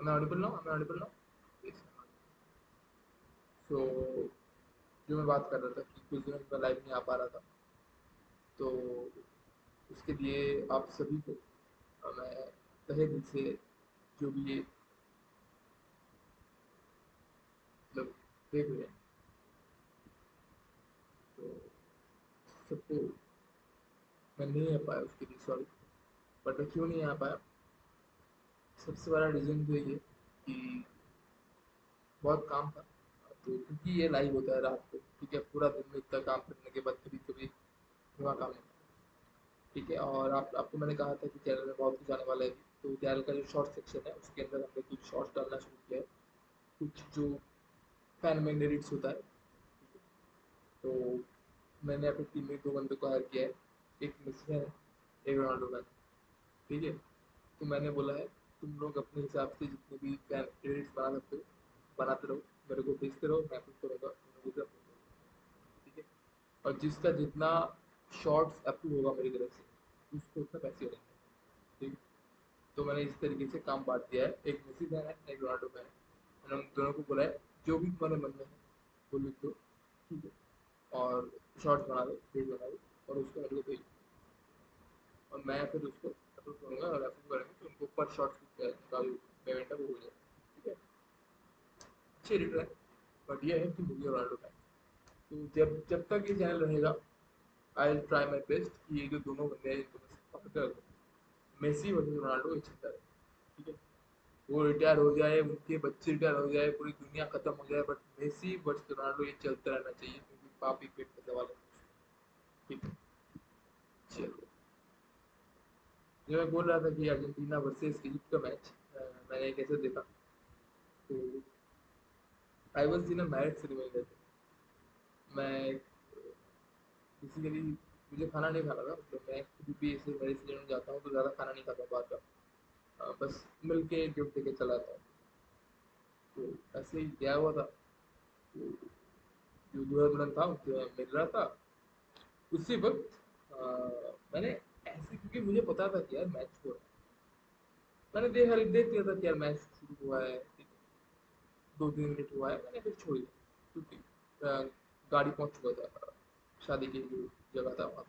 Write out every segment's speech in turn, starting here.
मैं ऑडिबल ना, मैं ऑडिबल ना। सो जो मैं बात कर रहा था कि कुछ दिनों से मैं लाइव नहीं आ पा रहा था, तो उसके लिए आप सभी को मैं तहे दिल से जो भी ये मतलब देख रहे हैं, तो सबको मैं नहीं आ पाया उसके लिए सॉरी। बट मैं क्यों नहीं आ पाया, सबसे बड़ा रीज़न तो ये कि बहुत काम था। तो क्योंकि ये लाइव होता है रात को, ठीक है, पूरा दिन में इतना काम करने के बाद कभी कभी थोड़ा काम नहीं, ठीक है। और आपको मैंने कहा था कि चैनल में बहुत कुछ आने वाला है, तो चैनल का जो शॉर्ट सेक्शन है उसके अंदर हमने कुछ शॉर्ट्स डालना शुरू किया है, कुछ जो फैन में एडिट्स होता है, ठीक है। तो मैंने अपनी टीम में दो बंदों को हायर किया है, एक मेसी है, एक रोनाल्डो है, ठीक है। तो मैंने बोला है तुम लोग अपने हिसाब से जितने भी फैन एडिट्स बना सकते हो बनाते रहो, मेरे को भेजते रहो, मैं कुछ करूँगा तुम लोगों से अपलोड करूँगा, ठीक है। और जिसका जितना शॉर्ट्स अप्रूव होगा मेरी तरफ से उसको उतना पैसे मिलेंगे, ठीक है। तो मैंने इस तरीके से काम बांट दिया है, एक मेसी फैन है एक रोनाल्डो फैन है, मैंने उन दोनों को बोला है जो भी तुम्हारे मन में है वो लिख दो, ठीक है। और शॉर्ट्स बना दो, वीडियो बना दो और उसको मेरे को भेजो, और मैं फिर उसको अप्रूव करूँगा, और अप्रूव करेंगे तो उनको पर शॉर्ट्स का जो पेमेंट है वो हो जाएगा, ठीक है। अच्छी एडिटर है, बट ये है कि मुझे रोनाल्डो फैन, तो जब तक ये चैनल रहेगा I will try my best कि ये जो दोनों बंदे हैं इनको मैं पकड़ कर, मेसी वर्सेस रोनाल्डो ये चलता है, ठीक है। वो रिटायर हो जाए, उनके बच्चे रिटायर हो जाए, पूरी दुनिया खत्म हो जाए, बट मेसी वर्सेस रोनाल्डो ये चलता रहना चाहिए क्योंकि पाप ही पेट का सवाल है, ठीक है। चलो, जो मैं बोल रहा था कि अर्जेंटीना वर्सेस इजिप्ट का मैच मैंने कैसे देखा, तो I was in a marriage ceremony. मैं बेसिकली मुझे खाना नहीं खाना था, मतलब मैं कभी भी ऐसे मैरिज सेरेमनी में जाता हूँ तो ज़्यादा खाना नहीं खाता हूँ बाहर का, बस मिल के गिफ्ट दे के चला आता हूँ। तो ऐसे ही गया हुआ था, तो जो दूल्हा दुल्हन था उनसे मैं मिल रहा था उसी वक्त। मैंने ऐसे, क्योंकि मुझे पता था कि यार मैच हो रहा है, मैंने देख लिया था कि यार मैच शुरू हुआ है, ठीक है, 2-3 मिनट हुआ है, मैंने फिर छोड़ दिया क्योंकि गाड़ी पहुंच चुका था, शादी की जो जगह था वहाँ।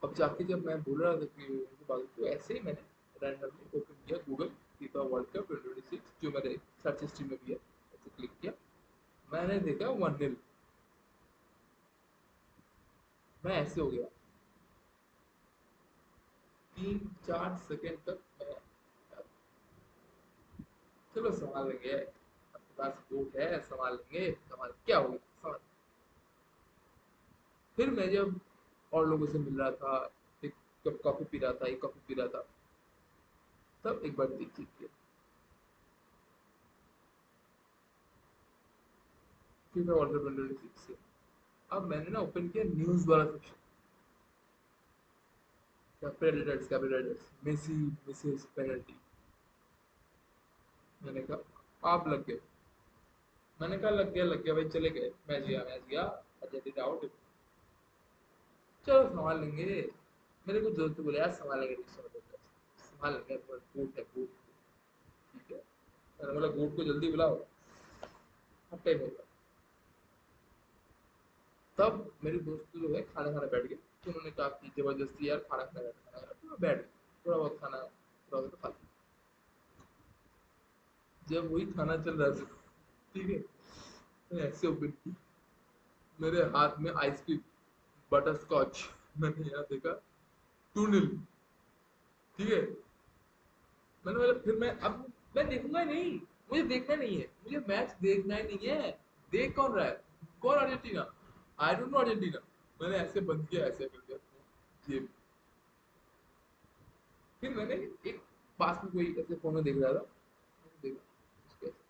अब जाके जब मैं बोल रहा था कि उनके बाद, तो ऐसे ही मैंने रैंडमली ओपन किया गूगल फीफा वर्ल्ड कप 2026 जो मेरे सर्च हिस्ट्री में भी है, ऐसे क्लिक किया, मैंने देखा 1-0। मैं ऐसे हो गया 3-4 सेकेंड तक मैं, चलो संभाल लेंगे, अपने पास वोट है, संभाल लेंगे, संभाल क्या हो गया संभाल। फिर मैं जब और लोगों से मिल रहा था, एक कप कॉफी पी रहा था, एक कॉफी पी रहा था, तब एक बार देखिए फीफा वर्ल्ड कप 2026 से अब मैंने ना ओपन किया न्यूज़ वाला section, capital letters Messi misses penalty, मैंने कहा आप लग गए, मैंने कहा लग गया भाई, चले गए, मैच गया, अर्जेंटीना आउट, चलो संभाल लेंगे। मेरे को दोस्त बोले यार संभाल लेंगे, संभाल लेंगे, बूट है बूट, ठीक है। मैंने बोला बूट को जल्दी बुलाओ, हफ्ते ही होगा। तब मेरे दोस्त जो है खाना खाने बैठ गए, तो उन्होंने कहा कि जबरदस्ती यार खाना खाना बैठना, तो मैं बैठ गया, थोड़ा बहुत खाना थोड़ा बहुत खा लिया। जब वही खाना चल रहा था, ठीक है, मैं ऐसे ओपन की, मेरे हाथ में आइसक्रीम, बटर स्कॉच, मैंने यहाँ देखा 2-0, ठीक है। मैंने बोला फिर मैं देखूंगा ही नहीं, मुझे देखना नहीं है, मुझे मैच देखना ही नहीं है, देख कौन रहा है, कौन Argentina, I don't know Argentina. मैंने ऐसे बंद किया, ऐसे कर दिया ये। फिर मैंने एक पास में कोई ऐसे फोन में देख रहा था, मैंने देखा उसके ऐसे,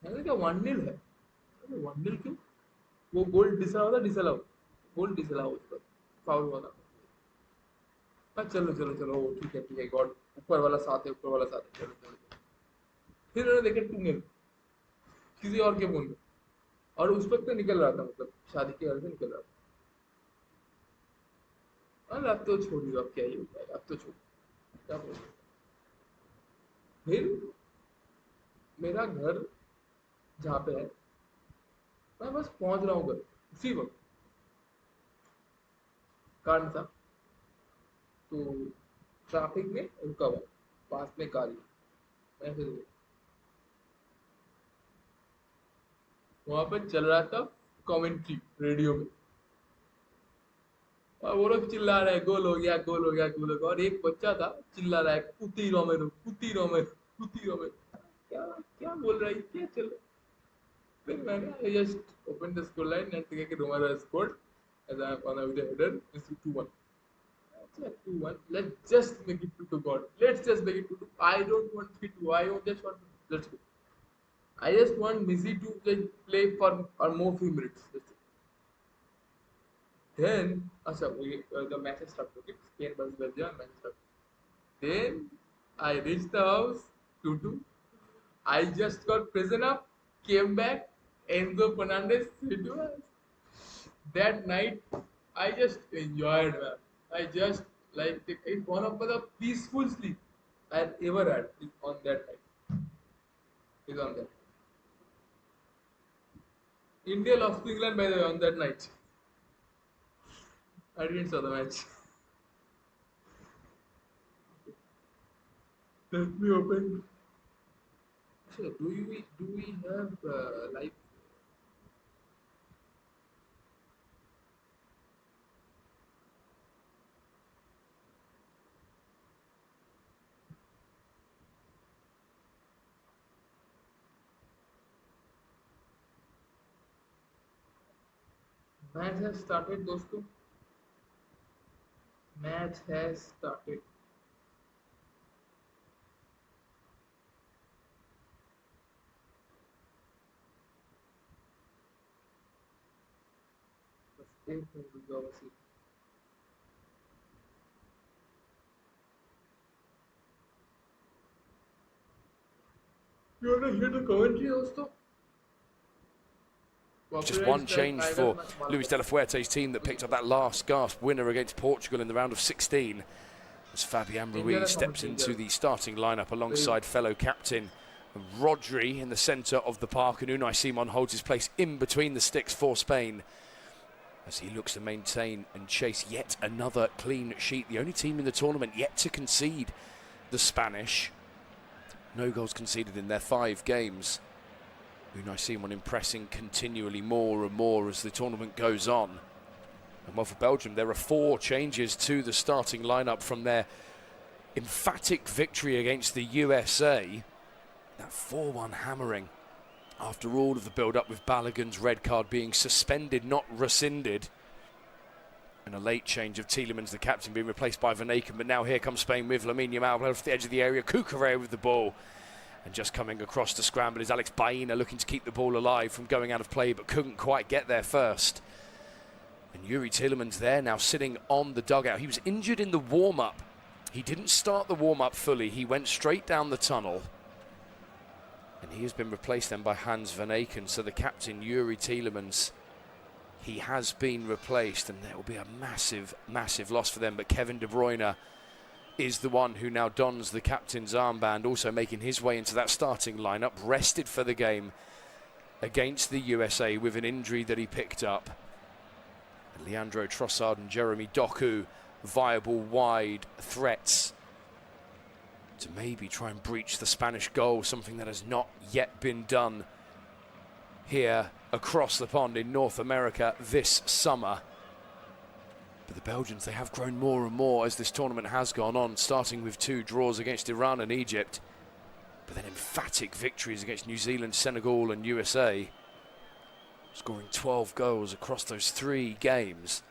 मैंने कहा 1-0 है, 1-0 क्यों, वो गोल डिसअलाउ था, डिसअलाउ, गोल डिसअलाउ उस पर फाउल हुआ था। हाँ चलो चलो चलो ठीक है गॉड, ऊपर वाला साथ है, ऊपर वाला साथ है, चलो चलो चलो। फिर मैंने देखा 2-0 किसी और के फोन में, और उस वक्त तो निकल रहा था, मतलब शादी के घर से निकल रहा था। अब तो छोड़ दियो, अब क्या ही हो जाएगा, अब तो छोड़, क्या बोल, फिर मेरा घर जहाँ पे है, मैं बस पहुंच रहा हूँ घर, उसी वक्त कार था, तो ट्रैफिक में रुका हुआ, पास में कार ही। मैं फिर वहां पर चल रहा था कमेंट्री रेडियो में, और वो लोग चिल्ला रहे हैं गोल हो गया, गोल हो गया, गोल हो गया, और एक बच्चा था चिल्ला रहा है कुती रोमेरो, कुती रोमेरो, कुती रोमेरो। क्या क्या बोल रहा है, क्या चल रहा है? फिर मैंने I just opened the score line and think Romero has scored as I am on with the header. It's 2-1. It's like 2-1. Let's just make it 2-2 God. Let's just make it 2-2. I don't want 3-2. I just want, let's go. I just want Messi to like play for or more few minutes. That's it. Then, the match has started. Okay, Spain versus Belgium match started. Then I reached the house 2-2. I just got prison up, came back, Enzo Fernandez 3-2. That night, I just enjoyed, man. I just like it one of the peaceful sleep I've ever had is on that night. Is on that. India lost to England by the way on that night. I didn't saw the match. Let me open. So do we have live? Match has started, दोस्तों. Match has started. The state will go over. You want to hear the commentary, दोस्तों? Just one change for Luis de la Fuerte's team that picked up that last gasp winner against Portugal in the round of 16. As Fabian Ruiz steps into the starting lineup alongside fellow captain Rodri in the centre of the park, and Unai Simon holds his place in between the sticks for Spain as he looks to maintain and chase yet another clean sheet. The only team in the tournament yet to concede, the Spanish. No goals conceded in their 5 games. Unai Simon impressing continually more and more as the tournament goes on. And well, for Belgium, there are 4 changes to the starting lineup from their emphatic victory against the USA. That 4-1 hammering after all of the build-up, with Balogun's red card being suspended, not rescinded. And a late change of Tielemans, the captain, being replaced by Van Aken. But now here comes Spain with Lamine Yamal off the edge of the area. Cucurella with the ball. And just coming across the scramble is Alex Baena, looking to keep the ball alive from going out of play, but couldn't quite get there first. And Yuri Tielemans there now sitting on the dugout. He was injured in the warm-up. He didn't start the warm-up fully. He went straight down the tunnel. And he has been replaced then by Hans Van Aken. So the captain, Yuri Tielemans, he has been replaced, and there will be a massive, massive loss for them. But Kevin De Bruyne is the one who now dons the captain's armband, also making his way into that starting lineup, rested for the game against the USA with an injury that he picked up. And Leandro Trossard and Jeremy Doku, viable wide threats to maybe try and breach the Spanish goal, something that has not yet been done here across the pond in North America this summer. But the Belgians, they have grown more and more as this tournament has gone on, starting with 2 draws against Iran and Egypt, but then emphatic victories against New Zealand, Senegal and USA, scoring 12 goals across those 3 games.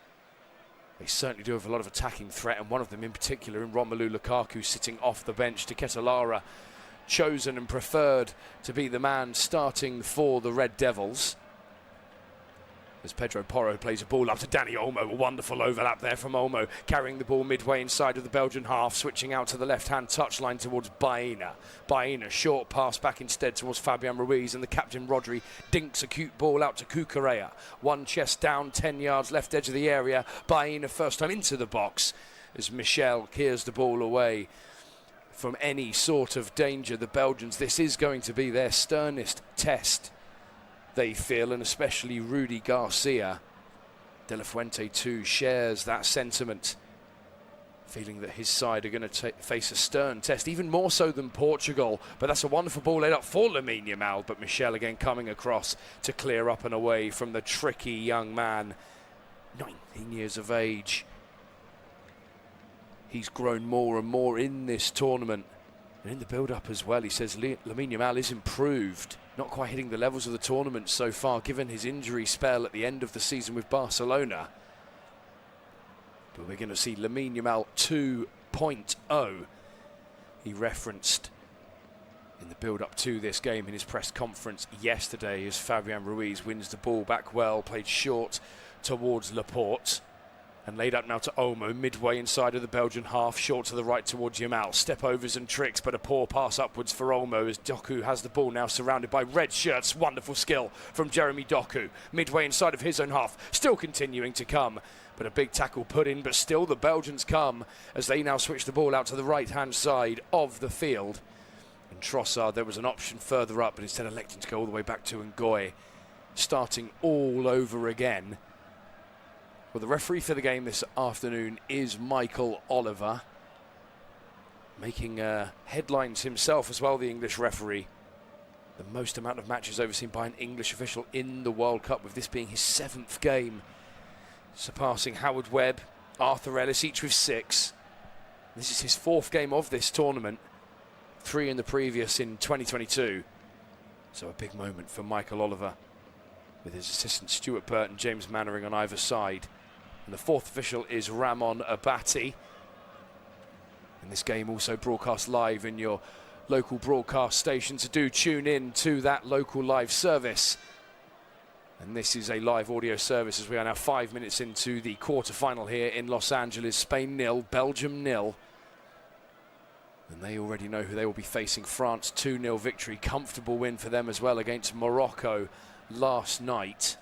They certainly do have a lot of attacking threat, and one of them in particular in Romelu Lukaku, sitting off the bench. De Ketelaere chosen and preferred to be the man starting for the Red Devils. As Pedro Porro plays a ball up to Dani Olmo, a wonderful overlap there from Olmo, carrying the ball midway inside of the Belgian half, switching out to the left-hand touchline towards Baena. Baena, short pass back instead towards Fabian Ruiz, and the captain Rodri dinks a cute ball out to Cucurella. One chest down, 10 yards left edge of the area. Baena first time into the box as Michel clears the ball away from any sort of danger. The Belgians, this is going to be their sternest test, they feel, and especially Rudy Garcia. De La Fuente too shares that sentiment, feeling that his side are going to face a stern test, even more so than Portugal. But that's a wonderful ball laid up for Lamine Yamal, but Michel again coming across to clear up and away from the tricky young man, 19 years of age. He's grown more and more in this tournament and in the build-up as well. He says Lamine Yamal is improved, not quite hitting the levels of the tournament so far, given his injury spell at the end of the season with Barcelona. But we're going to see Lamine Yamal 2.0. He referenced in the build-up to this game in his press conference yesterday as Fabian Ruiz wins the ball back well, played short towards Laporte, and laid up now to Olmo, midway inside of the Belgian half, short to the right towards Yamal. Step-overs and tricks, but a poor pass upwards for Olmo as Doku has the ball now surrounded by red shirts. Wonderful skill from Jeremy Doku, midway inside of his own half, still continuing to come. But a big tackle put in, but still the Belgians come as they now switch the ball out to the right-hand side of the field. And Trossard, there was an option further up, but instead electing to go all the way back to Ngoy, starting all over again. Well, the referee for the game this afternoon is Michael Oliver, making headlines himself as well, the English referee. The most amount of matches overseen by an English official in the World Cup, with this being his 7th game, surpassing Howard Webb, Arthur Ellis, each with 6. This is his 4th game of this tournament, 3 in the previous in 2022. So a big moment for Michael Oliver, with his assistant Stuart Burt and James Mannering on either side. And the 4th official is Ramon Abati. And this game also broadcast live in your local broadcast station, so do tune in to that local live service. And this is a live audio service as we are now 5 minutes into the quarter-final here in Los Angeles. Spain 0, Belgium 0. And they already know who they will be facing. France 2-0 victory, comfortable win for them as well against Morocco last night.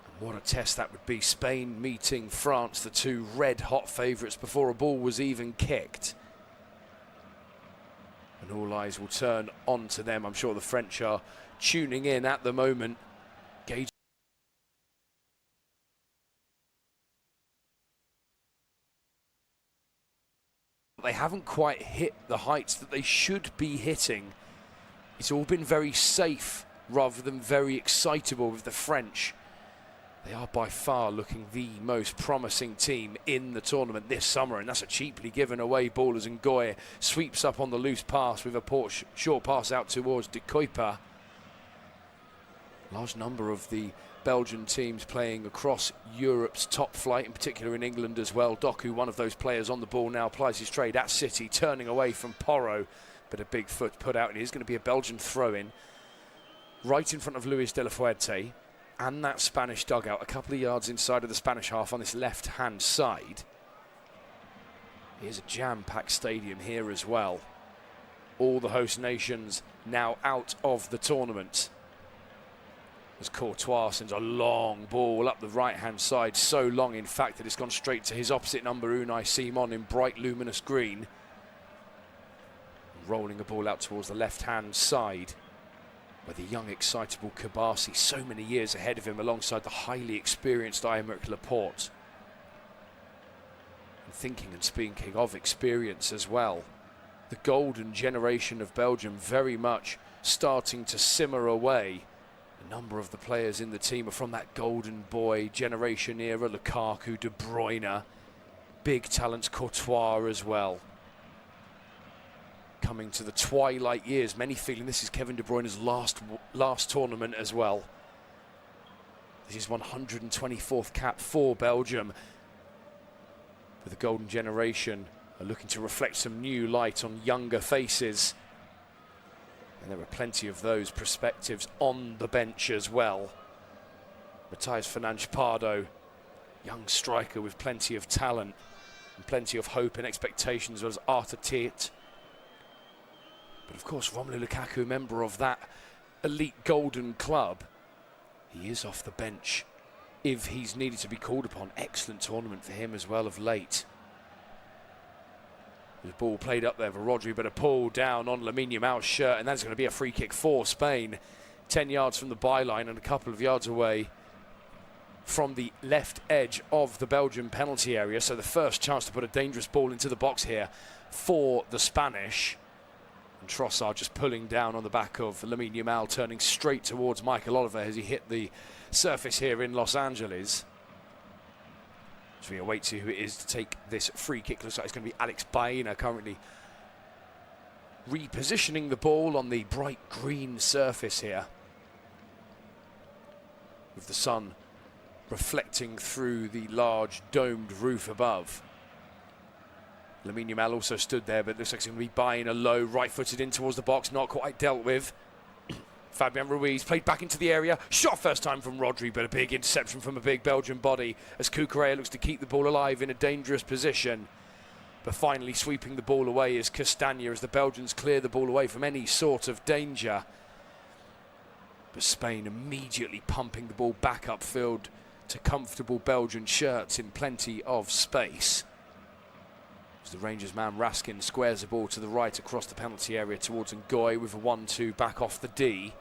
And what a test that would be. Spain meeting France, the two red-hot favourites, before a ball was even kicked. And all eyes will turn on to them. I'm sure the French are tuning in at the moment. Gauge. They haven't quite hit the heights that they should be hitting. It's all been very safe rather than very excitable with the French. They are by far looking the most promising team in the tournament this summer, and that's a cheaply given away ball as Ngoy sweeps up on the loose pass with a short pass out towards De Kuyper. Large number of the Belgian teams playing across Europe's top flight, in particular in England as well. Doku, one of those players on the ball now, applies his trade at City, turning away from Porro, but a big foot put out, and it is going to be a Belgian throw-in right in front of Luis de la Fuente and that Spanish dugout, a couple of yards inside of the Spanish half on this left-hand side. Here's a jam-packed stadium here as well. All the host nations now out of the tournament. As Courtois sends a long ball up the right-hand side, so long in fact that it's gone straight to his opposite number, Unai Simon, in bright luminous green. Rolling a ball out towards the left-hand side, where the young, excitable Kabasi, so many years ahead of him, alongside the highly experienced Aymeric Laporte. And thinking and speaking of experience as well, the golden generation of Belgium very much starting to simmer away. A number of the players in the team are from that golden boy generation era. Lukaku, De Bruyne, big talents, Courtois as well. Coming to the twilight years, many feeling this is Kevin De Bruyne's last tournament as well. This is 124th cap for Belgium. But the golden generation are looking to reflect some new light on younger faces. And there are plenty of those perspectives on the bench as well. Matthias Fernandes Pardo, young striker with plenty of talent and plenty of hope and expectation, as well as Arthur Thiet. But of course, Romelu Lukaku, member of that elite golden club, he is off the bench if he's needed to be called upon. Excellent tournament for him as well of late. The ball played up there for Rodri, but a pull down on Lamine Yamal's shirt, and that's going to be a free kick for Spain. 10 yards from the byline and a couple of yards away from the left edge of the Belgian penalty area. So the first chance to put a dangerous ball into the box here for the Spanish. And Trossard just pulling down on the back of Lamine Yamal, turning straight towards Michael Oliver as he hit the surface here in Los Angeles. So we await to see who it is to take this free kick. Looks like it's going to be Alex Baena, currently repositioning the ball on the bright green surface here, with the sun reflecting through the large domed roof above. Lamine Yamal also stood there, but looks like it's going to be Baena low, right-footed in towards the box, not quite dealt with. Fabian Ruiz played back into the area, shot first time from Rodri, but a big interception from a big Belgian body as Cucurella looks to keep the ball alive in a dangerous position. But finally sweeping the ball away is Castagna as the Belgians clear the ball away from any sort of danger. But Spain immediately pumping the ball back upfield to comfortable Belgian shirts in plenty of space. As the Rangers man Raskin squares the ball to the right across the penalty area towards Ngoy with a 1-2 back off the D.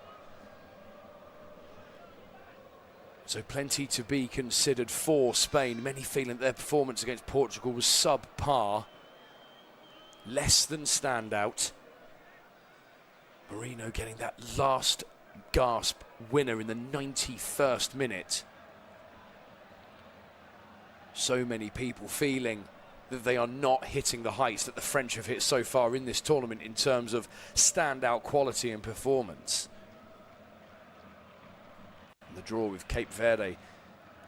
So plenty to be considered for Spain. Many feeling that their performance against Portugal was subpar, less than standout. Marino getting that last gasp winner in the 91st minute. So many people feeling that they are not hitting the heights that the French have hit so far in this tournament in terms of standout quality and performance. The draw with Cape Verde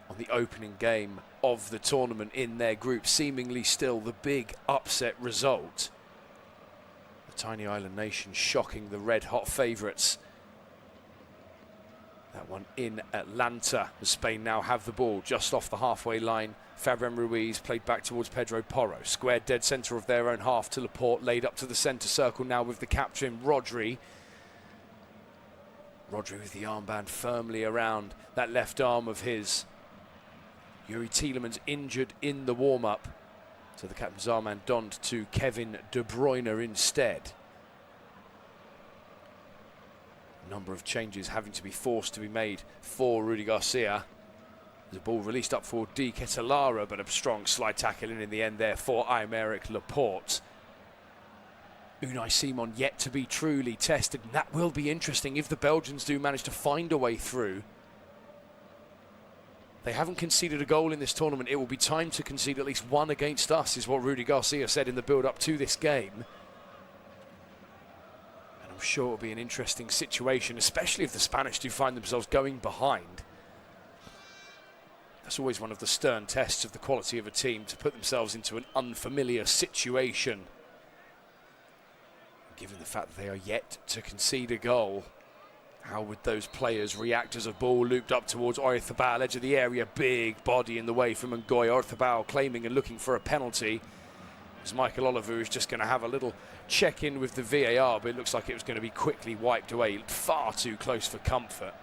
on the opening game of the tournament in their group, seemingly still the big upset result. The tiny island nation shocking the red-hot favourites. That one in Atlanta, as Spain now have the ball just off the halfway line. Fabian Ruiz played back towards Pedro Porro, squared dead centre of their own half to Laporte, laid up to the centre circle now with the captain Rodri. Rodri with the armband firmly around that left arm of his. Yuri Tielemans injured in the warm-up, so the captain's armband donned to Kevin De Bruyne instead. A number of changes having to be forced to be made for Rudy Garcia. The ball released up for Di Ketelara, but a strong slide tackle in the end there for Aymeric Laporte. Unai Simon yet to be truly tested, and that will be interesting if the Belgians do manage to find a way through. They haven't conceded a goal in this tournament. It will be time to concede at least one against us, is what Rudy Garcia said in the build-up to this game. And I'm sure it will be an interesting situation, especially if the Spanish do find themselves going behind. That's always one of the stern tests of the quality of a team, to put themselves into an unfamiliar situation. Given the fact that they are yet to concede a goal, how would those players react as a ball looped up towards Oyarzabal, edge of the area, big body in the way from Ngoy. Oyarzabal claiming and looking for a penalty, as Michael Oliver is just going to have a little check-in with the VAR, but it looks like it was going to be quickly wiped away. He looked far too close for comfort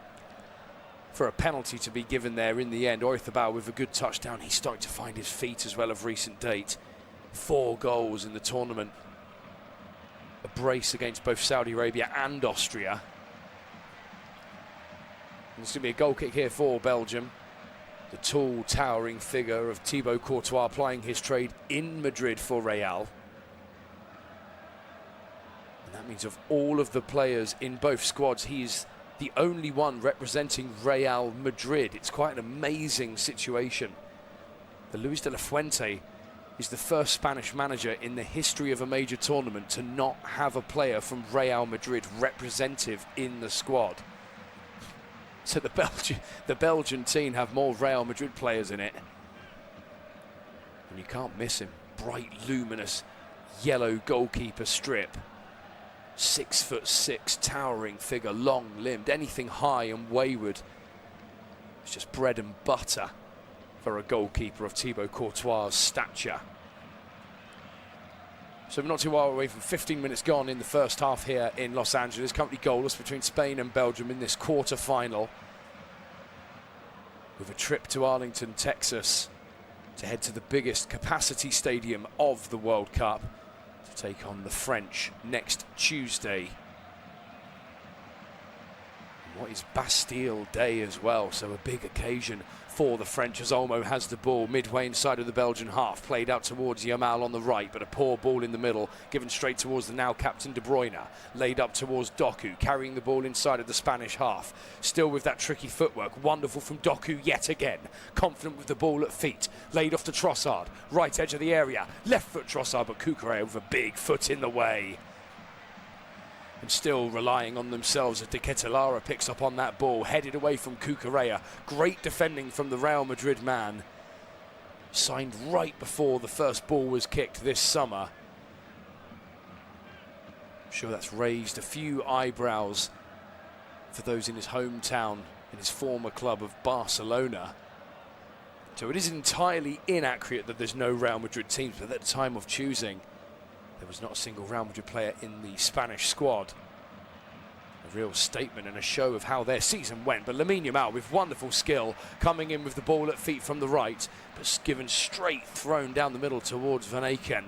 for a penalty to be given there in the end. Oyarzabal with a good touchdown. He's starting to find his feet as well of recent date. 4 goals in the tournament. A brace against both Saudi Arabia and Austria. And it's going to be a goal kick here for Belgium. The tall, towering figure of Thibaut Courtois plying his trade in Madrid for Real. And that means of all of the players in both squads, he's the only one representing Real Madrid. It's quite an amazing situation. The Luis de la Fuente is the first Spanish manager in the history of a major tournament to not have a player from Real Madrid representative in the squad. So the Belgian team have more Real Madrid players in it. And you can't miss him. Bright, luminous, yellow goalkeeper strip. 6'6", towering figure, long-limbed. Anything high and wayward, it's just bread and butter for a goalkeeper of Thibaut Courtois' stature. So we're not too far away from 15 minutes gone in the first half here in Los Angeles. Currently goalless between Spain and Belgium in this quarter-final, with a trip to Arlington, Texas, to head to the biggest capacity stadium of the World Cup to take on the French next Tuesday. What is Bastille Day as well, so a big occasion for the French as Olmo has the ball midway inside of the Belgian half, played out towards Yamal on the right, but a poor ball in the middle, given straight towards the now captain De Bruyne, laid up towards Doku, carrying the ball inside of the Spanish half, still with that tricky footwork, wonderful from Doku yet again, confident with the ball at feet, laid off to Trossard, right edge of the area, left foot Trossard, but Cucurella with a big foot in the way. And still relying on themselves as De Ketelaere picks up on that ball, headed away from Cucurella. Great defending from the Real Madrid man. Signed right before the first ball was kicked this summer. I'm sure that's raised a few eyebrows for those in his hometown, in his former club of Barcelona. So it is entirely inaccurate that there's no Real Madrid teams, but at the time of choosing, there was not a single Real Madrid player in the Spanish squad. A real statement and a show of how their season went. But Lamine Yamal with wonderful skill, coming in with the ball at feet from the right, but given straight thrown down the middle towards Van Aken.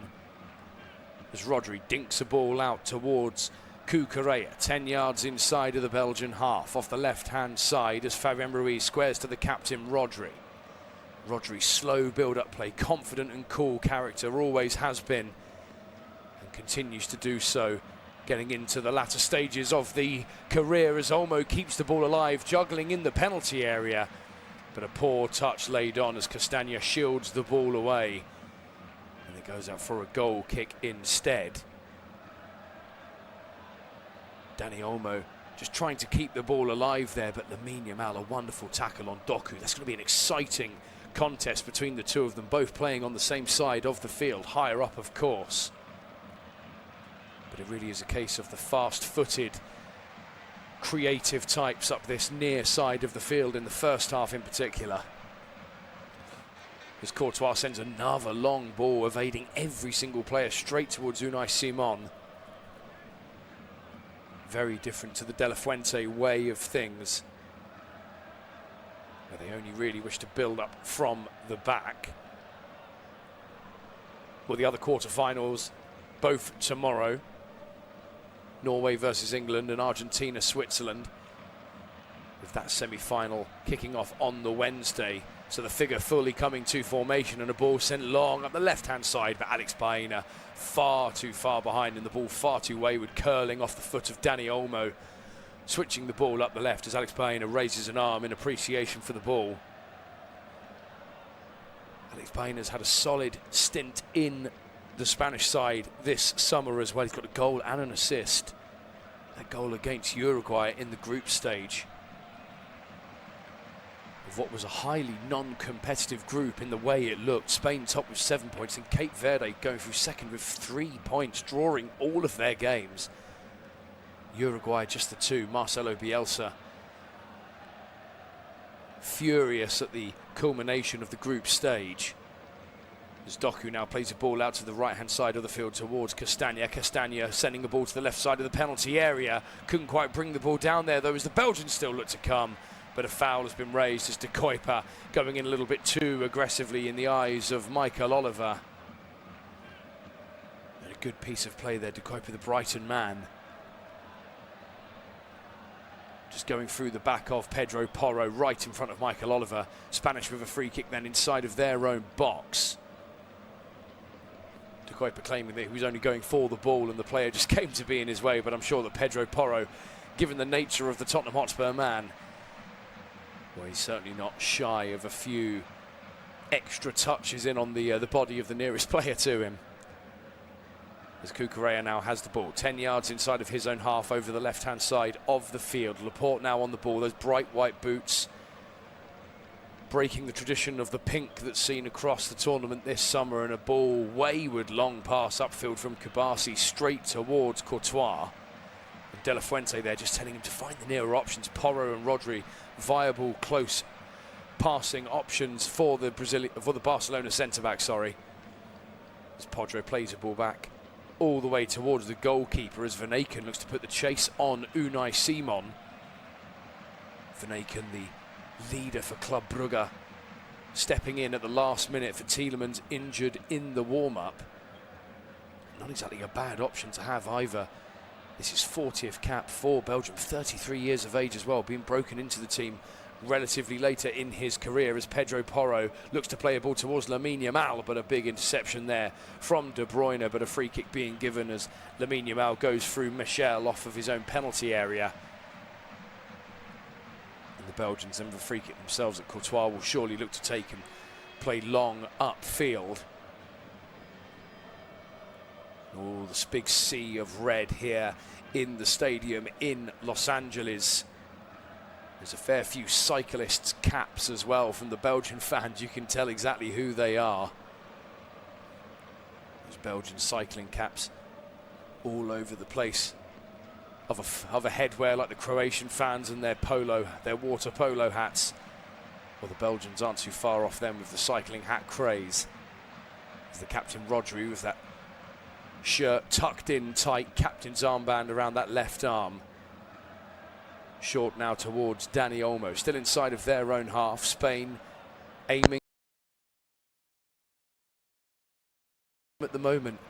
As Rodri dinks a ball out towards Cucurella, 10 yards inside of the Belgian half, off the left-hand side as Fabian Ruiz squares to the captain Rodri. Rodri, slow build-up play, confident and cool character, always has been. Continues to do so, getting into the latter stages of the career as Olmo keeps the ball alive, juggling in the penalty area, but a poor touch laid on as Castagna shields the ball away, and it goes out for a goal kick instead. Dani Olmo just trying to keep the ball alive there, but Lamine Yamal, a wonderful tackle on Doku. That's going to be an exciting contest between the two of them, both playing on the same side of the field, higher up of course. But it really is a case of the fast-footed, creative types up this near side of the field in the first half in particular. As Courtois sends another long ball, evading every single player straight towards Unai Simon. Very different to the De La Fuente way of things, where they only really wish to build up from the back. Well, the other quarterfinals, both tomorrow. Norway versus England and Argentina, Switzerland, with that semi-final kicking off on the Wednesday. So the figure fully coming to formation and a ball sent long up the left-hand side, but Alex Baena far too far behind and the ball far too wayward, curling off the foot of Dani Olmo, switching the ball up the left as Alex Baena raises an arm in appreciation for the ball. Alex Baena's had a solid stint in the Spanish side this summer as well. He's got a goal and an assist. That goal against Uruguay in the group stage of what was a highly non-competitive group in the way it looked. Spain top with 7 points and Cape Verde going through second with 3 points, drawing all of their games. Uruguay just the 2. Marcelo Bielsa furious at the culmination of the group stage. As Doku now plays the ball out to the right-hand side of the field towards Castagna. Castagna sending the ball to the left side of the penalty area. Couldn't quite bring the ball down there, though, as the Belgians still look to come. But a foul has been raised as De Kuyper going in a little bit too aggressively in the eyes of Michael Oliver. And a good piece of play there, De Kuyper, the Brighton man. Just going through the back of Pedro Porro, right in front of Michael Oliver. Spanish with a free kick then inside of their own box. De Kuyper claiming that he was only going for the ball and the player just came to be in his way, but I'm sure that Pedro Porro, given the nature of the Tottenham Hotspur man, well, he's certainly not shy of a few extra touches in on the body of the nearest player to him. As Cucurella now has the ball, 10 yards inside of his own half over the left-hand side of the field. Laporte now on the ball, those bright white boots, breaking the tradition of the pink that's seen across the tournament this summer, and a ball wayward long pass upfield from Kabasi straight towards Courtois. And De La Fuente there just telling him to find the nearer options. Porro and Rodri, viable close passing options for the Barcelona centre-back, sorry. As Pedro plays the ball back all the way towards the goalkeeper as Van Aken looks to put the chase on Unai Simon. Van Aken, the leader for Club Brugge, stepping in at the last minute for Tielemans, injured in the warm-up. not exactly a bad option to have either. This is 40th cap for Belgium, 33 years of age as well, being broken into the team relatively later in his career as Pedro Porro looks to play a ball towards Lamine Yamal, but a big interception there from De Bruyne, but a free kick being given as Lamine Yamal goes through Michel off of his own penalty area. And the Belgians then the free kick themselves that Courtois will surely look to take and play long upfield. Oh, this big sea of red here in the stadium in Los Angeles. There's a fair few cyclists' caps as well from the Belgian fans. You can tell exactly who they are. Those Belgian cycling caps all over the place. Of a headwear like the Croatian fans and their water polo hats. Well, the Belgians aren't too far off them with the cycling hat craze. There's the captain Rodri with that shirt tucked in tight, captain's armband around that left arm. Short now towards Dani Olmo, still inside of their own half. Spain aiming at the moment,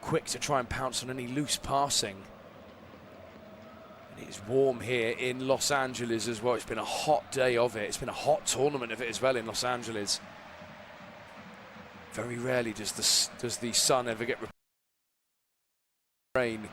quick to try and pounce on any loose passing. And it's warm here in Los Angeles as well. It's been a hot day of it. It's been a hot tournament of it as well in Los Angeles. Very rarely does the sun ever get rain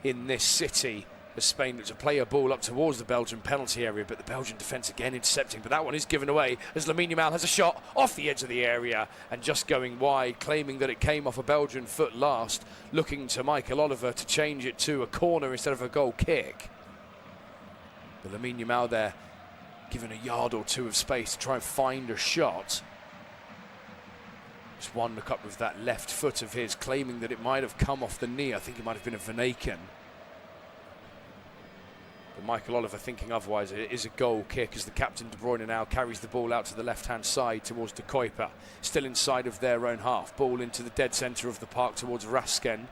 in this city, as Spain look to play a ball up towards the Belgian penalty area, but the Belgian defence again intercepting, but that one is given away as Lamine Yamal has a shot off the edge of the area and just going wide, claiming that it came off a Belgian foot last, looking to Michael Oliver to change it to a corner instead of a goal kick. But Lamine Yamal there given a yard or two of space to try and find a shot. Just one look up with that left foot of his, claiming that it might have come off the knee. I think it might have been a Van Aken. But Michael Oliver thinking otherwise. It is a goal kick as the captain De Bruyne now carries the ball out to the left-hand side towards De Kuiper. Still inside of their own half. Ball into the dead centre of the park towards Rasken.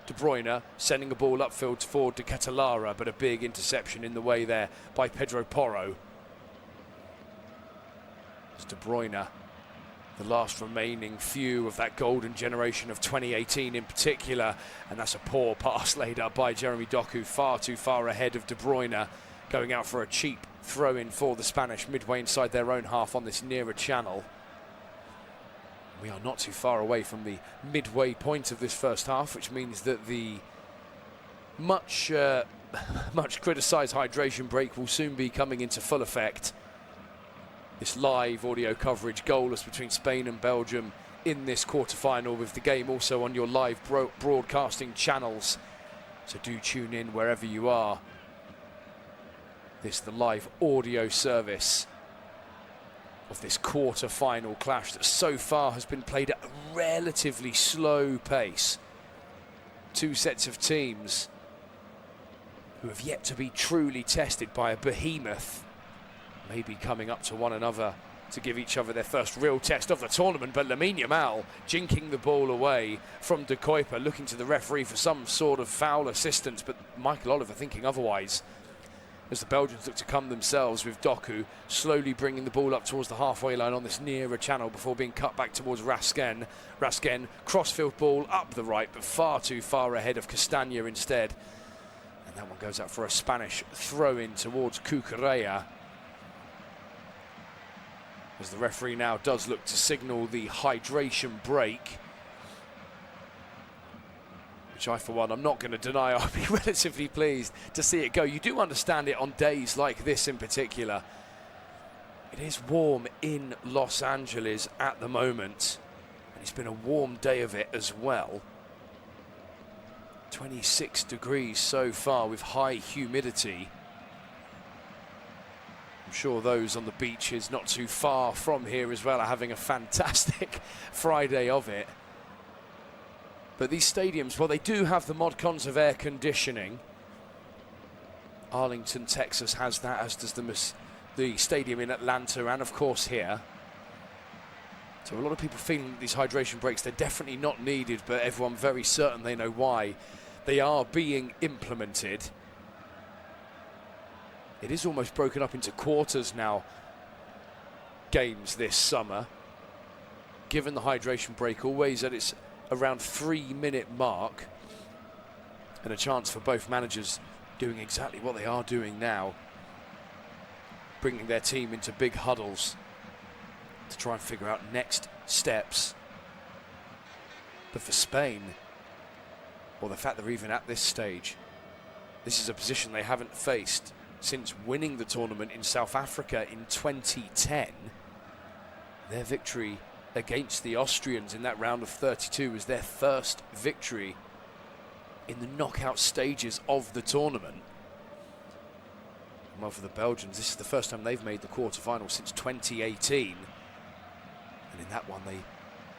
De Bruyne sending a ball upfield for De Ketelaere, but a big interception in the way there by Pedro Porro. As De Bruyne, the last remaining few of that golden generation of 2018 in particular, and that's a poor pass laid up by Jeremy Doku, far too far ahead of De Bruyne, going out for a cheap throw-in for the Spanish midway inside their own half on this nearer channel. We are not too far away from the midway point of this first half, which means that the much criticised hydration break will soon be coming into full effect. This live audio coverage goalless between Spain and Belgium in this quarter-final, with the game also on your live broadcasting channels. So do tune in wherever you are. This is the live audio service of this quarter-final clash that so far has been played at a relatively slow pace. Two sets of teams who have yet to be truly tested by a behemoth, maybe coming up to one another to give each other their first real test of the tournament. But Lamine Yamal jinking the ball away from De Kuiper, looking to the referee for some sort of foul assistance, but Michael Oliver thinking otherwise, as the Belgians look to come themselves, with Doku slowly bringing the ball up towards the halfway line on this nearer channel before being cut back towards Rasken. Rasken, crossfield ball up the right, but far too far ahead of Castagna instead. And that one goes out for a Spanish throw-in towards Cucurella, as the referee now does look to signal the hydration break, which I, for one, I'm not going to deny. I'll be relatively pleased to see it go. You do understand it on days like this in particular. It is warm in Los Angeles at the moment, and it's been a warm day of it as well. 26 degrees so far with high humidity. I'm sure those on the beaches not too far from here as well are having a fantastic Friday of it. But these stadiums, well, they do have the mod cons of air conditioning. Arlington, Texas has that, as does the stadium in Atlanta and, of course, here. So a lot of people feeling that these hydration breaks, they're definitely not needed, but everyone very certain they know why they are being implemented. It is almost broken up into quarters now, games this summer. Given the hydration break always at its around 3-minute mark, and a chance for both managers doing exactly what they are doing now, bringing their team into big huddles to try and figure out next steps. But for Spain, or the fact they're even at this stage, this is a position they haven't faced since winning the tournament in South Africa in 2010. Their victory against the Austrians in that round of 32 was their first victory in the knockout stages of the tournament. Well, for the Belgians, this is the first time they've made the quarterfinal since 2018. And in that one, they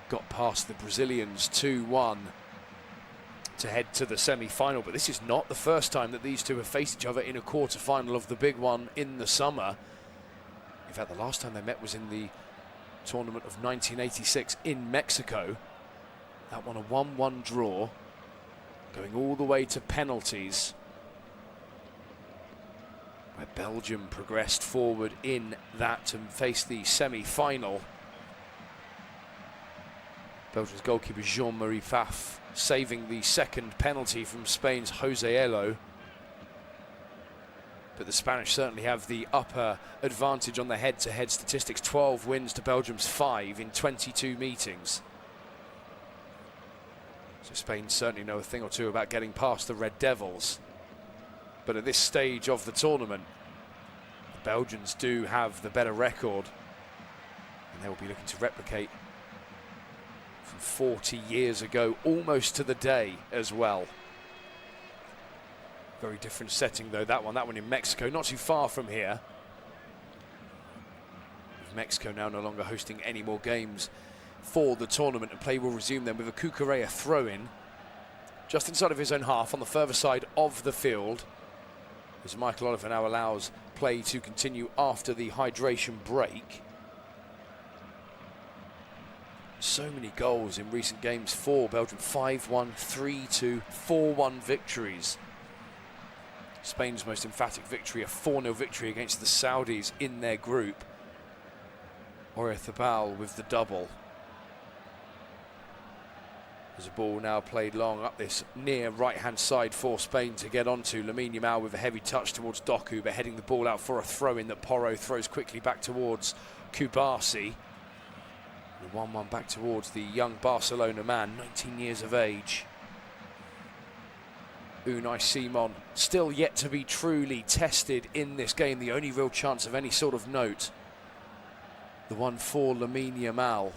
got past the Brazilians 2-1 to head to the semi-final. But this is not the first time that these two have faced each other in a quarterfinal of the big one in the summer. In fact, the last time they met was in the tournament of 1986 in Mexico. That one a 1-1 draw, going all the way to penalties, where Belgium progressed forward in that and faced the semi-final. Belgium's goalkeeper Jean-Marie Pfaff saving the second penalty from Spain's Jose Elo. But the Spanish certainly have the upper advantage on the head-to-head statistics. 12 wins to Belgium's 5 in 22 meetings. So Spain certainly know a thing or two about getting past the Red Devils. But at this stage of the tournament, the Belgians do have the better record, and they will be looking to replicate from 40 years ago, almost to the day as well. Very different setting though, that one in Mexico, not too far from here. With Mexico now no longer hosting any more games for the tournament, and play will resume then with a Cucurella throw-in just inside of his own half on the further side of the field, as Michael Oliver now allows play to continue after the hydration break. So many goals in recent games for Belgium. 5-1, 3-2, 4-1 victories. Spain's most emphatic victory, a 4-0 victory against the Saudis in their group. Oyarzabal with the double. There's a ball now played long up this near right-hand side for Spain to get onto. Lamine Yamal with a heavy touch towards Doku, but heading the ball out for a throw-in that Porro throws quickly back towards Kubasi. The 1-1 back towards the young Barcelona man, 19 years of age. Unai Simon still yet to be truly tested in this game. The only real chance of any sort of note, the one for Lamine Yamal.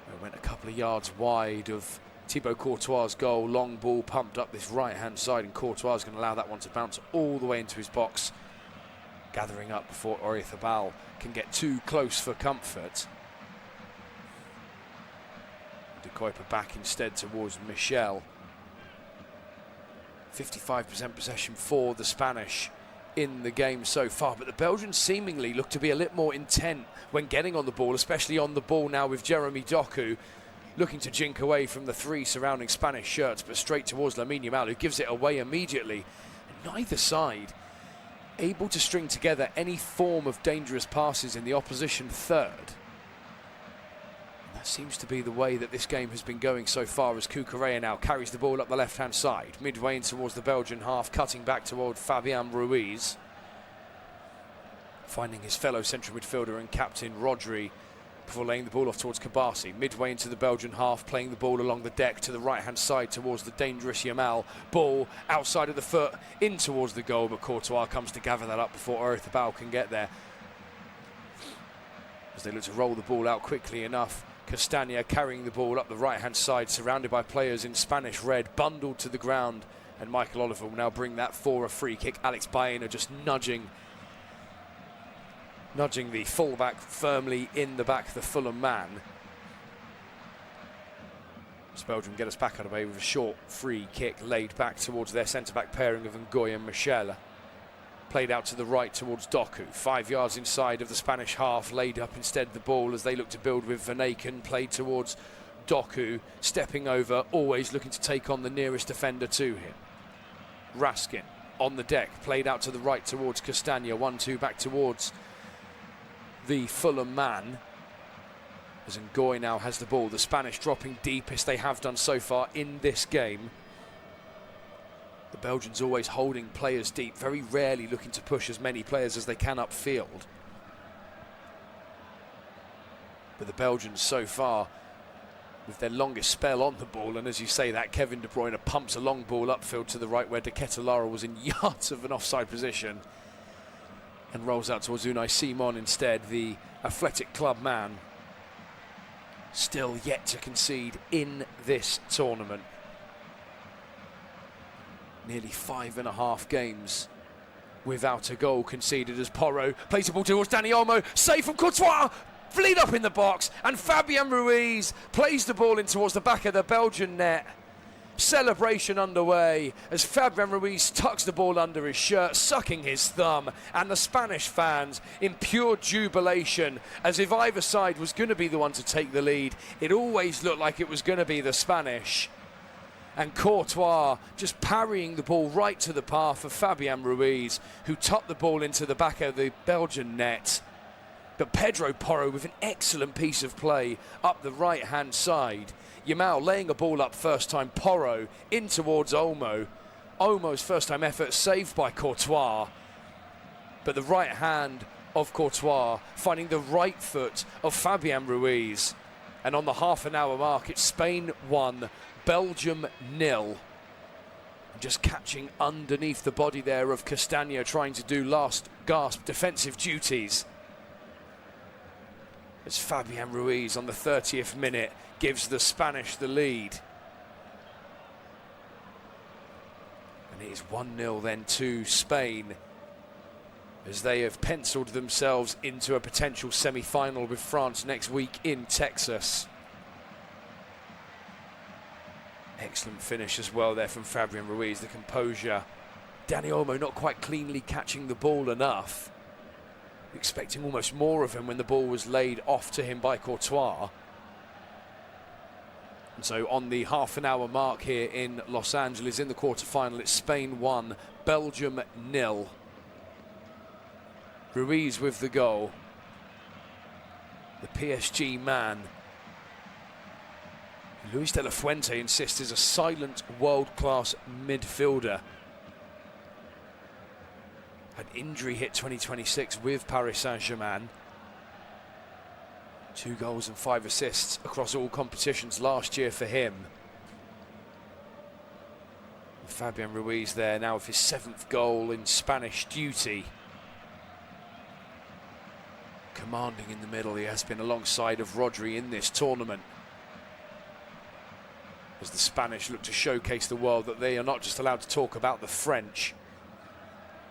It went a couple of yards wide of Thibaut Courtois' goal. Long ball pumped up this right-hand side, and Courtois is going to allow that one to bounce all the way into his box, gathering up before Oyarzabal can get too close for comfort. De Kuyper back instead towards Michel. 55% possession for the Spanish in the game so far, but the Belgians seemingly look to be a little more intent when getting on the ball, especially on the ball now with Jeremy Doku looking to jink away from the three surrounding Spanish shirts, but straight towards Lamine Yamal, who gives it away immediately. And neither side able to string together any form of dangerous passes in the opposition third. That seems to be the way that this game has been going so far, as Cucurella now carries the ball up the left-hand side, midway in towards the Belgian half, cutting back toward Fabian Ruiz. Finding his fellow central midfielder and captain Rodri before laying the ball off towards Kubasi. Midway into the Belgian half, playing the ball along the deck to the right-hand side towards the dangerous Yamal. Ball outside of the foot, in towards the goal, but Courtois comes to gather that up before Oyarzabal can get there. As they look to roll the ball out quickly enough, Castagna carrying the ball up the right-hand side, surrounded by players in Spanish red, bundled to the ground, and Michael Oliver will now bring that for a free kick. Alex Baena just nudging the fullback firmly in the back, the Fulham man. As Belgium get us back out of the way with a short free kick laid back towards their centre-back pairing of Ngoy and Michel. Played out to the right towards Doku. 5 yards inside of the Spanish half. Laid up instead the ball as they look to build with Vanaken. Played towards Doku. Stepping over, always looking to take on the nearest defender to him. Raskin on the deck. Played out to the right towards Castagna. 1-2 back towards the Fulham man. As Ngoy now has the ball, the Spanish dropping deepest they have done so far in this game. The Belgians always holding players deep, very rarely looking to push as many players as they can upfield. But the Belgians so far with their longest spell on the ball, and as you say that, Kevin De Bruyne pumps a long ball upfield to the right where De Ketelaere was in yards of an offside position and rolls out towards Unai Simon instead, the Athletic Club man. Still yet to concede in this tournament. Nearly 5.5 games without a goal conceded as Porro plays the ball towards Dani Olmo, save from Courtois, lead up in the box, and Fabian Ruiz plays the ball in towards the back of the Belgian net. Celebration underway as Fabian Ruiz tucks the ball under his shirt, sucking his thumb, and the Spanish fans in pure jubilation, as if either side was going to be the one to take the lead. It always looked like it was going to be the Spanish. And Courtois just parrying the ball right to the path of Fabian Ruiz, who tucked the ball into the back of the Belgian net. But Pedro Porro with an excellent piece of play up the right-hand side. Yamal laying a ball up first time, Porro in towards Olmo. Olmo's first time effort saved by Courtois. But the right hand of Courtois finding the right foot of Fabian Ruiz. And on the half-an-hour mark, it's Spain 1, Belgium 0. Just catching underneath the body there of Castagna, trying to do last gasp defensive duties. As Fabian Ruiz on the 30th minute gives the Spanish the lead. And it is 1-0 then to Spain, as they have penciled themselves into a potential semi-final with France next week in Texas. Excellent finish as well there from Fabian Ruiz, the composure. Dani Olmo not quite cleanly catching the ball enough. Expecting almost more of him when the ball was laid off to him by Courtois. And so on the half-an-hour mark here in Los Angeles in the quarter-final, it's Spain 1, Belgium 0. Ruiz with the goal. The PSG man. Luis de la Fuente insists is a silent world-class midfielder. Had injury hit 2026 with Paris Saint-Germain. 2 goals and 5 assists across all competitions last year for him. Fabian Ruiz there now with his 7th goal in Spanish duty. Commanding in the middle, he has been alongside of Rodri in this tournament. As the Spanish look to showcase the world that they are not just allowed to talk about the French.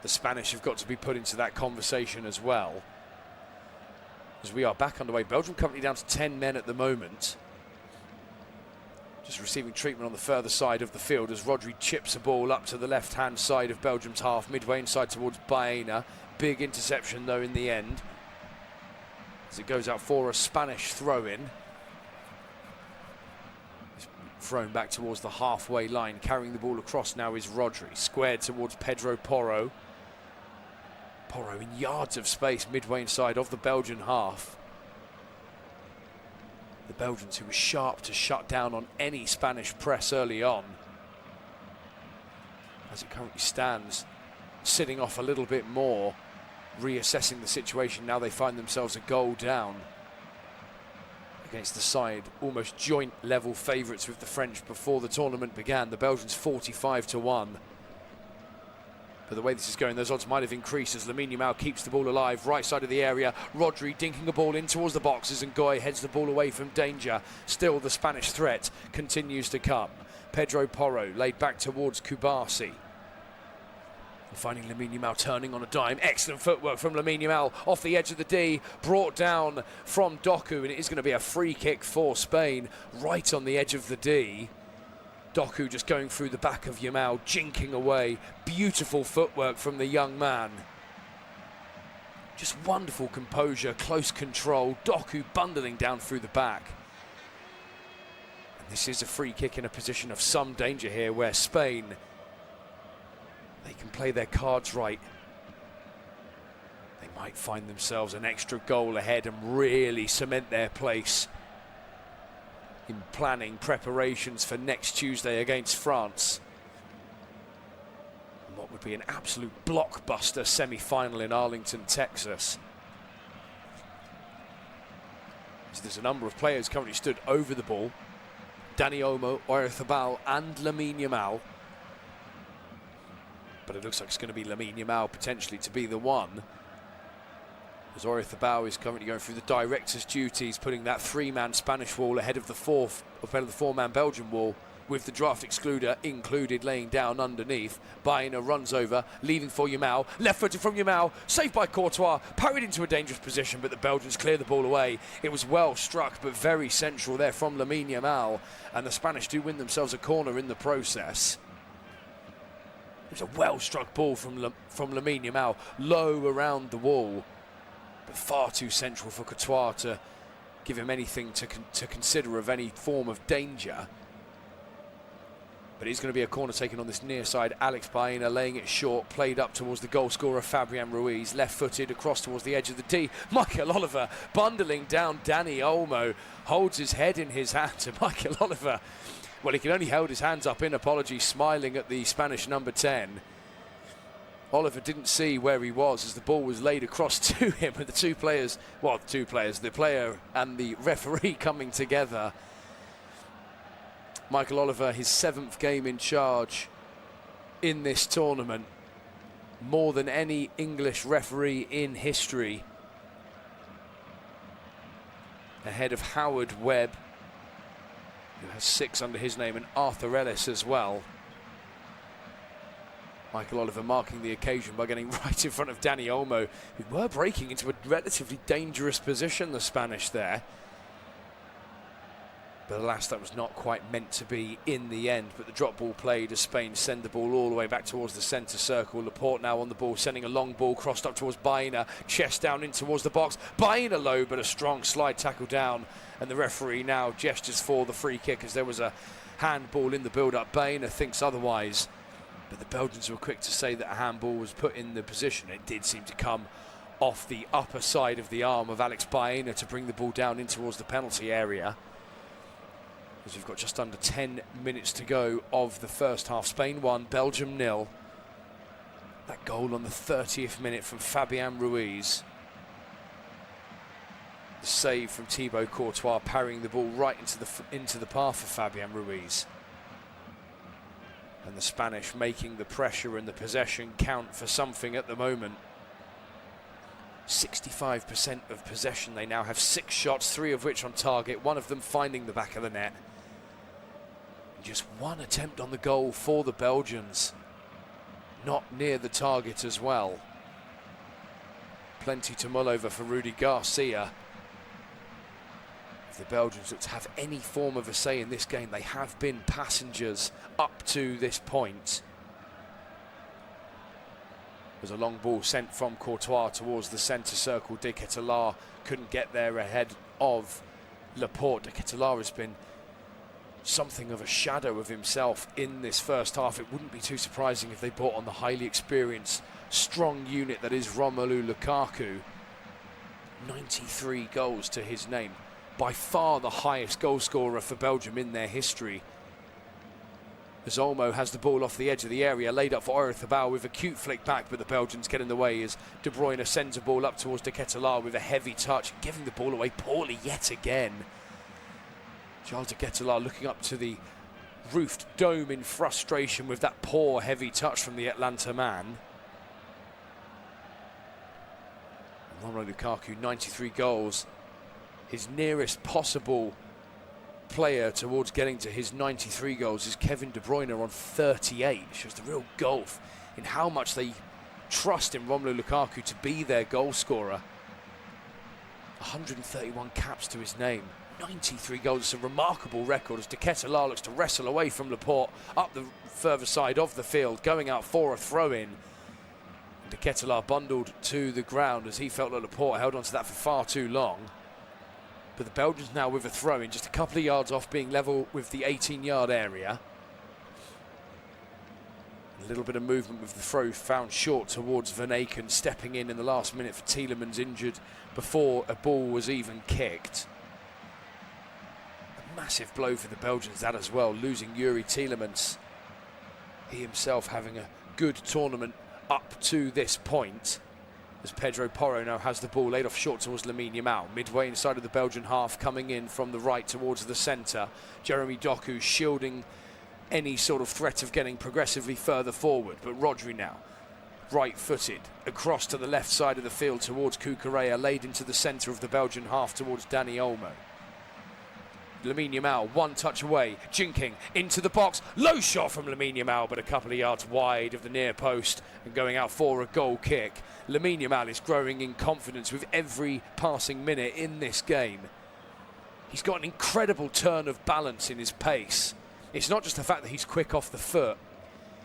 The Spanish have got to be put into that conversation as well. As we are back underway, Belgium currently down to 10 men at the moment. Just receiving treatment on the further side of the field as Rodri chips a ball up to the left-hand side of Belgium's half, midway inside towards Baena. Big interception though in the end, as it goes out for a Spanish throw-in. Thrown back towards the halfway line, carrying the ball across now is Rodri, squared towards Pedro Porro. Porro in yards of space midway inside of the Belgian half. The Belgians, who were sharp to shut down on any Spanish press early on. As it currently stands, sitting off a little bit more, reassessing the situation. Now they find themselves a goal down against the side, almost joint level favourites with the French before the tournament began. The Belgians 45-1. But the way this is going, those odds might have increased as Lamine Yamal keeps the ball alive, right side of the area. Rodri dinking a ball in towards the boxes, and Ngoy heads the ball away from danger. Still the Spanish threat continues to come. Pedro Porro laid back towards Kubasi. Finding Lamine Yamal turning on a dime. Excellent footwork from Lamine Yamal off the edge of the D, brought down from Doku, and it is going to be a free kick for Spain right on the edge of the D. Doku just going through the back of Yamal, jinking away. Beautiful footwork from the young man. Just wonderful composure, close control. Doku bundling down through the back. And this is a free kick in a position of some danger here, where Spain, they can play their cards right. They might find themselves an extra goal ahead and really cement their place in planning preparations for next Tuesday against France. And what would be an absolute blockbuster semi-final in Arlington, Texas. So there's a number of players currently stood over the ball. Dani Olmo, Oyarzabal and Lamine Yamal. But it looks like it's going to be Lamine Yamal potentially to be the one. As Oyarzabal is currently going through the director's duties, putting that three-man Spanish wall ahead of the four-man Belgian wall, with the draft excluder included laying down underneath. Baena runs over, leaving for Yamal. Left-footed from Yamal, saved by Courtois, parried into a dangerous position, but the Belgians clear the ball away. It was well struck, but very central there from Lamine Yamal, and the Spanish do win themselves a corner in the process. It was a well-struck ball from Lamine Yamal, low around the wall, but far too central for Courtois to give him anything to consider of any form of danger. But it's going to be a corner taken on this near side. Alex Baena laying it short, played up towards the goal scorer Fabian Ruiz, left-footed across towards the edge of the D. Michael Oliver bundling down Dani Olmo, holds his head in his hands, and Michael Oliver, well, he can only hold his hands up in apology, smiling at the Spanish number 10. Oliver didn't see where he was as the ball was laid across to him, with the the player and the referee coming together. Michael Oliver, his 7th game in charge in this tournament, more than any English referee in history, ahead of Howard Webb, who has 6 under his name, and Arthur Ellis as well. Michael Oliver marking the occasion by getting right in front of Dani Olmo, who were breaking into a relatively dangerous position, the Spanish there. But alas, that was not quite meant to be in the end. But the drop ball played as Spain send the ball all the way back towards the centre circle. Laporte now on the ball, sending a long ball crossed up towards Baena. Chest down in towards the box. Baena low, but a strong slide tackle down. And the referee now gestures for the free kick as there was a handball in the build-up. Baena thinks otherwise. But the Belgians were quick to say that a handball was put in the position. It did seem to come off the upper side of the arm of Alex Baena to bring the ball down in towards the penalty area. As we've got just under 10 minutes to go of the first half. Spain 1, Belgium 0. That goal on the 30th minute from Fabian Ruiz. The save from Thibaut Courtois, parrying the ball right into the path of Fabian Ruiz. And the Spanish making the pressure and the possession count for something at the moment. 65% of possession. They now have 6 shots, 3 of which on target, 1 of them finding the back of the net. Just 1 attempt on the goal for the Belgians. Not near the target as well. Plenty to mull over for Rudy Garcia. If the Belgians look to have any form of a say in this game, they have been passengers up to this point. There's a long ball sent from Courtois towards the centre circle. De Ketelaere couldn't get there ahead of Laporte. De Ketelaere has been something of a shadow of himself in this first half. It wouldn't be too surprising if they brought on the highly experienced, strong unit that is Romelu Lukaku. 93 goals to his name. By far the highest goal scorer for Belgium in their history. As Olmo has the ball off the edge of the area, laid up for Oyarzabal with a cute flick back, but the Belgians get in the way as De Bruyne sends a ball up towards De Ketelaere with a heavy touch, giving the ball away poorly yet again. Charles De Ketelaere looking up to the roofed dome in frustration with that poor heavy touch from the Atlanta man. Romelu Lukaku, 93 goals. His nearest possible player towards getting to his 93 goals is Kevin De Bruyne on 38. It shows the real gulf in how much they trust in Romelu Lukaku to be their goal scorer. 131 caps to his name. 93 goals. It's a remarkable record as De Ketelaere looks to wrestle away from Laporte up the further side of the field, going out for a throw-in. De Ketelaere bundled to the ground as he felt that Laporte held onto that for far too long. But the Belgians now with a throw-in, just a couple of yards off being level with the 18-yard area. A little bit of movement with the throw found short towards Van Aken, stepping in the last minute for Tielemans, injured before a ball was even kicked. massive blow for the Belgians, that as well, losing Yuri Tielemans. He himself having a good tournament up to this point, as Pedro Porro now has the ball laid off short towards Lamine Yamal. Midway inside of the Belgian half, coming in from the right towards the centre. Jeremy Doku shielding any sort of threat of getting progressively further forward. But Rodri now, right-footed, across to the left side of the field towards Cucurella, laid into the centre of the Belgian half towards Dani Olmo. Lamine Yamal, one touch away, jinking into the box. Low shot from Lamine Yamal, but a couple of yards wide of the near post and going out for a goal kick. Lamine Yamal is growing in confidence with every passing minute in this game. He's got an incredible turn of balance in his pace. It's not just the fact that he's quick off the foot.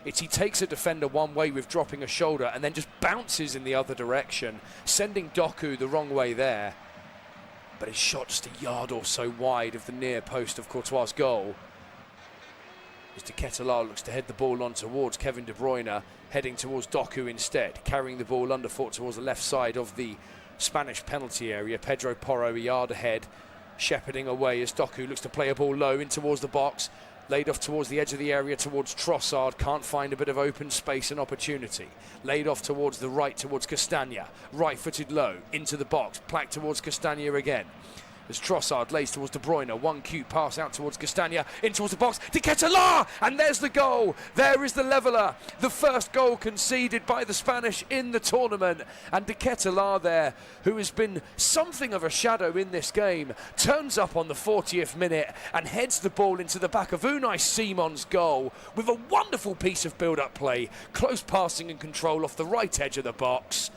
It's he takes a defender one way with dropping a shoulder and then just bounces in the other direction, sending Doku the wrong way there. But his shot just a yard or so wide of the near post of Courtois' goal. As De Ketelaere looks to head the ball on towards Kevin De Bruyne, heading towards Doku instead, carrying the ball underfoot towards the left side of the Spanish penalty area. Pedro Porro a yard ahead, shepherding away as Doku looks to play a ball low in towards the box. Laid off towards the edge of the area towards Trossard, can't find a bit of open space and opportunity. Laid off towards the right towards Castagna, right-footed low into the box, plaque towards Castagna again. As Trossard lays towards De Bruyne, one cute pass out towards Castagna, in towards the box, De Ketelaere, and there's the goal. There is the leveller, the first goal conceded by the Spanish in the tournament. And De Ketelaere there, who has been something of a shadow in this game, turns up on the 40th minute and heads the ball into the back of Unai Simon's goal with a wonderful piece of build-up play, close passing and control off the right edge of the box.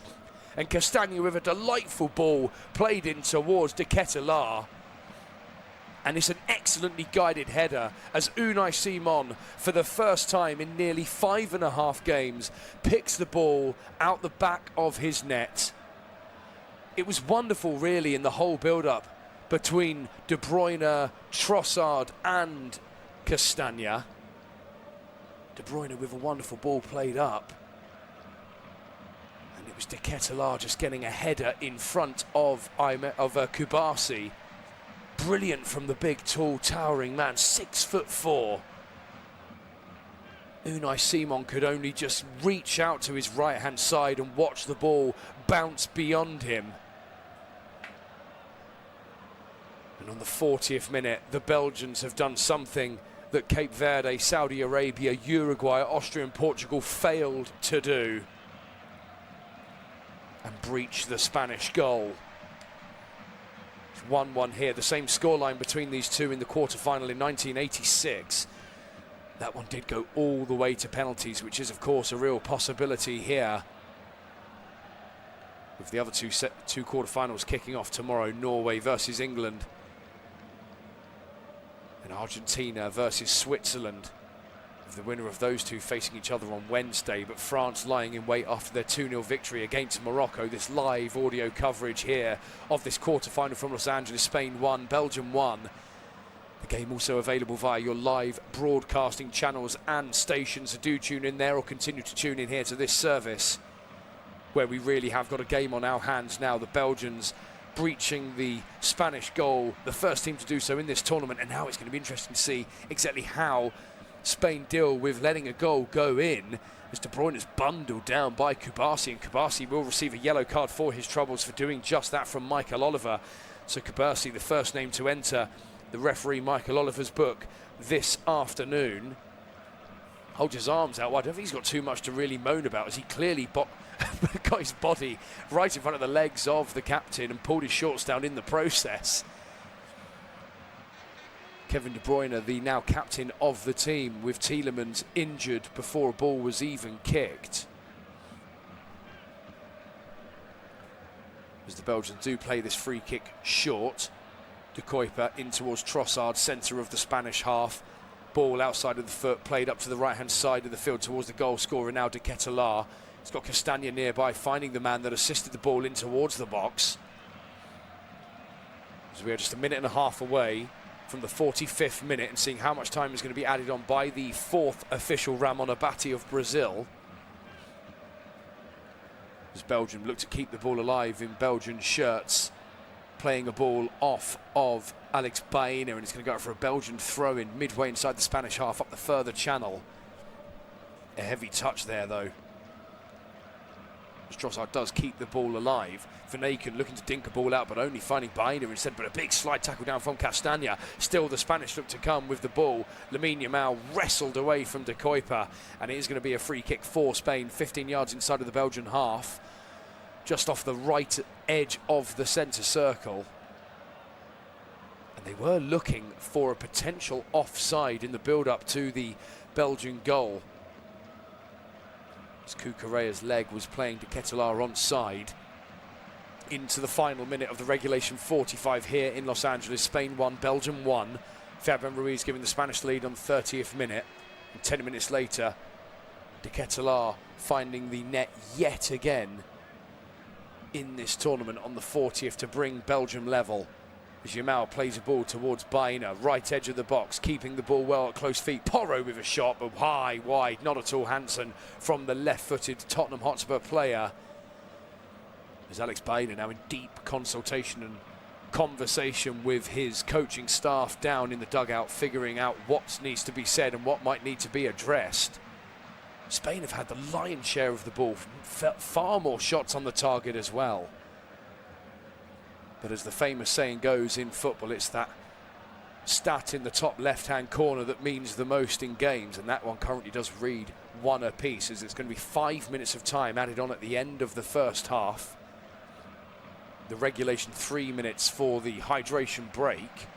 And Castagna with a delightful ball played in towards De Ketelaere. And it's an excellently guided header as Unai Simon, for the first time in nearly 5.5 games, picks the ball out the back of his net. It was wonderful, really, in the whole build-up between De Bruyne, Trossard and Castagna. De Bruyne with a wonderful ball played up. It was De Ketelaere just getting a header in front of Kubasi. Brilliant from the big, tall, towering man, 6'4". Unai Simon could only just reach out to his right-hand side and watch the ball bounce beyond him. And on the 40th minute, the Belgians have done something that Cape Verde, Saudi Arabia, Uruguay, Austria and Portugal failed to do, and breach the Spanish goal. It's 1-1 here, the same scoreline between these two in the quarter-final in 1986. That one did go all the way to penalties, which is of course a real possibility here. With the other two quarter-finals kicking off tomorrow, Norway versus England and Argentina versus Switzerland. The winner of those two facing each other on Wednesday, but France lying in wait after their 2-0 victory against Morocco. This live audio coverage here of this quarter-final from Los Angeles. Spain won, Belgium won. The game also available via your live broadcasting channels and stations, so do tune in there or continue to tune in here to this service where we really have got a game on our hands now. The Belgians breaching the Spanish goal, the first team to do so in this tournament, and now it's going to be interesting to see exactly how Spain deal with letting a goal go in, as De Bruyne is bundled down by Kubasi, and Kubasi will receive a yellow card for his troubles for doing just that from Michael Oliver. So Kubasi, the first name to enter the referee Michael Oliver's book this afternoon. Holds his arms out wide. I don't think he's got too much to really moan about, as he clearly got his body right in front of the legs of the captain and pulled his shorts down in the process. Kevin De Bruyne, the now captain of the team, with Tielemans injured before a ball was even kicked. As the Belgians do play this free kick short. De Kuiper in towards Trossard, centre of the Spanish half. Ball outside of the foot, played up to the right-hand side of the field towards the goal scorer, now De Ketelaere. He's got Castagna nearby, finding the man that assisted the ball in towards the box. As we are just a minute and a half away from the 45th minute and seeing how much time is going to be added on by the fourth official, Ramon Abate of Brazil. As Belgium look to keep the ball alive in Belgian shirts. playing a ball off of Alex Baena, and it's going to go out for a Belgian throw-in midway inside the Spanish half up the further channel. A heavy touch there, though. Trossard does keep the ball alive. Van Aken looking to dink a ball out, but only finding Baena instead. But a big slide tackle down from Castagna. Still the Spanish look to come with the ball. Lamine Yamal wrestled away from De Kuiper, and it is going to be a free kick for Spain, 15 yards inside of the Belgian half, just off the right edge of the centre circle. And they were looking for a potential offside in the build-up to the Belgian goal, as Cucurella's leg was playing De Ketelaere onside. Into the final minute of the regulation 45 here in Los Angeles. Spain 1, Belgium 1. Fabian Ruiz giving the Spanish lead on the 30th minute. And 10 minutes later, De Ketelaere finding the net yet again in this tournament on the 40th to bring Belgium level. As Yamal plays a ball towards Baena, right edge of the box, keeping the ball well at close feet. Porro with a shot, but high, wide, not at all Hansen from the left-footed Tottenham Hotspur player. As Alex Baena now in deep consultation and conversation with his coaching staff down in the dugout, figuring out what needs to be said and what might need to be addressed. Spain have had the lion's share of the ball, far more shots on the target as well. But as the famous saying goes in football, it's that stat in the top left-hand corner that means the most in games, and that one currently does read 1 apiece, as it's going to be 5 minutes of time added on at the end of the first half. The regulation 3 minutes for the hydration break.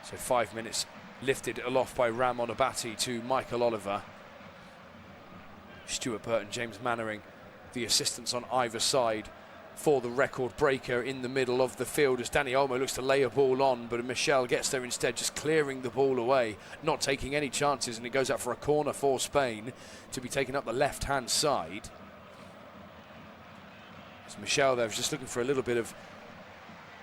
So 5 minutes lifted aloft by Ramon Abati to Michael Oliver. Stuart Burton, James Mannering, the assistants on either side for the record breaker in the middle of the field, as Dani Olmo looks to lay a ball on, but Michel gets there instead, just clearing the ball away, not taking any chances, and it goes out for a corner for Spain to be taken up the left-hand side. As Michel there was just looking for a little bit of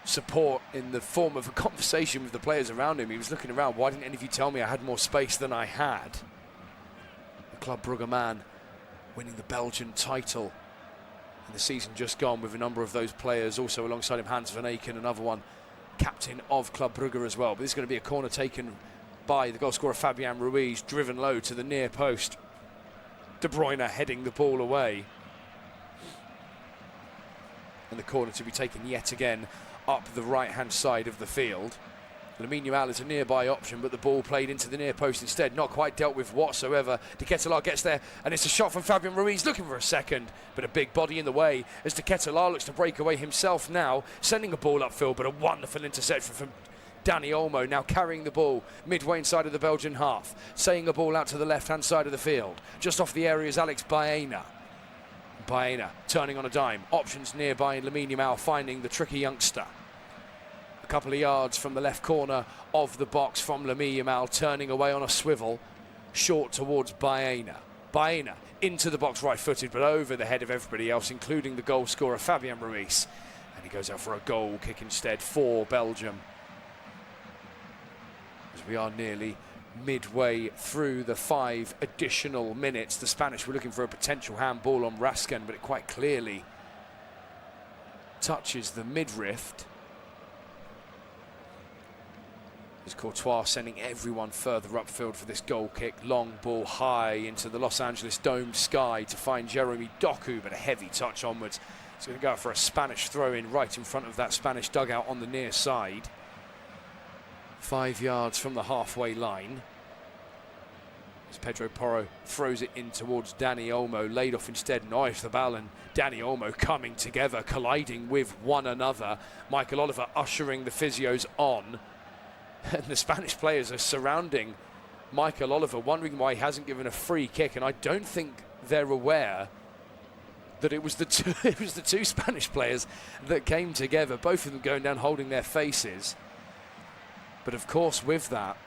support in the form of a conversation with the players around him. He was looking around, why didn't any of you tell me I had more space than I had? The Club Brugge man winning the Belgian title in the season just gone, with a number of those players also alongside him. Hans van Aken, another one, captain of Club Brugge as well. But this is going to be a corner taken by the goalscorer Fabian Ruiz, driven low to the near post. De Bruyne heading the ball away. And the corner to be taken yet again up the right-hand side of the field. Lamine Yamal is a nearby option, but the ball played into the near post instead, not quite dealt with whatsoever. De Ketelaere gets there, and it's a shot from Fabian Ruiz, looking for a second, but a big body in the way as De Ketelaere looks to break away himself now, sending a ball upfield, but a wonderful interception from Dani Olmo, now carrying the ball midway inside of the Belgian half, saying a ball out to the left-hand side of the field. Just off the area is Alex Baena. Baena turning on a dime, options nearby, and Lamine Yamal finding the tricky youngster. A couple of yards from the left corner of the box from Lamine Yamal, turning away on a swivel, short towards Baena. Baena into the box right-footed, but over the head of everybody else, including the goal scorer Fabian Ruiz. And he goes out for a goal kick instead for Belgium. As we are nearly midway through the 5 additional minutes, the Spanish were looking for a potential handball on Raskin, but it quite clearly touches the midriff. As Courtois sending everyone further upfield for this goal kick. Long ball high into the Los Angeles domed sky to find Jeremy Doku, but a heavy touch onwards. It's going to go out for a Spanish throw-in right in front of that Spanish dugout on the near side. 5 yards from the halfway line. As Pedro Porro throws it in towards Dani Olmo, laid off instead, Noif the ball, and Dani Olmo coming together, colliding with one another. Michael Oliver ushering the physios on. And the Spanish players are surrounding Michael Oliver, wondering why he hasn't given a free kick, and I don't think they're aware that it was the two Spanish players that came together, both of them going down holding their faces. But of course, with that,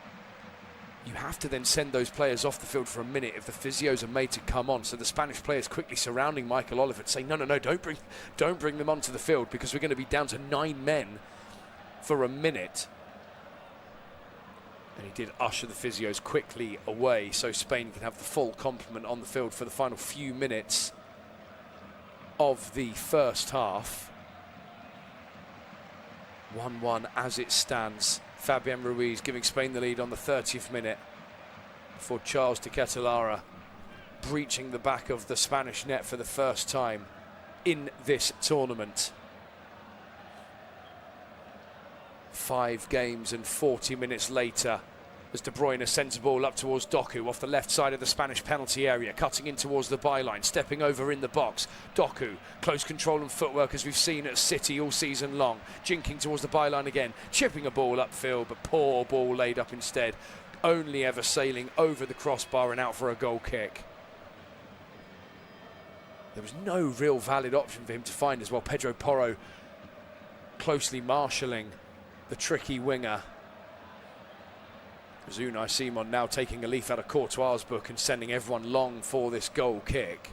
you have to then send those players off the field for a minute if the physios are made to come on. So the Spanish players quickly surrounding Michael Oliver to say, no, don't bring them onto the field, because we're going to be down to 9 men for a minute. And he did usher the physios quickly away so Spain can have the full complement on the field for the final few minutes of the first half. 1-1 as it stands. Fabian Ruiz giving Spain the lead on the 30th minute for Charles de Ketelara, breaching the back of the Spanish net for the first time in this tournament. 5 games and 40 minutes later, as De Bruyne sends the ball up towards Doku off the left side of the Spanish penalty area, cutting in towards the byline, stepping over in the box. Doku, close control and footwork as we've seen at City all season long, jinking towards the byline again, chipping a ball upfield, but poor ball laid up instead, only ever sailing over the crossbar and out for a goal kick. There was no real valid option for him to find as well. Pedro Porro closely marshalling the tricky winger. Unai Simon now taking a leaf out of Courtois' book and sending everyone long for this goal kick.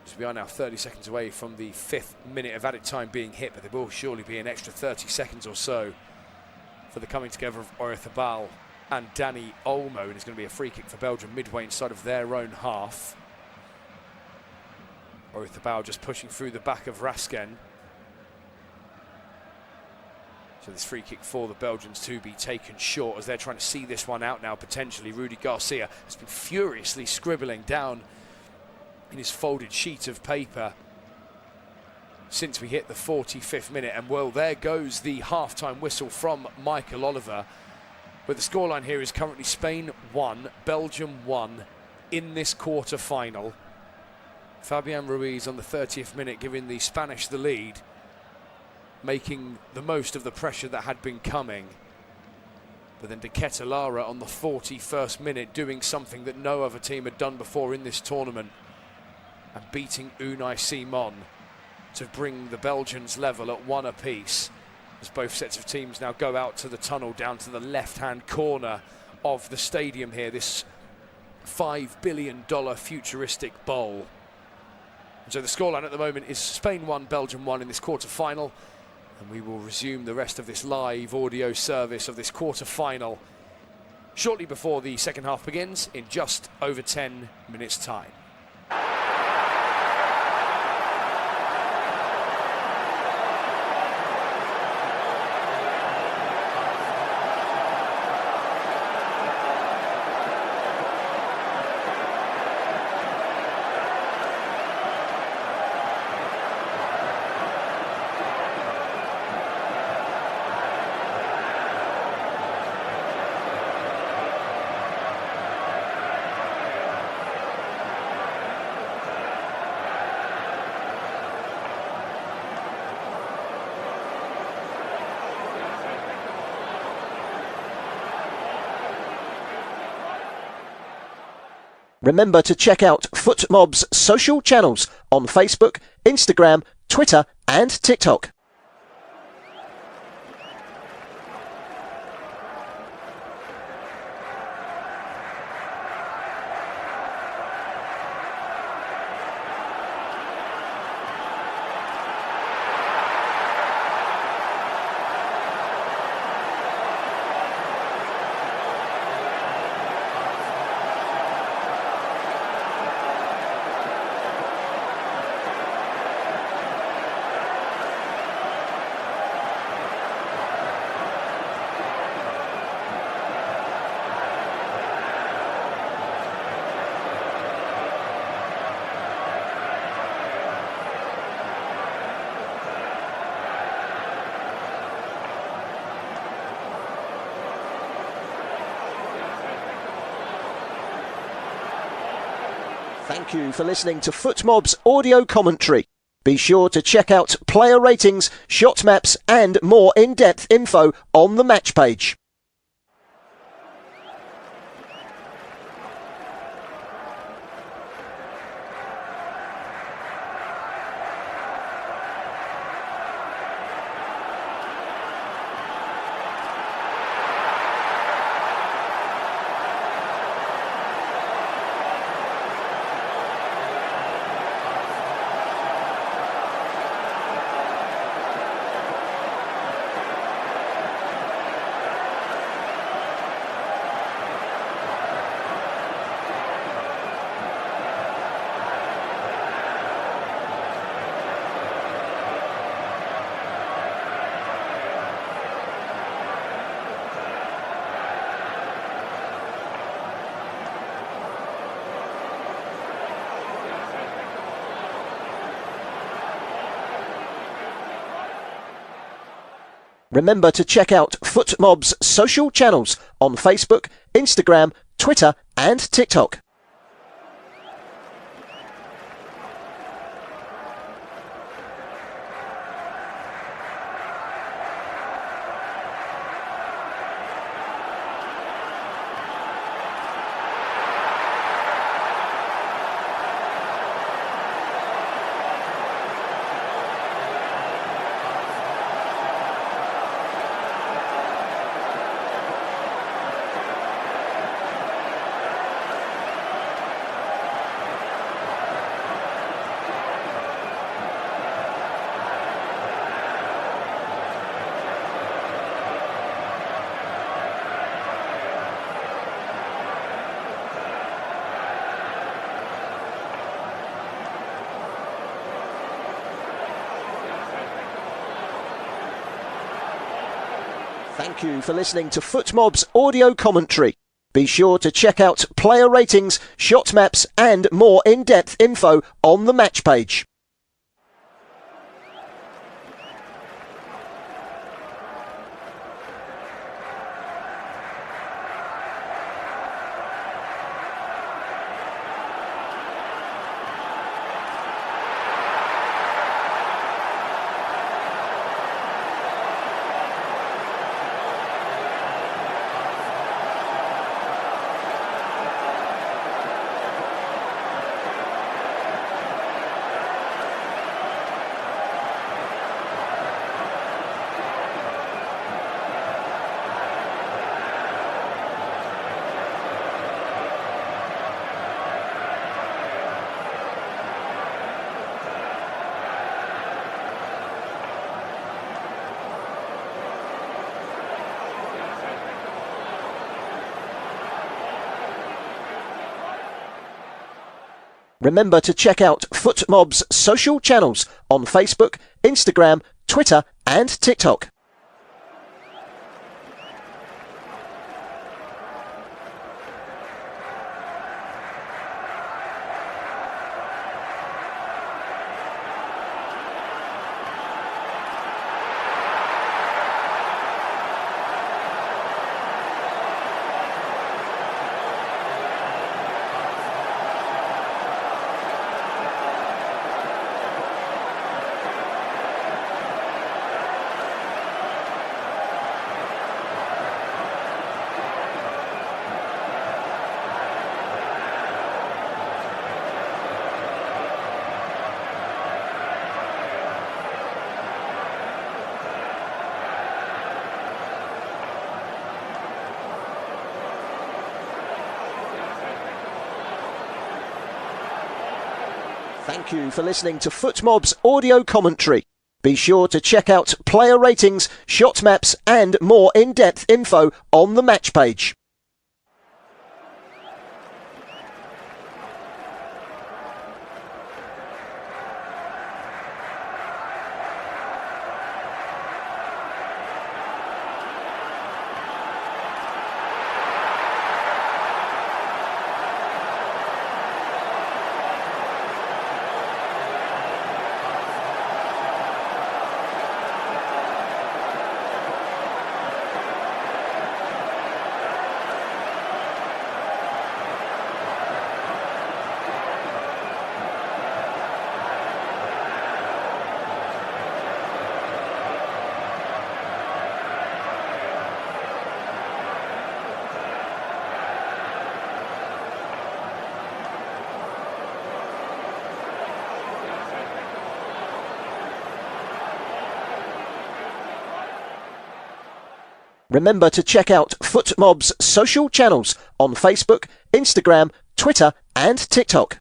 So we are now 30 seconds away from the 5th minute of added time being hit, but there will surely be an extra 30 seconds or so for the coming together of Oyarzabal and Dani Olmo, and it's going to be a free kick for Belgium midway inside of their own half. Oyarzabal just pushing through the back of Raskin. So this free kick for the Belgians to be taken short as they're trying to see this one out now potentially. Rudy Garcia has been furiously scribbling down in his folded sheet of paper since we hit the 45th minute. And well, there goes the half-time whistle from Michael Oliver. But the scoreline here is currently Spain 1, Belgium 1 in this quarter-final. Fabian Ruiz on the 30th minute giving the Spanish the lead, making the most of the pressure that had been coming. But then de Ketelara on the 41st minute doing something that no other team had done before in this tournament and beating Unai Simon to bring the Belgians level at 1 apiece, as both sets of teams now go out to the tunnel down to the left-hand corner of the stadium here, this $5 billion futuristic bowl. And so the scoreline at the moment is Spain 1, Belgium 1 in this quarter-final. And we will resume the rest of this live audio service of this quarter-final shortly before the second half begins in just over 10 minutes' time. Remember to check out FootMob's social channels on Facebook, Instagram, Twitter and TikTok. Thank you for listening to FootMob's audio commentary. Be sure to check out player ratings, shot maps and more in-depth info on the match page. Remember to check out FootMob's social channels on Facebook, Instagram, Twitter and TikTok. Thank you for listening to FootMob's audio commentary. Be sure to check out player ratings, shot maps and more in-depth info on the match page. Remember to check out FootMob's social channels on Facebook, Instagram, Twitter and TikTok. Thank you for listening to FootMob's audio commentary. Be sure to check out player ratings, shot maps and more in-depth info on the match page. Remember to check out FootMob's social channels on Facebook, Instagram, Twitter and TikTok.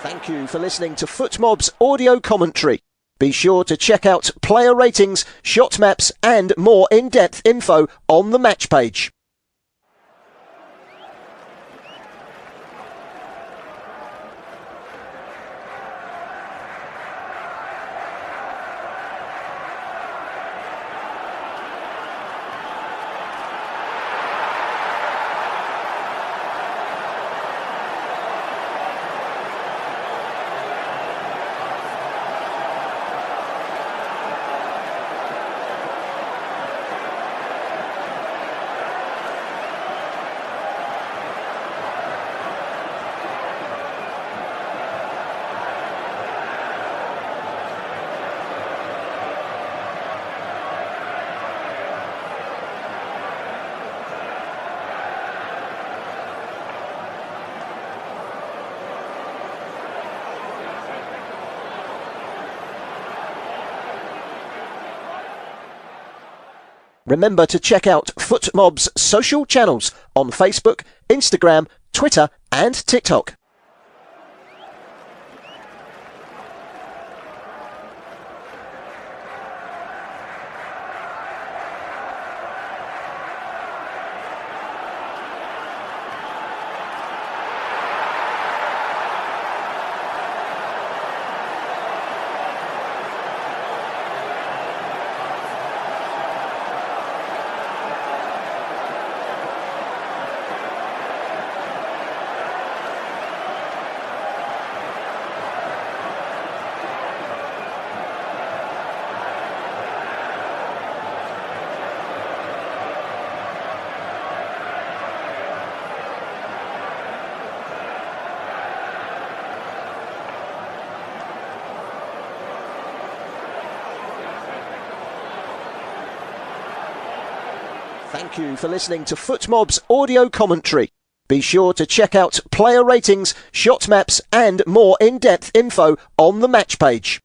Thank you for listening to FootMob's audio commentary. Be sure to check out player ratings, shot maps and more in-depth info on the match page. Remember to check out FootMob's social channels on Facebook, Instagram, Twitter and TikTok. Thank you for listening to FootMob's audio commentary. Be sure to check out player ratings, shot maps and more in-depth info on the match page.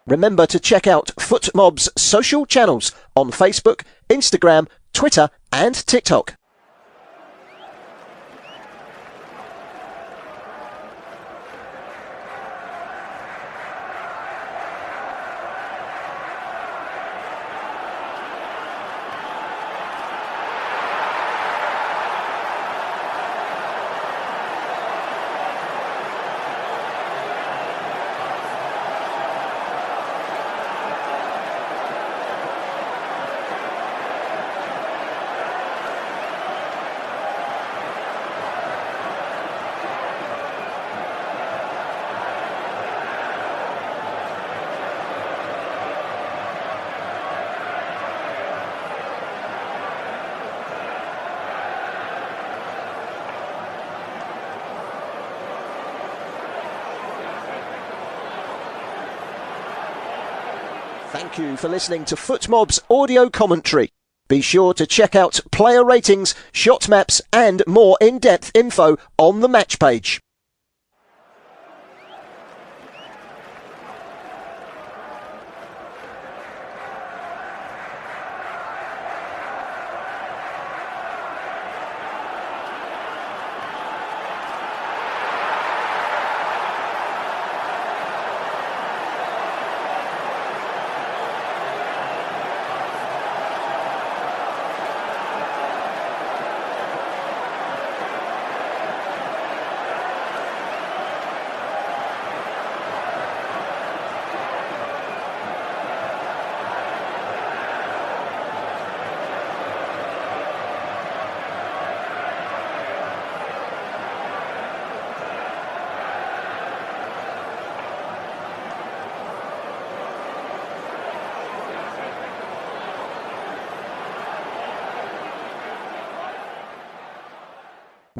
Remember to check out FootMob's social channels on Facebook, Instagram, Twitter and TikTok. Thank you for listening to FootMob's audio commentary. Be sure to check out player ratings, shot maps and more in-depth info on the match page.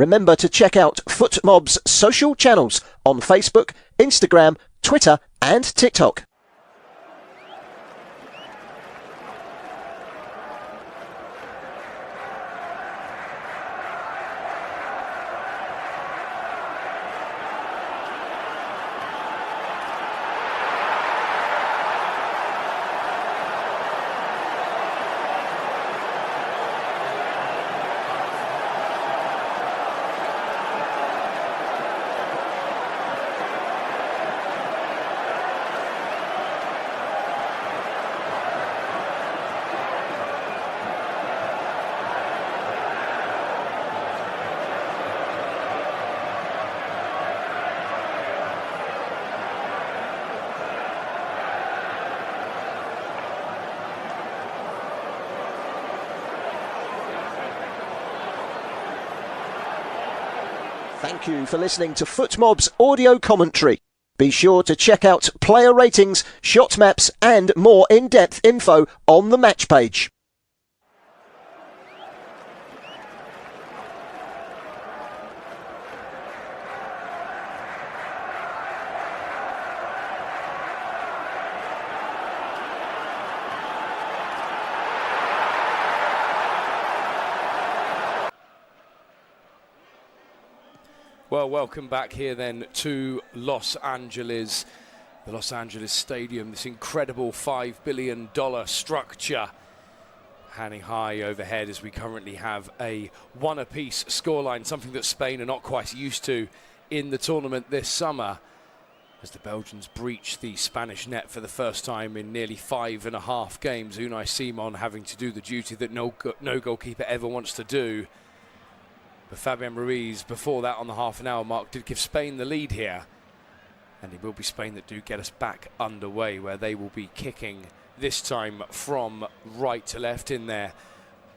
Remember to check out FootMob's social channels on Facebook, Instagram, Twitter and TikTok. Thank you for listening to FootMob's audio commentary. Be sure to check out player ratings, shot maps and more in-depth info on the match page. Well, welcome back here then to Los Angeles, the Los Angeles Stadium, this incredible $5 billion structure hanging high overhead as we currently have a one-apiece scoreline, something that Spain are not quite used to in the tournament this summer, as the Belgians breach the Spanish net for the first time in nearly 5.5 games. Unai Simon having to do the duty that no goalkeeper ever wants to do. But Fabian Ruiz, before that on the half an hour mark, did give Spain the lead here. And it will be Spain that do get us back underway, where they will be kicking this time from right to left in their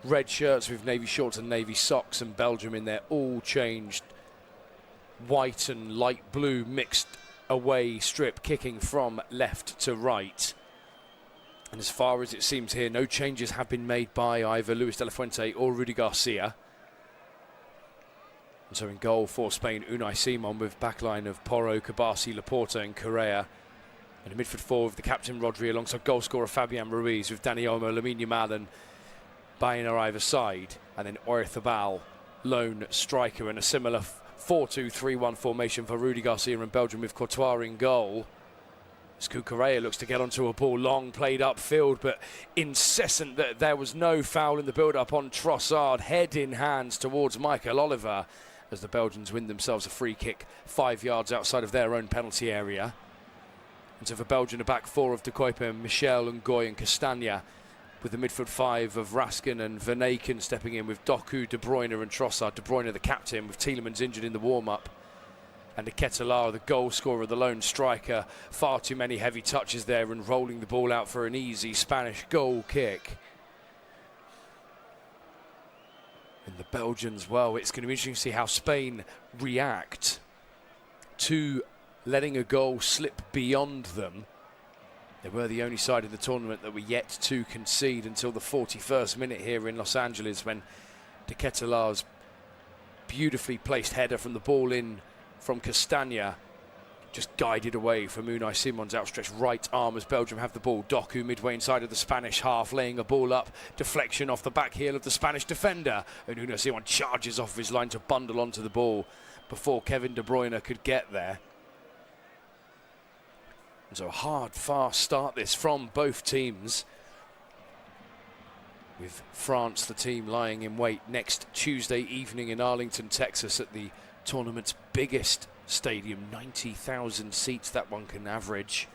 red shirts with navy shorts and navy socks, and Belgium in their all changed white and light blue mixed away strip, kicking from left to right. And as far as it seems here, no changes have been made by either Luis de la Fuente or Rudy Garcia. And so in goal for Spain, Unai Simon with backline of Porro, Kibasi, Laporta and Correa. And a midfield four with the captain Rodri alongside goalscorer Fabian Ruiz with Dani Olmo, Lamine Yamal and Bayern either side. And then Oyarzabal, lone striker, and a similar 4-2-3-1 formation for Rudy Garcia and Belgium with Courtois in goal. As Correa looks to get onto a ball long played upfield, but incessant. That there was no foul in the build-up on Trossard, head in hands towards Michael Oliver, as the Belgians win themselves a free kick 5 yards outside of their own penalty area. And so for Belgium, a back four of De Kuyper, Michel, Ngoy and Castagna, with the midfield five of Raskin and Van Aken stepping in with Doku, De Bruyne and Trossard. De Bruyne the captain, with Tielemans injured in the warm-up. And Ketelar, the goal scorer, the lone striker. Far too many heavy touches there and rolling the ball out for an easy Spanish goal kick. And the Belgians, well, it's going to be interesting to see how Spain react to letting a goal slip beyond them. They were the only side in the tournament that were yet to concede until the 41st minute here in Los Angeles, when De Ketelar's beautifully placed header from the ball in from Castagna just guided away from Unai Simon's outstretched right arm as Belgium have the ball. Doku midway inside of the Spanish half, laying a ball up. Deflection off the back heel of the Spanish defender. And Unai Simon charges off his line to bundle onto the ball before Kevin De Bruyne could get there. And so a hard, fast start this from both teams, with France, the team, lying in wait next Tuesday evening in Arlington, Texas, at the tournament's biggest stadium, 90,000 seats that one can average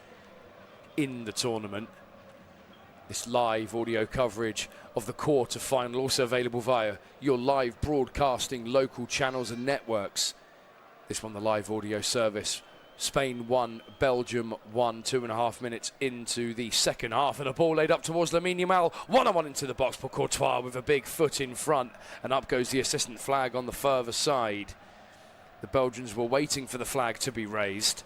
in the tournament. This live audio coverage of the quarter-final also available via your live broadcasting local channels and networks. This one, the live audio service. Spain 1, Belgium 1, 2.5 minutes into the second half, and a ball laid up towards Lamine Yamal. 1-on-1 into the box for Courtois with a big foot in front, and up goes the assistant flag on the further side. The Belgians were waiting for the flag to be raised,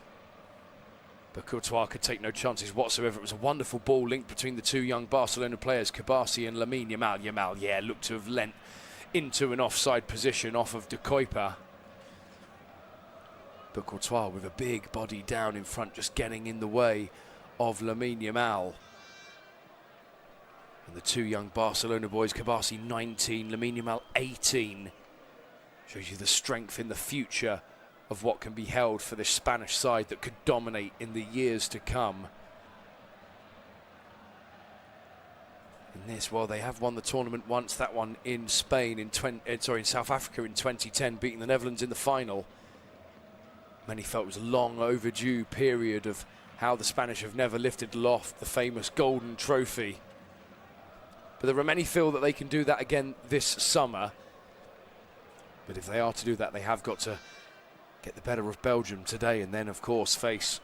but Courtois could take no chances whatsoever. It was a wonderful ball link between the two young Barcelona players, Kibasi and Lamine Yamal. Yamal, yeah, looked to have lent into an offside position off of De Kuiper. But Courtois with a big body down in front, just getting in the way of Lamine Yamal. And the two young Barcelona boys, Kibasi 19, Lamine Yamal 18. Shows you the strength in the future of what can be held for this Spanish side that could dominate in the years to come. In this, well, they have won the tournament once, that one in Spain in South Africa in 2010, beating the Netherlands in the final. Many felt it was a long overdue period of how the Spanish have never lifted aloft the famous golden trophy. But there are many feel that they can do that again this summer. But if they are to do that, they have got to get the better of Belgium today, and then of course face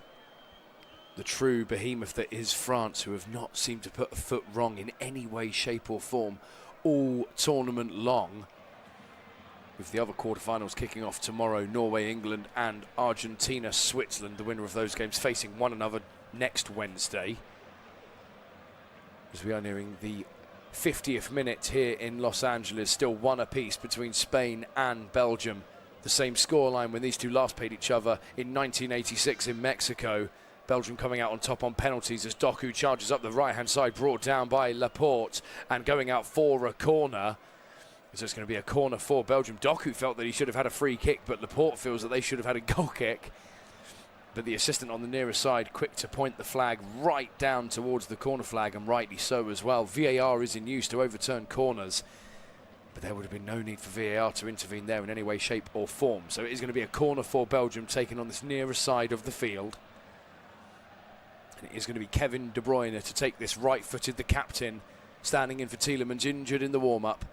the true behemoth that is France, who have not seemed to put a foot wrong in any way, shape or form all tournament long. With the other quarterfinals kicking off tomorrow, Norway, England and Argentina, Switzerland, the winner of those games facing one another next Wednesday. As we are nearing the 50th minute here in Los Angeles, still one apiece between Spain and Belgium. The same scoreline when these two last played each other in 1986 in Mexico. Belgium coming out on top on penalties as Doku charges up the right-hand side, brought down by Laporte and going out for a corner. So it's going to be a corner for Belgium. Doku felt that he should have had a free kick, but Laporte feels that they should have had a goal kick. But the assistant on the nearer side, quick to point the flag right down towards the corner flag, and rightly so as well. VAR is in use to overturn corners, but there would have been no need for VAR to intervene there in any way, shape or form. So it is going to be a corner for Belgium, taken on this nearer side of the field. And it is going to be Kevin De Bruyne to take this, right-footed, the captain, standing in for Tielemans, injured in the warm-up.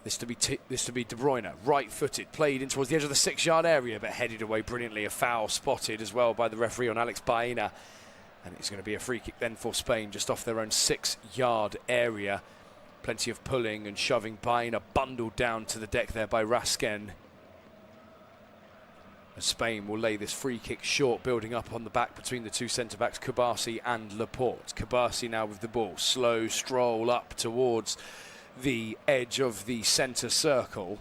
This to be De Bruyne, right-footed, played in towards the edge of the 6-yard area, but headed away brilliantly. A foul spotted as well by the referee on Alex Baena. And it's going to be a free kick then for Spain, just off their own 6-yard area. Plenty of pulling and shoving. Baena bundled down to the deck there by Raskin. And Spain will lay this free kick short, building up on the back between the two centre-backs, Kibasi and Laporte. Kibasi now with the ball. Slow stroll up towards the edge of the centre circle.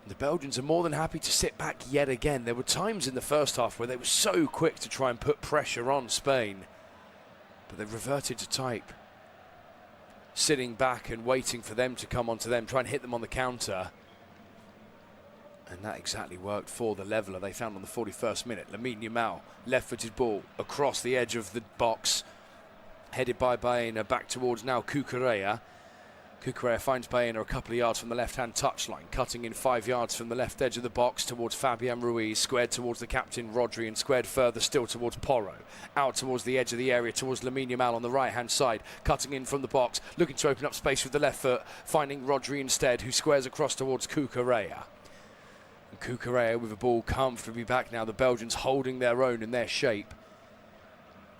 The Belgians are more than happy to sit back yet again. There were times in the first half where they were so quick to try and put pressure on Spain, but they reverted to type, sitting back and waiting for them to come onto them, try and hit them on the counter. And that exactly worked for the leveller they found on the 41st minute. Lamine Yamal, left-footed ball across the edge of the box, headed by Baena back towards now Cucurella. Cucurella finds Baena a couple of yards from the left-hand touchline, cutting in 5 yards from the left edge of the box towards Fabian Ruiz, squared towards the captain Rodri, and squared further still towards Porro. Out towards the edge of the area, towards Lamine Yamal on the right-hand side, cutting in from the box, looking to open up space with the left foot, finding Rodri instead, who squares across towards Cucurella. And Cucurella with the ball comfortably back now, the Belgians holding their own in their shape.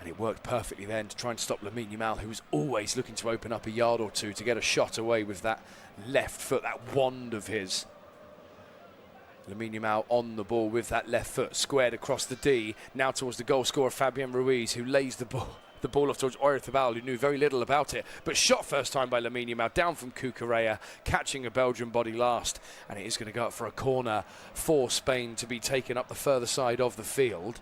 And it worked perfectly then to try and stop Lamine Yamal, who was always looking to open up a yard or two to get a shot away with that left foot, that wand of his. Lamine Yamal on the ball with that left foot, squared across the D, now towards the goal scorer Fabian Ruiz, who lays the ball off towards Oyarzabal, who knew very little about it, but shot first time by Lamine Yamal, down from Cucurella, catching a Belgian body last, and it is going to go up for a corner for Spain to be taken up the further side of the field.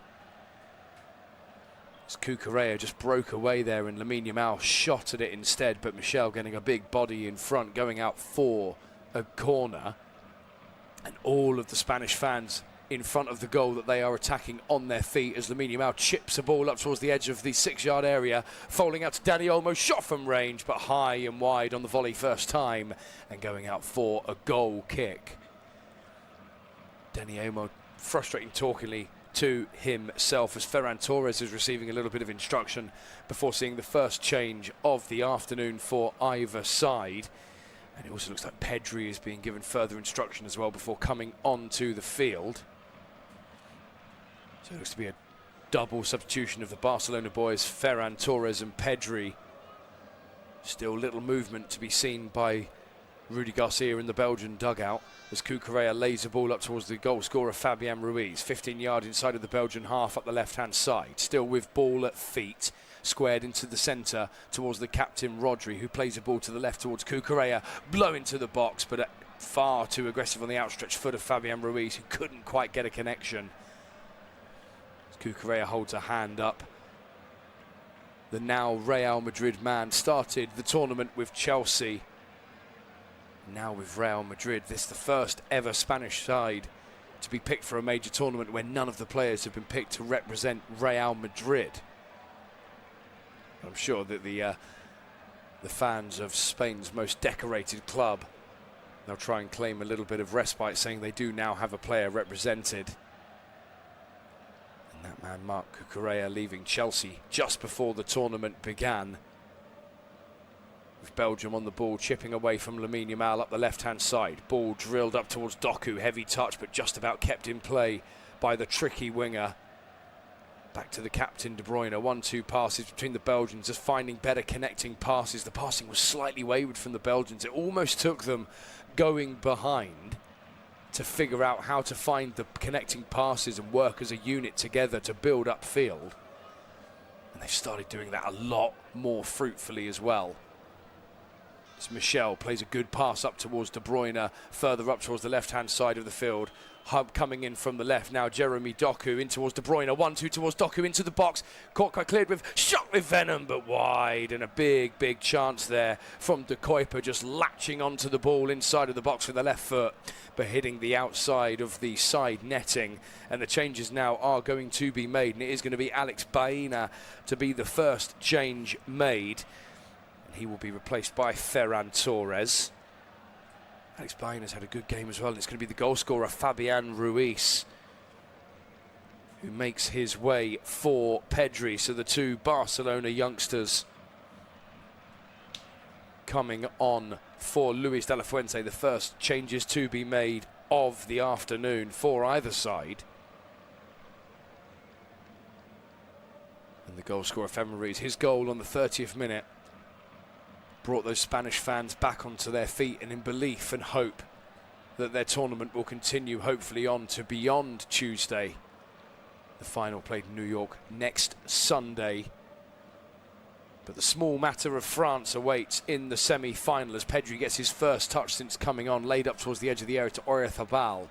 Cucurella just broke away there and Lamine Yamal shot at it instead, but Michel getting a big body in front, going out for a corner. And all of the Spanish fans in front of the goal that they are attacking on their feet as Lamine Yamal chips a ball up towards the edge of the 6-yard area, folding out to Dani Olmo, shot from range but high and wide on the volley first time, and going out for a goal kick. Dani Olmo frustrating talkingly to himself as Ferran Torres is receiving a little bit of instruction before seeing the first change of the afternoon for either side. And it also looks like Pedri is being given further instruction as well before coming onto the field. So it looks to be a double substitution of the Barcelona boys, Ferran Torres and Pedri. Still little movement to be seen by Rudy Garcia in the Belgian dugout as Cucurella lays the ball up towards the goal scorer Fabian Ruiz, 15 yards inside of the Belgian half up the left-hand side, still with ball at feet. squared into the centre towards the captain Rodri, who plays a ball to the left towards Cucurella, blow into the box, but far too aggressive on the outstretched foot of Fabian Ruiz, who couldn't quite get a connection. Cucurella holds a hand up. The now Real Madrid man started the tournament with Chelsea. Now with Real Madrid, this is the first ever Spanish side to be picked for a major tournament where none of the players have been picked to represent Real Madrid. I'm sure that the fans of Spain's most decorated club, they'll try and claim a little bit of respite, saying they do now have a player represented. And that man, Marc Cucurella, leaving Chelsea just before the tournament began. With Belgium on the ball, chipping away from Lamine Yamal up the left-hand side. Ball drilled up towards Doku, heavy touch, but just about kept in play by the tricky winger. Back to the captain, De Bruyne. 1-2 passes between the Belgians, just finding better connecting passes. The passing was slightly wayward from the Belgians. It almost took them going behind to figure out how to find the connecting passes and work as a unit together to build up field. And they've started doing that a lot more fruitfully as well. As Michel plays a good pass up towards De Bruyne, further up towards the left-hand side of the field. Hub coming in from the left now, Jeremy Doku in towards De Bruyne, 1-2 towards Doku into the box. Caught quite cleared with shot with venom, but wide, and a big chance there from De Kuiper, just latching onto the ball inside of the box with the left foot, but hitting the outside of the side netting. And the changes now are going to be made, and it is going to be Alex Baena to be the first change made. And he will be replaced by Ferran Torres. Alex Baena's had a good game as well, and it's going to be the goal scorer Fabian Ruiz who makes his way for Pedri. So the two Barcelona youngsters coming on for Luis de la Fuente. The first changes to be made of the afternoon for either side. And the goal scorer Fabian Ruiz, his goal on the 30th minute, brought those Spanish fans back onto their feet and in belief and hope that their tournament will continue, hopefully on to beyond Tuesday. The final played in New York next Sunday. But the small matter of France awaits in the semi-final as Pedri gets his first touch since coming on, laid up towards the edge of the area to Oyarzabal.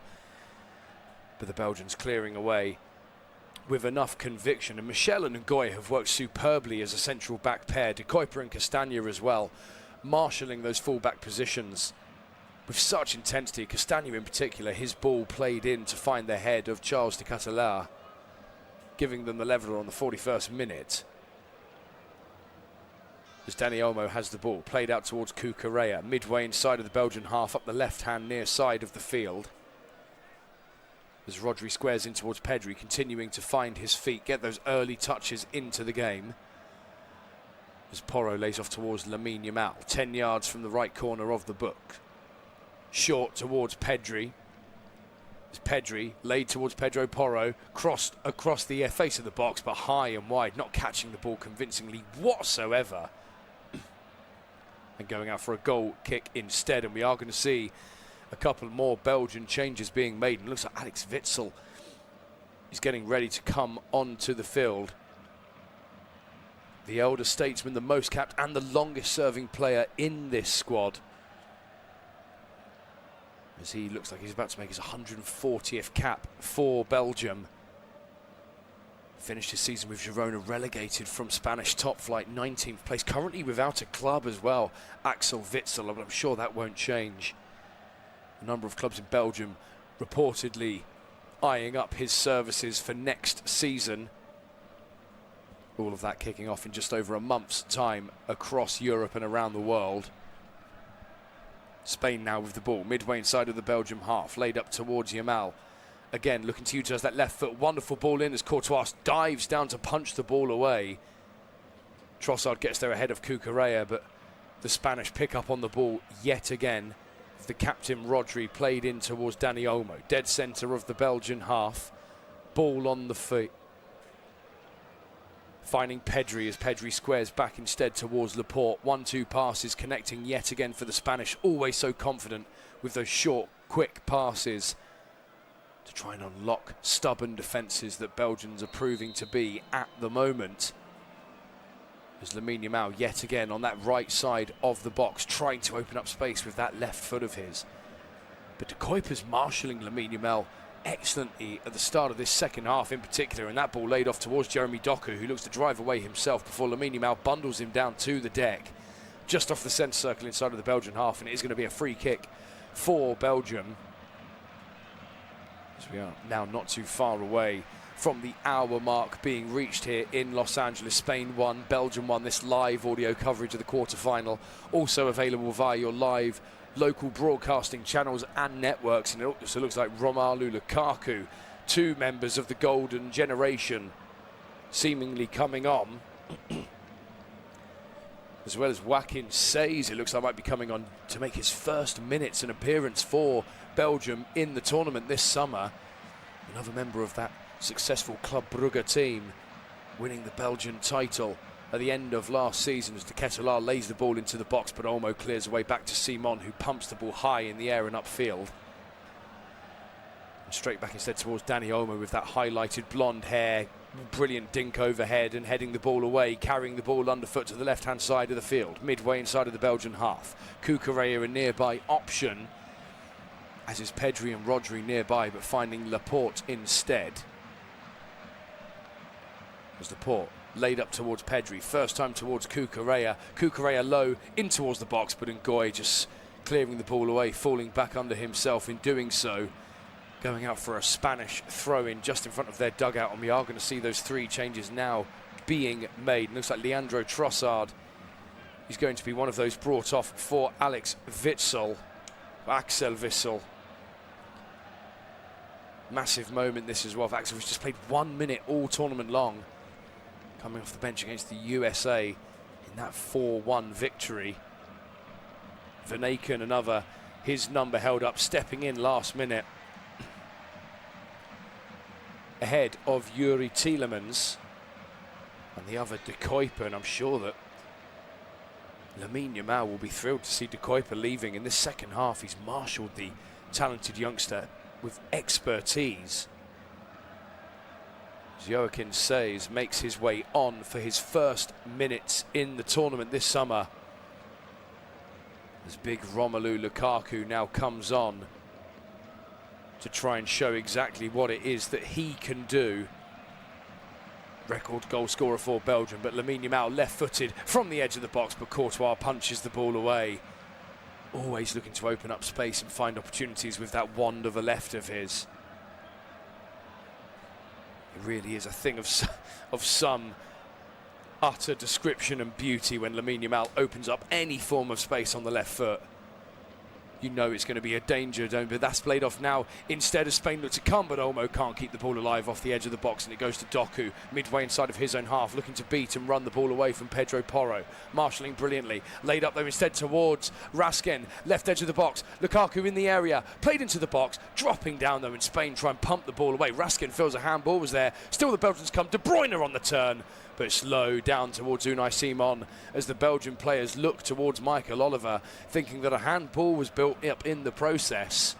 But the Belgians clearing away with enough conviction, and Michel and Ngoy have worked superbly as a central back pair. De Kuiper and Castagna as well, marshalling those full-back positions with such intensity. Castagna in particular, his ball played in to find the head of Charles de Ketelaere, giving them the leveller on the 41st minute. As Dani Olmo has the ball, played out towards Cucurella, midway inside of the Belgian half, up the left-hand near side of the field. As Rodri squares in towards Pedri, continuing to find his feet, get those early touches into the game. As Porro lays off towards Lamine Yamal, 10 yards from the right corner of the book. Short towards Pedri. As Pedri laid towards Pedro Porro, crossed across the face of the box, but high and wide, not catching the ball convincingly whatsoever. And going out for a goal kick instead, and we are going to see a couple more Belgian changes being made. And it looks like Alex Witsel is getting ready to come onto the field. The elder statesman, the most capped and the longest serving player in this squad, as he looks like he's about to make his 140th cap for Belgium. Finished his season with Girona relegated from Spanish top flight, 19th place, currently without a club as well, Axel Witsel, but I'm sure that won't change. A number of clubs in Belgium reportedly eyeing up his services for next season. All of that kicking off in just over a month's time across Europe and around the world. Spain now with the ball, midway inside of the Belgium half, laid up towards Yamal. Again, looking to utilise that left foot, wonderful ball in as Courtois dives down to punch the ball away. Trossard gets there ahead of Cucurella, but the Spanish pick up on the ball yet again. The captain Rodri played in towards Dani Olmo, dead centre of the Belgian half, ball on the feet. Finding Pedri as Pedri squares back instead towards Laporte. 1-2 passes connecting yet again for the Spanish, always so confident with those short, quick passes to try and unlock stubborn defences that Belgians are proving to be at the moment. As Lamine Yamal yet again on that right side of the box, trying to open up space with that left foot of his. But De Kuyper's marshalling Lamine Yamal excellently at the start of this second half in particular, and that ball laid off towards Jeremy Doku, who looks to drive away himself before Lamine Yamal bundles him down to the deck, just off the centre circle inside of the Belgian half, and it is going to be a free kick for Belgium. As we are now not too far away from the hour mark being reached here in Los Angeles. Spain won, Belgium won. This live audio coverage of the quarter-final, also available via your live local broadcasting channels and networks. And it also looks like Romelu Lukaku, two members of the golden generation, seemingly coming on. As well as Joaquin Seys, it looks like might be coming on to make his first minutes and appearance for Belgium in the tournament this summer. Another member of that successful Club Brugge team, winning the Belgian title at the end of last season, as De Ketelaar lays the ball into the box, but Olmo clears away back to Simon, who pumps the ball high in the air and upfield. And straight back instead towards Dani Olmo with that highlighted blonde hair, brilliant dink overhead and heading the ball away, carrying the ball underfoot to the left-hand side of the field, midway inside of the Belgian half. Cucurella a nearby option, as is Pedri and Rodri nearby, but finding Laporte instead. As Laporte laid up towards Pedri, first time towards Cucurella. Cucurella low in towards the box, but Ngoy just clearing the ball away, falling back under himself in doing so. Going out for a Spanish throw-in just in front of their dugout, and we are going to see those three changes now being made. Looks like Leandro Trossard is going to be one of those brought off for Axel Witsel. Massive moment this as well for Axel, who's just played 1 minute all tournament long, coming off the bench against the USA in that 4-1 victory. Vanaken, another, his number held up, stepping in last minute ahead of Yuri Tielemans and the other De Kuyper, and I'm sure that Lamine Yamal will be thrilled to see De Kuyper leaving. In this second half, he's marshalled the talented youngster with expertise. Joaquin Seys makes his way on for his first minutes in the tournament this summer, as big Romelu Lukaku now comes on to try and show exactly what it is that he can do. Record goal scorer for Belgium, but Lamine Yamal left-footed from the edge of the box, but Courtois punches the ball away. Always looking to open up space and find opportunities with that wand of a left of his. It really is a thing of some utter description and beauty when Lamine Yamal opens up any form of space on the left foot. You know it's going to be a danger zone, but that's played off now. Instead, as Spain look to come, but Olmo can't keep the ball alive off the edge of the box, and it goes to Doku, midway inside of his own half, looking to beat and run the ball away from Pedro Porro. Marshalling brilliantly, laid up though instead towards Raskin, left edge of the box. Lukaku in the area, played into the box, dropping down though, and Spain try and pump the ball away. Raskin feels a handball was there. Still the Belgians come. De Bruyne on the turn, but slow down towards Unai Simon as the Belgian players look towards Michael Oliver, thinking that a handball was built up in the process.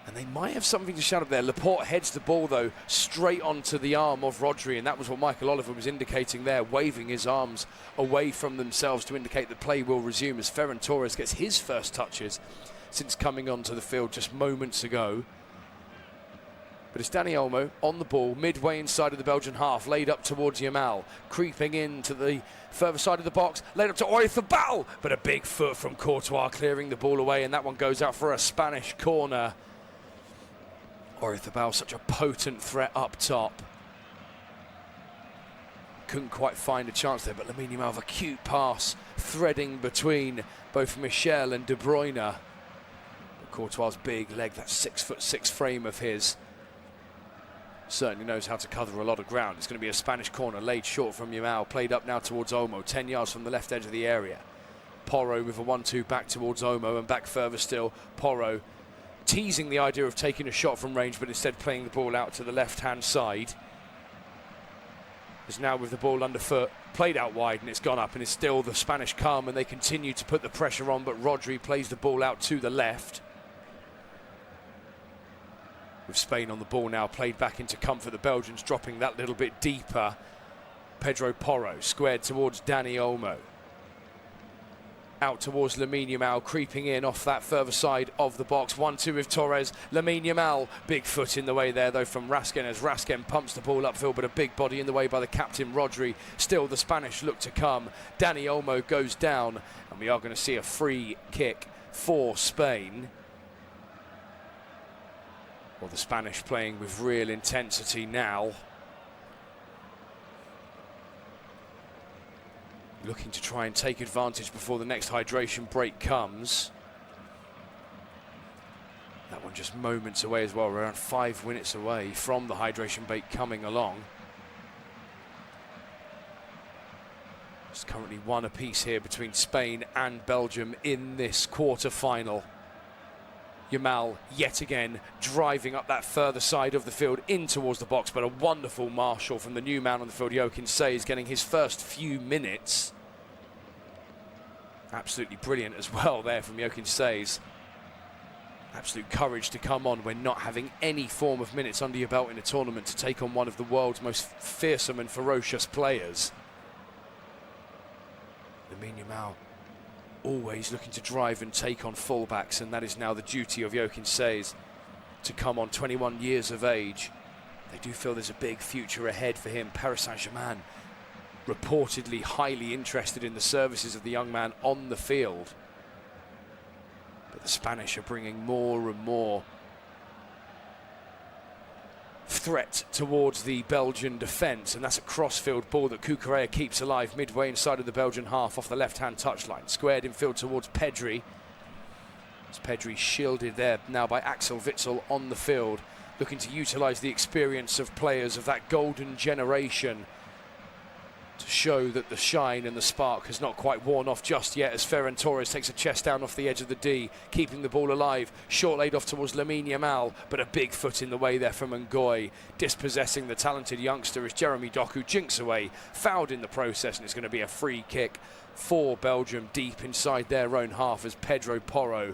And they might have something to shout up there. Laporte heads the ball, though, straight onto the arm of Rodri, and that was what Michael Oliver was indicating there, waving his arms away from themselves to indicate that play will resume as Ferran Torres gets his first touches since coming onto the field just moments ago. But it's Dani Olmo on the ball, midway inside of the Belgian half, laid up towards Yamal, creeping into the further side of the box, laid up to Oyarzabal, but a big foot from Courtois clearing the ball away, and that one goes out for a Spanish corner. Oyarzabal, such a potent threat up top. Couldn't quite find a chance there, but Lamine Yamal with a cute pass, threading between both Michel and De Bruyne. But Courtois' big leg, that 6'6" frame of his, certainly knows how to cover a lot of ground. It's going to be a Spanish corner laid short from Yamal, played up now towards Olmo, 10 yards from the left edge of the area. Porro with a 1-2 back towards Olmo, and back further still. Porro teasing the idea of taking a shot from range, but instead playing the ball out to the left-hand side. Is now with the ball underfoot, played out wide, and it's gone up, and it's still the Spanish come, and they continue to put the pressure on, but Rodri plays the ball out to the left. With Spain on the ball now, played back into comfort, the Belgians dropping that little bit deeper. Pedro Porro, squared towards Dani Olmo. Out towards Lamine Yamal, creeping in off that further side of the box. 1-2 with Torres. Lamine Yamal, big foot in the way there though from Raskin as Raskin pumps the ball upfield, but a big body in the way by the captain Rodri. Still the Spanish look to come. Dani Olmo goes down, and we are going to see a free kick for Spain. Well, the Spanish playing with real intensity now. Looking to try and take advantage before the next hydration break comes. That one just moments away as well, around 5 minutes away from the hydration break coming along. It's currently 1 apiece here between Spain and Belgium in this quarter-final. Yamal yet again driving up that further side of the field in towards the box, but a wonderful marshal from the new man on the field. Joachim Sayes getting his first few minutes. Absolutely brilliant as well there from Joachim Sayes. Absolute courage to come on when not having any form of minutes under your belt in a tournament to take on one of the world's most fearsome and ferocious players. Lamine Yamal always looking to drive and take on fullbacks, and that is now the duty of Joachim Sayes to come on. 21 years of age. They do feel there's a big future ahead for him. Paris Saint-Germain reportedly highly interested in the services of the young man on the field. But the Spanish are bringing more and more threat towards the Belgian defence, and that's a cross-field ball that Cucurella keeps alive midway inside of the Belgian half off the left-hand touchline. Squared in field towards Pedri. As Pedri shielded there now by Axel Witsel on the field, looking to utilise the experience of players of that golden generation to show that the shine and the spark has not quite worn off just yet, as Ferran Torres takes a chest down off the edge of the D, keeping the ball alive. Short laid off towards Lamine Yamal, but a big foot in the way there from Ngoy, dispossessing the talented youngster as Jeremy Doku jinks away, fouled in the process, and it's going to be a free kick for Belgium deep inside their own half as Pedro Porro,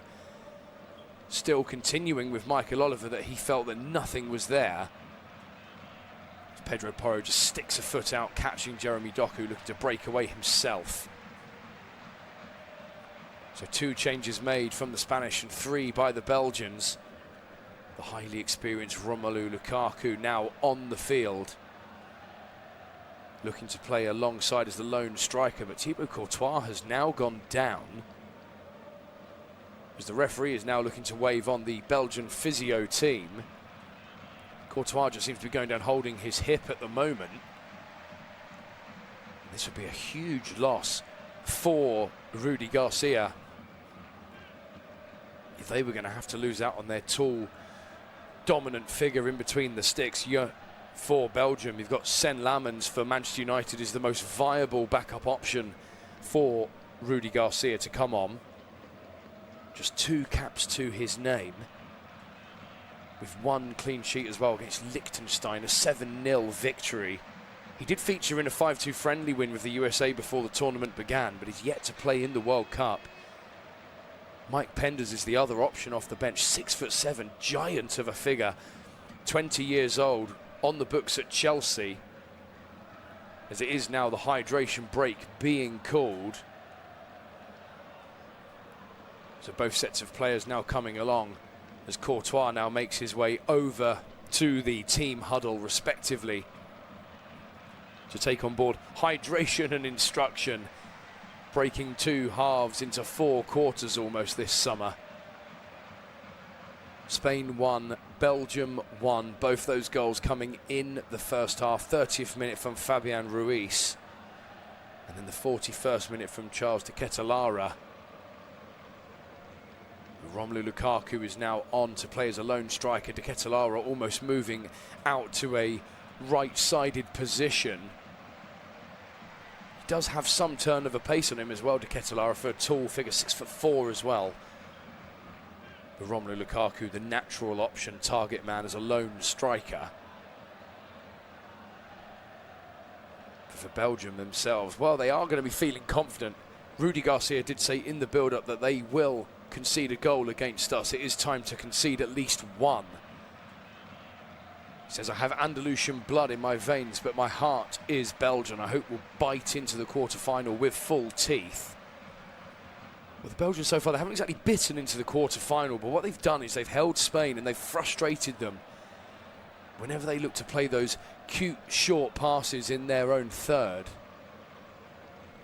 still continuing with Michael Oliver that he felt that nothing was there. Pedro Porro just sticks a foot out, catching Jeremy Doku, looking to break away himself. So 2 changes made from the Spanish and 3 by the Belgians. The highly experienced Romelu Lukaku now on the field, looking to play alongside as the lone striker, but Thibaut Courtois has now gone down, as the referee is now looking to wave on the Belgian physio team. Courtois just seems to be going down holding his hip at the moment. This would be a huge loss for Rudy Garcia if they were going to have to lose out on their tall, dominant figure in between the sticks. For Belgium, you've got Sen Lammens for Manchester United is the most viable backup option for Rudy Garcia to come on. Just 2 caps to his name, with 1 clean sheet as well against Liechtenstein, a 7-0 victory. He did feature in a 5-2 friendly win with the USA before the tournament began, but he's yet to play in the World Cup. Mike Penders is the other option off the bench, 6'7", giant of a figure, 20 years old, on the books at Chelsea, as it is now the hydration break being called. So both sets of players now coming along, as Courtois now makes his way over to the team huddle respectively to take on board hydration and instruction, breaking 2 halves into 4 quarters almost this summer. Spain 1, Belgium 1, both those goals coming in the first half. 30th minute from Fabian Ruiz, and then the 41st minute from Charles de Ketelaere. Romelu Lukaku is now on to play as a lone striker. De Ketelaere almost moving out to a right-sided position. He does have some turn of a pace on him as well, De Ketelaere, for a tall figure, 6'4" as well. But Romelu Lukaku, the natural option target man as a lone striker. But for Belgium themselves, well, they are going to be feeling confident. Rudy Garcia did say in the build-up that they will concede a goal against us. It is time to concede at least 1. He says, I have Andalusian blood in my veins, but my heart is Belgian. I hope we'll bite into the quarter-final with full teeth. Well, the Belgians so far, they haven't exactly bitten into the quarter-final, but what they've done is they've held Spain and they've frustrated them. Whenever they look to play those cute, short passes in their own third,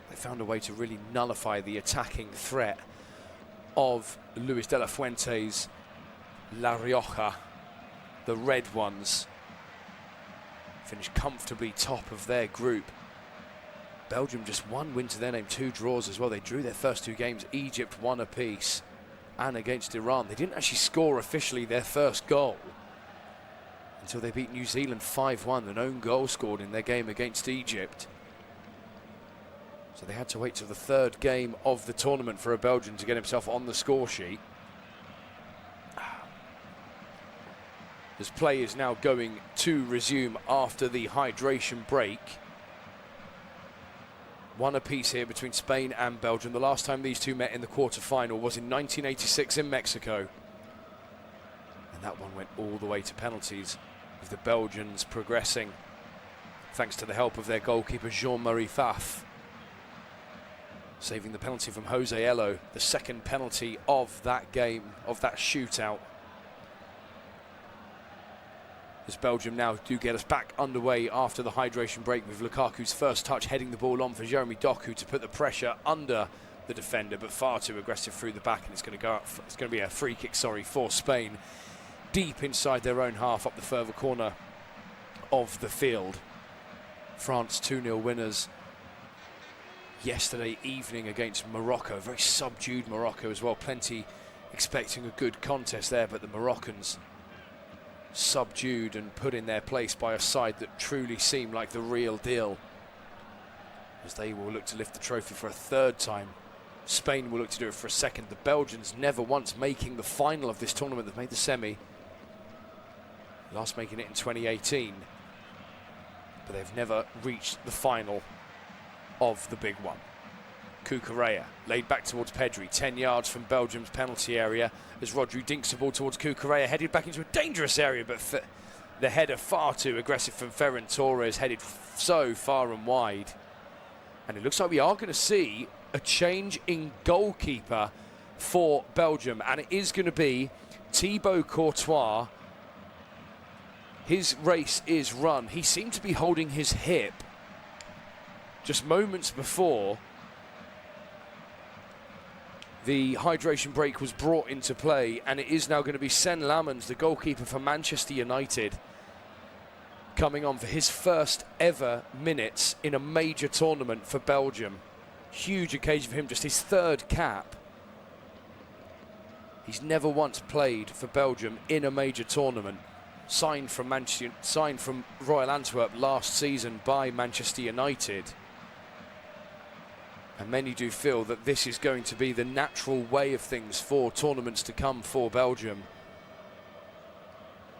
they found a way to really nullify the attacking threat of Luis de la Fuente's La Rioja, the Red Ones. Finished comfortably top of their group. Belgium just 1 win to their name, 2 draws as well. They drew their first 2 games. Egypt 1 apiece, and against Iran. They didn't actually score officially their first goal until they beat New Zealand 5-1, an own goal scored in their game against Egypt. So they had to wait till the 3rd game of the tournament for a Belgian to get himself on the score sheet. As play is now going to resume after the hydration break. 1 apiece here between Spain and Belgium. The last time these two met in the quarter-final was in 1986 in Mexico. And that one went all the way to penalties, with the Belgians progressing thanks to the help of their goalkeeper Jean-Marie Pfaff, saving the penalty from Jose Elo, the 2nd penalty of that game, of that shootout. As Belgium now do get us back underway after the hydration break, with Lukaku's first touch heading the ball on for Jeremy Doku to put the pressure under the defender, but far too aggressive through the back, and it's going to go up. It's going to be a free kick, for Spain, deep inside their own half, up the further corner of the field. France 2-0 winners yesterday evening against Morocco. Very subdued Morocco as well. Plenty expecting a good contest there, but the Moroccans subdued and put in their place by a side that truly seemed like the real deal, as they will look to lift the trophy for a 3rd time. Spain will look to do it for a 2nd. The Belgians never once making the final of this tournament. They've made the semi, last making it in 2018, but they've never reached the final of the big one. Cucurella laid back towards Pedri, 10 yards from Belgium's penalty area, as Rodri dinks the ball towards Cucurella, headed back into a dangerous area, but the header far too aggressive from Ferran Torres, headed so far and wide. And it looks like we are going to see a change in goalkeeper for Belgium, and it is going to be Thibaut Courtois. His race is run. He seemed to be holding his hip just moments before the hydration break was brought into play, and it is now going to be Sen Lammens, the goalkeeper for Manchester United, coming on for his first ever minutes in a major tournament for Belgium. Huge occasion for him, just his 3rd cap. He's never once played for Belgium in a major tournament. Signed from Royal Antwerp last season by Manchester United. And many do feel that this is going to be the natural way of things for tournaments to come for Belgium.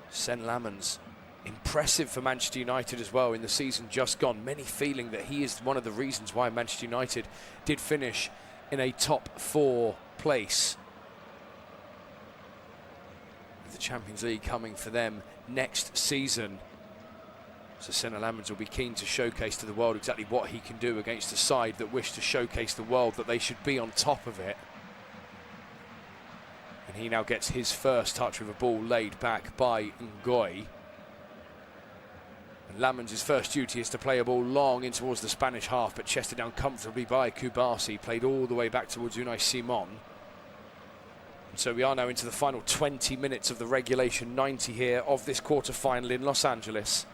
Sen Lammens, impressive for Manchester United as well in the season just gone. Many feeling that he is one of the reasons why Manchester United did finish in a top 4 place, with the Champions League coming for them next season. So Sen Lammens will be keen to showcase to the world exactly what he can do against a side that wish to showcase the world that they should be on top of it. And he now gets his first touch with a ball laid back by Ngoy. And Lammens' first duty is to play a ball long in towards the Spanish half, but chested down comfortably by Kubasi, played all the way back towards Unai Simon. And so we are now into the final 20 minutes of the regulation 90 here of this quarter-final in Los Angeles.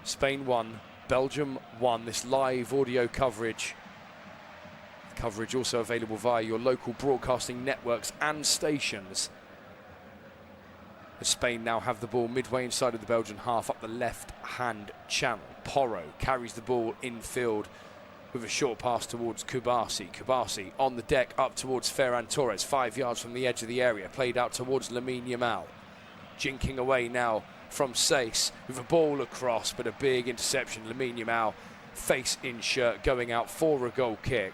Spain 1, Belgium 1. This live audio coverage. Coverage also available via your local broadcasting networks and stations. As Spain now have the ball midway inside of the Belgian half, up the left-hand channel. Porro carries the ball infield with a short pass towards Kubasi. Kubasi on the deck up towards Ferran Torres, 5 yards from the edge of the area. Played out towards Lamine Yamal. Jinking away now from Sace with a ball across, but a big interception. Lamine Yamal, face in shirt, going out for a goal kick.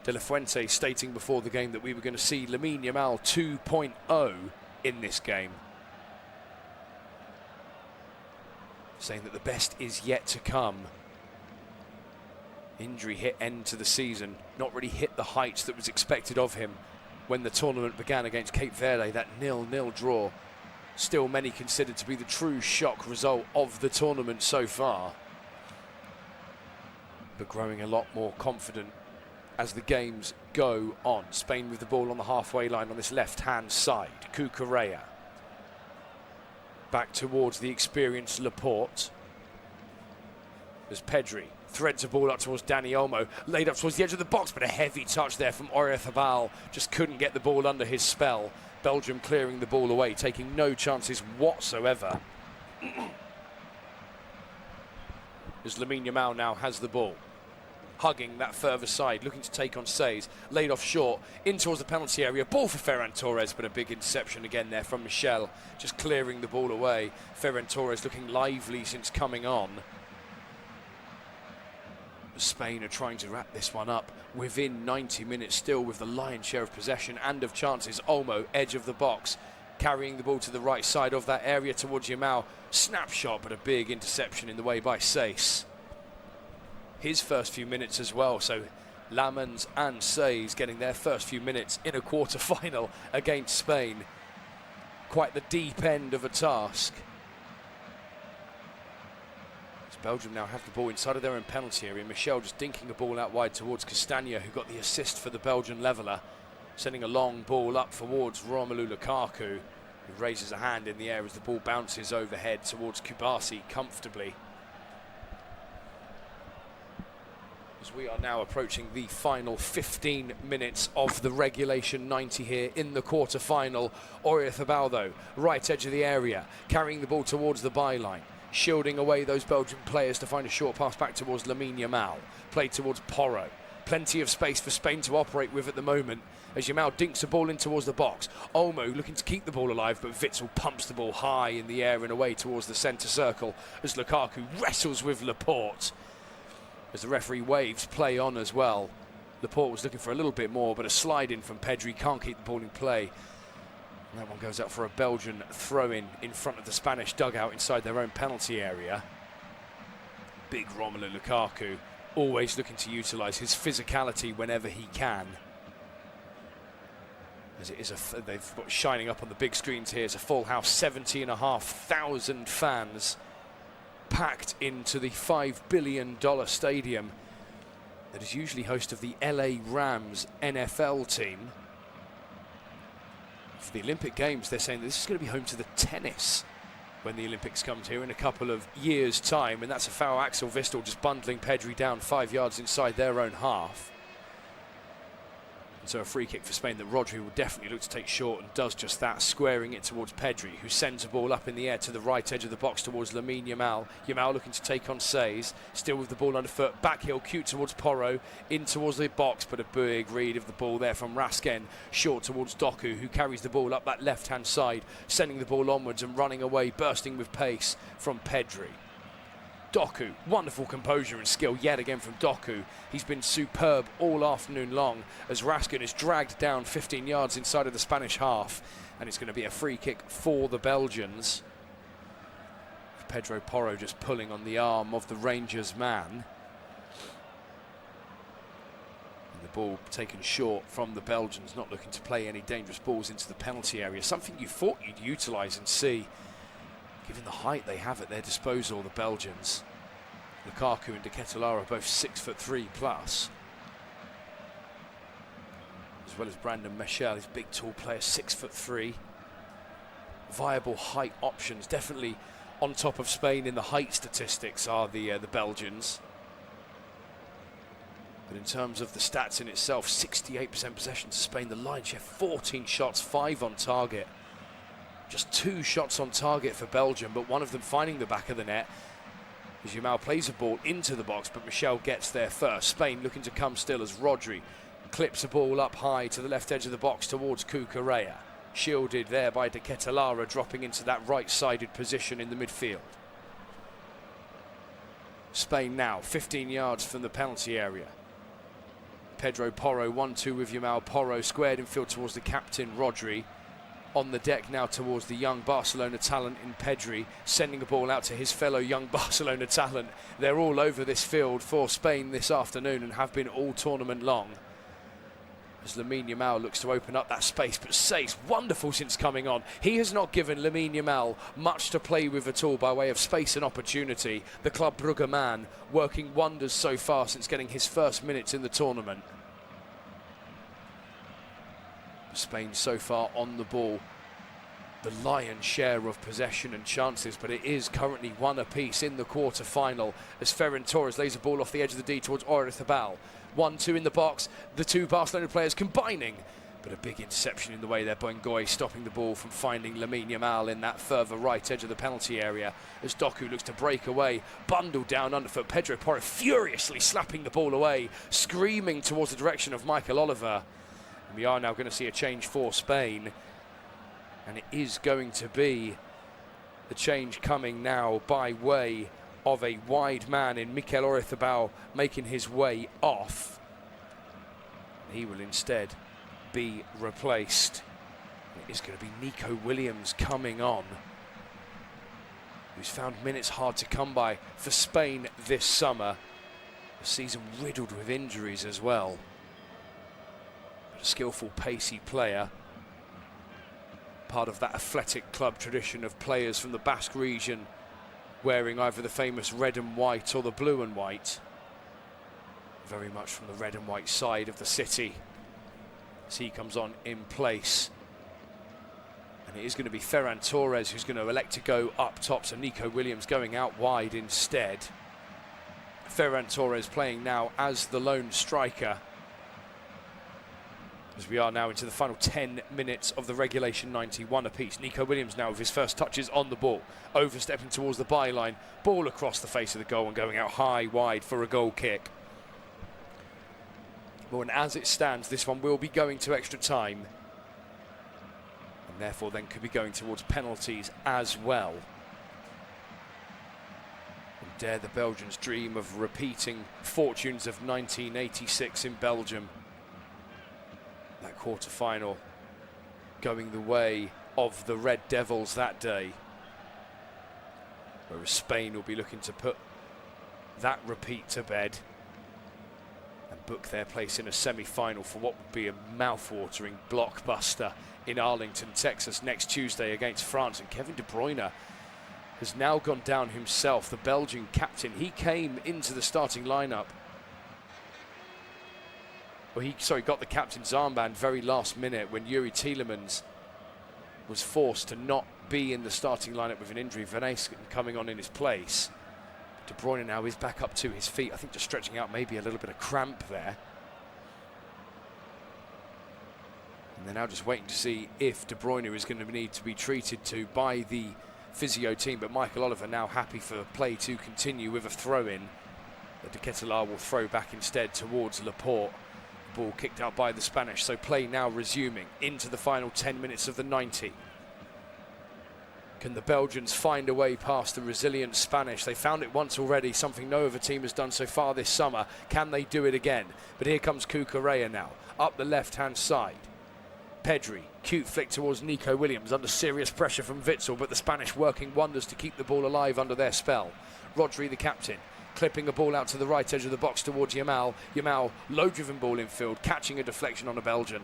De La Fuente stating before the game that we were going to see Lamine Yamal 2.0 in this game. saying that the best is yet to come. Injury hit end to the season, not really hit the heights that was expected of him when the tournament began against Cape Verde, that 0-0 draw. Still many considered to be the true shock result of the tournament so far. But growing a lot more confident as the games go on. Spain with the ball on the halfway line on this left-hand side. Cucurella. Back towards the experienced Laporte. As Pedri threads a ball up towards Dani Olmo, laid up towards the edge of the box, but a heavy touch there from Oyarzabal. Just couldn't get the ball under his spell. Belgium clearing the ball away, taking no chances whatsoever. As Lamine Yamal now has the ball, hugging that further side, looking to take on Says, laid off short, in towards the penalty area, ball for Ferran Torres, but a big interception again there from Michel, just clearing the ball away. Ferran Torres looking lively since coming on. Spain are trying to wrap this one up within 90 minutes, still with the lion's share of possession and of chances. Olmo, edge of the box, carrying the ball to the right side of that area towards Yamal. Snapshot, but a big interception in the way by Sace. His first few minutes as well, so Lamens and Says getting their first few minutes in a quarter-final against Spain. Quite the deep end of a task. Belgium now have the ball inside of their own penalty area. Michel just dinking a ball out wide towards Castagna, who got the assist for the Belgian leveller, sending a long ball up towards Romelu Lukaku, who raises a hand in the air as the ball bounces overhead towards Kubasi comfortably. As we are now approaching the final 15 minutes of the regulation 90 here in the quarter-final. Oyarzabal, though, right edge of the area, carrying the ball towards the byline, shielding away those Belgian players to find a short pass back towards Lamine Yamal. Played towards Porro. Plenty of space for Spain to operate with at the moment as Yamal dinks the ball in towards the box. Olmo looking to keep the ball alive, but Witsel pumps the ball high in the air and away towards the centre circle as Lukaku wrestles with Laporte. As the referee waves play on as well. Laporte was looking for a little bit more, but a slide in from Pedri, can't keep the ball in play. And that one goes out for a Belgian throw-in in front of the Spanish dugout inside their own penalty area. Big Romelu Lukaku, always looking to utilise his physicality whenever he can. As it is they've got shining up on the big screens here, it's a full house, 70,500 fans packed into the $5 billion stadium that is usually host of the LA Rams NFL team. For the Olympic Games, they're saying that this is going to be home to the tennis when the Olympics comes here in a couple of years' time, and that's a foul. Axel Witsel just bundling Pedri down 5 yards inside their own half. And so a free kick for Spain that Rodri will definitely look to take short, and does just that, squaring it towards Pedri, who sends a ball up in the air to the right edge of the box towards Lamine Yamal. Yamal looking to take on Says, still with the ball underfoot, back heel cute towards Porro, in towards the box, but a big read of the ball there from Raskin, short towards Doku, who carries the ball up that left-hand side, sending the ball onwards and running away, bursting with pace from Pedri. Doku, wonderful composure and skill yet again from Doku. He's been superb all afternoon long as Raskin is dragged down 15 yards inside of the Spanish half, and it's going to be a free kick for the Belgians. Pedro Porro just pulling on the arm of the Rangers man. And the ball taken short from the Belgians, not looking to play any dangerous balls into the penalty area, something you thought you'd utilise and see, given the height they have at their disposal, the Belgians. Lukaku and De Ketelaere are both 6'3" plus. As well as Brandon Michel, his big tall player, 6'3". Viable height options, definitely on top of Spain in the height statistics are the Belgians. But in terms of the stats in itself, 68% possession to Spain, the lion's share, 14 shots, 5 on target. Just 2 shots on target for Belgium, but one of them finding the back of the net as Yamal plays a ball into the box, but Michel gets there first. Spain looking to come still as Rodri clips a ball up high to the left edge of the box towards Cucurella. Shielded there by De Ketelaere, dropping into that right-sided position in the midfield. Spain now 15 yards from the penalty area. Pedro Porro 1-2 with Yamal. Porro squared in field towards the captain Rodri. on the deck now towards the young Barcelona talent in Pedri, sending a ball out to his fellow young Barcelona talent. They're all over this field for Spain this afternoon and have been all tournament long. As Lamine Yamal looks to open up that space, but Sey's wonderful since coming on. He has not given Lamine Yamal much to play with at all by way of space and opportunity. The Club Brugge man working wonders so far since getting his first minutes in the tournament. Spain so far on the ball, the lion's share of possession and chances, but it is currently one apiece in the quarter-final as Ferran Torres lays a ball off the edge of the D towards Oyarzabal. 1-2 in the box, the two Barcelona players combining, but a big interception in the way there by Ngoy, stopping the ball from finding Lamine Yamal in that further right edge of the penalty area as Doku looks to break away, bundled down underfoot. Pedro Porro furiously slapping the ball away, screaming towards the direction of Michael Oliver. And we are now going to see a change for Spain, and it is going to be the change coming now by way of a wide man in Mikel Oyarzabal making his way off. He will instead be replaced. It is going to be Nico Williams coming on, who's found minutes hard to come by for Spain this summer. A season riddled with injuries as well. But a skillful, pacey player. Part of that athletic club tradition of players from the Basque region wearing either the famous red and white or the blue and white. Very much from the red and white side of the city as he comes on in place. And it is going to be Ferran Torres who's going to elect to go up top, so Nico Williams going out wide instead. Ferran Torres playing now as the lone striker, as we are now into the final 10 minutes of the regulation 91 apiece. Nico Williams now with his first touches on the ball, overstepping towards the byline, ball across the face of the goal and going out high wide for a goal kick. Well, and as it stands, this one will be going to extra time, and therefore then could be going towards penalties as well. And dare the Belgians dream of repeating fortunes of 1986 in Belgium. That quarter-final going the way of the Red Devils that day, whereas Spain will be looking to put that repeat to bed and book their place in a semi-final for what would be a mouth-watering blockbuster in Arlington, Texas next Tuesday against France. And Kevin De Bruyne has now gone down himself, the Belgian captain. He came into the starting lineup. Well, he got the captain's armband very last minute when Yuri Tielemans was forced to not be in the starting lineup with an injury. Vanessa coming on in his place. De Bruyne now is back up to his feet. I think just stretching out maybe a little bit of cramp there. And they're now just waiting to see if De Bruyne is going to need to be treated to by the physio team. But Michael Oliver now happy for play to continue with a throw-in. De Ketelaere will throw back instead towards Laporte. Ball kicked out by the Spanish, so play now resuming into the final 10 minutes of the 90. Can the Belgians find a way past the resilient Spanish? They found it once already, something no other team has done so far this summer. Can they do it again? But here comes Cucurella now, up the left-hand side. Pedri, cute flick towards Nico Williams, under serious pressure from Witsel, but the Spanish working wonders to keep the ball alive under their spell. Rodri, the captain, clipping a ball out to the right edge of the box towards Yamal. Yamal, low-driven ball in field, catching a deflection on a Belgian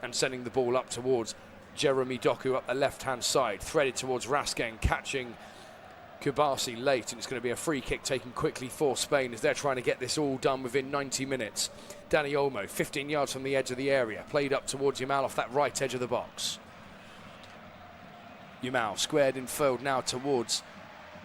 and sending the ball up towards Jeremy Doku up the left-hand side, threaded towards Raskin, catching Kubasi late, and it's going to be a free kick taken quickly for Spain as they're trying to get this all done within 90 minutes. Dani Olmo, 15 yards from the edge of the area, played up towards Yamal off that right edge of the box. Yamal squared in field now towards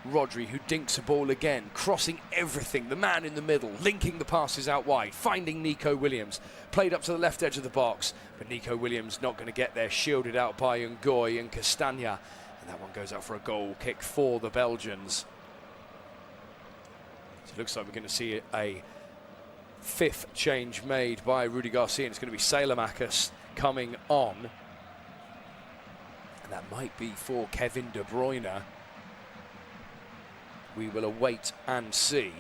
Rodri, who dinks a ball again, crossing everything, the man in the middle, linking the passes out wide, finding Nico Williams, played up to the left edge of the box, but Nico Williams not going to get there, shielded out by Ngoy and Castagna, and that one goes out for a goal kick for the Belgians. So it looks like we're going to see a fifth change made by Rudy Garcia, and it's going to be Salamakis coming on, and that might be for Kevin De Bruyne. We will await and see.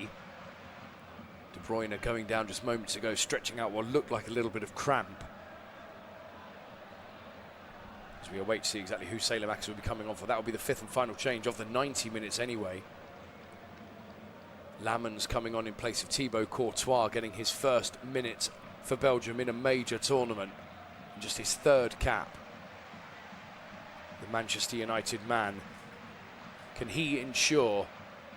De Bruyne going down just moments ago, stretching out what looked like a little bit of cramp. as we await to see exactly who Saelemaekers will be coming on for. That will be the 5th and final change of the 90 minutes anyway. Lamens coming on in place of Thibaut Courtois, getting his first minute for Belgium in a major tournament. Just his 3rd cap. The Manchester United man. Can he ensure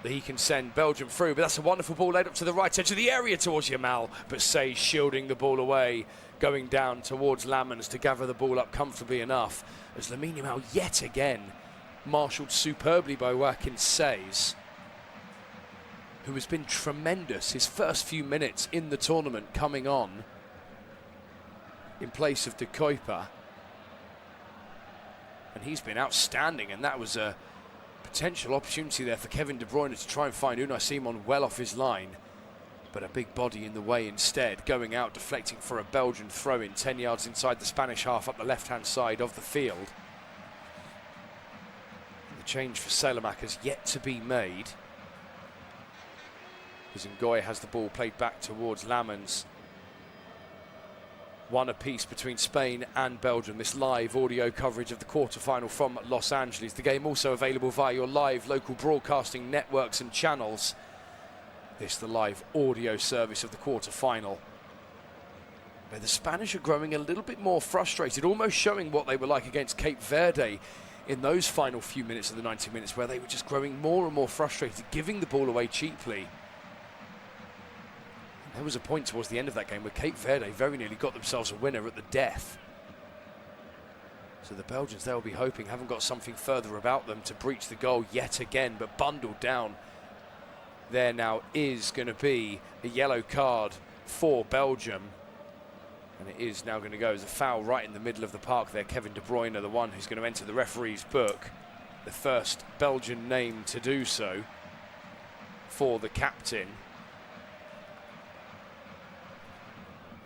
that he can send Belgium through? But that's a wonderful ball laid up to the right edge of the area towards Yamal. But Sey shielding the ball away, going down towards Lamens to gather the ball up comfortably enough. As Lamine Yamal yet again marshalled superbly by Joaquin Seyss, who has been tremendous his first few minutes in the tournament, coming on in place of De Kuyper. And he's been outstanding, and that was a potential opportunity there for Kevin De Bruyne to try and find Unai Simon well off his line. But a big body in the way instead, going out, deflecting for a Belgian throw-in 10 yards inside the Spanish half up the left-hand side of the field. And the change for Saelemaekers yet to be made. As Ngoy has the ball played back towards Lamens. One apiece between Spain and Belgium. This live audio coverage of the quarter-final from Los Angeles. The game also available via your live local broadcasting networks and channels. This the live audio service of the quarter-final, where the Spanish are growing a little bit more frustrated, almost showing what they were like against Cape Verde in those final few minutes of the 90 minutes, where they were just growing more and more frustrated, giving the ball away cheaply. There was a point towards the end of that game where Cape Verde very nearly got themselves a winner at the death. So the Belgians, they'll be hoping, haven't got something further about them to breach the goal yet again, but bundled down there now is going to be a yellow card for Belgium. And it is now going to go as a foul right in the middle of the park there. Kevin De Bruyne, the one who's going to enter the referee's book. The first Belgian name to do so for the captain.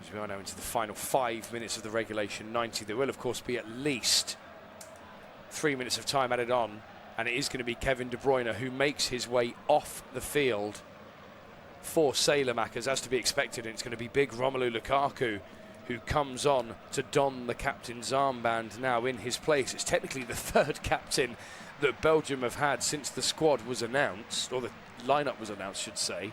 As we are now into the final 5 minutes of the regulation 90, there will of course be at least 3 minutes of time added on, and it is going to be Kevin De Bruyne who makes his way off the field for Saelemaekers, as to be expected, and it's going to be big Romelu Lukaku who comes on to don the captain's armband now in his place. It's technically the 3rd captain that Belgium have had since the squad was announced, or the lineup was announced, should say.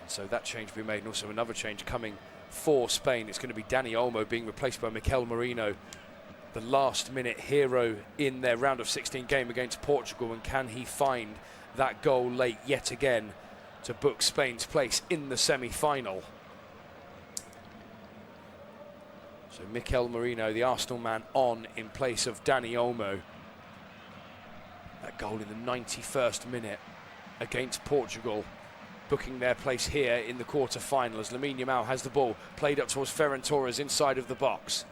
So that change will be made, and also another change coming for Spain. It's going to be Dani Olmo being replaced by Mikel Merino, the last-minute hero in their round of 16 game against Portugal. And can he find that goal late yet again to book Spain's place in the semi-final? So Mikel Merino, the Arsenal man, on in place of Dani Olmo. That goal in the 91st minute against Portugal, booking their place here in the quarter-final as Lamine Yamal has the ball played up towards Ferran Torres inside of the box.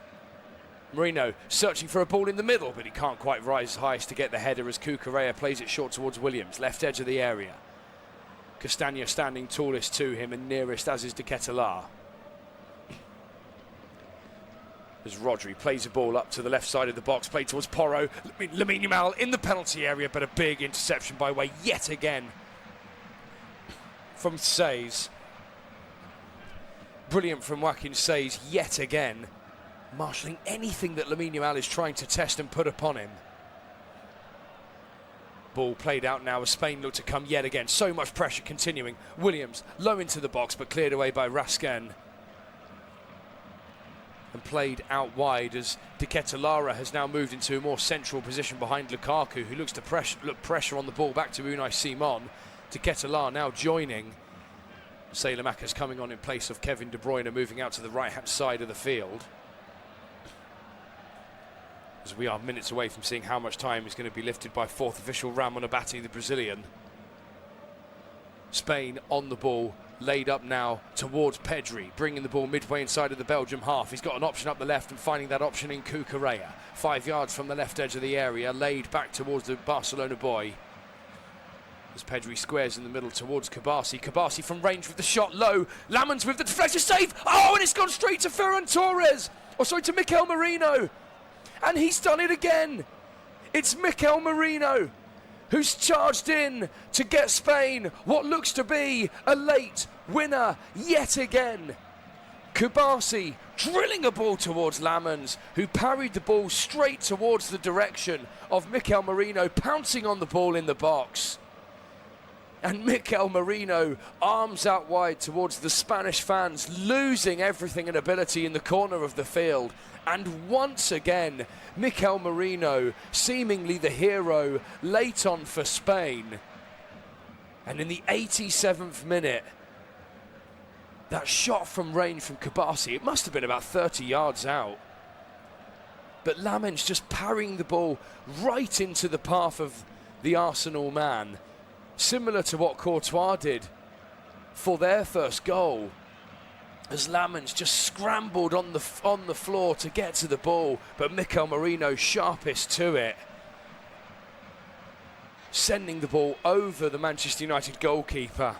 Merino searching for a ball in the middle, but he can't quite rise highest to get the header as Cucurella plays it short towards Williams, left edge of the area. Castagna standing tallest to him and nearest, as is De Ketelaere. As Rodri plays the ball up to the left side of the box, played towards Porro. Lamine Yamal in the penalty area, but a big interception by way yet again from Seyss. Brilliant from Joaquin Seyss yet again, marshalling anything that Lamine Yamal is trying to test and put upon him. Ball played out now as Spain look to come yet again. So much pressure continuing. Williams low into the box, but cleared away by Raskin. And played out wide as De Ketelaere has now moved into a more central position behind Lukaku, who looks to pressure on the ball back to Unai Simon. De Ketelaere now joining. Saelemaekers coming on in place of Kevin De Bruyne, moving out to the right-hand side of the field. As we are minutes away from seeing how much time is going to be lifted by 4th official Ramon Abate, the Brazilian. Spain on the ball, laid up now towards Pedri, bringing the ball midway inside of the Belgium half. He's got an option up the left and finding that option in Cucurella. 5 yards from the left edge of the area, laid back towards the Barcelona boy. As Pedri squares in the middle towards Kabasi. Kabasi from range with the shot low. Lamens with the deflection save. Oh, and it's gone straight to Ferran Torres. Oh, sorry, to Mikel Merino. And he's done it again. It's Mikel Merino who's charged in to get Spain what looks to be a late winner yet again. Kubasi drilling a ball towards Lamens, who parried the ball straight towards the direction of Mikel Merino, pouncing on the ball in the box. And Mikel Merino, arms out wide towards the Spanish fans, losing everything in ability in the corner of the field. And once again, Mikel Merino, seemingly the hero, late on for Spain. And in the 87th minute, that shot from range from Kubasi, it must have been about 30 yards out. But Lamens just parrying the ball right into the path of the Arsenal man, similar to what Courtois did for their first goal, as Lamens just scrambled on the floor to get to the ball, but Mikel Merino sharpest to it, sending the ball over the Manchester United goalkeeper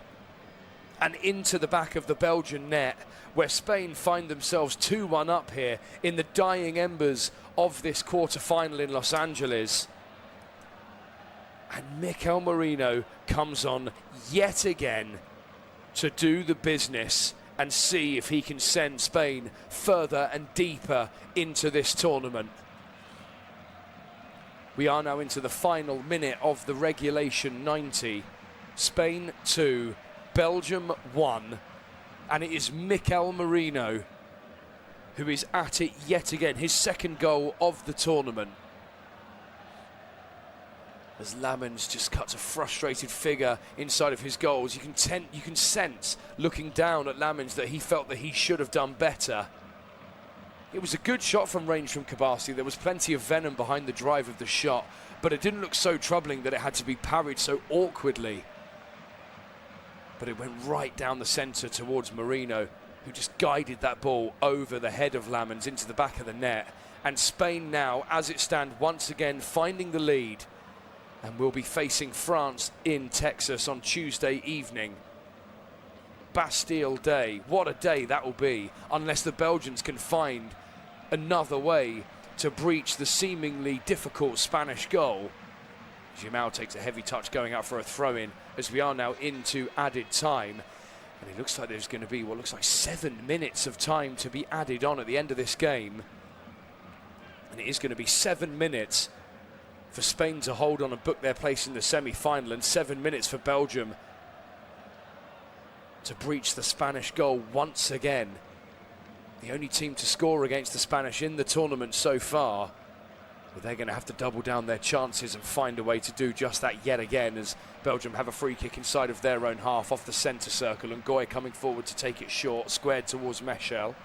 and into the back of the Belgian net, where Spain find themselves 2-1 up here in the dying embers of this quarter-final in Los Angeles. And Mikel Merino comes on yet again to do the business and see if he can send Spain further and deeper into this tournament. We are now into the final minute of the regulation 90. Spain 2, Belgium 1, and it is Mikel Merino who is at it yet again, his second goal of the tournament. As Lamens just cuts a frustrated figure inside of his goals, you can sense, looking down at Lamens, that he felt that he should have done better. It was a good shot from range from Kubasi. There was plenty of venom behind the drive of the shot, but it didn't look so troubling that it had to be parried so awkwardly. But it went right down the centre towards Merino, who just guided that ball over the head of Lamens into the back of the net. And Spain now, as it stands, once again finding the lead, and will be facing France in Texas on Tuesday evening. Bastille Day. What a day that will be, unless the Belgians can find another way to breach the seemingly difficult Spanish goal. Gimao takes a heavy touch going out for a throw-in as we are now into added time. And it looks like there's going to be what looks like 7 minutes of time to be added on at the end of this game. And it is going to be 7 minutes for Spain to hold on and book their place in the semi-final, and 7 minutes for Belgium to breach the Spanish goal once again. The only team to score against the Spanish in the tournament so far. But they're going to have to double down their chances and find a way to do just that yet again, as Belgium have a free kick inside of their own half off the centre circle, and Goy coming forward to take it short, squared towards Meshel.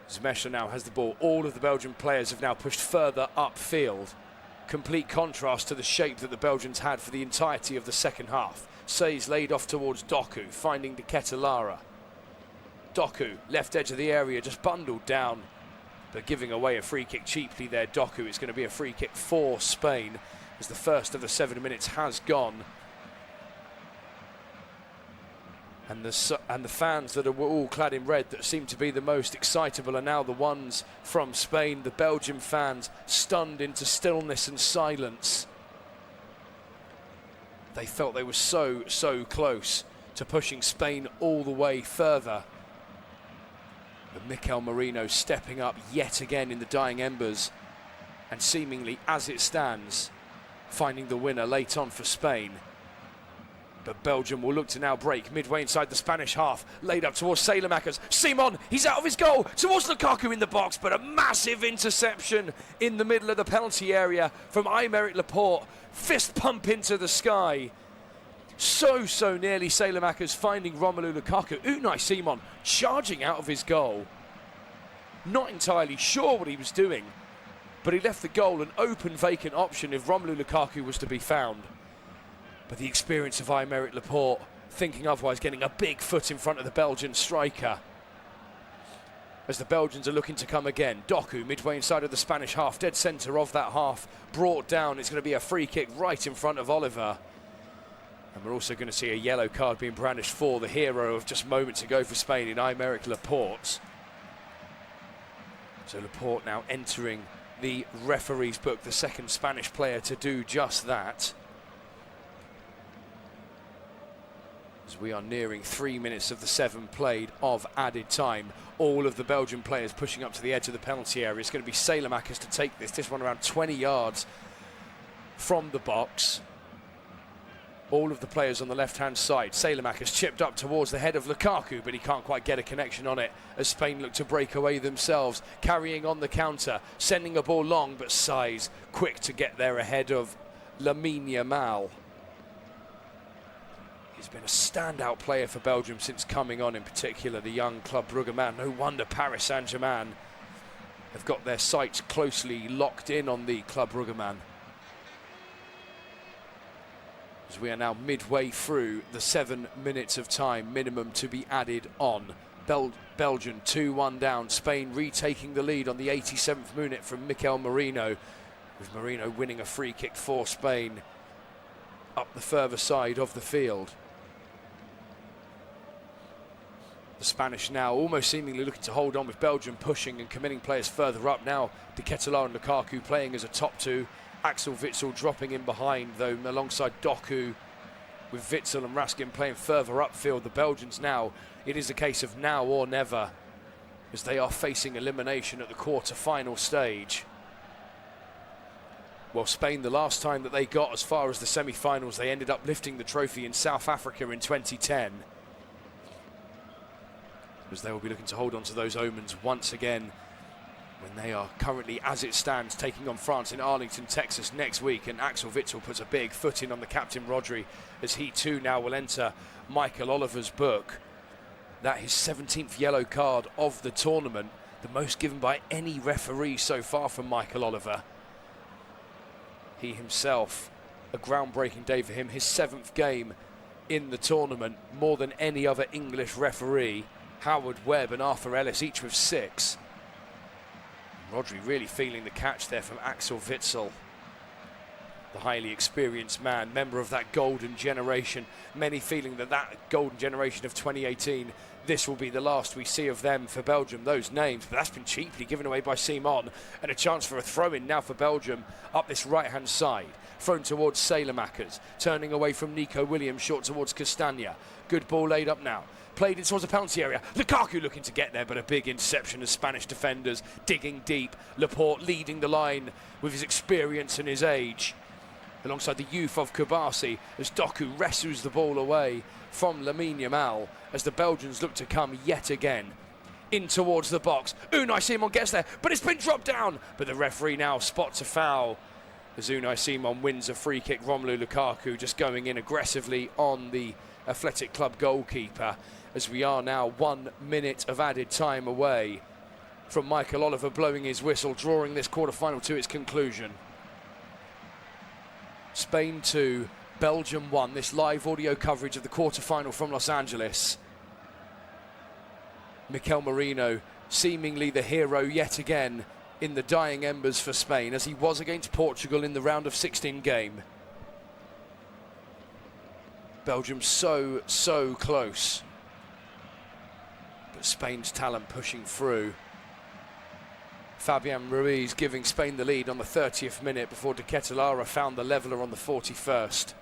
Zmesha now has the ball. All of the Belgian players have now pushed further upfield. Complete contrast to the shape that the Belgians had for the entirety of the second half. Say's laid off towards Doku, finding De Ketelara. Doku, left edge of the area, just bundled down, but giving away a free kick cheaply there. Doku, it's going to be a free kick for Spain, as the first of the 7 minutes has gone. And the fans that are all clad in red that seem to be the most excitable are now the ones from Spain. The Belgian fans stunned into stillness and silence. They felt they were so close to pushing Spain all the way further. But Mikel Merino stepping up yet again in the dying embers, and seemingly, as it stands, finding the winner late on for Spain. But Belgium will look to now break midway inside the Spanish half. Laid up towards Saelemaekers. Simon, he's out of his goal. Towards Lukaku in the box, but a massive interception in the middle of the penalty area from Aymeric Laporte. Fist pump into the sky. So nearly Saelemaekers finding Romelu Lukaku. Unai Simon charging out of his goal. Not entirely sure what he was doing, but he left the goal an open, vacant option if Romelu Lukaku was to be found. But the experience of Aymeric Laporte, thinking otherwise, getting a big foot in front of the Belgian striker. As the Belgians are looking to come again. Doku, midway inside of the Spanish half, dead centre of that half, brought down. It's going to be a free kick right in front of Oliver. And we're also going to see a yellow card being brandished for the hero of just moments ago for Spain in Aymeric Laporte. So Laporte now entering the referee's book, the second Spanish player to do just that. As we are nearing 3 minutes of the 7 played of added time. All of the Belgian players pushing up to the edge of the penalty area. It's going to be Salemakers to take this one around 20 yards from the box. All of the players on the left-hand side. Salemakers chipped up towards the head of Lukaku, but he can't quite get a connection on it as Spain look to break away themselves, carrying on the counter, sending a ball long, but Size quick to get there ahead of Lamine Yamal. He's been a standout player for Belgium since coming on, in particular the young Club Brugge man. No wonder Paris Saint-Germain have got their sights closely locked in on the Club Brugge man. As we are now midway through the 7 minutes of time minimum to be added on. Belgium 2-1 down, Spain retaking the lead on the 87th minute from Mikel Merino, with Merino winning a free kick for Spain up the further side of the field. The Spanish now almost seemingly looking to hold on, with Belgium pushing and committing players further up now. De Ketelaere and Lukaku playing as a top two. Axel Witsel dropping in behind, though, alongside Doku, with Witsel and Raskin playing further upfield. The Belgians now, it is a case of now or never, as they are facing elimination at the quarter-final stage. Well, Spain, the last time that they got as far as the semi-finals, they ended up lifting the trophy in South Africa in 2010. As they will be looking to hold on to those omens once again, when they are currently, as it stands, taking on France in Arlington, Texas next week. And Axel Witsel puts a big foot in on the captain Rodri, as he too now will enter Michael Oliver's book. That his 17th yellow card of the tournament, the most given by any referee so far from Michael Oliver. He himself, a groundbreaking day for him, his 7th game in the tournament, more than any other English referee. Howard Webb and Arthur Ellis each with 6. Rodri really feeling the catch there from Axel Witsel, the highly experienced man, member of that golden generation. Many feeling that golden generation of 2018, this will be the last we see of them for Belgium. Those names, but that's been cheaply given away by Simon, and a chance for a throw-in now for Belgium up this right-hand side. Thrown towards Salemakers, turning away from Nico Williams, short towards Castagna. Good ball laid up now. Played in towards the penalty area. Lukaku looking to get there, but a big interception as Spanish defenders digging deep. Laporte leading the line with his experience and his age, alongside the youth of Kubasi, as Doku wrestles the ball away from Lamine Yamal, as the Belgians look to come yet again in towards the box. Unai Simon gets there, but it's been dropped down. But the referee now spots a foul as Unai Simon wins a free kick. Romelu Lukaku just going in aggressively on the Athletic Club goalkeeper, as we are now 1 minute of added time away from Michael Oliver blowing his whistle, drawing this quarter-final to its conclusion. Spain 2, Belgium 1. This live audio coverage of the quarter-final from Los Angeles. Mikel Merino, seemingly the hero yet again in the dying embers for Spain, as he was against Portugal in the round of 16 game. Belgium so close, but Spain's talent pushing through. Fabian Ruiz giving Spain the lead on the 30th minute before De Ketelaere found the leveller on the 41st.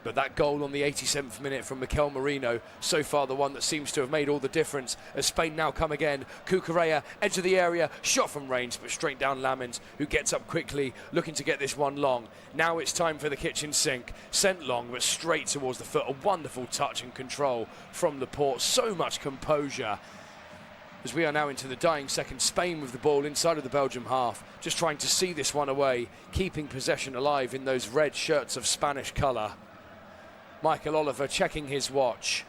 But that goal on the 87th minute from Mikel Merino, so far the one that seems to have made all the difference, as Spain now come again. Cucurella, edge of the area, shot from range, but straight down Lamens, who gets up quickly, looking to get this one long. Now it's time for the kitchen sink. Sent long, but straight towards the foot. A wonderful touch and control from Laporte. So much composure. As we are now into the dying second, Spain with the ball inside of the Belgium half, just trying to see this one away, keeping possession alive in those red shirts of Spanish colour. Michael Oliver checking his watch.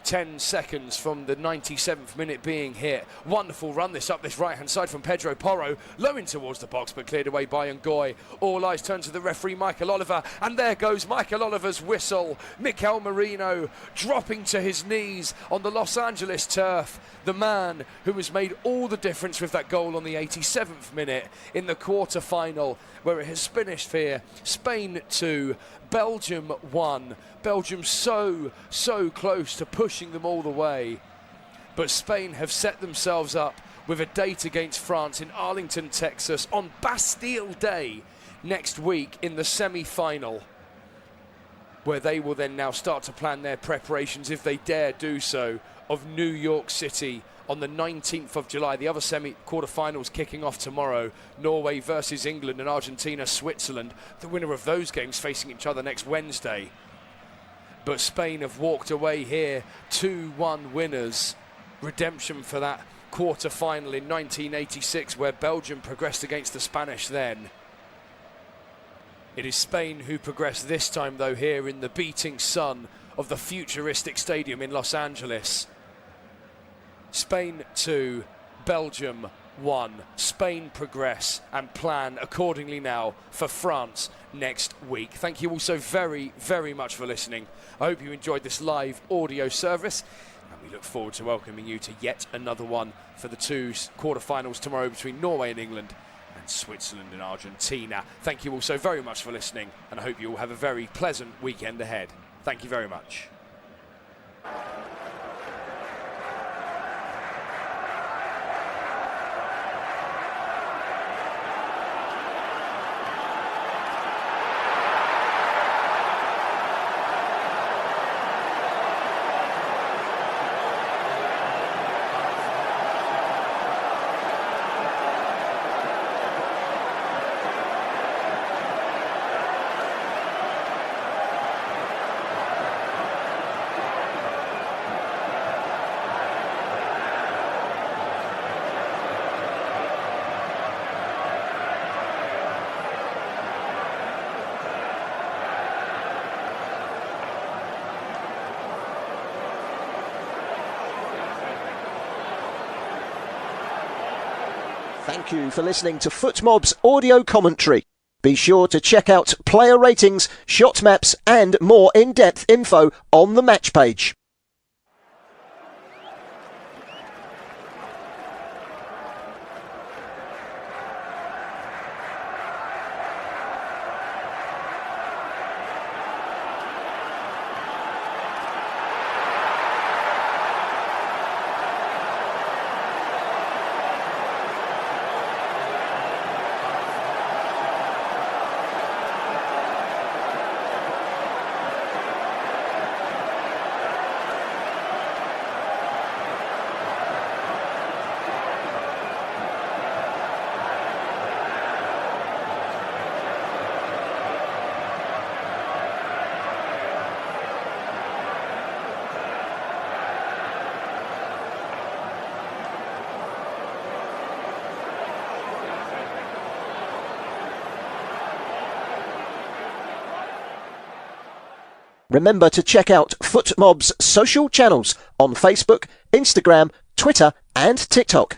10 seconds from the 97th minute being hit. Wonderful run this up this right-hand side from Pedro Porro. Low in towards the box, but cleared away by Ngoy. All eyes turn to the referee, Michael Oliver. And there goes Michael Oliver's whistle. Mikel Merino dropping to his knees on the Los Angeles turf. The man who has made all the difference with that goal on the 87th minute in the quarter-final, where it has finished here. Spain 2, Belgium 1. Belgium so close to pushing them all the way. But Spain have set themselves up with a date against France in Arlington, Texas on Bastille Day next week in the semi-final. where they will then now start to plan their preparations, if they dare do so, of New York City on the 19th of July. The other quarter-finals kicking off tomorrow. Norway versus England and Argentina, Switzerland. The winner of those games facing each other next Wednesday. But Spain have walked away here, 2-1 winners. Redemption for that quarter-final in 1986, where Belgium progressed against the Spanish then. It is Spain who progress this time, though, here in the beating sun of the futuristic stadium in Los Angeles. Spain 2, Belgium 1. Spain progress and plan accordingly now for France next week. Thank you all so very, very much for listening. I hope you enjoyed this live audio service, and we look forward to welcoming you to yet another one for the two quarter-finals tomorrow between Norway and England, and Switzerland and Argentina. Thank you all so very much for listening, and I hope you all have a very pleasant weekend ahead. Thank you very much. Thank you for listening to FootMob's audio commentary. Be sure to check out player ratings, shot maps and more in-depth info on the match page. Remember to check out FootMob's social channels on Facebook, Instagram, Twitter and TikTok.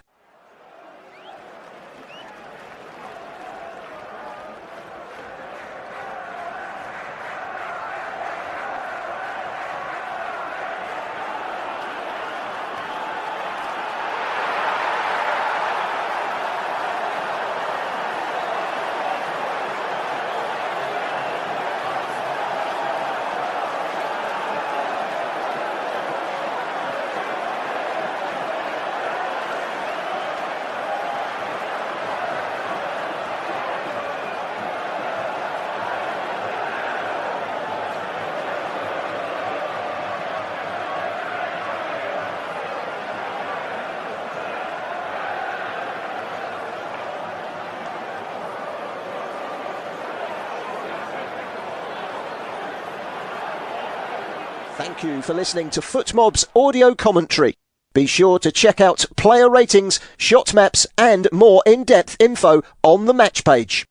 Thank you for listening to FootMob's audio commentary. Be sure to check out player ratings, shot maps and more in-depth info on the match page.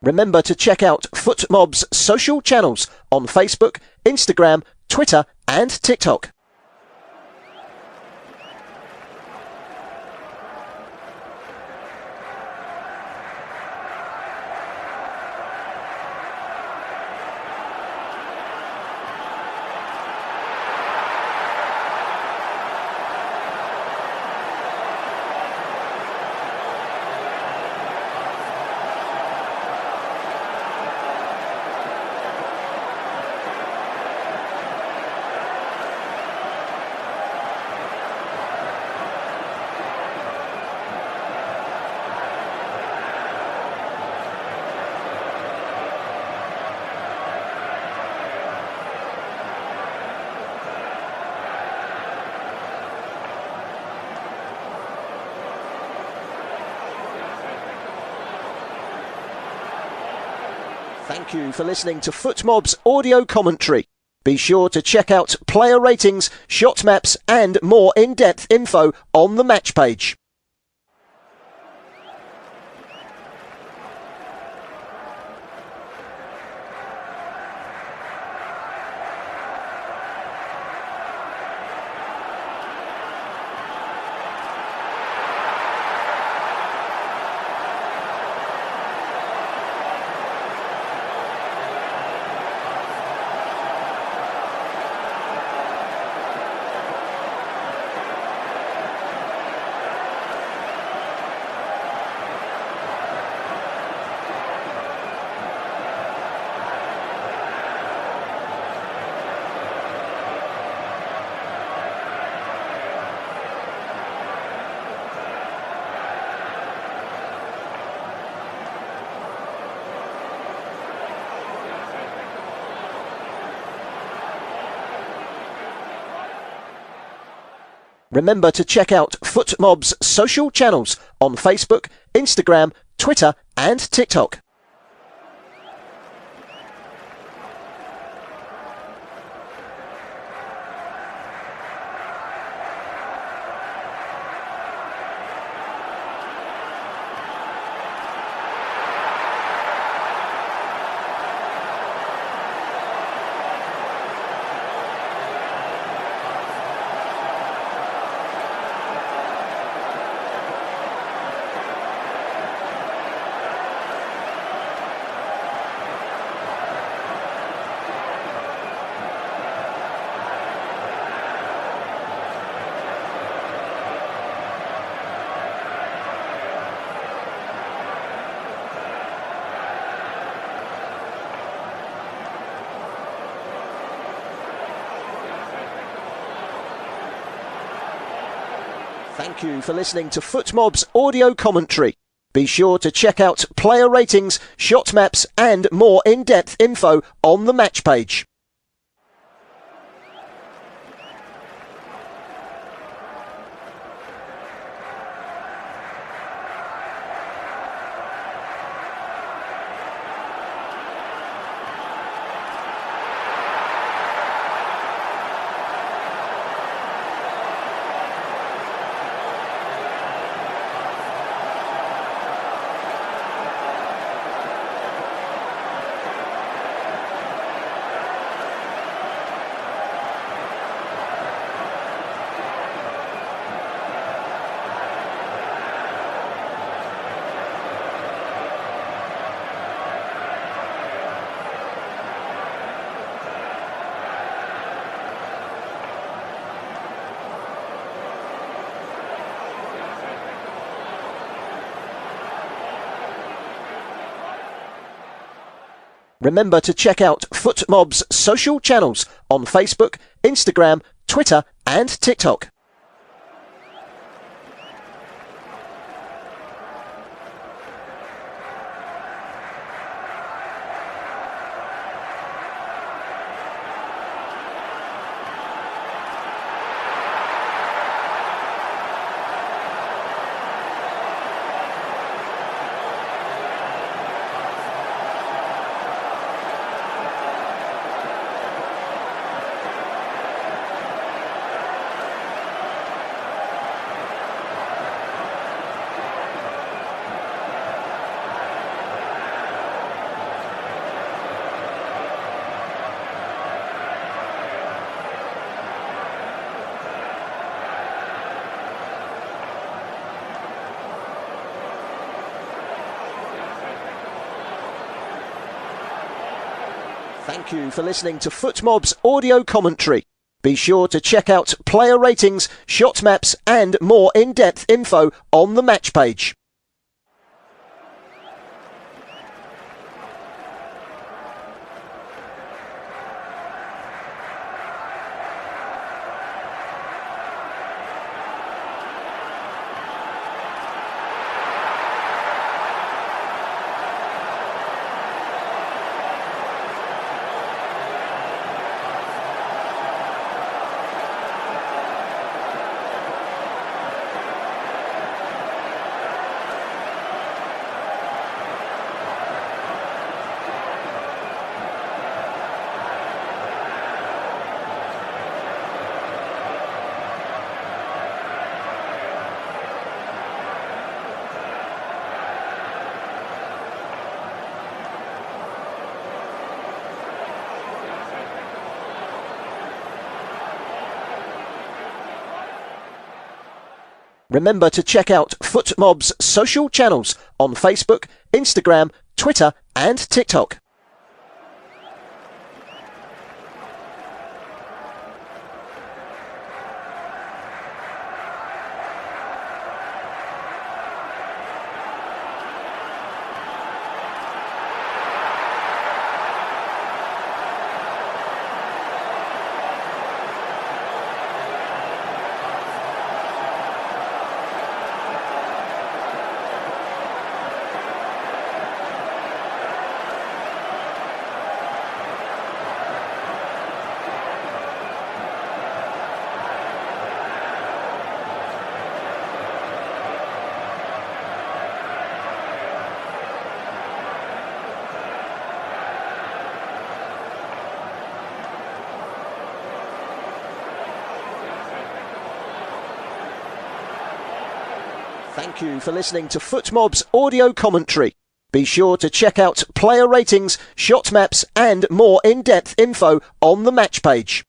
Remember to check out FootMob's social channels on Facebook, Instagram, Twitter and TikTok. Thank you for listening to FootMob's audio commentary. Be sure to check out player ratings, shot maps and more in-depth info on the match page. Remember to check out FootMob's social channels on Facebook, Instagram, Twitter and TikTok. Thank you for listening to FootMob's audio commentary. Be sure to check out player ratings, shot maps and more in-depth info on the match page. Remember to check out FootMob's social channels on Facebook, Instagram, Twitter and TikTok. Thank you for listening to FootMob's audio commentary. Be sure to check out player ratings, shot maps and more in-depth info on the match page. Remember to check out FootMob's social channels on Facebook, Instagram, Twitter and TikTok. Thank you for listening to FootMob's audio commentary. Be sure to check out player ratings, shot maps and more in-depth info on the match page.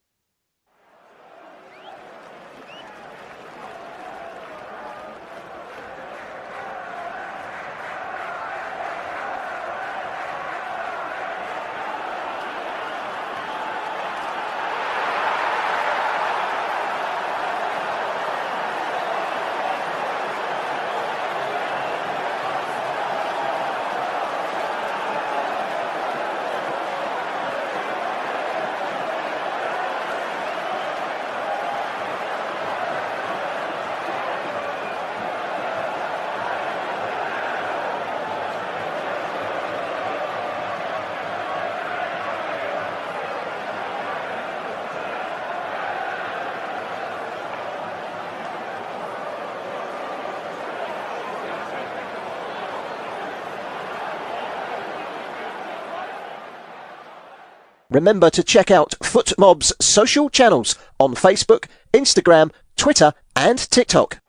Remember to check out FootMob's social channels on Facebook, Instagram, Twitter and TikTok.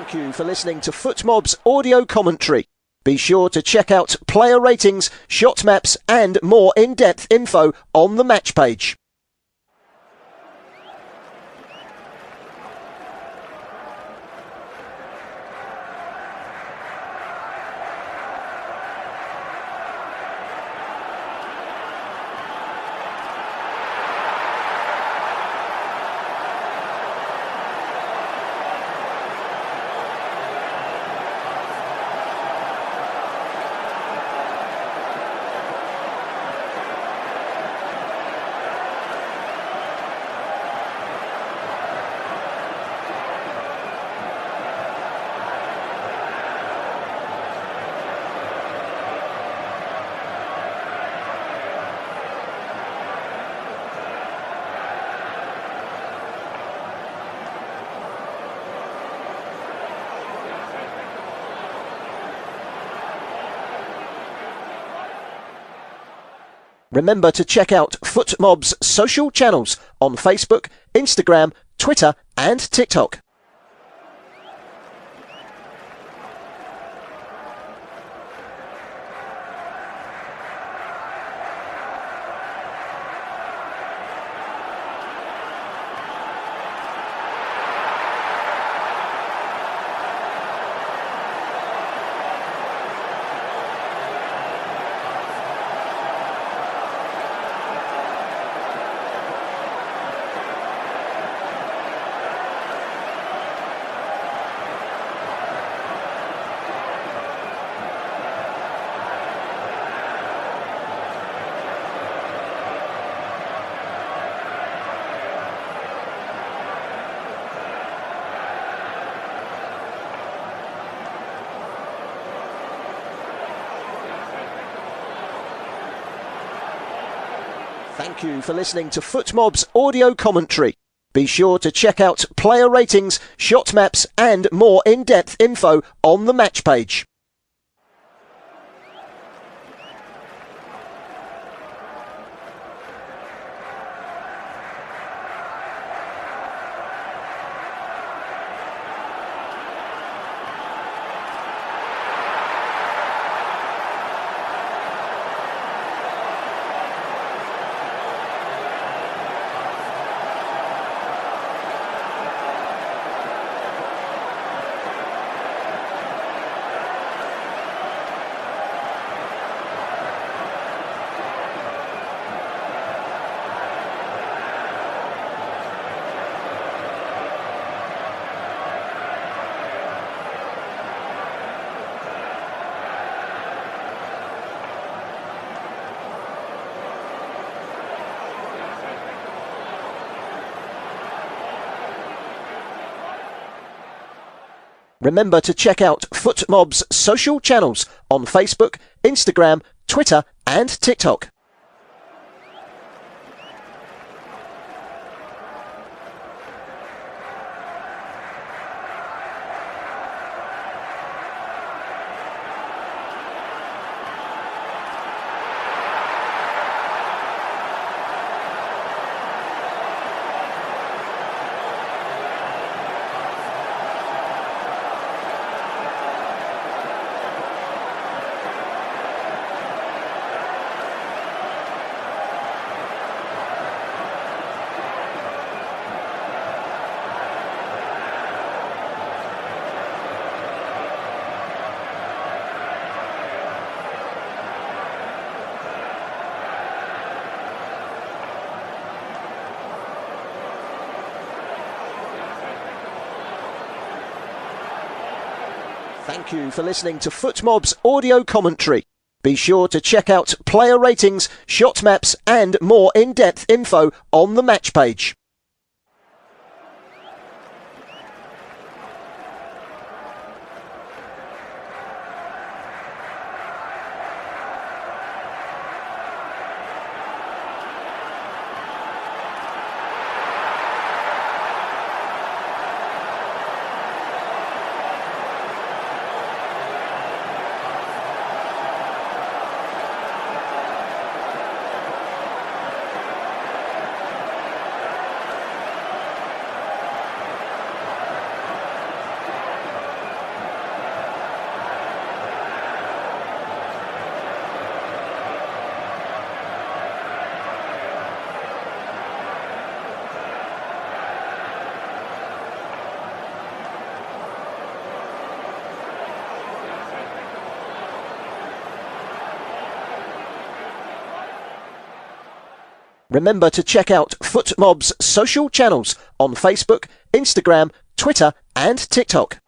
Thank you for listening to FootMob's audio commentary. Be sure to check out player ratings, shot maps and more in-depth info on the match page. Remember to check out FootMob's social channels on Facebook, Instagram, Twitter and TikTok. Thank you for listening to FootMob's audio commentary. Be sure to check out player ratings, shot maps and more in-depth info on the match page. Remember to check out FootMob's social channels on Facebook, Instagram, Twitter and TikTok. Thank you for listening to FootMob's audio commentary. Be sure to check out player ratings, shot maps and more in-depth info on the match page. Remember to check out FootMob's social channels on Facebook, Instagram, Twitter and TikTok.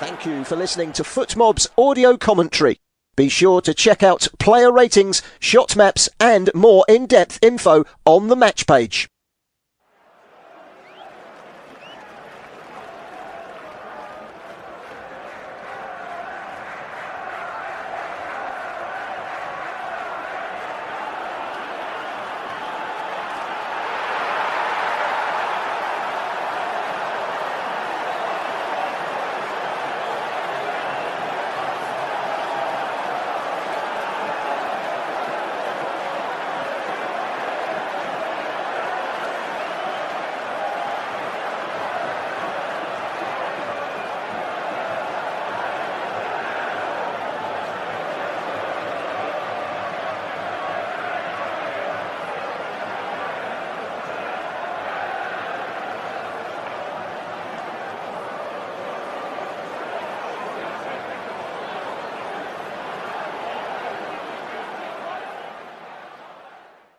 Thank you for listening to FootMob's audio commentary. Be sure to check out player ratings, shot maps and more in-depth info on the match page.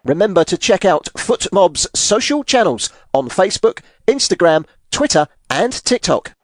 Remember to check out FootMob's social channels on Facebook, Instagram, Twitter and TikTok.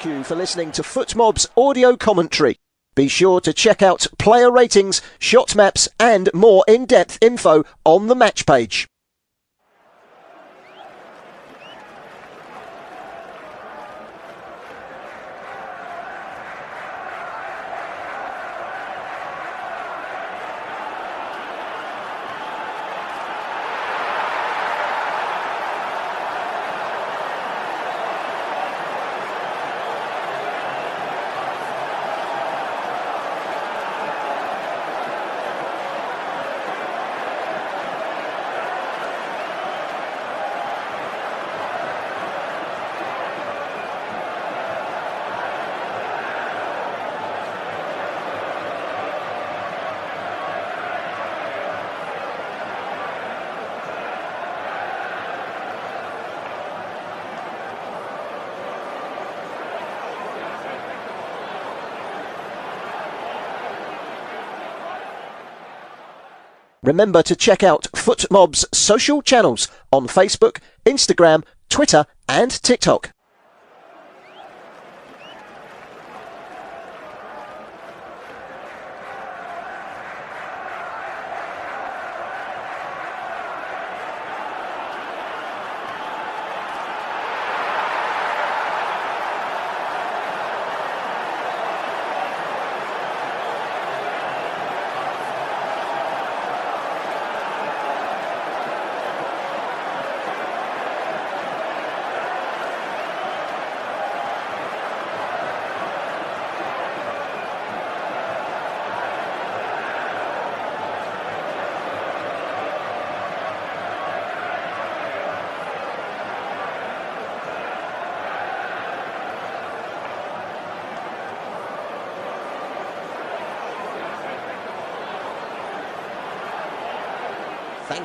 Thank you for listening to FootMob's audio commentary. Be sure to check out player ratings, shot maps and more in-depth info on the match page. Remember to check out FootMob's social channels on Facebook, Instagram, Twitter and TikTok.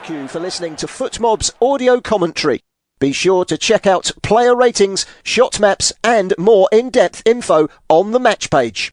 Thank you for listening to FootMob's audio commentary. Be sure to check out player ratings, shot maps and more in-depth info on the match page.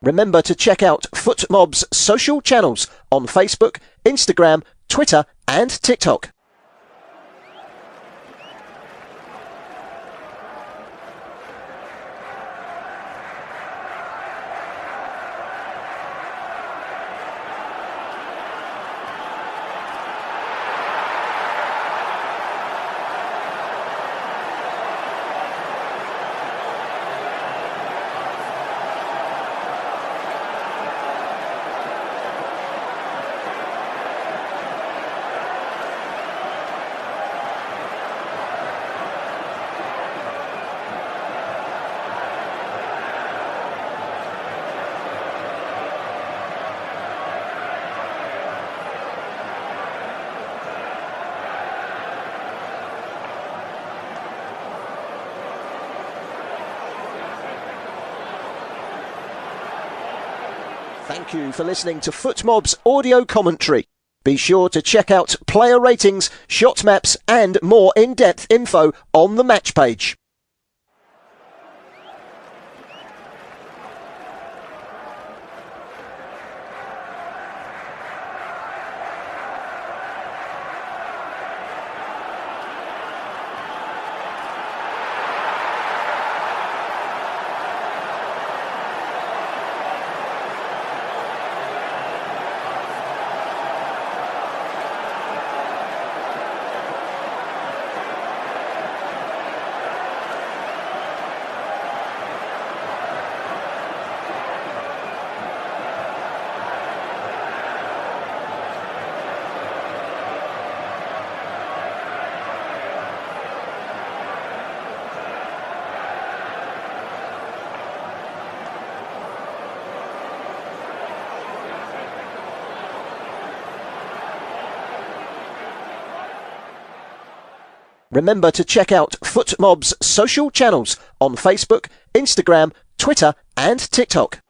Remember to check out FootMob's social channels on Facebook, Instagram, Twitter and TikTok. Thank you for listening to FootMob's audio commentary. Be sure to check out player ratings, shot maps and more in-depth info on the match page. Remember to check out FootMob's social channels on Facebook, Instagram, Twitter and TikTok.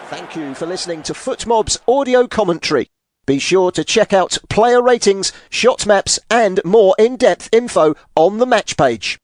Thank you for listening to FootMob's audio commentary. Be sure to check out player ratings, shot maps and more in-depth info on the match page.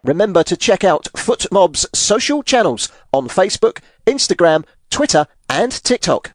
Remember to check out FootMob's social channels on Facebook, Instagram, Twitter and TikTok.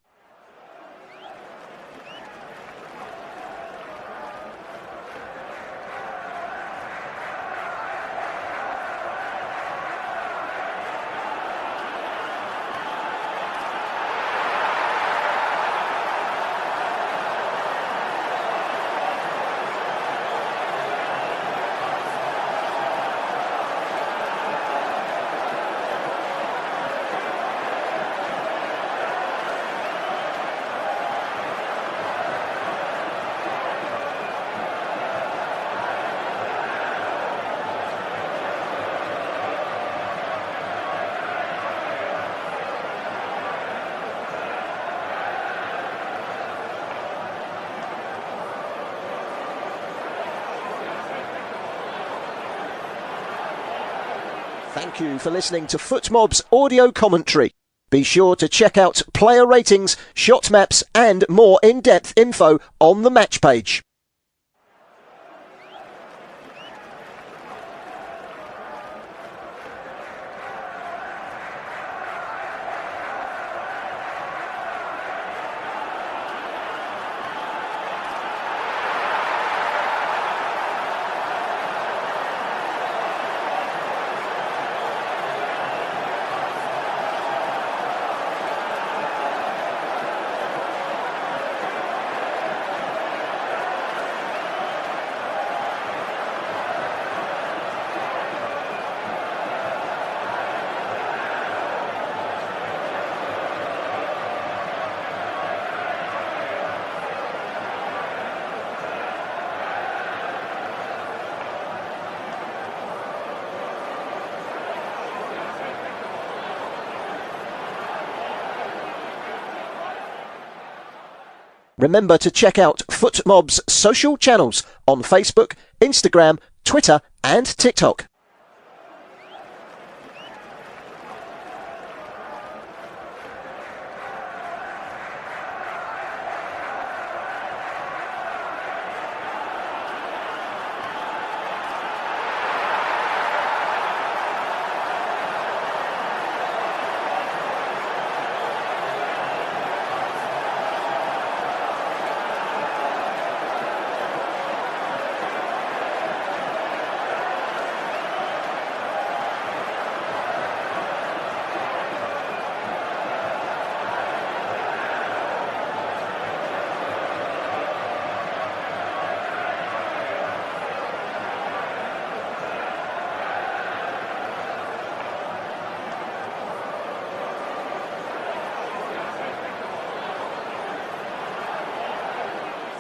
Thank you for listening to FootMob's audio commentary. Be sure to check out player ratings, shot maps and more in-depth info on the match page. Remember to check out FootMob's social channels on Facebook, Instagram, Twitter and TikTok.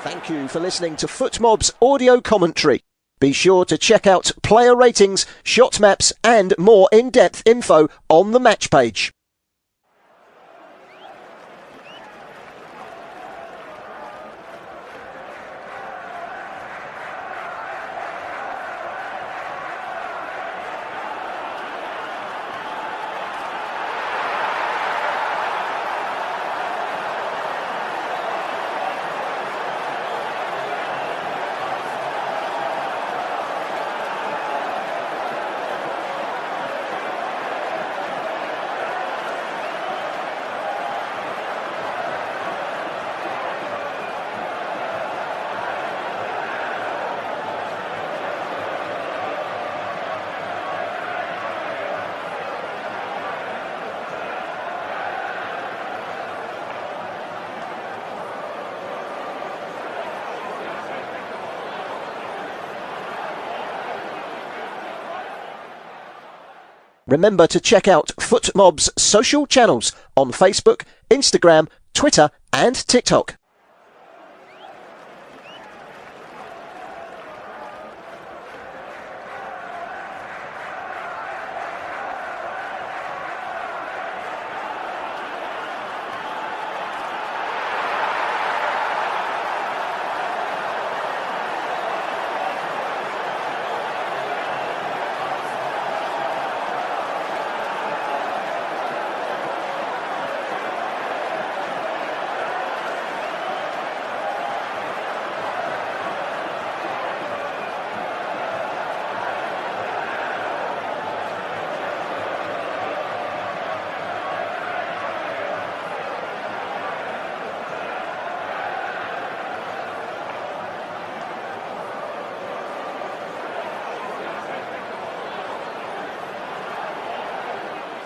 Thank you for listening to FootMob's audio commentary. Be sure to check out player ratings, shot maps and more in-depth info on the match page. Remember to check out FootMob's social channels on Facebook, Instagram, Twitter and TikTok.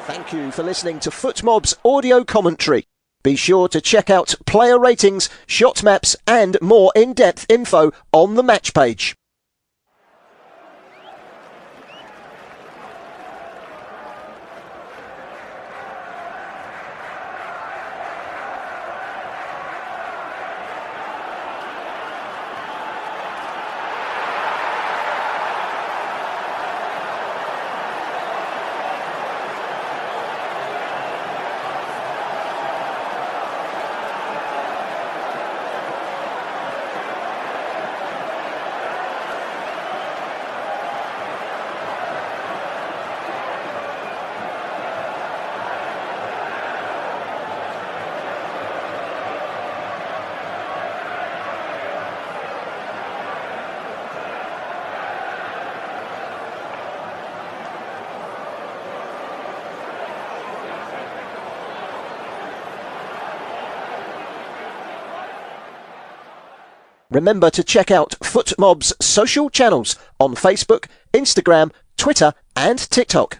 Thank you for listening to FootMob's audio commentary. Be sure to check out player ratings, shot maps and more in-depth info on the match page. Remember to check out FootMob's social channels on Facebook, Instagram, Twitter and TikTok.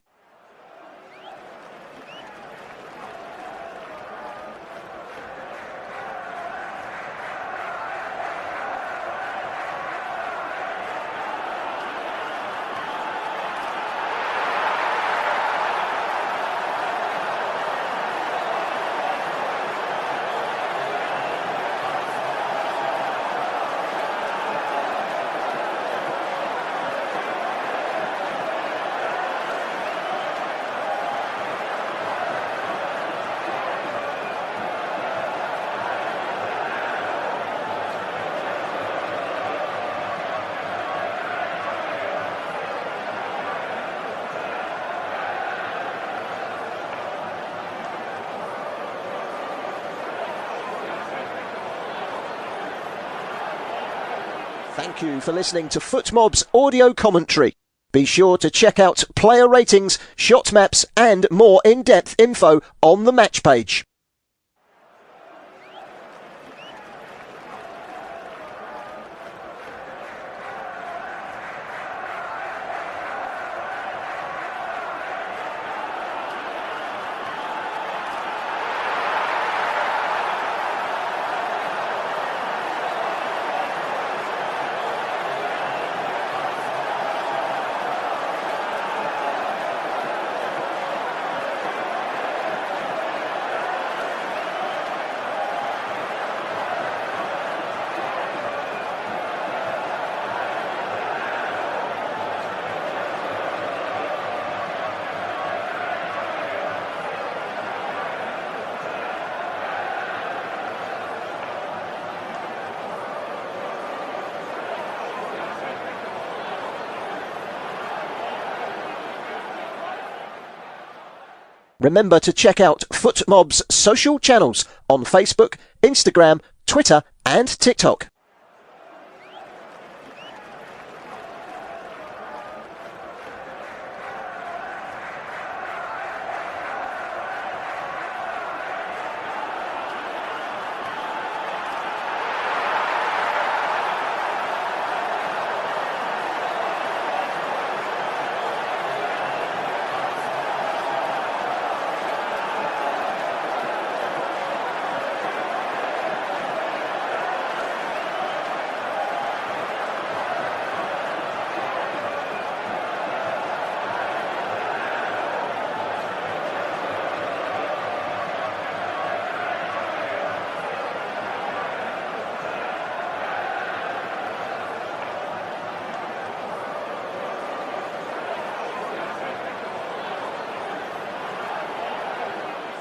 Thank you for listening to FootMob's audio commentary. Be sure to check out player ratings, shot maps and more in-depth info on the match page. Remember to check out FootMob's social channels on Facebook, Instagram, Twitter and TikTok.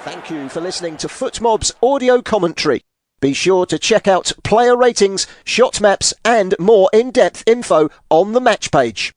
Thank you for listening to FootMob's audio commentary. Be sure to check out player ratings, shot maps and more in-depth info on the match page.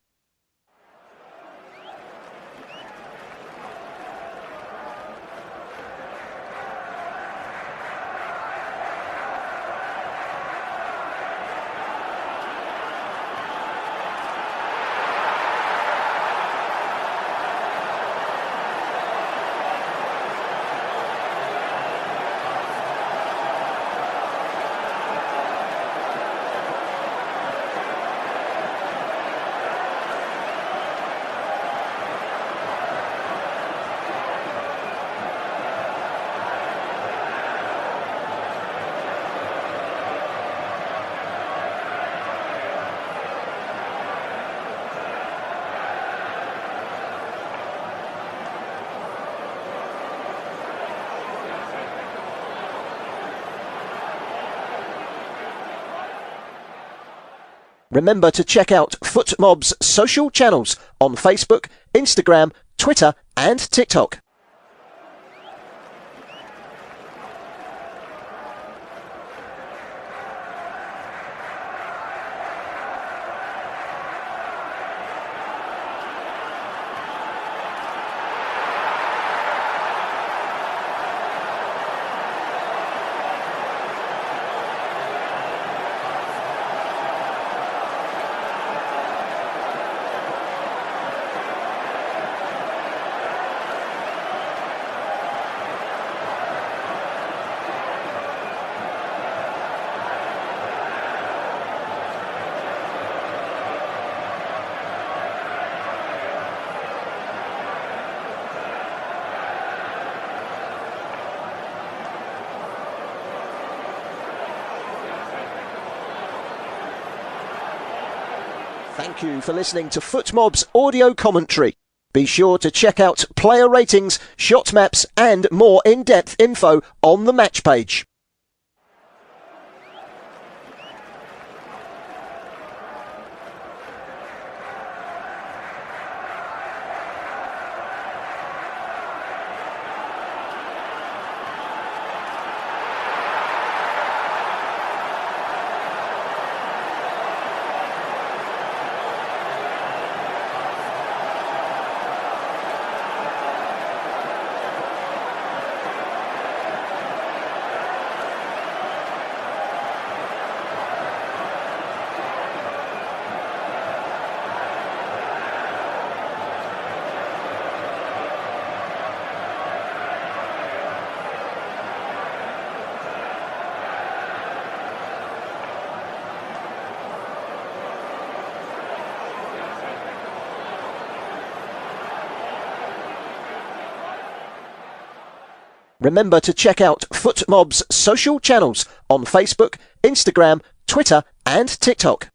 Remember to check out FootMob's social channels on Facebook, Instagram, Twitter and TikTok. Thank you for listening to FootMob's audio commentary. Be sure to check out player ratings, shot maps and more in-depth info on the match page. Remember to check out FootMob's social channels on Facebook, Instagram, Twitter and TikTok.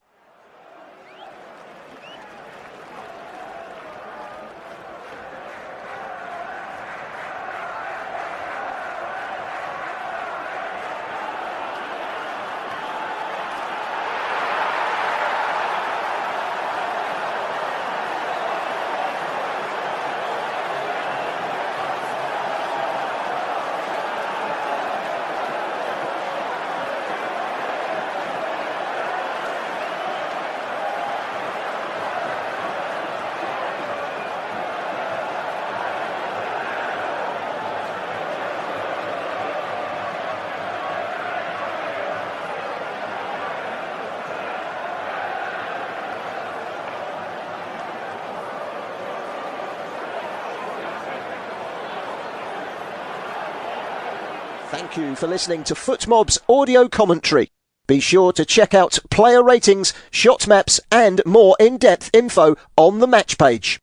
Thank you for listening to FootMob's audio commentary. Be sure to check out player ratings, shot maps and more in-depth info on the match page.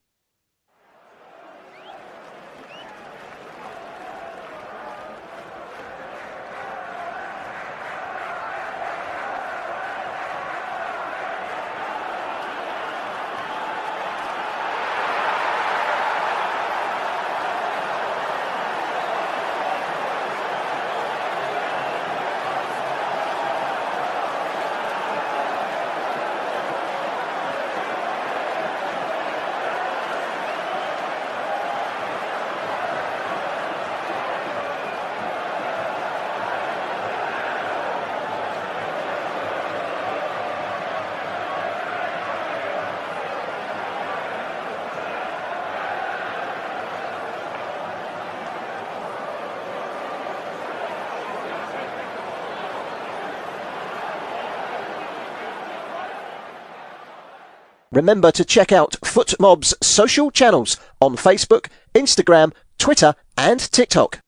Remember to check out FootMob's social channels on Facebook, Instagram, Twitter and TikTok.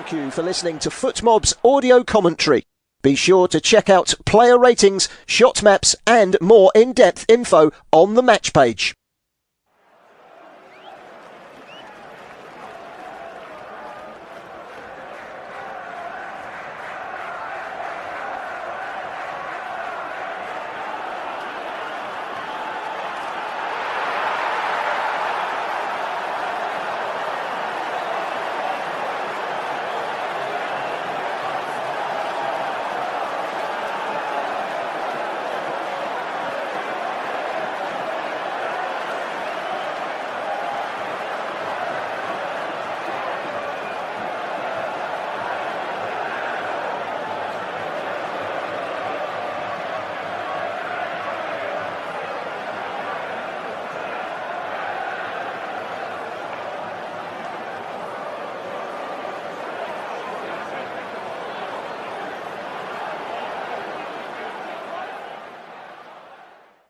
Thank you for listening to FootMob's audio commentary. Be sure to check out player ratings, shot maps and more in-depth info on the match page.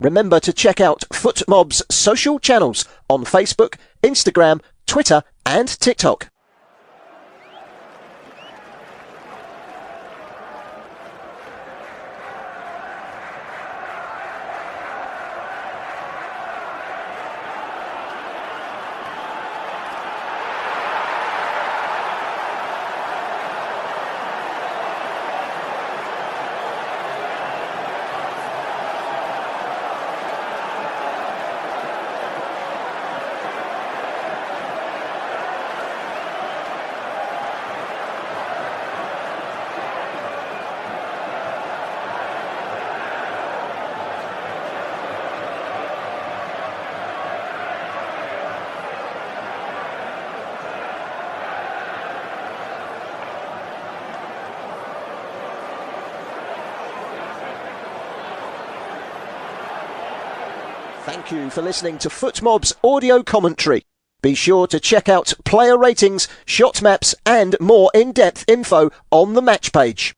Remember to check out FootMob's social channels on Facebook, Instagram, Twitter and TikTok. Thank you for listening to FootMob's audio commentary. Be sure to check out player ratings, shot maps and more in-depth info on the match page.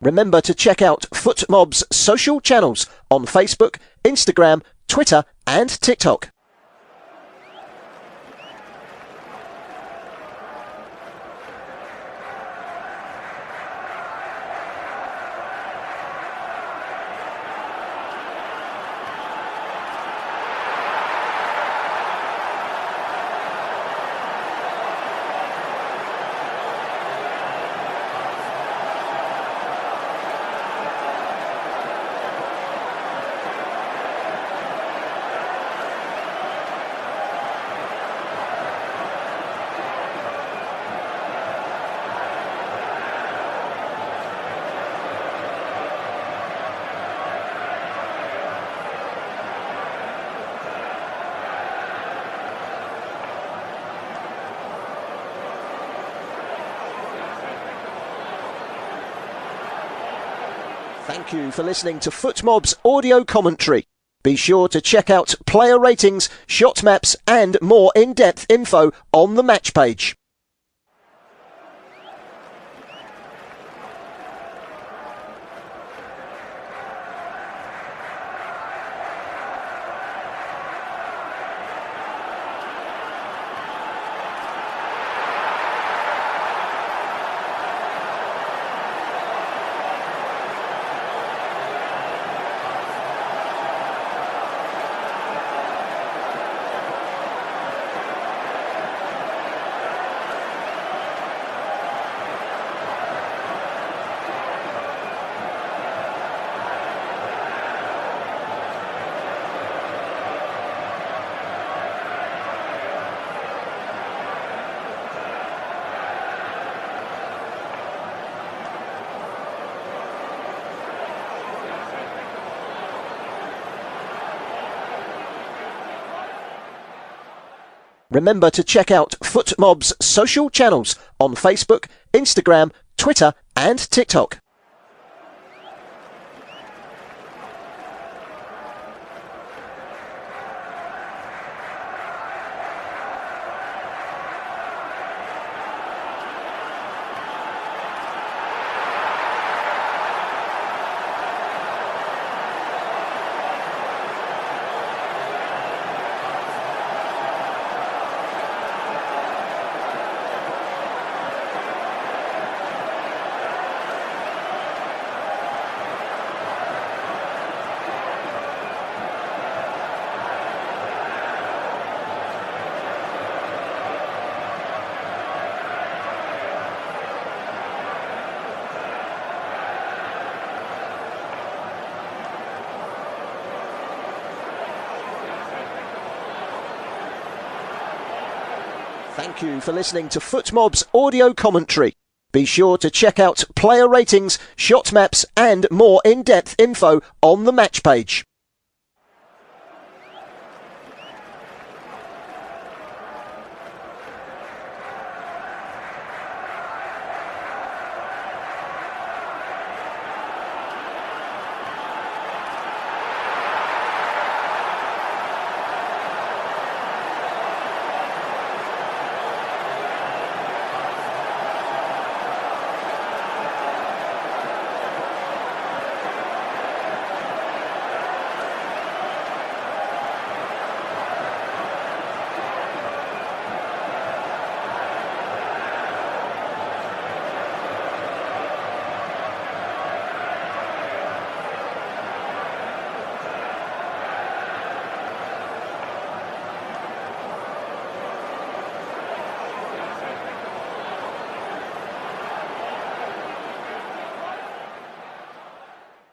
Remember to check out FootMob's social channels on Facebook, Instagram, Twitter and TikTok. Thank you for listening to FootMob's audio commentary. Be sure to check out player ratings, shot maps and more in-depth info on the match page. Remember to check out FootMob's social channels on Facebook, Instagram, Twitter and TikTok. Thank you for listening to FootMob's audio commentary. Be sure to check out player ratings, shot maps and more in-depth info on the match page.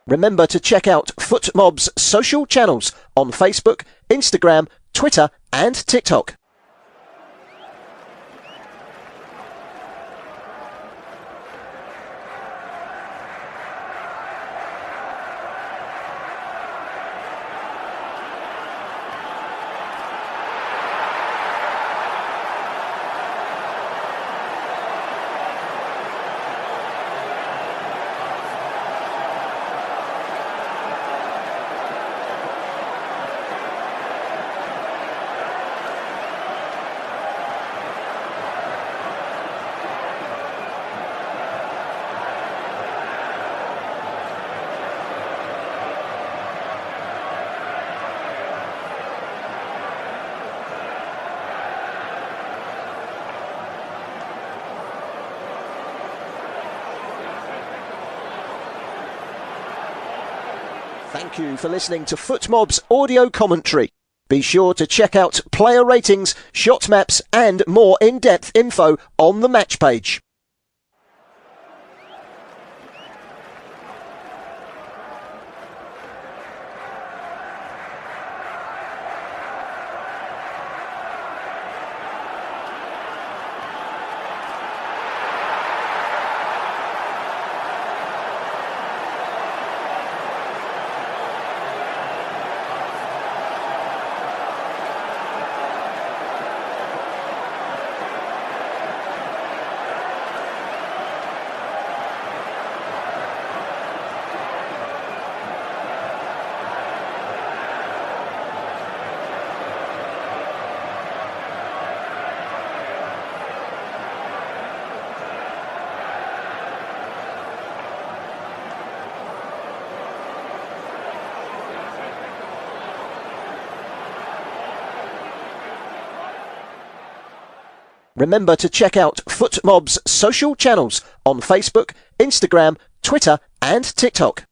Remember to check out FootMob's social channels on Facebook, Instagram, Twitter and TikTok. Thank you for listening to FootMob's audio commentary. Be sure to check out player ratings, shot maps and more in-depth info on the match page. Remember to check out FootMob's social channels on Facebook, Instagram, Twitter and TikTok.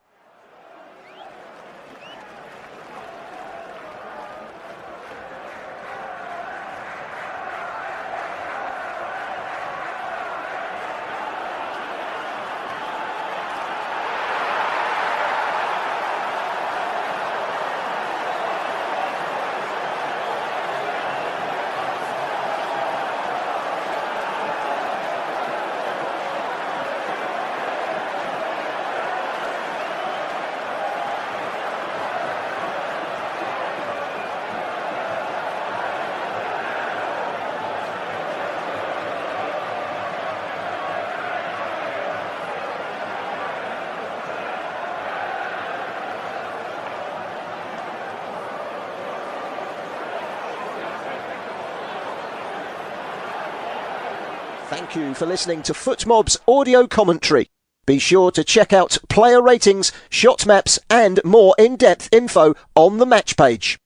Thank you for listening to FootMob's audio commentary. Be sure to check out player ratings, shot maps and more in-depth info on the match page.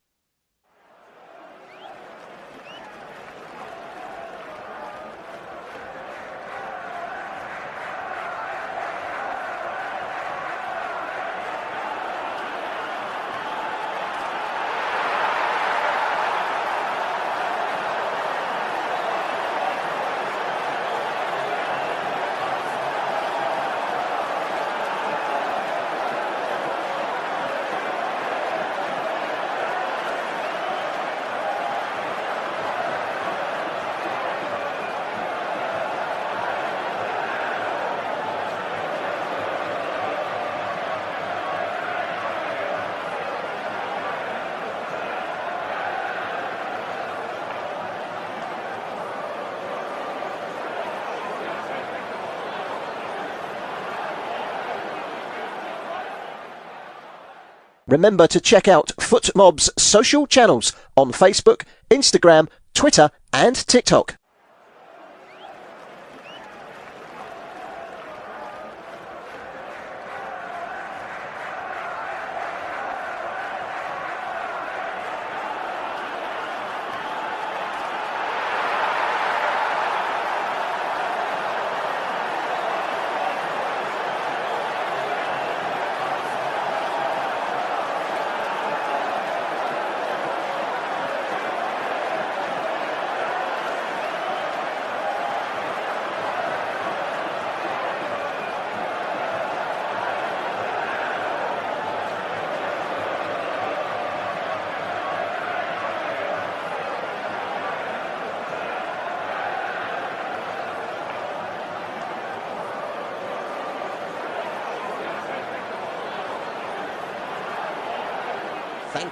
Remember to check out FootMob's social channels on Facebook, Instagram, Twitter and TikTok.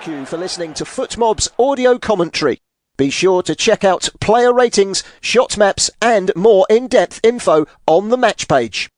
Thank you for listening to FootMob's audio commentary. Be sure to check out player ratings, shot maps and more in-depth info on the match page.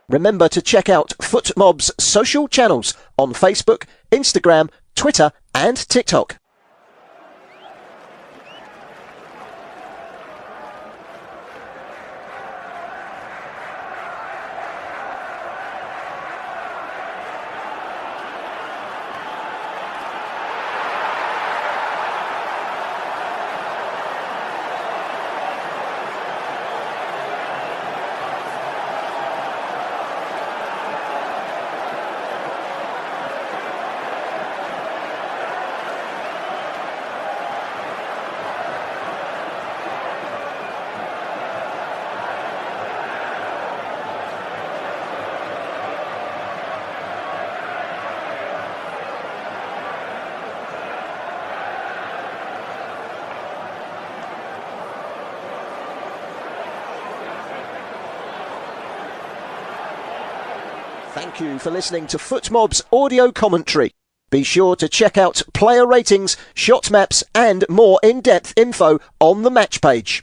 Remember to check out FootMob's social channels on Facebook, Instagram, Twitter and TikTok. Thank you for listening to FootMob's audio commentary. Be sure to check out player ratings, shot maps and more in-depth info on the match page.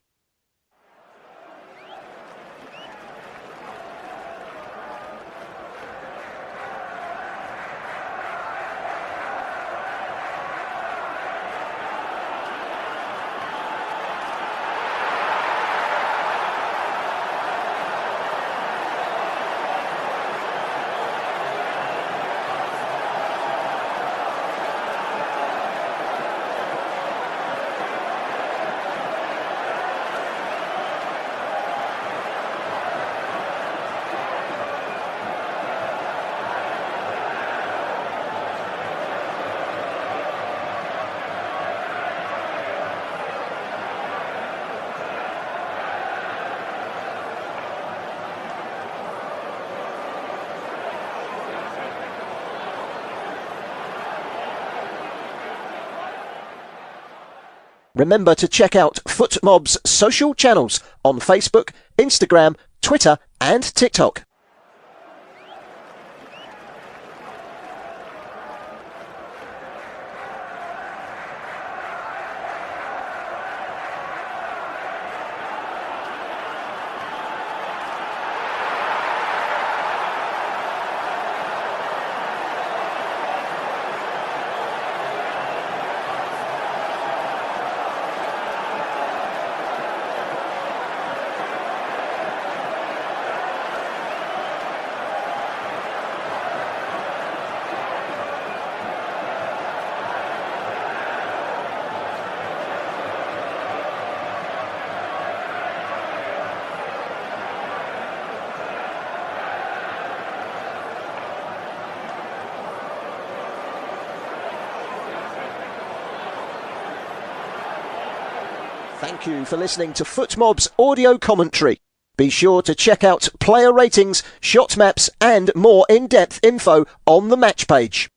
Remember to check out FootMob's social channels on Facebook, Instagram, Twitter and TikTok. Thank you for listening to FootMob's audio commentary. Be sure to check out player ratings, shot maps and more in-depth info on the match page.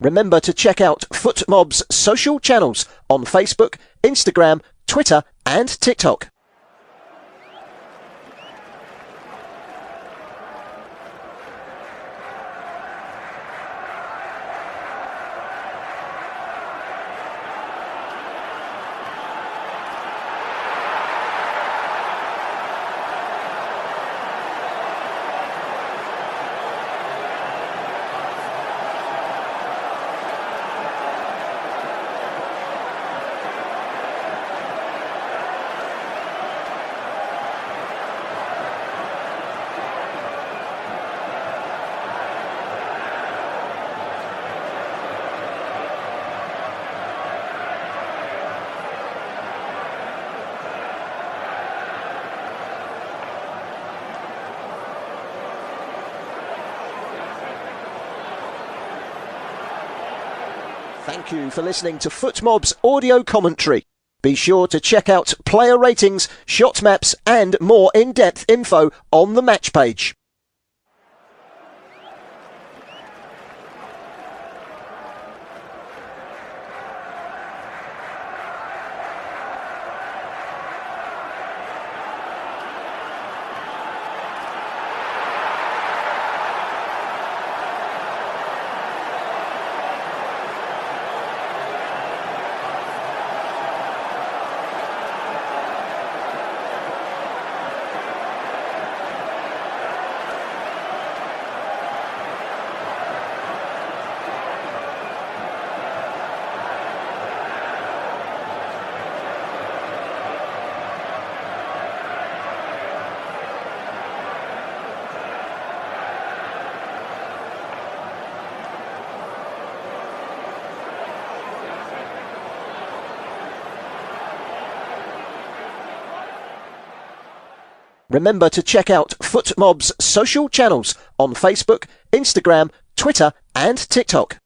Remember to check out FootMob's social channels on Facebook, Instagram, Twitter and TikTok. Thank you for listening to FootMob's audio commentary. Be sure to check out player ratings, shot maps and more in-depth info on the match page. Remember to check out FootMob's social channels on Facebook, Instagram, Twitter and TikTok.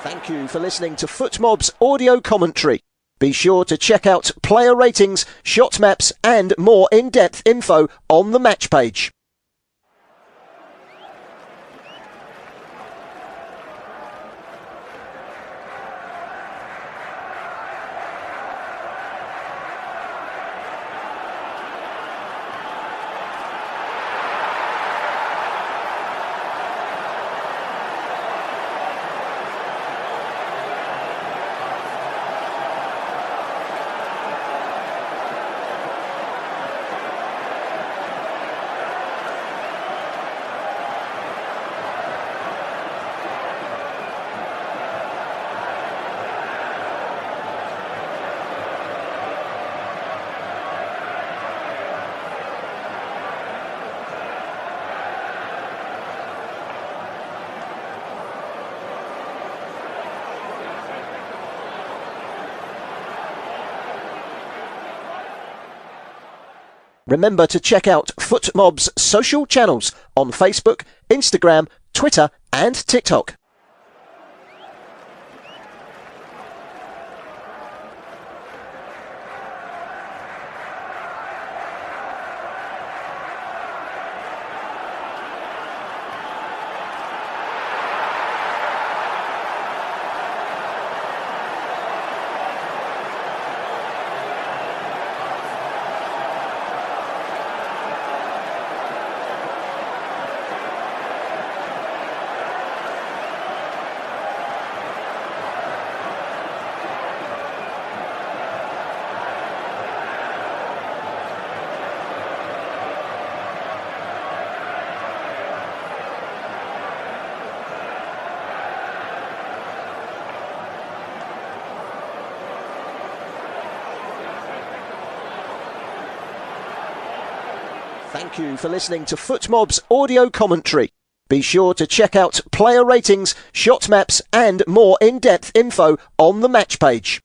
Thank you for listening to FootMob's audio commentary. Be sure to check out player ratings, shot maps and more in-depth info on the match page. Remember to check out FootMob's social channels on Facebook, Instagram, Twitter and TikTok. Thank you for listening to FootMob's audio commentary. Be sure to check out player ratings, shot maps and more in-depth info on the match page.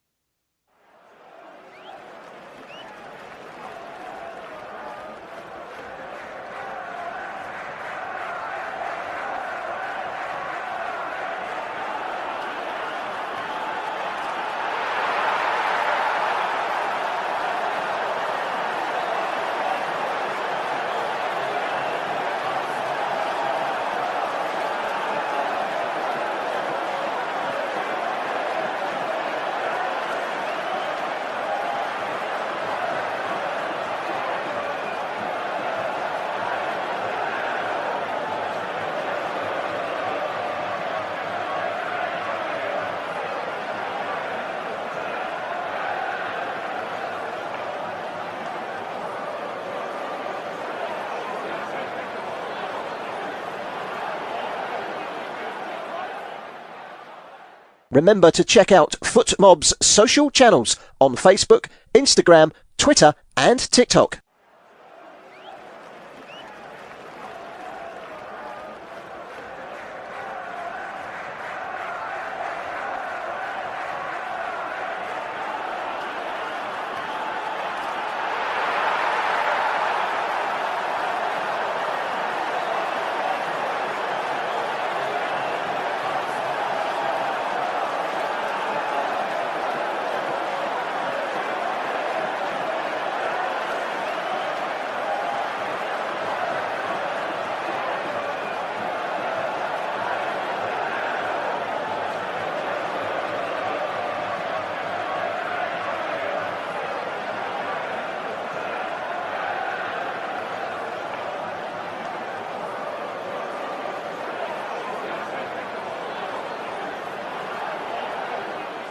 Remember to check out FootMob's social channels on Facebook, Instagram, Twitter and TikTok.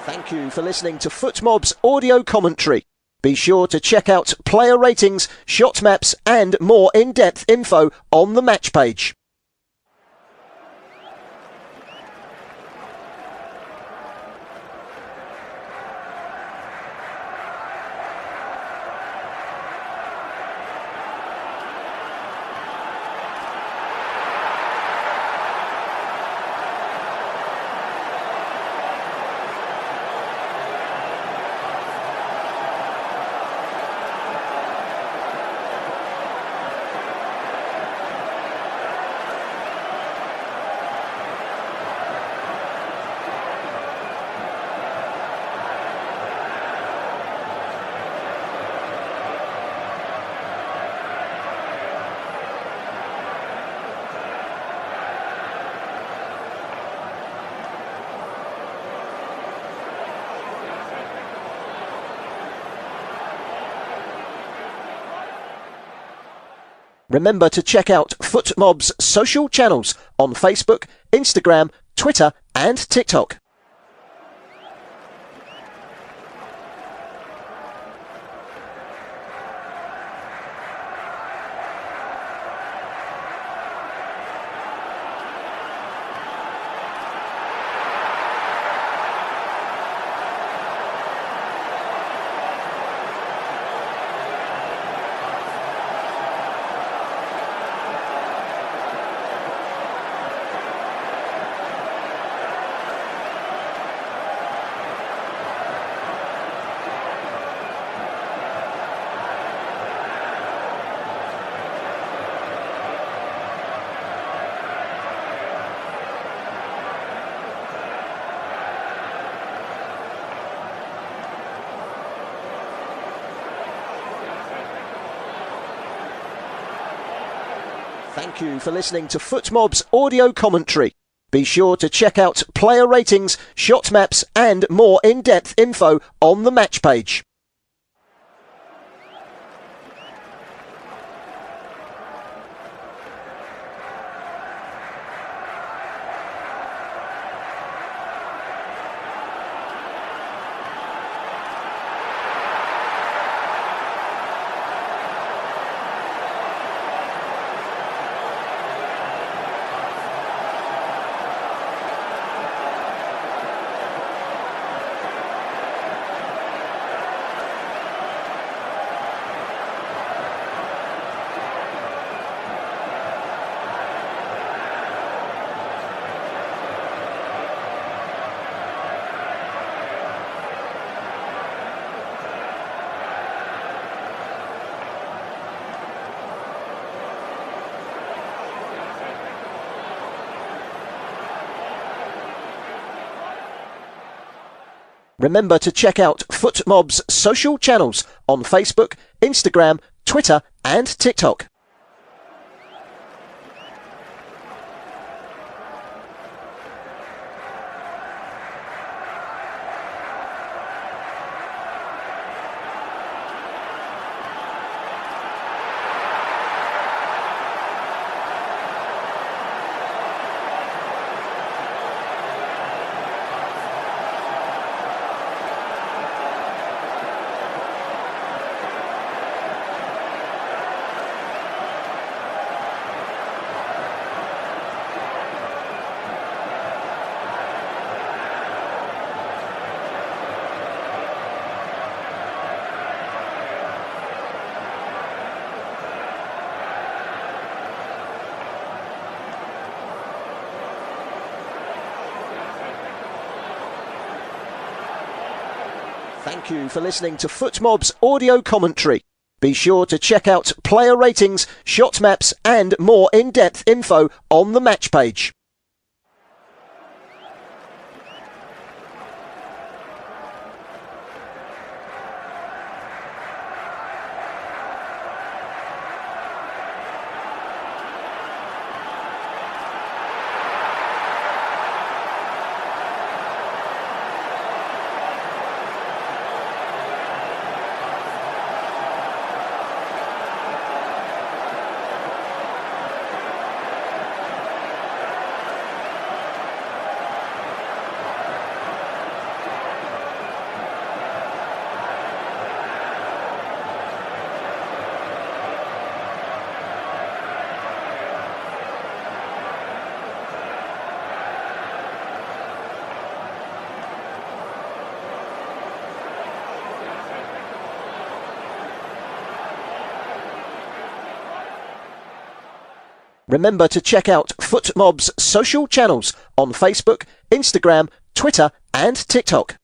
Thank you for listening to FootMob's audio commentary. Be sure to check out player ratings, shot maps and more in-depth info on the match page. Remember to check out FootMob's social channels on Facebook, Instagram, Twitter and TikTok. Thank you for listening to FootMob's audio commentary. Be sure to check out player ratings, shot maps and more in-depth info on the match page. Remember to check out FootMob's social channels on Facebook, Instagram, Twitter and TikTok. Thank you for listening to FootMob's audio commentary. Be sure to check out player ratings, shot maps and more in-depth info on the match page. Remember to check out FootMob's social channels on Facebook, Instagram, Twitter and TikTok.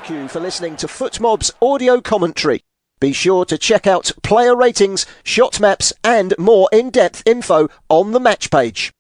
Thank you for listening to FootMob's audio commentary. Be sure to check out player ratings, shot maps and more in-depth info on the match page.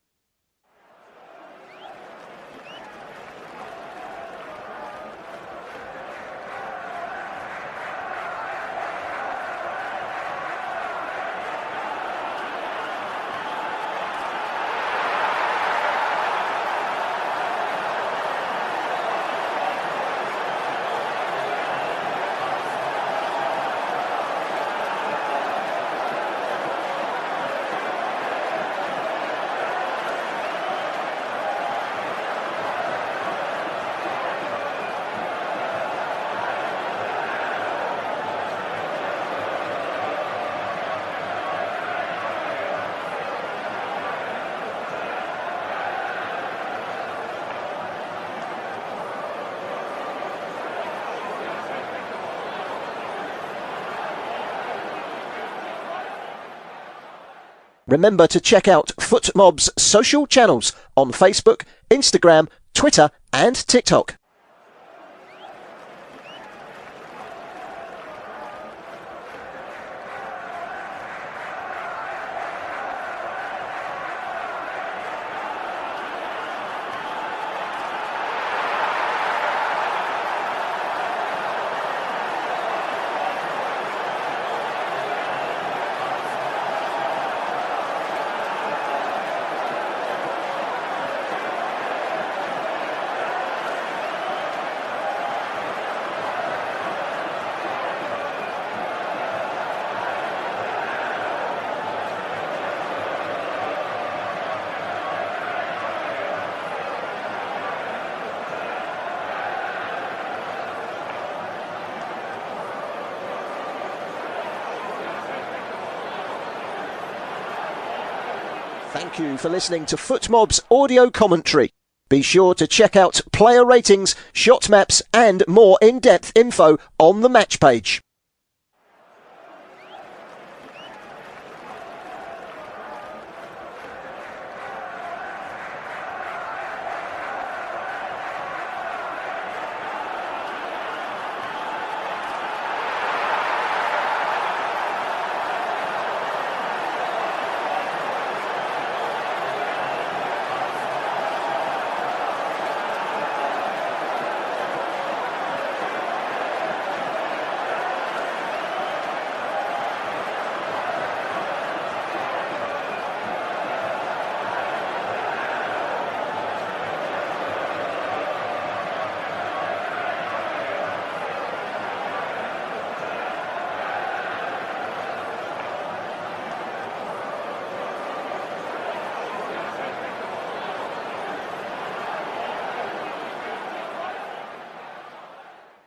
Remember to check out FootMob's social channels on Facebook, Instagram, Twitter and TikTok. Thank you for listening to FootMob's audio commentary. Be sure to check out player ratings, shot maps and more in-depth info on the match page.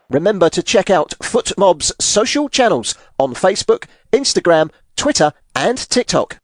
Remember to check out FootMob's social channels on Facebook, Instagram, Twitter and TikTok.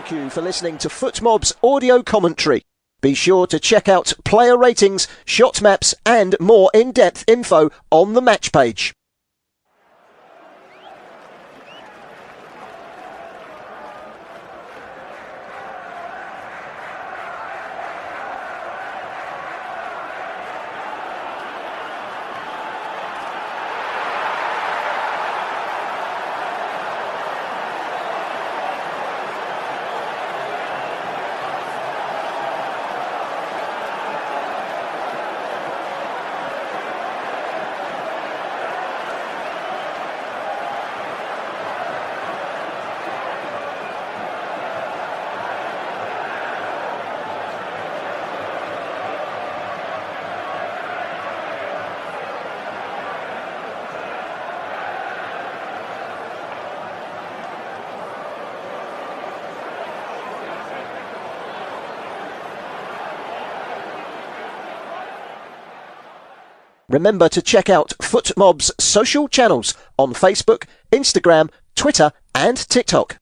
Thank you for listening to FootMob's audio commentary. Be sure to check out player ratings, shot maps and more in-depth info on the match page. Remember to check out FootMob's social channels on Facebook, Instagram, Twitter and TikTok.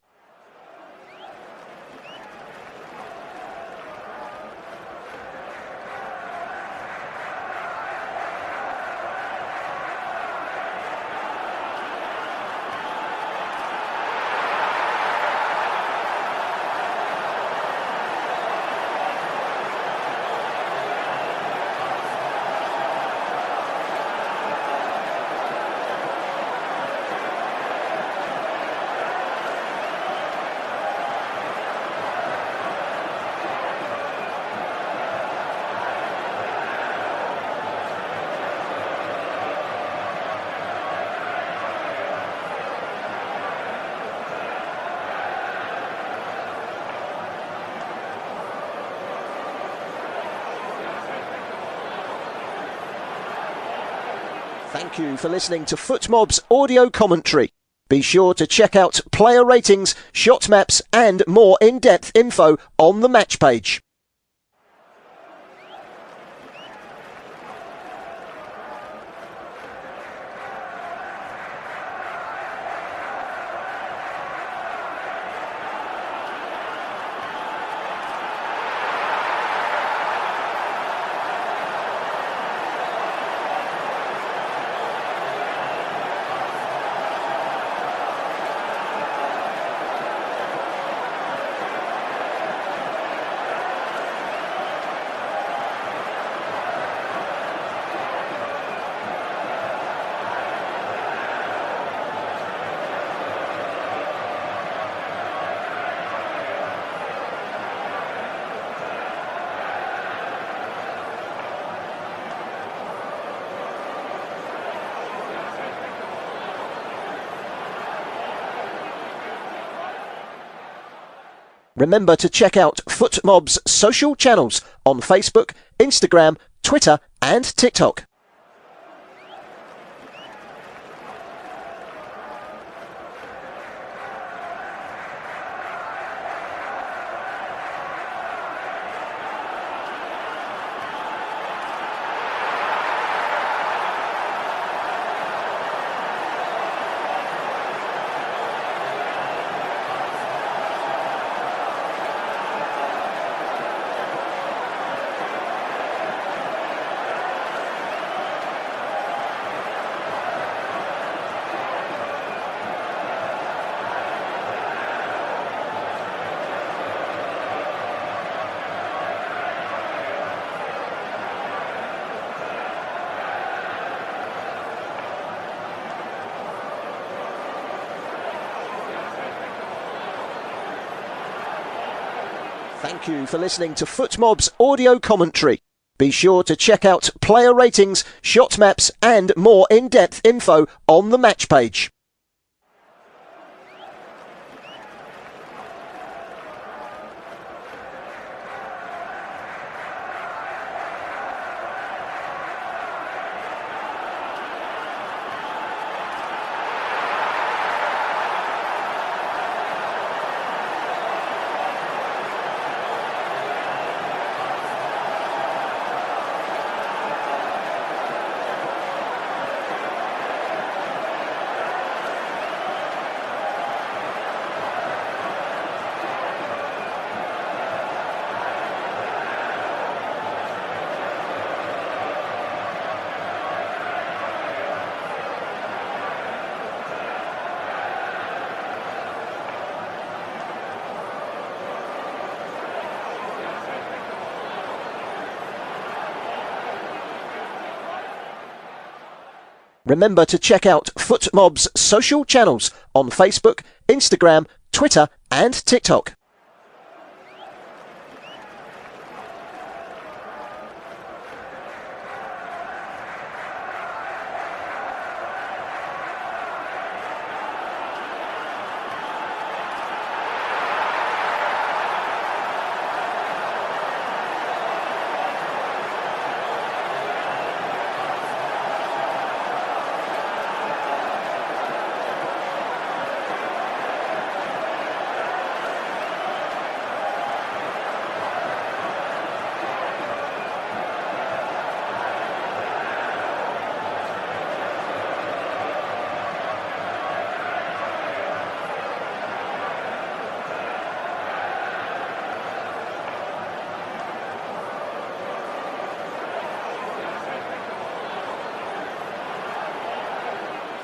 Thank you for listening to FootMob's audio commentary. Be sure to check out player ratings, shot maps and more in-depth info on the match page. Remember to check out FootMob's social channels on Facebook, Instagram, Twitter and TikTok. Thank you for listening to FootMob's audio commentary. Be sure to check out player ratings, shot maps and more in-depth info on the match page. Remember to check out FootMob's social channels on Facebook, Instagram, Twitter and TikTok.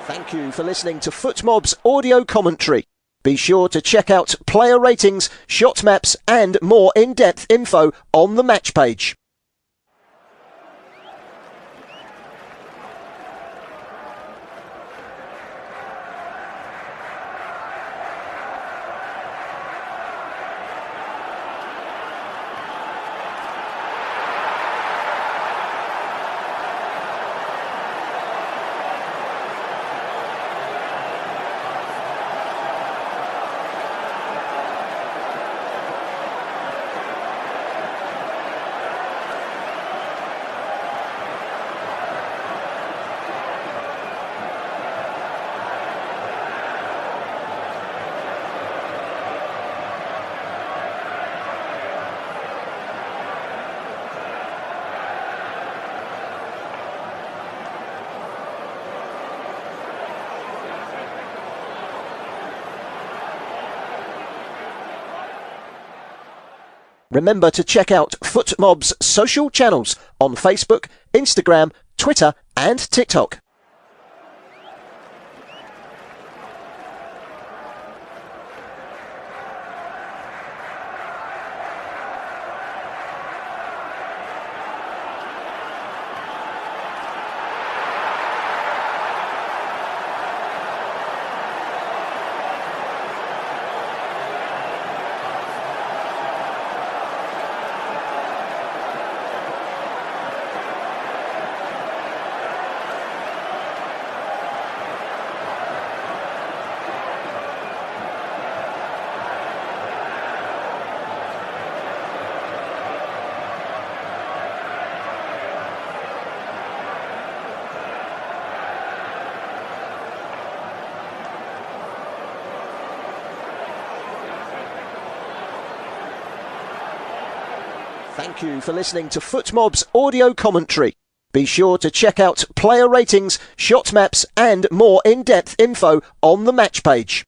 Thank you for listening to FootMob's audio commentary. Be sure to check out player ratings, shot maps and more in-depth info on the match page. Remember to check out FootMob's social channels on Facebook, Instagram, Twitter and TikTok. Thank you for listening to FootMob's audio commentary. Be sure to check out player ratings, shot maps and more in-depth info on the match page.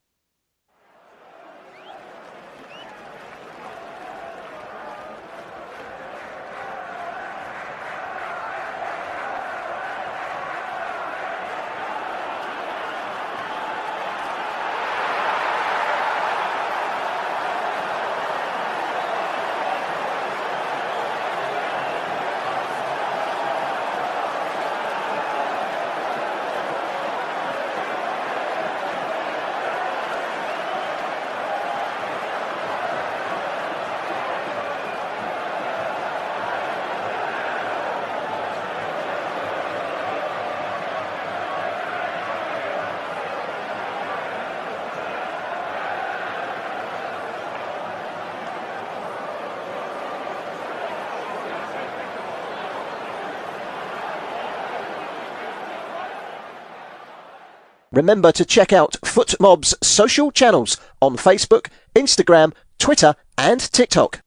Remember to check out FootMob's social channels on Facebook, Instagram, Twitter and TikTok.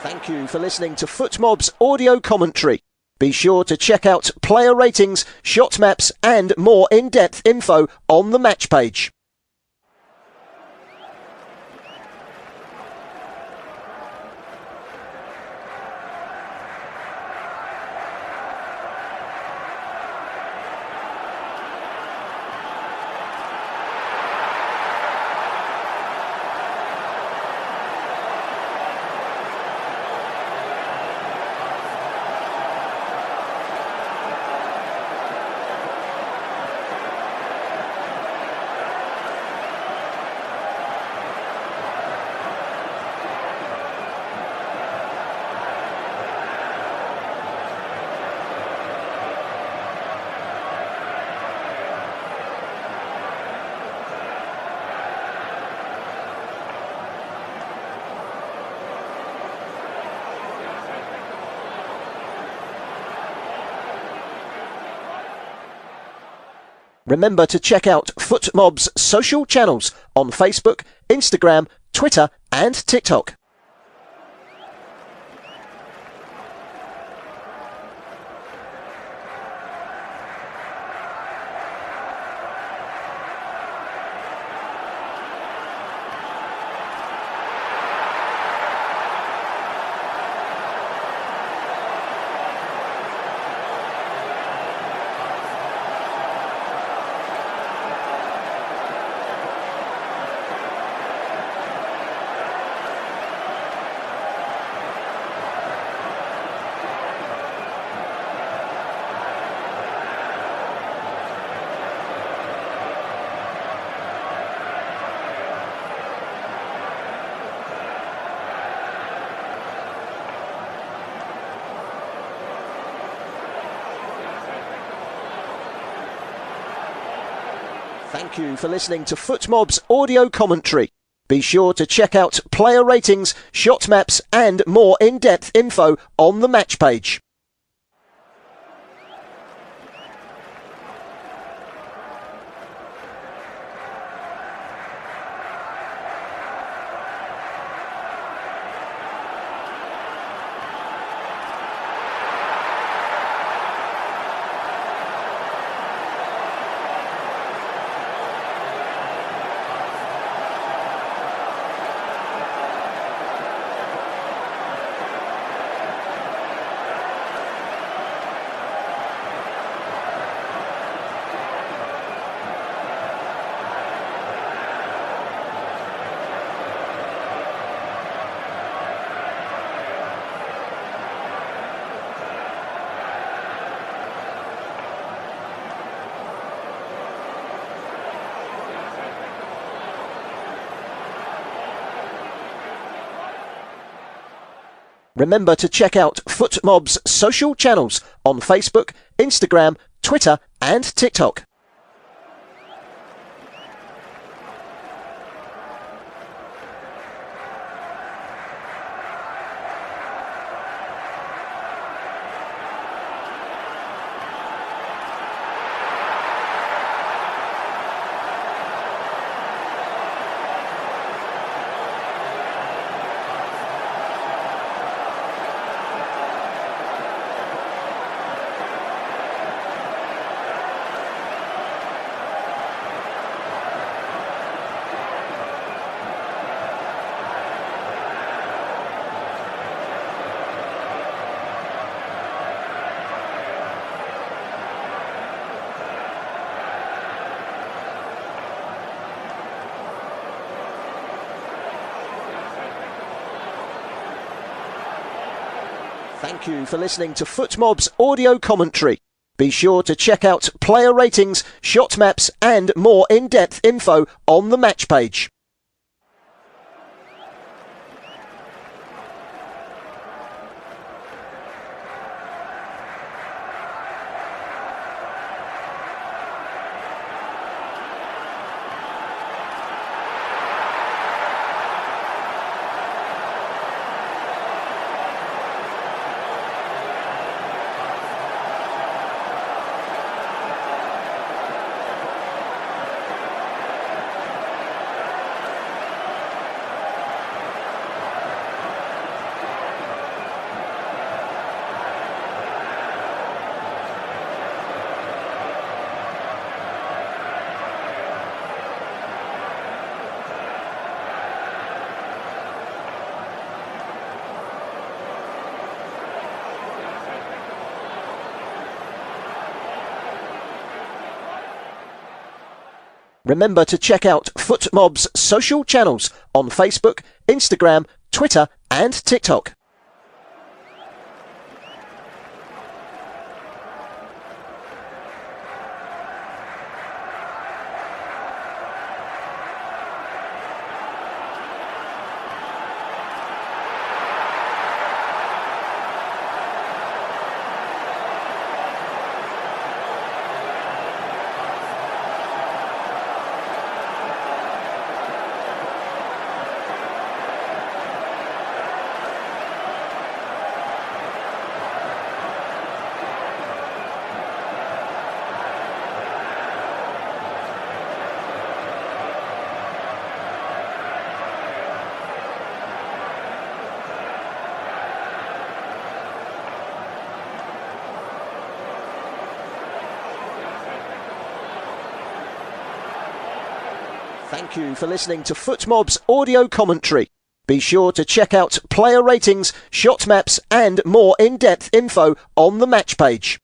Thank you for listening to FootMob's audio commentary. Be sure to check out player ratings, shot maps and more in-depth info on the match page. Remember to check out FootMob's social channels on Facebook, Instagram, Twitter and TikTok. Thank you for listening to FootMob's audio commentary. Be sure to check out player ratings, shot maps and more in-depth info on the match page. Remember to check out FootMob's social channels on Facebook, Instagram, Twitter and TikTok. Thank you for listening to FootMob's audio commentary. Be sure to check out player ratings, shot maps and more in-depth info on the match page. Remember to check out FootMob's social channels on Facebook, Instagram, Twitter and TikTok. Thank you for listening to FootMob's audio commentary. Be sure to check out player ratings, shot maps and more in-depth info on the match page.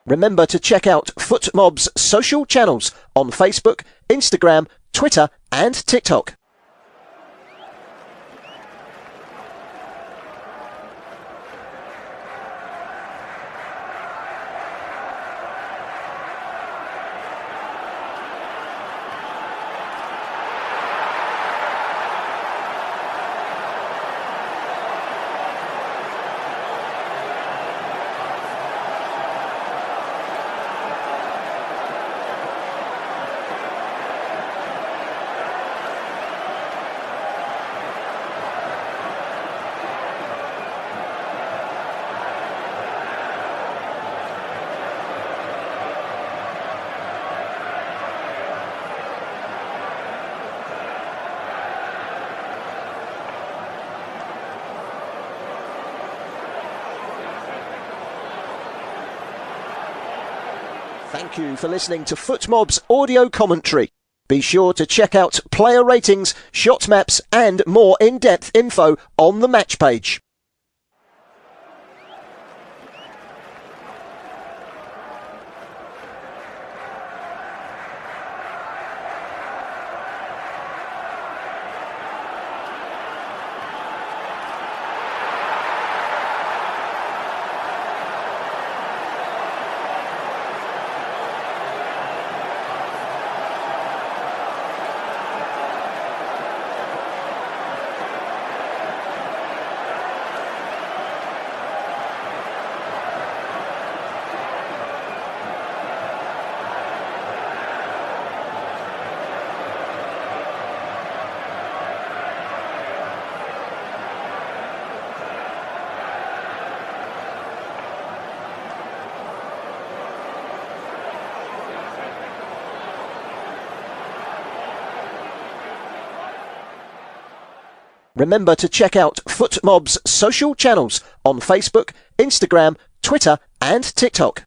Remember to check out FootMob's social channels on Facebook, Instagram, Twitter and TikTok. Thank you for listening to FootMob's audio commentary. Be sure to check out player ratings, shot maps and more in-depth info on the match page. Remember to check out FootMob's social channels on Facebook, Instagram, Twitter and TikTok.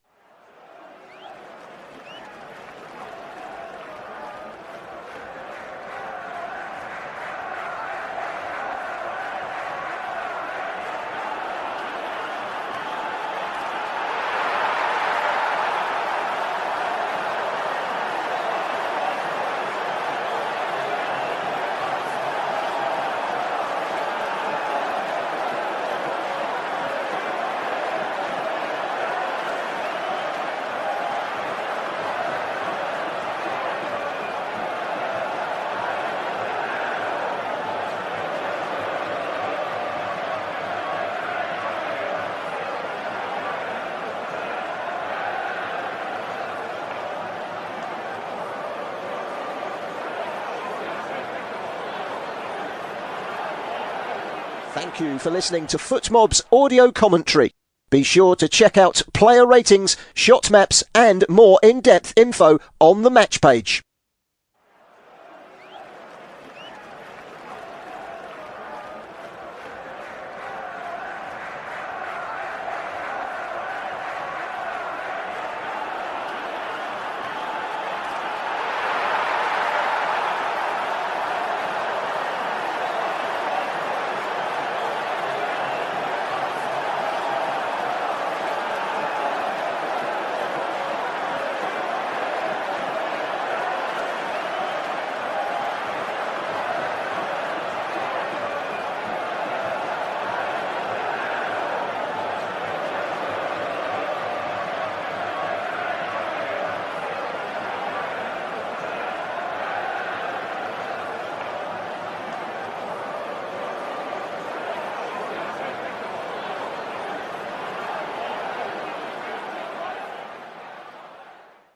Thank you for listening to FootMob's audio commentary. Be sure to check out player ratings, shot maps and more in-depth info on the match page.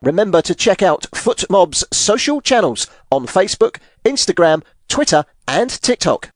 Remember to check out FootMob's social channels on Facebook, Instagram, Twitter and TikTok.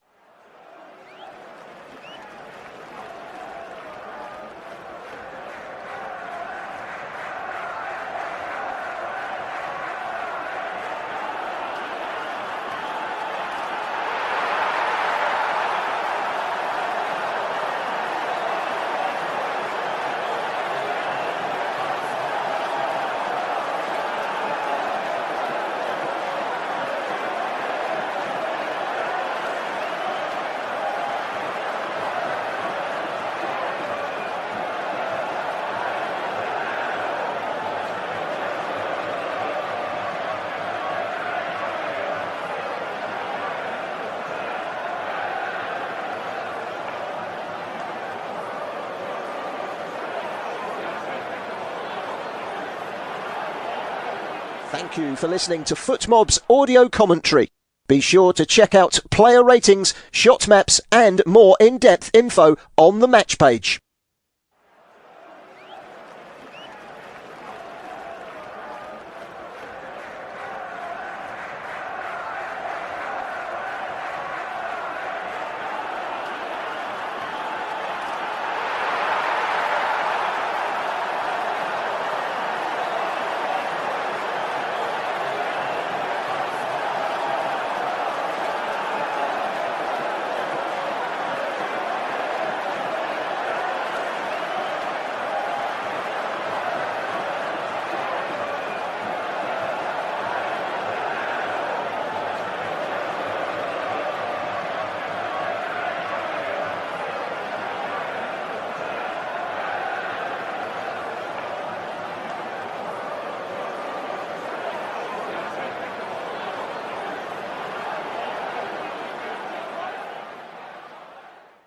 Thank you for listening to FootMob's audio commentary. Be sure to check out player ratings, shot maps and more in-depth info on the match page.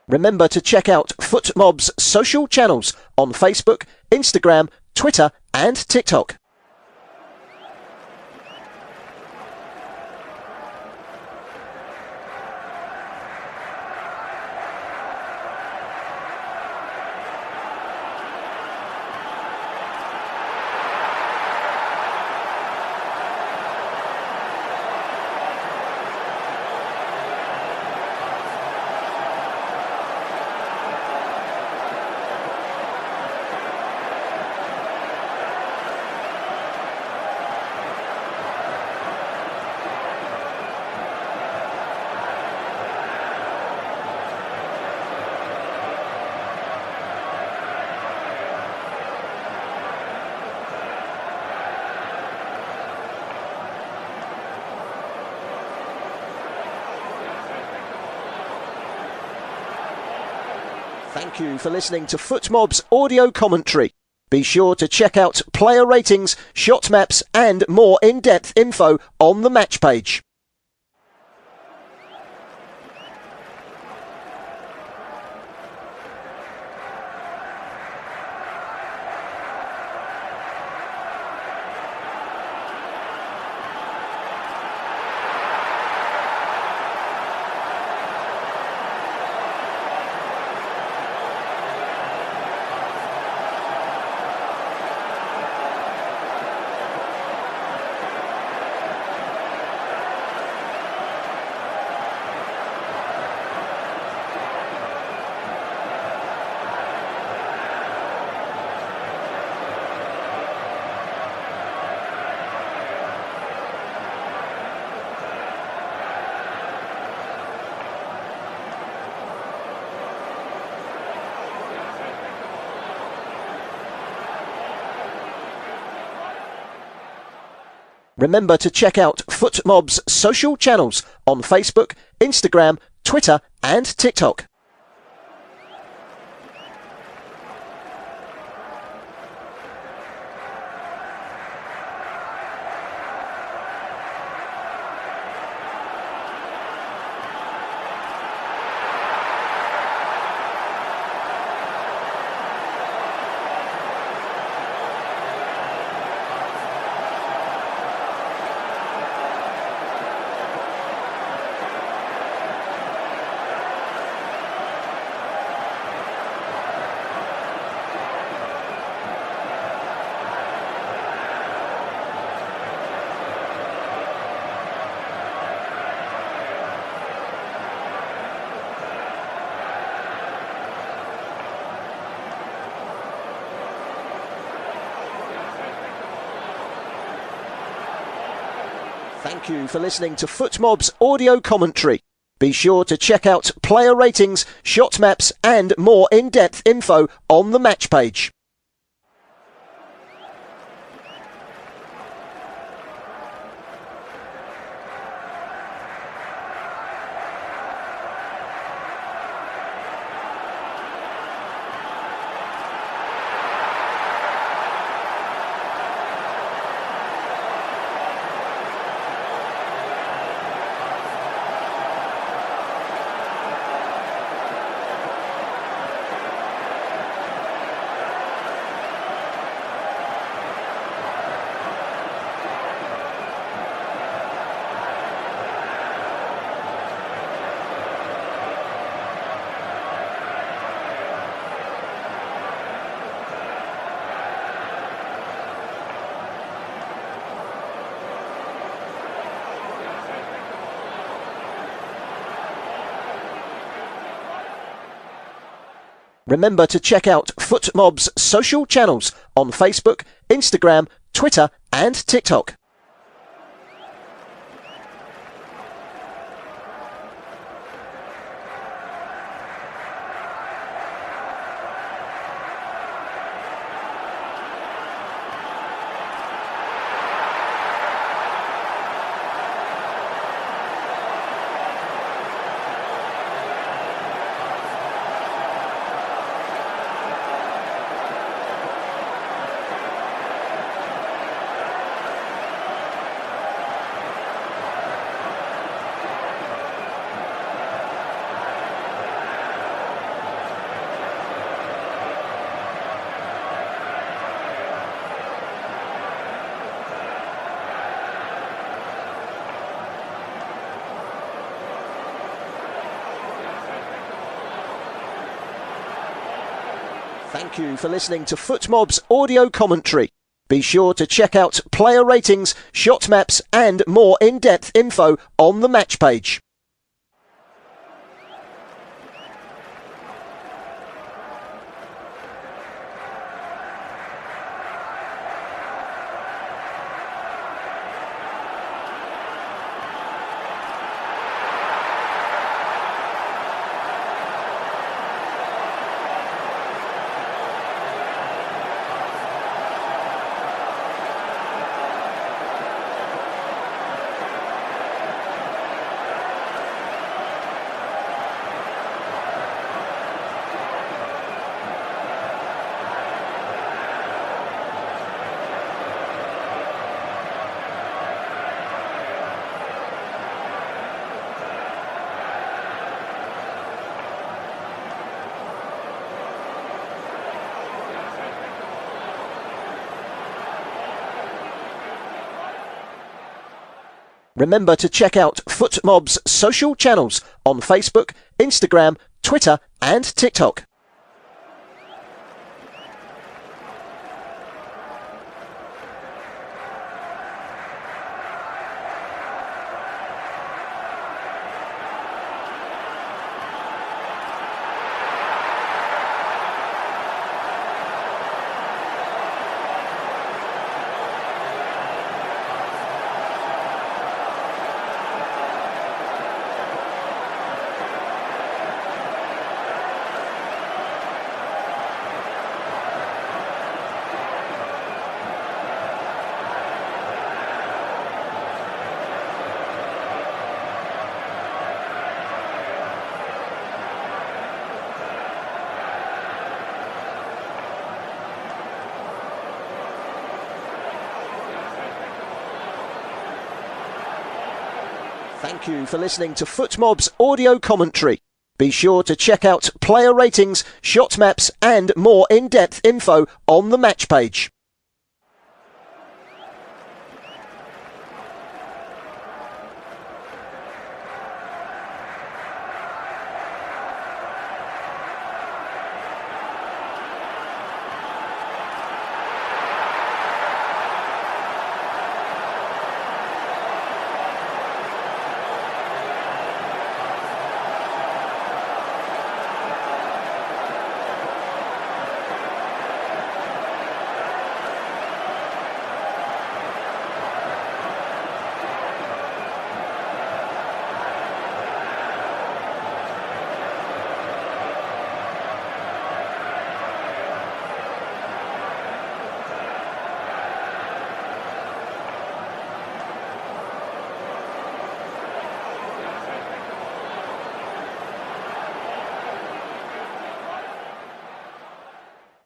Remember to check out FootMob's social channels on Facebook, Instagram, Twitter and TikTok. Thank you for listening to FootMob's audio commentary. Be sure to check out player ratings, shot maps and more in-depth info on the match page. Remember to check out FootMob's social channels on Facebook, Instagram, Twitter and TikTok. Thank you for listening to FootMob's audio commentary. Be sure to check out player ratings, shot maps and more in-depth info on the match page. Remember to check out FootMob's social channels on Facebook, Instagram, Twitter and TikTok. Thank you for listening to FootMob's audio commentary. Be sure to check out player ratings, shot maps and more in-depth info on the match page. Remember to check out FootMob's social channels on Facebook, Instagram, Twitter and TikTok. Thank you for listening to FootMob's audio commentary. Be sure to check out player ratings, shot maps and more in-depth info on the match page.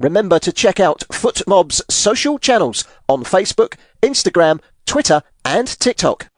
Remember to check out FootMob's social channels on Facebook, Instagram, Twitter and TikTok.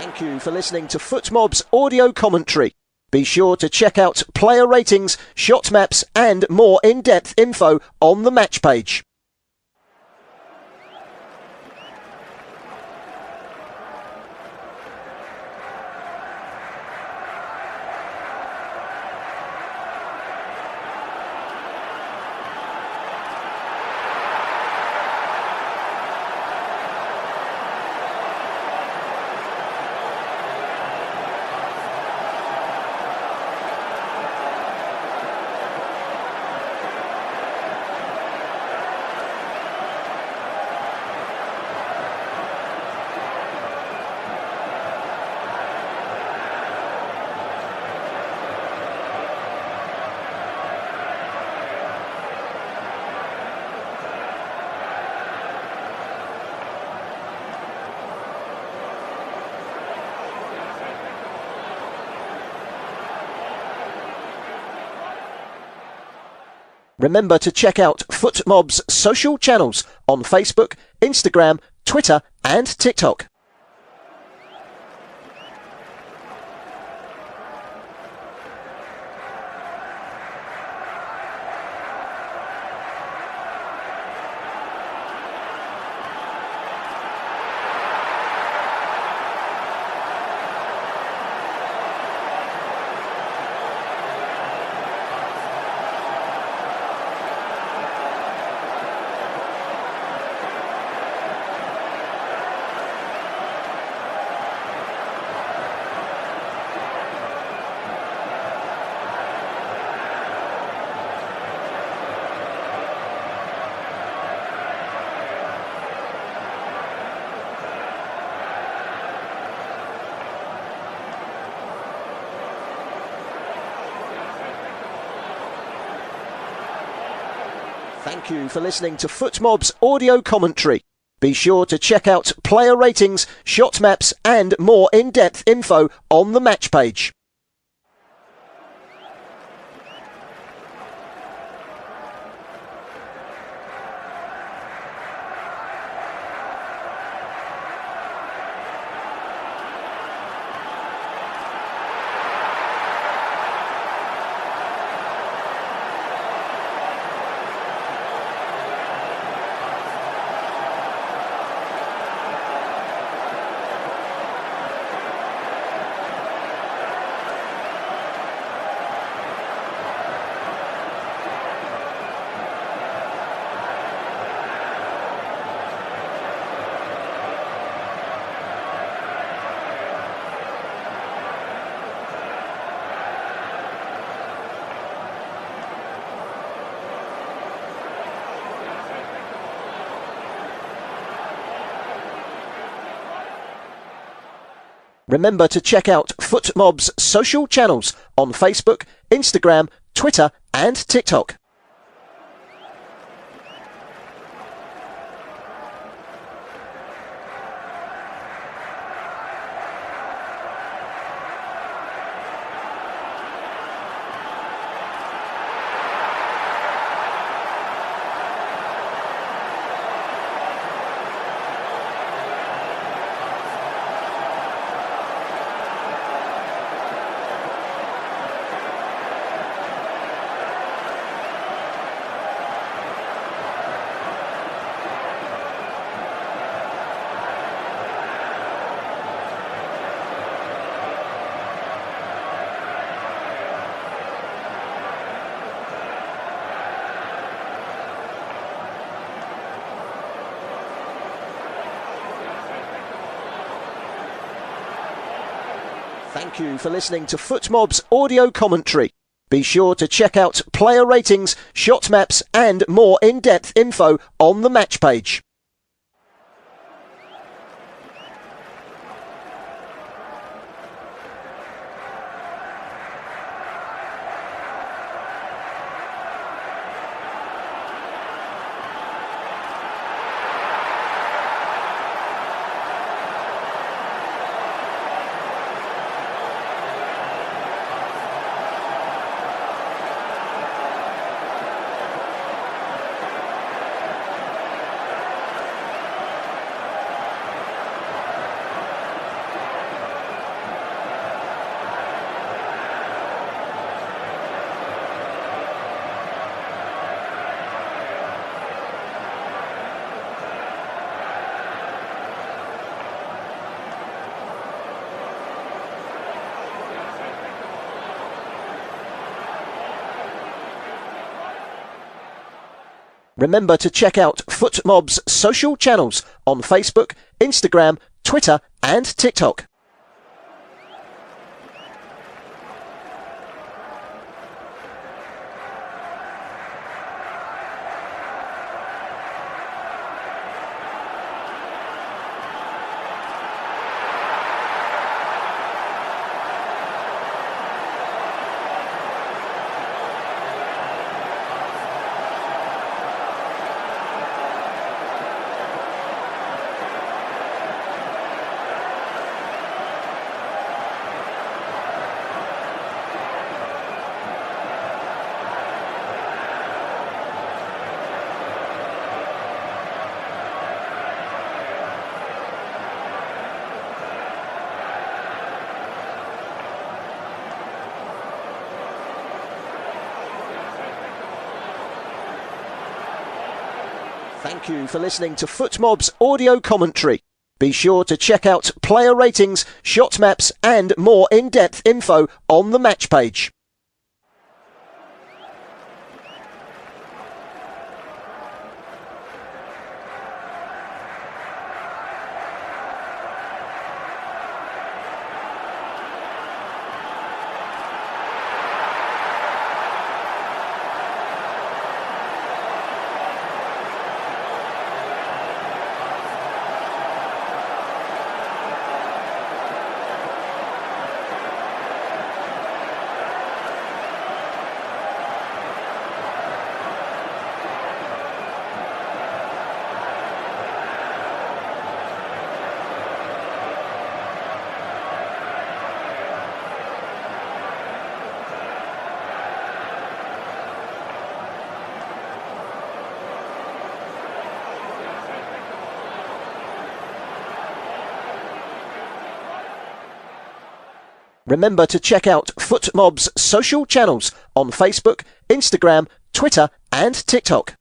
Thank you for listening to FootMob's audio commentary. Be sure to check out player ratings, shot maps and more in-depth info on the match page. Remember to check out FootMob's social channels on Facebook, Instagram, Twitter and TikTok. Thank you for listening to FootMob's audio commentary. Be sure to check out player ratings, shot maps and more in-depth info on the match page. Remember to check out FootMob's social channels on Facebook, Instagram, Twitter and TikTok. Thank you for listening to FootMob's audio commentary. Be sure to check out player ratings, shot maps and more in-depth info on the match page. Remember to check out FootMob's social channels on Facebook, Instagram, Twitter and TikTok. Thank you for listening to FootMob's audio commentary. Be sure to check out player ratings, shot maps and more in-depth info on the match page. Remember to check out FootMob's social channels on Facebook, Instagram, Twitter and TikTok.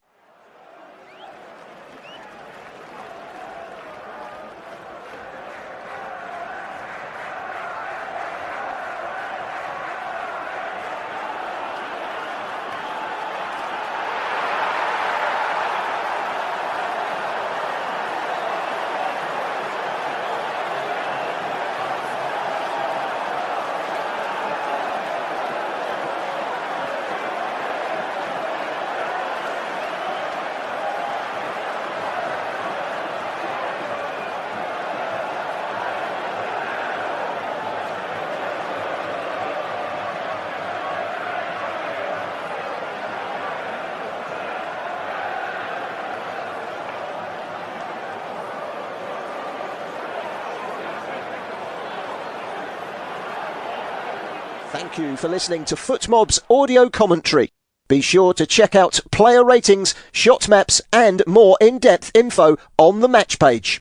Thank you for listening to FootMob's audio commentary. Be sure to check out player ratings, shot maps and more in-depth info on the match page.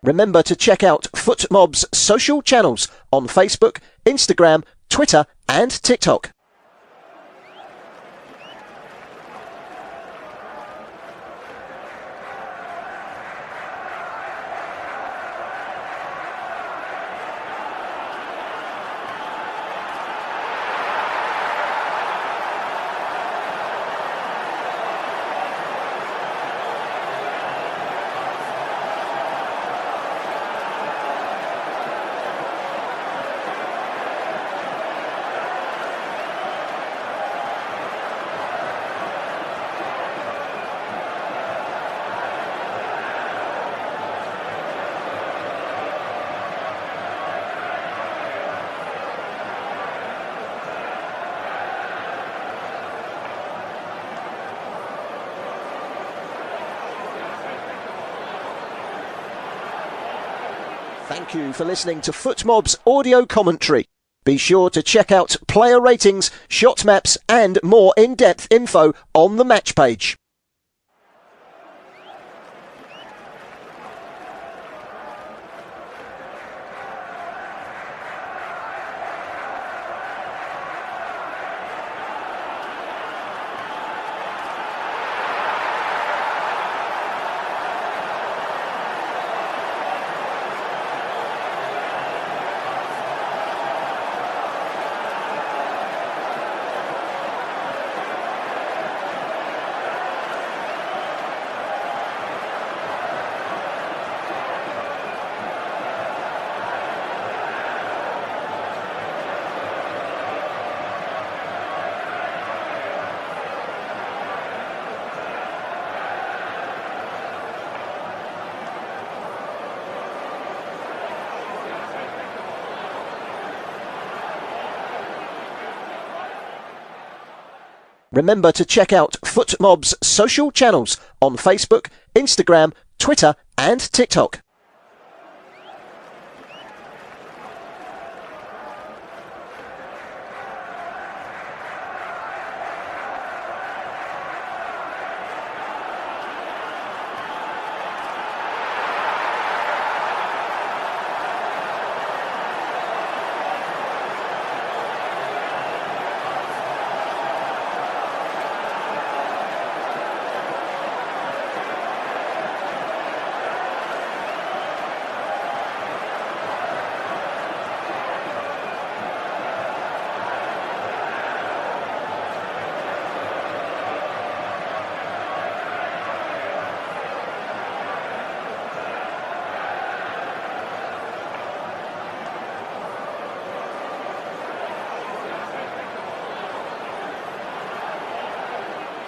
Remember to check out FootMob's social channels on Facebook, Instagram, Twitter and TikTok. Thank you for listening to FootMob's audio commentary. Be sure to check out player ratings, shot maps and more in-depth info on the match page. Remember to check out FootMob's social channels on Facebook, Instagram, Twitter and TikTok.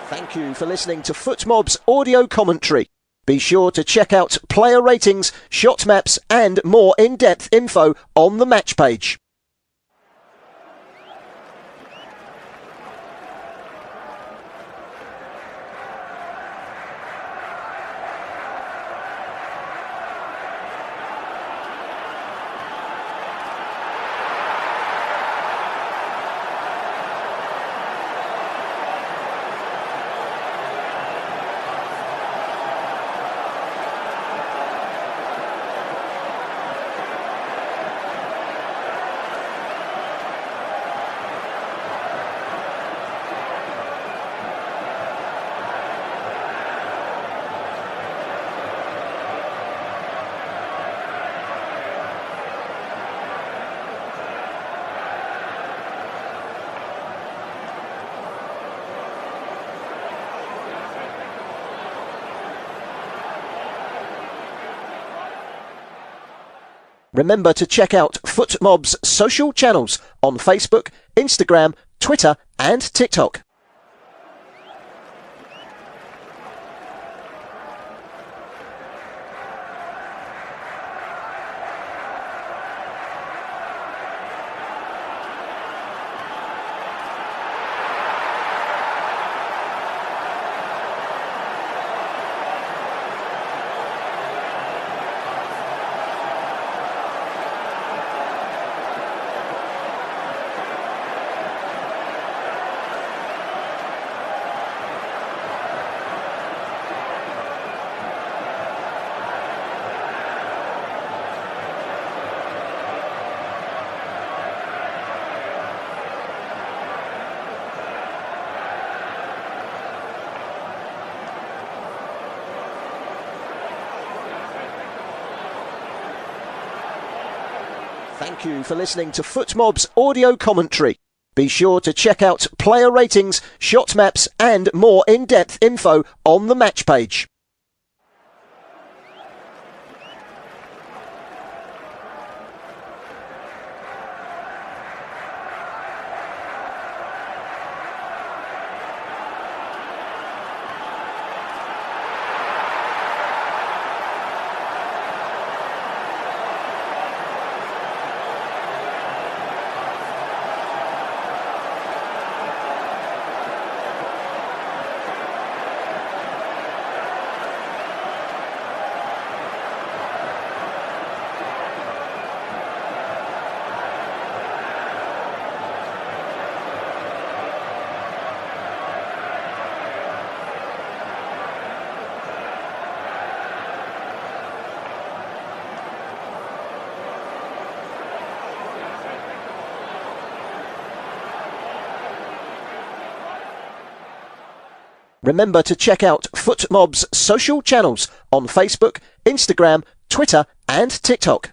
Thank you for listening to FootMob's audio commentary. Be sure to check out player ratings, shot maps and more in-depth info on the match page. Remember to check out FootMob's social channels on Facebook, Instagram, Twitter and TikTok. Thank you for listening to FootMob's audio commentary. Be sure to check out player ratings, shot maps and more in-depth info on the match page. Remember to check out FootMob's social channels on Facebook, Instagram, Twitter and TikTok.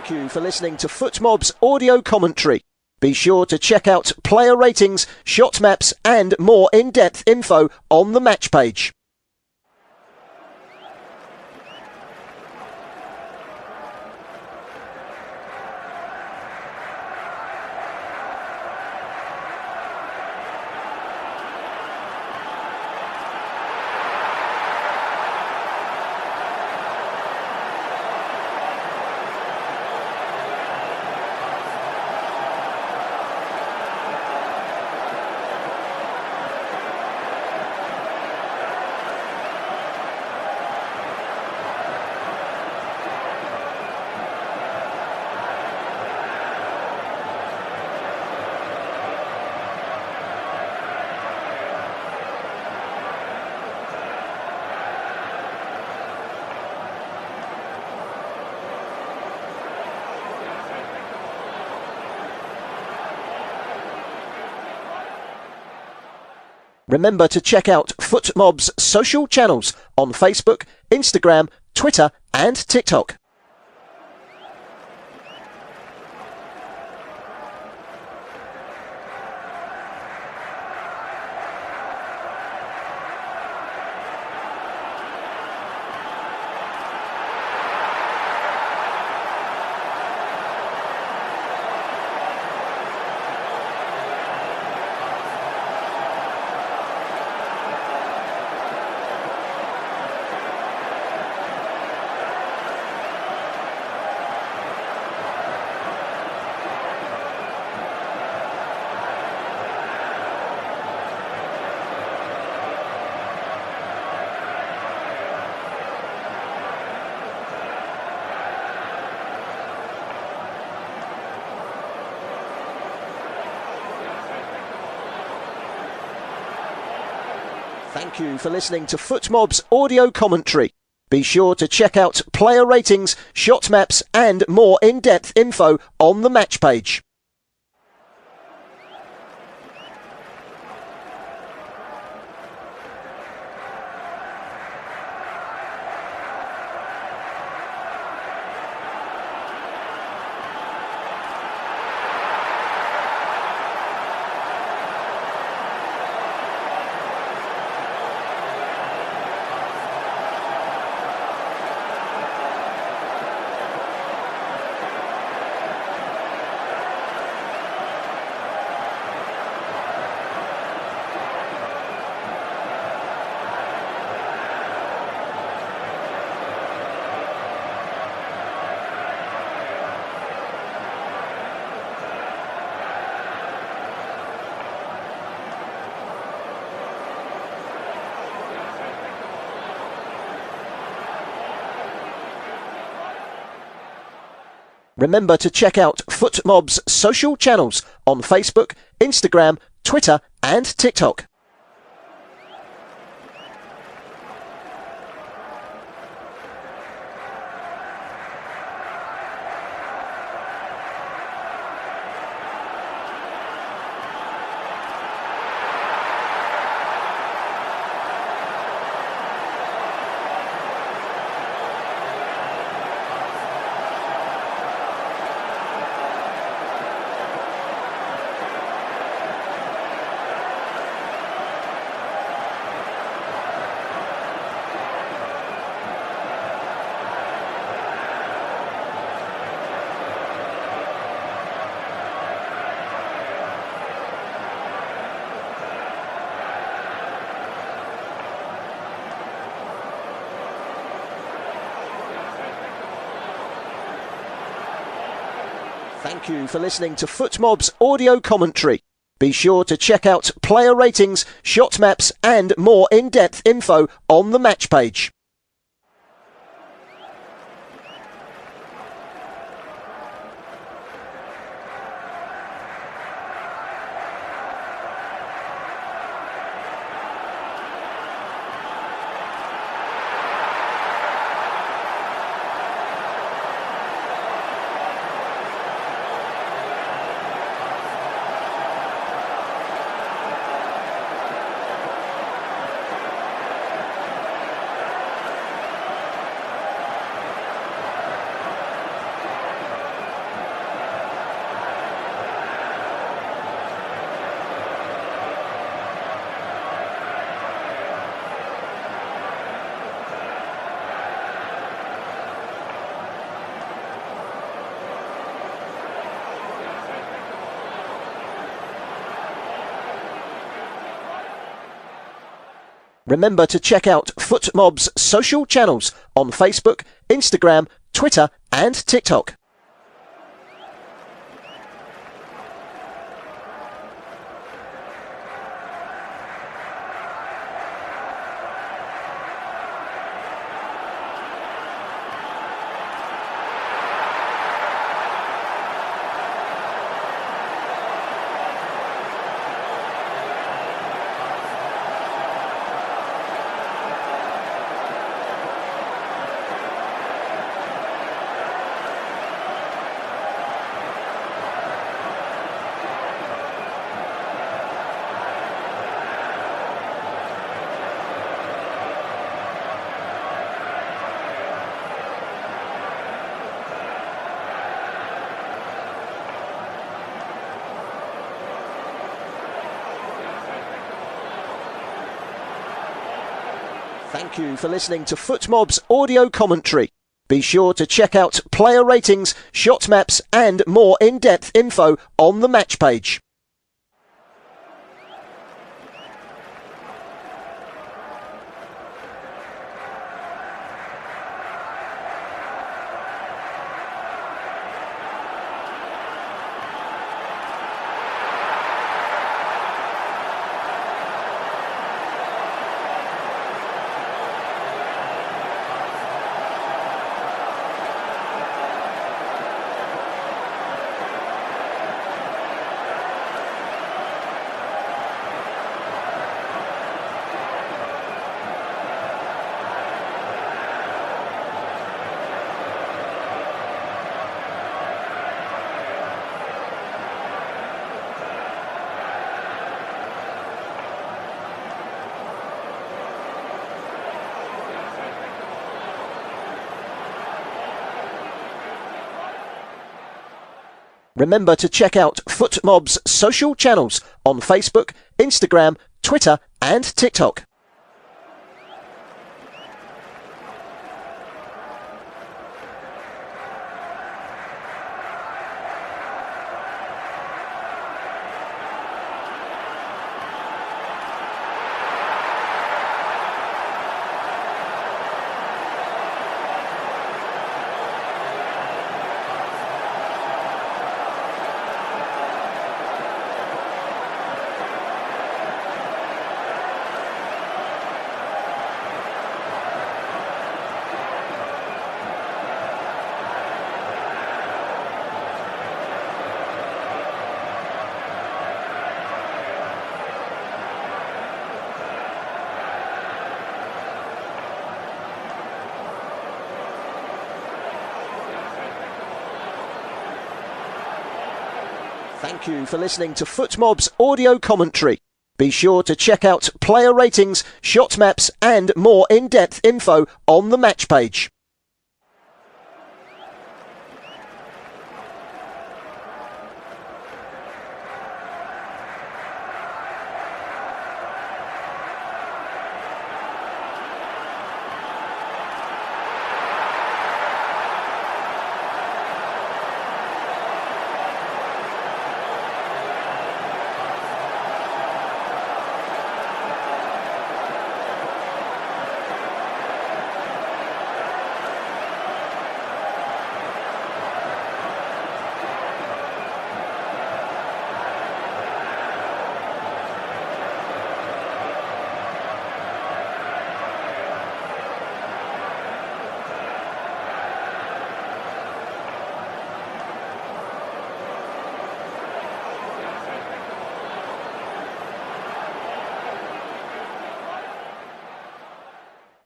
Thank you for listening to FootMob's audio commentary. Be sure to check out player ratings, shot maps and more in-depth info on the match page. Remember to check out FootMob's social channels on Facebook, Instagram, Twitter and TikTok. Thank you for listening to FootMob's audio commentary. Be sure to check out player ratings, shot maps and more in-depth info on the match page. Remember to check out FootMob's social channels on Facebook, Instagram, Twitter and TikTok. Thank you for listening to FootMob's audio commentary. Be sure to check out player ratings, shot maps and more in-depth info on the match page. Remember to check out FootMob's social channels on Facebook, Instagram, Twitter and TikTok. Thank you for listening to FootMob's audio commentary. Be sure to check out player ratings, shot maps and more in-depth info on the match page. Remember to check out FootMob's social channels on Facebook, Instagram, Twitter and TikTok. Thank you for listening to FootMob's audio commentary. Be sure to check out player ratings, shot maps and more in-depth info on the match page.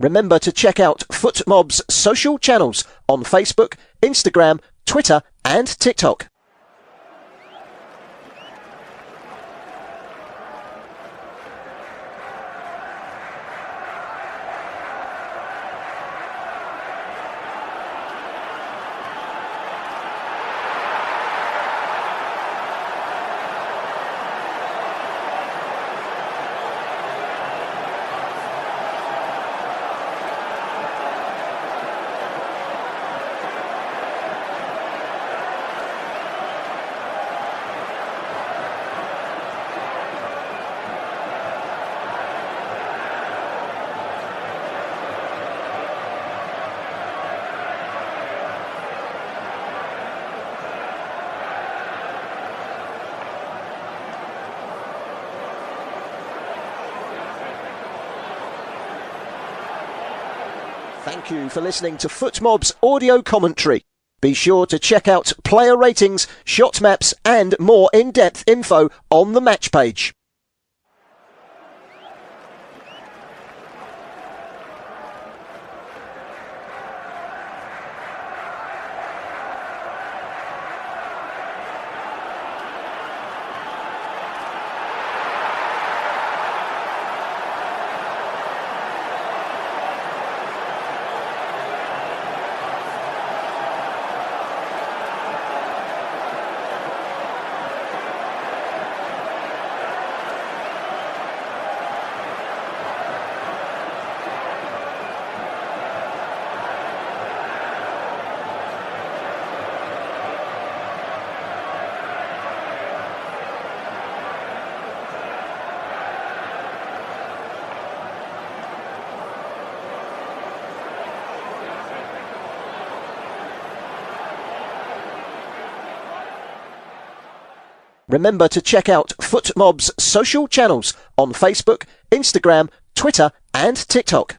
Remember to check out FootMob's social channels on Facebook, Instagram, Twitter and TikTok. Thank you for listening to FootMob's audio commentary. Be sure to check out player ratings, shot maps and more in-depth info on the match page. Remember to check out FootMob's social channels on Facebook, Instagram, Twitter and TikTok.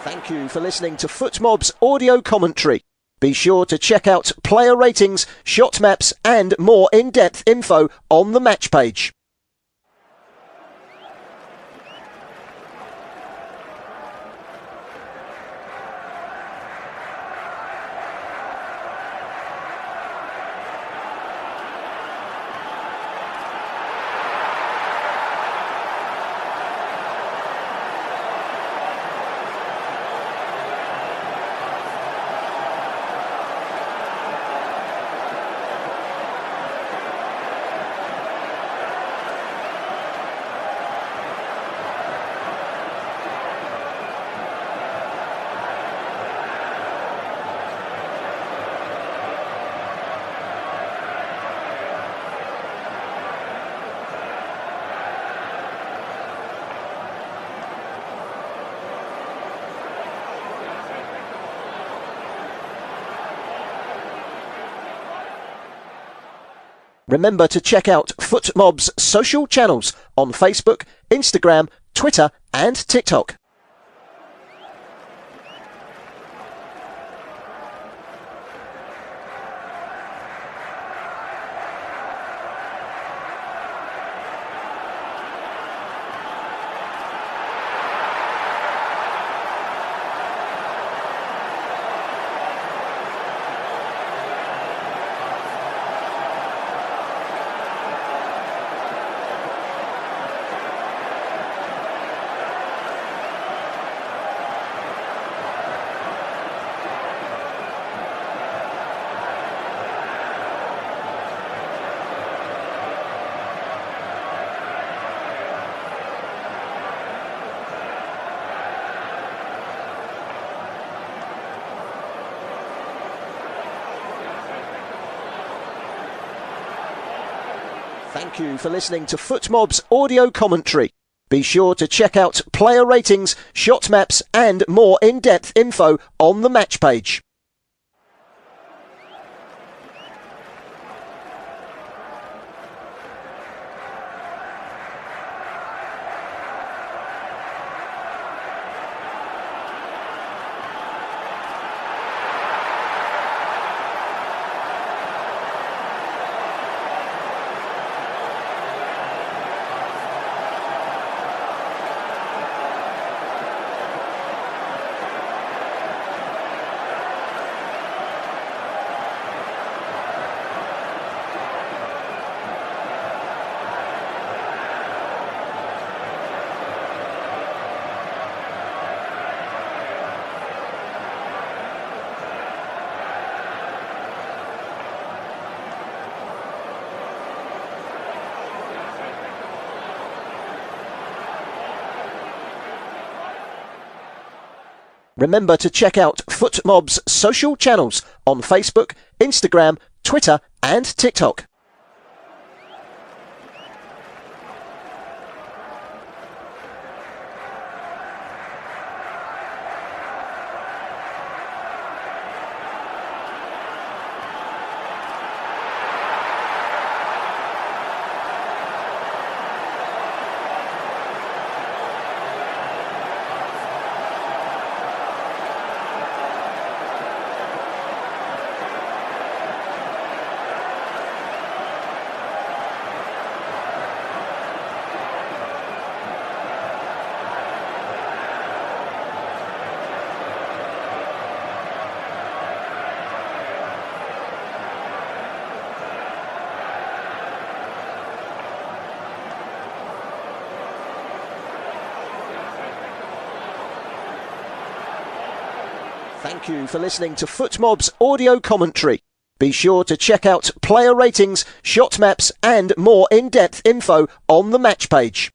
Thank you for listening to FootMob's audio commentary. Be sure to check out player ratings, shot maps and more in-depth info on the match page. Remember to check out FootMob's social channels on Facebook, Instagram, Twitter and TikTok. Thank you for listening to FootMob's audio commentary. Be sure to check out player ratings, shot maps and more in-depth info on the match page. Remember to check out FootMob's social channels on Facebook, Instagram, Twitter and TikTok. Thank you for listening to FootMob's audio commentary. Be sure to check out player ratings, shot maps and more in-depth info on the match page.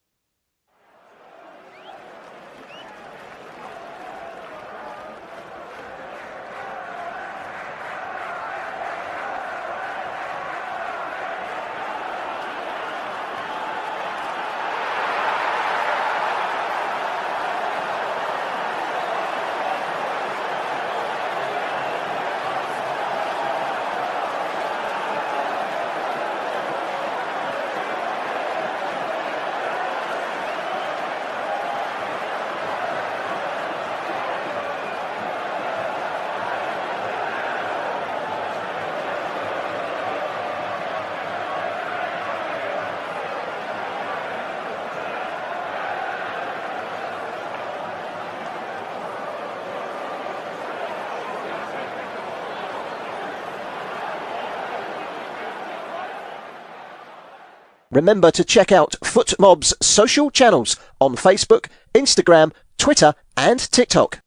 Remember to check out FootMob's social channels on Facebook, Instagram, Twitter and TikTok.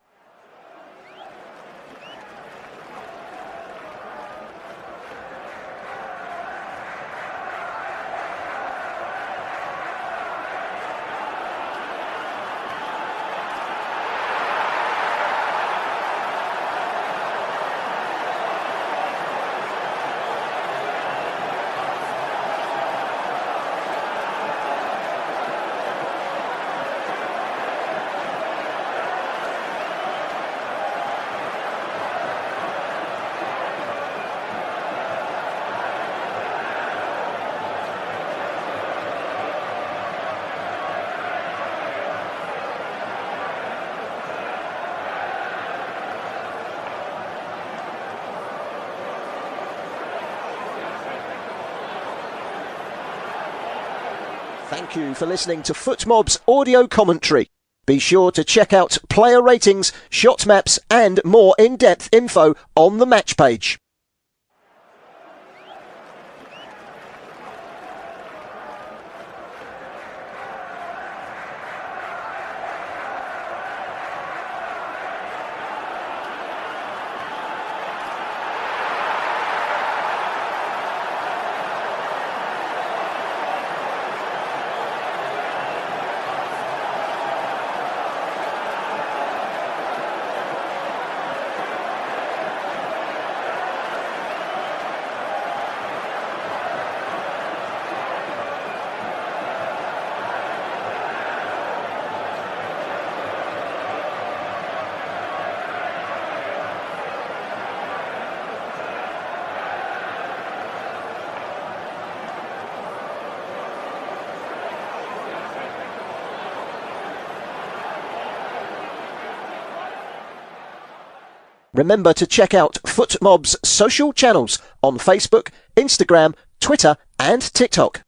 Thank you for listening to FootMob's audio commentary. Be sure to check out player ratings, shot maps and more in-depth info on the match page. Remember to check out FootMob's social channels on Facebook, Instagram, Twitter and TikTok.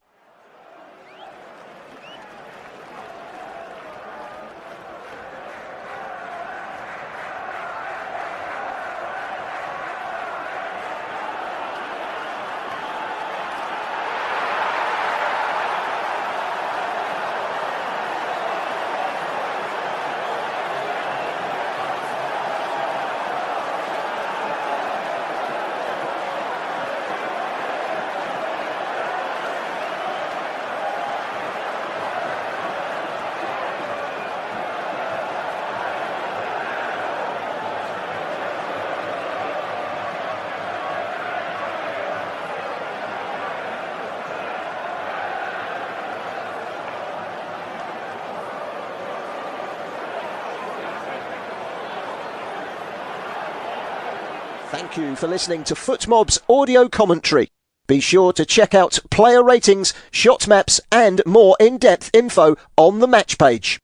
Thank you for listening to FootMob's audio commentary. Be sure to check out player ratings, shot maps and more in-depth info on the match page.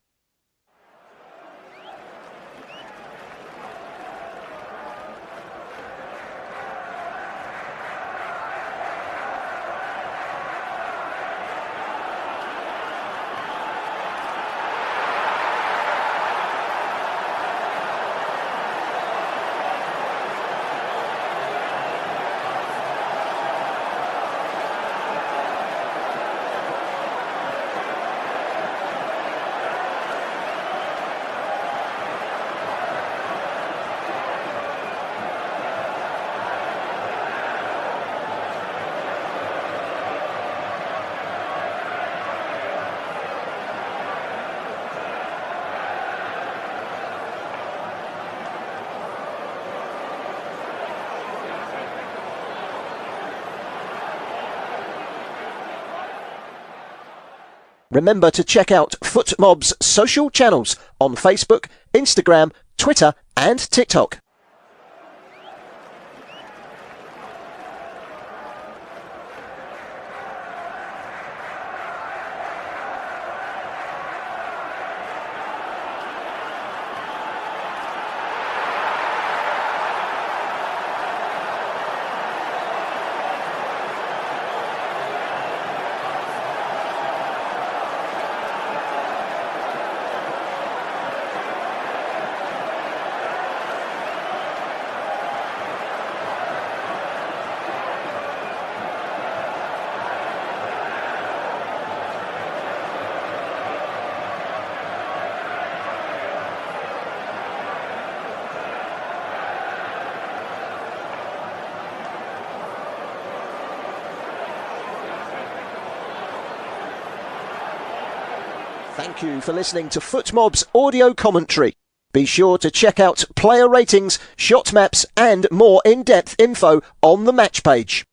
Remember to check out FootMob's social channels on Facebook, Instagram, Twitter and TikTok. Thank you for listening to FootMob's audio commentary. Be sure to check out player ratings, shot maps and more in-depth info on the match page.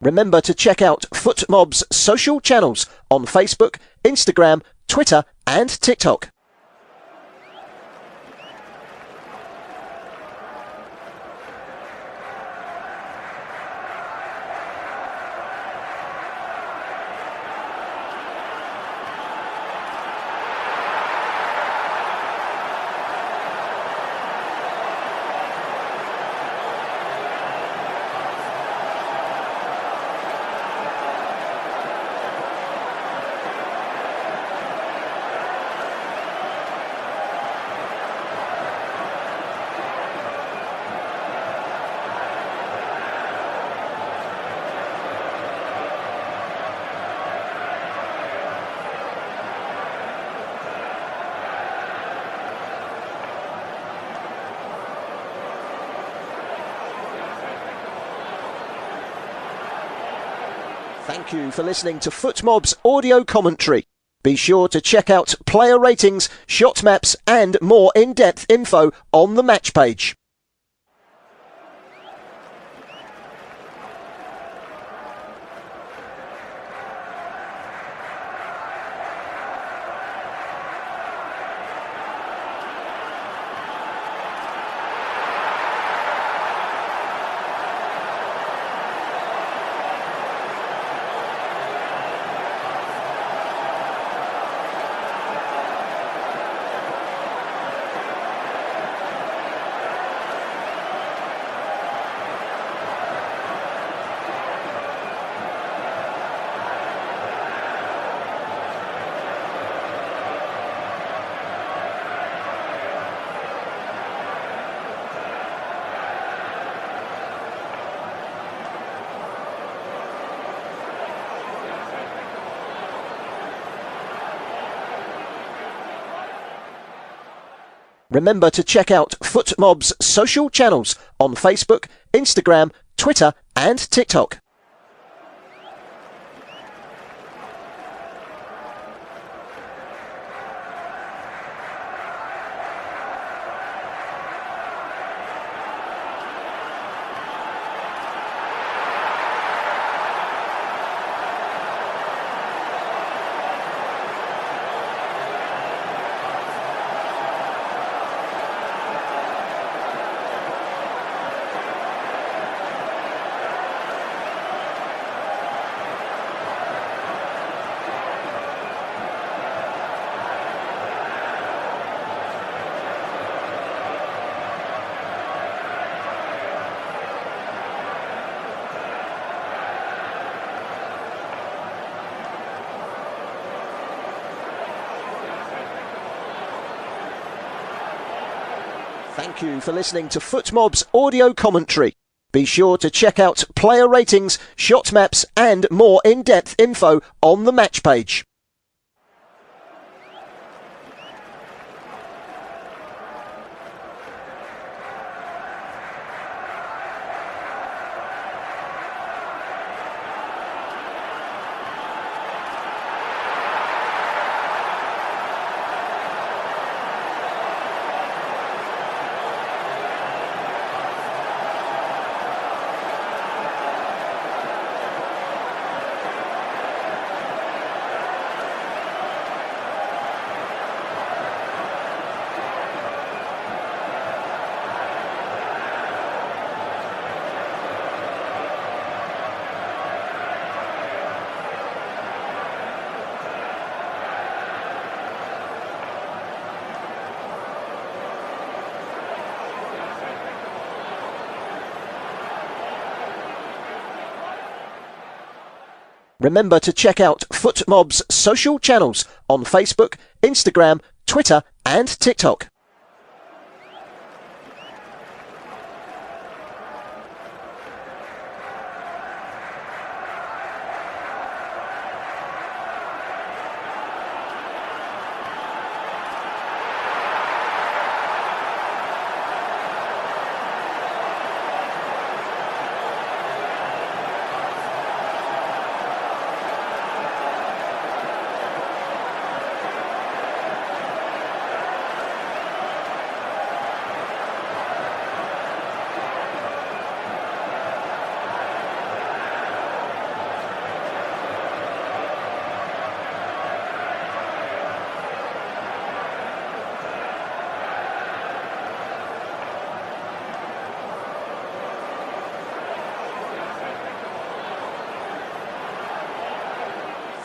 Remember to check out FootMob's social channels on Facebook, Instagram, Twitter and TikTok. Thank you for listening to FootMob's audio commentary. Be sure to check out player ratings, shot maps and more in-depth info on the match page. Remember to check out FootMob's social channels on Facebook, Instagram, Twitter and TikTok. Thank you for listening to FootMob's audio commentary. Be sure to check out player ratings, shot maps and more in-depth info on the match page. Remember to check out FootMob's social channels on Facebook, Instagram, Twitter and TikTok.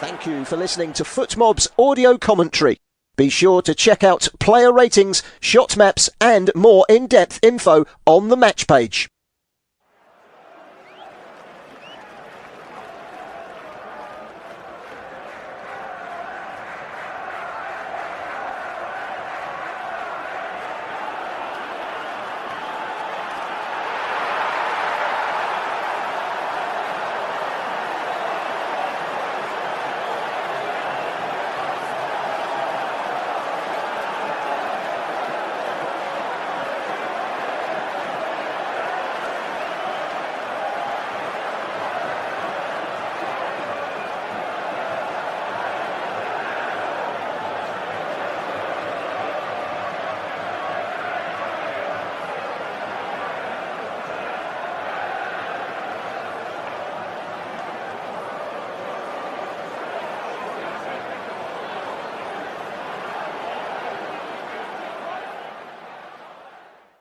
Thank you for listening to FootMob's audio commentary. Be sure to check out player ratings, shot maps and more in-depth info on the match page.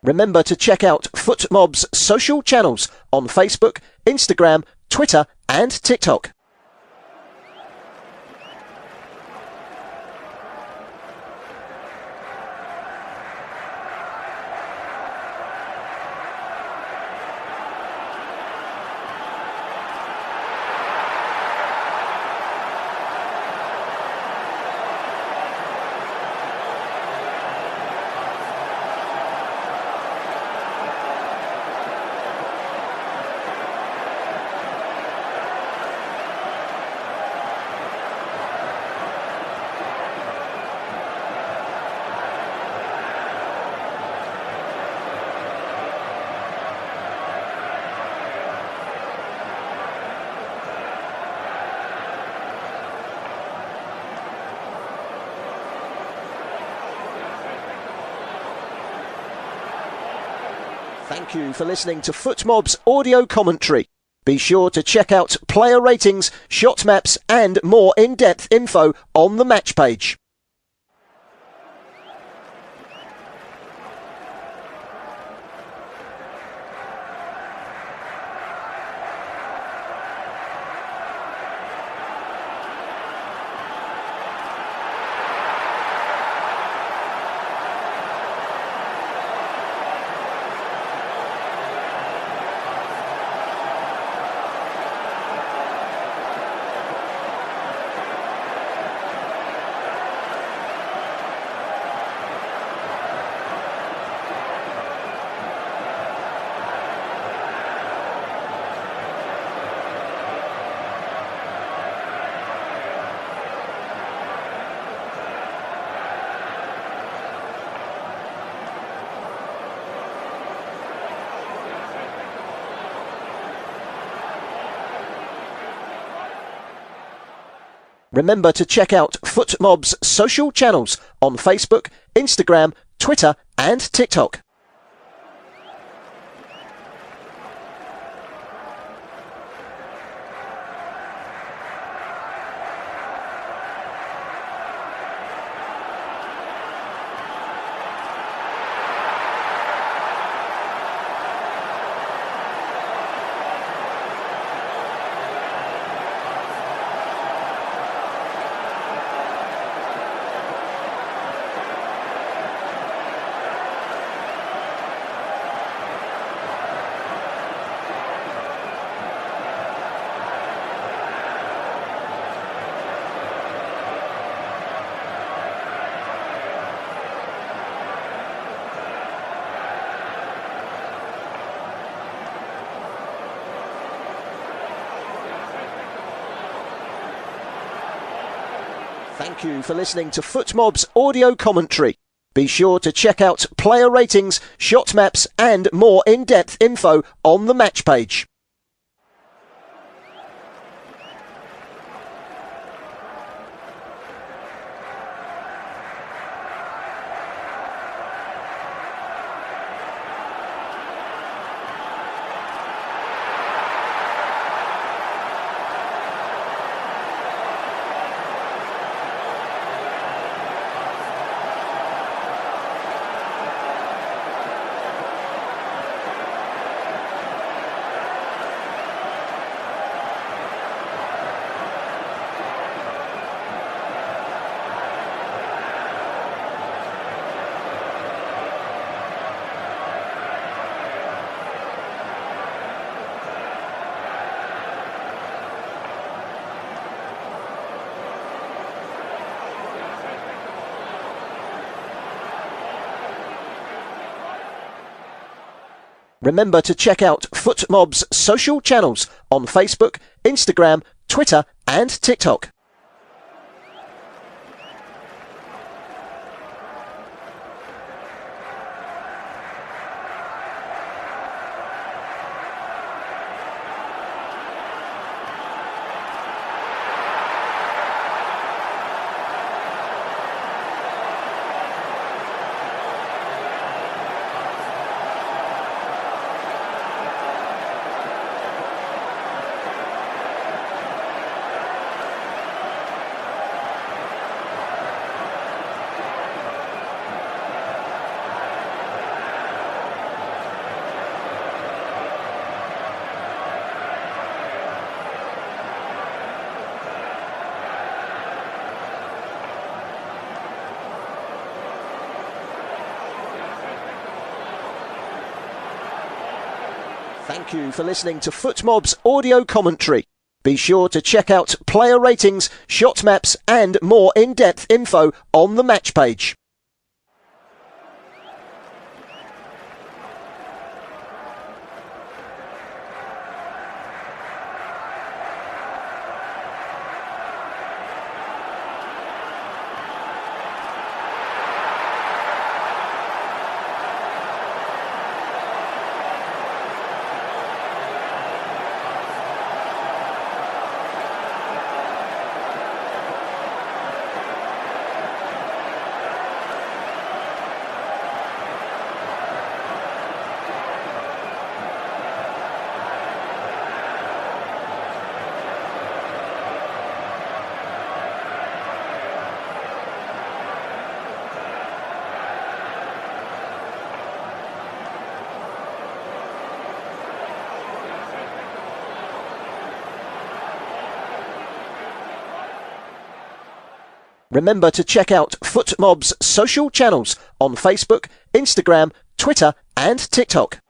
Remember to check out FootMob's social channels on Facebook, Instagram, Twitter and TikTok. Thank you for listening to FootMob's audio commentary. Be sure to check out player ratings, shot maps and more in-depth info on the match page. Remember to check out FootMob's social channels on Facebook, Instagram, Twitter and TikTok. Thank you for listening to FootMob's audio commentary. Be sure to check out player ratings, shot maps and more in-depth info on the match page. Remember to check out FootMob's social channels on Facebook, Instagram, Twitter and TikTok. Thank you for listening to FootMob's audio commentary. Be sure to check out player ratings, shot maps and more in-depth info on the match page. Remember to check out FootMob's social channels on Facebook, Instagram, Twitter and TikTok.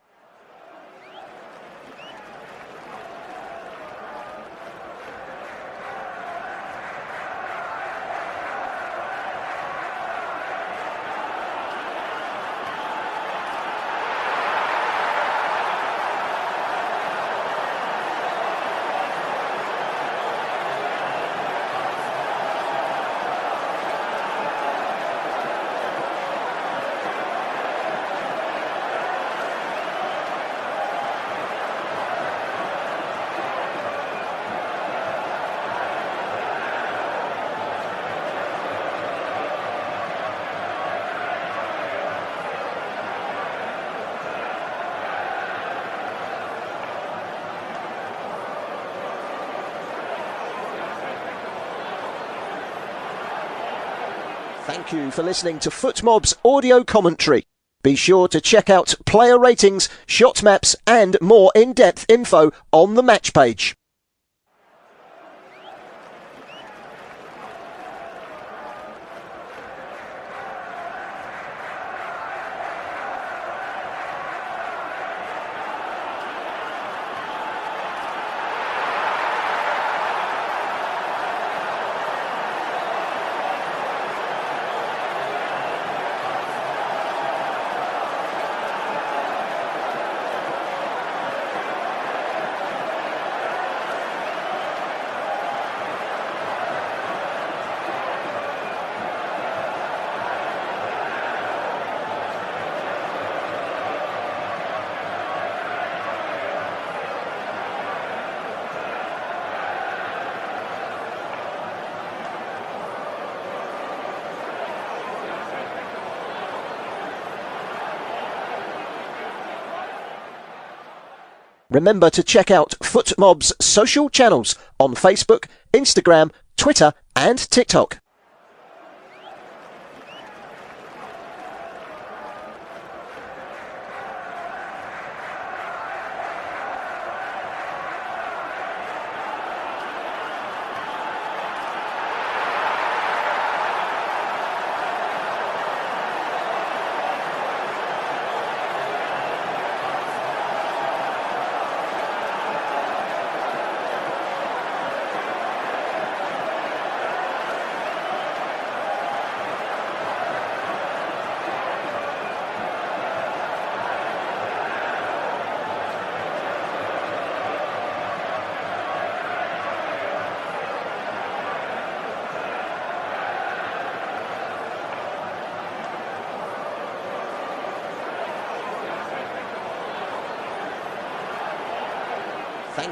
Thank you for listening to FootMob's audio commentary. Be sure to check out player ratings, shot maps and more in-depth info on the match page. Remember to check out FootMob's social channels on Facebook, Instagram, Twitter and TikTok.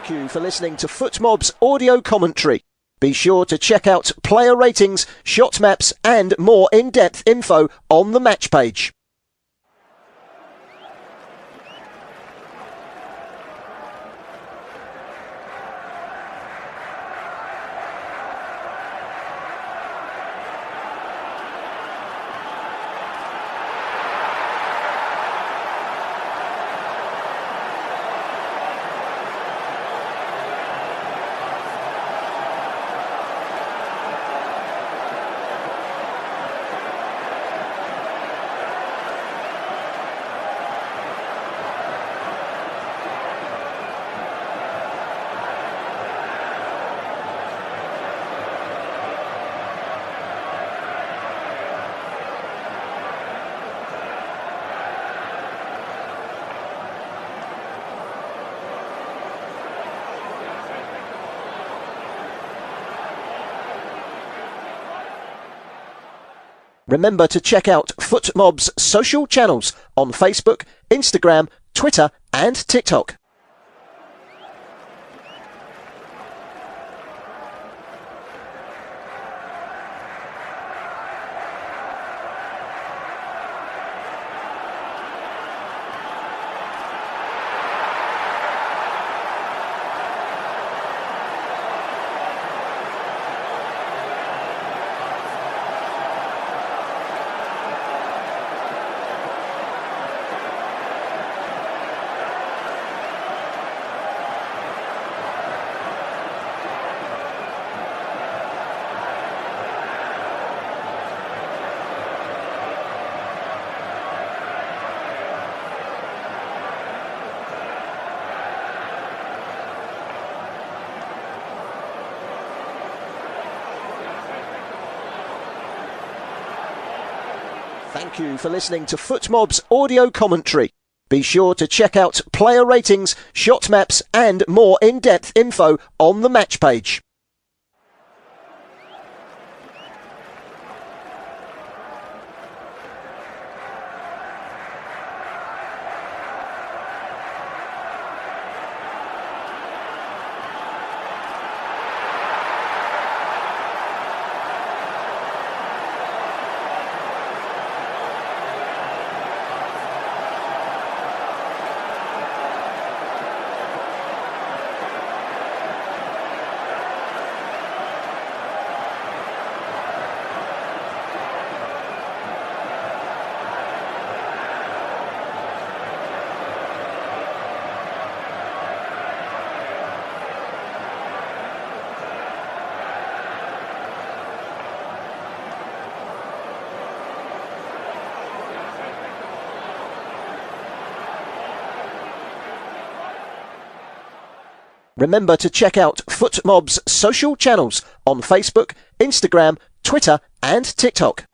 Thank you for listening to FootMob's audio commentary. Be sure to check out player ratings, shot maps and more in-depth info on the match page. Remember to check out FootMob's social channels on Facebook, Instagram, Twitter and TikTok. Thank you for listening to FootMob's audio commentary. Be sure to check out player ratings, shot maps and more in-depth info on the match page. Remember to check out FootMob's social channels on Facebook, Instagram, Twitter and TikTok.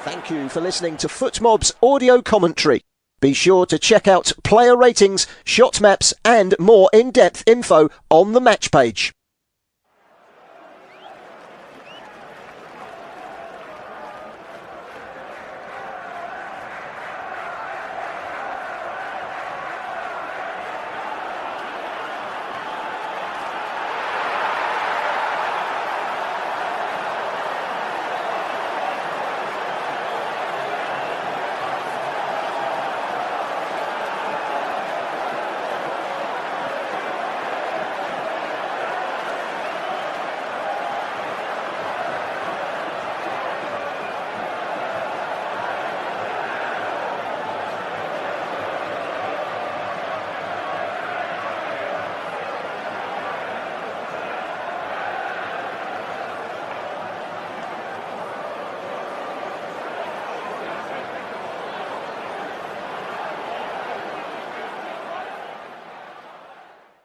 Thank you for listening to FootMob's audio commentary. Be sure to check out player ratings, shot maps and more in-depth info on the match page.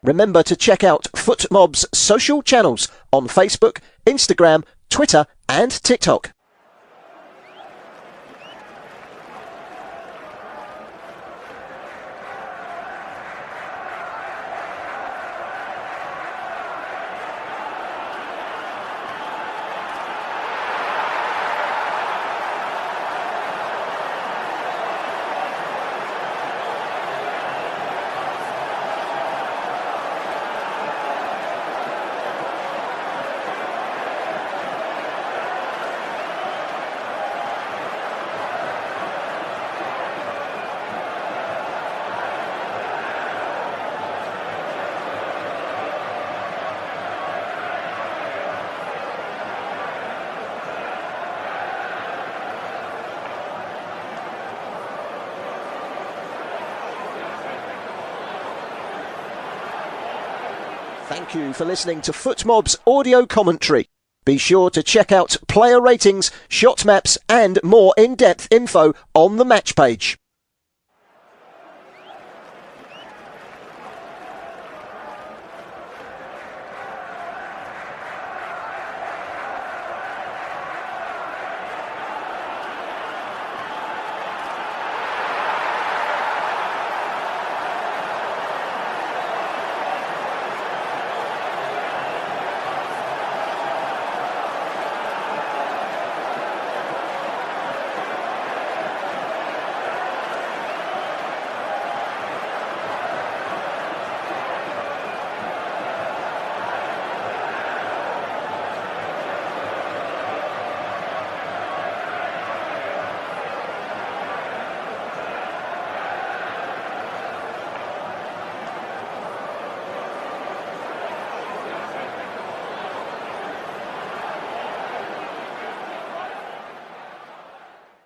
Remember to check out FootMob's social channels on Facebook, Instagram, Twitter and TikTok. Thank you for listening to FootMob's audio commentary. Be sure to check out player ratings, shot maps and more in-depth info on the match page.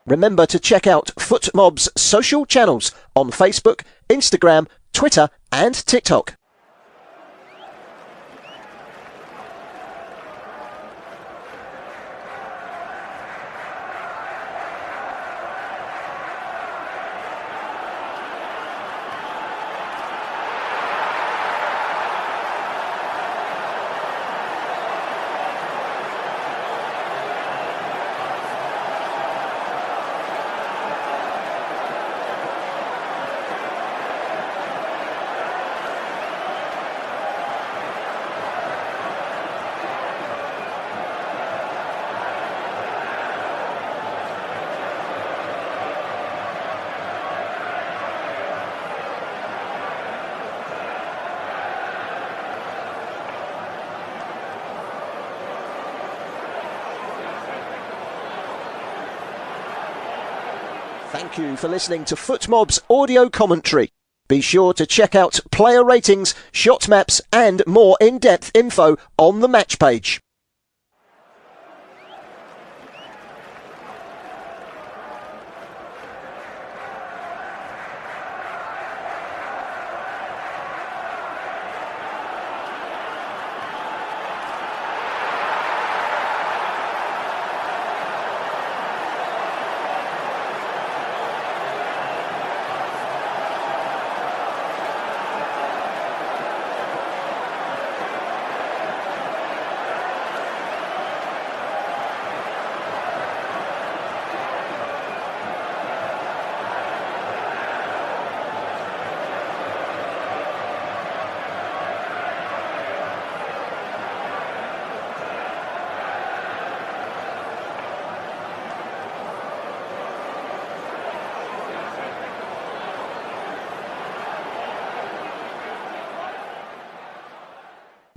Remember to check out FootMob's social channels on Facebook, Instagram, Twitter and TikTok. Thank you for listening to FootMob's audio commentary. Be sure to check out player ratings, shot maps and more in-depth info on the match page.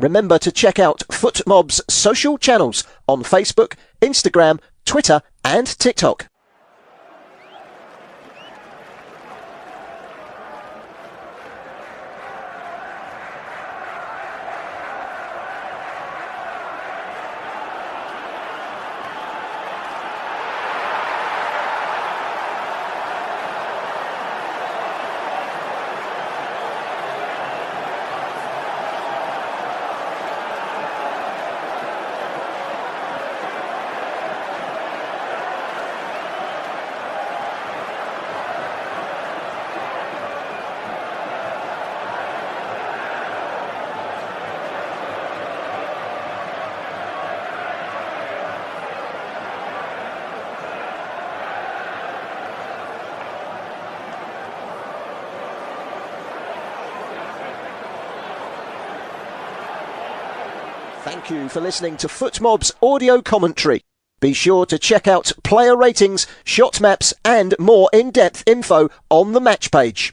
Remember to check out FootMob's social channels on Facebook, Instagram, Twitter and TikTok. Thank you for listening to FootMob's audio commentary. Be sure to check out player ratings, shot maps and more in-depth info on the match page.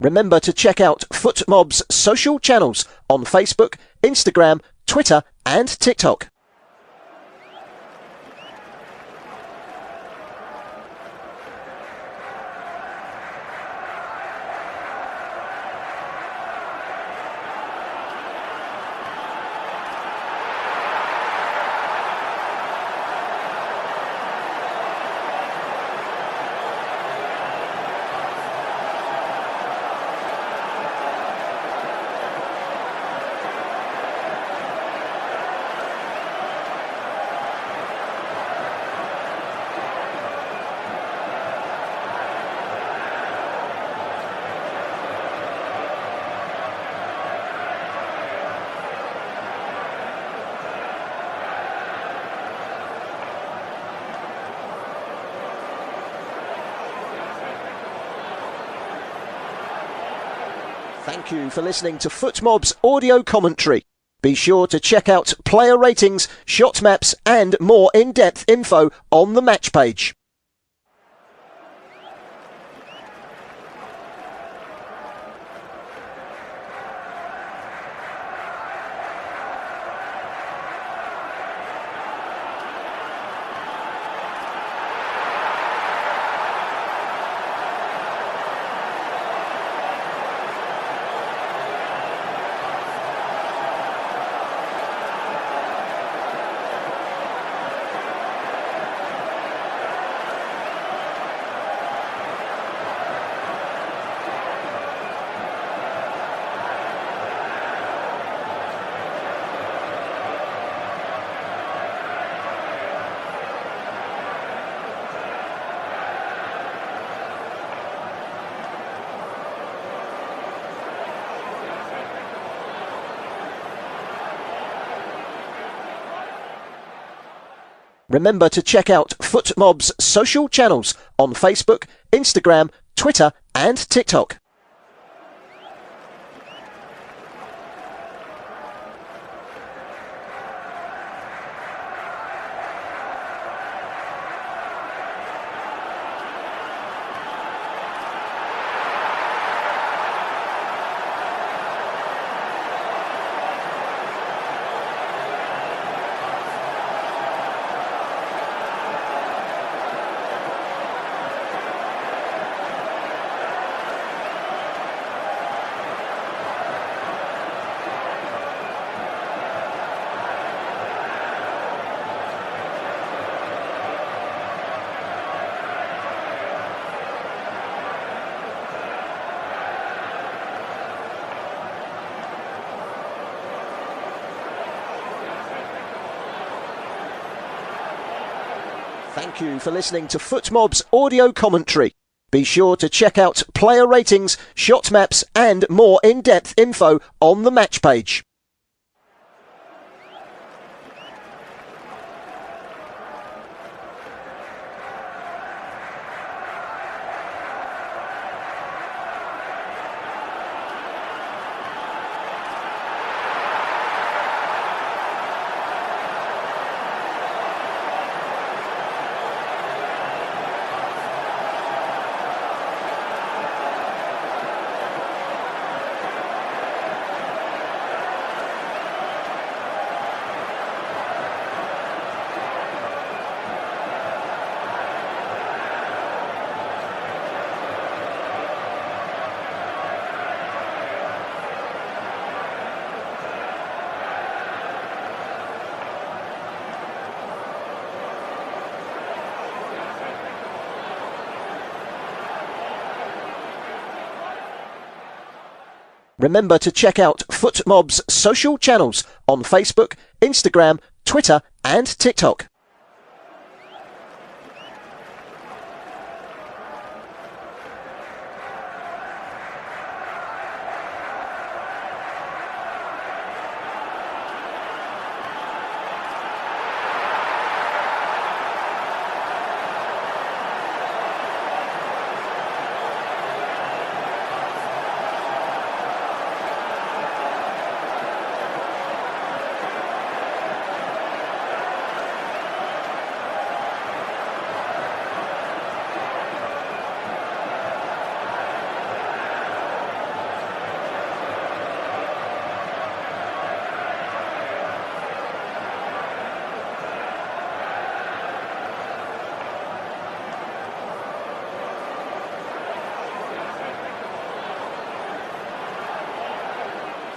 Remember to check out FootMob's social channels on Facebook, Instagram, Twitter and TikTok. Thank you for listening to FootMob's audio commentary. Be sure to check out player ratings, shot maps and more in-depth info on the match page. Remember to check out FootMob's social channels on Facebook, Instagram, Twitter and TikTok. Thank you for listening to FootMob's audio commentary. Be sure to check out player ratings, shot maps and more in-depth info on the match page. Remember to check out FootMob's social channels on Facebook, Instagram, Twitter and TikTok.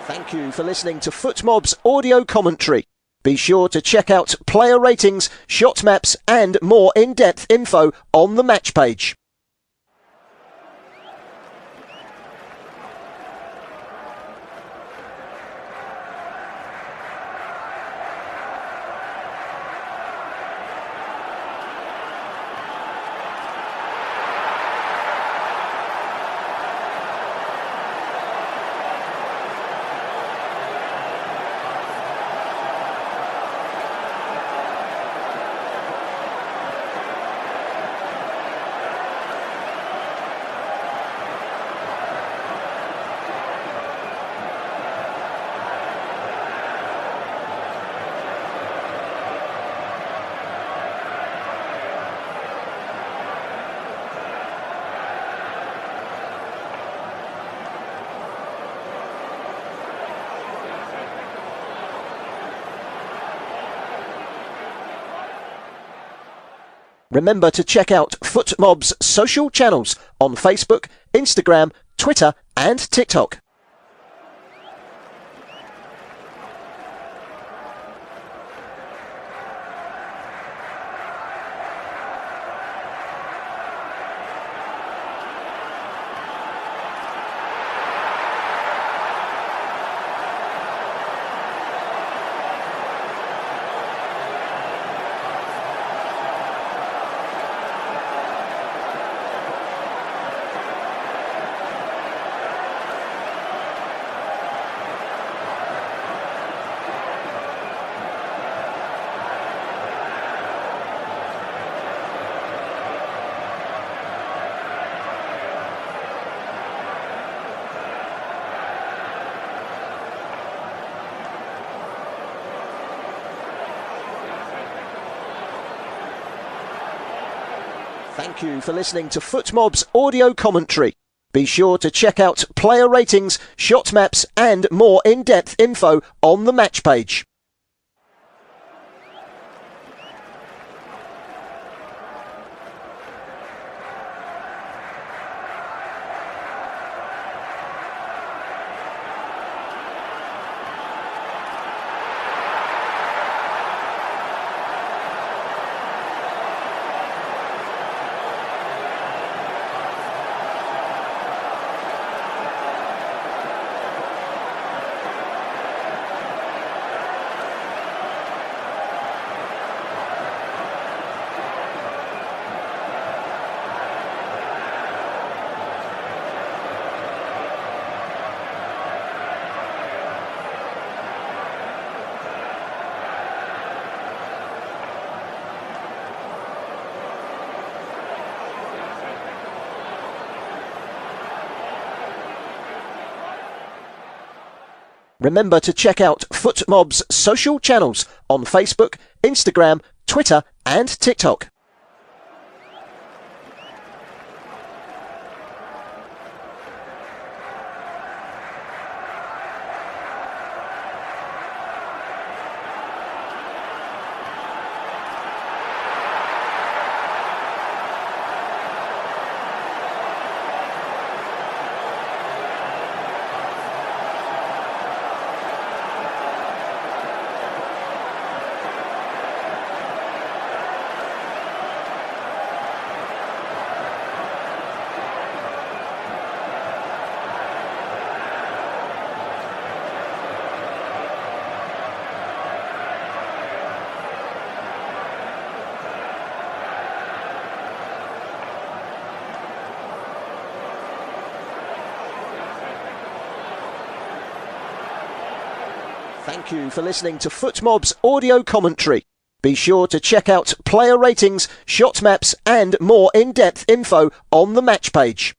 Thank you for listening to FootMob's audio commentary. Be sure to check out player ratings, shot maps and more in-depth info on the match page. Remember to check out FootMob's social channels on Facebook, Instagram, Twitter and TikTok. Thank you for listening to FootMob's audio commentary. Be sure to check out player ratings, shot maps and more in-depth info on the match page. Remember to check out FootMob's social channels on Facebook, Instagram, Twitter and TikTok. Thank you for listening to FootMob's audio commentary. Be sure to check out player ratings, shot maps and more in-depth info on the match page.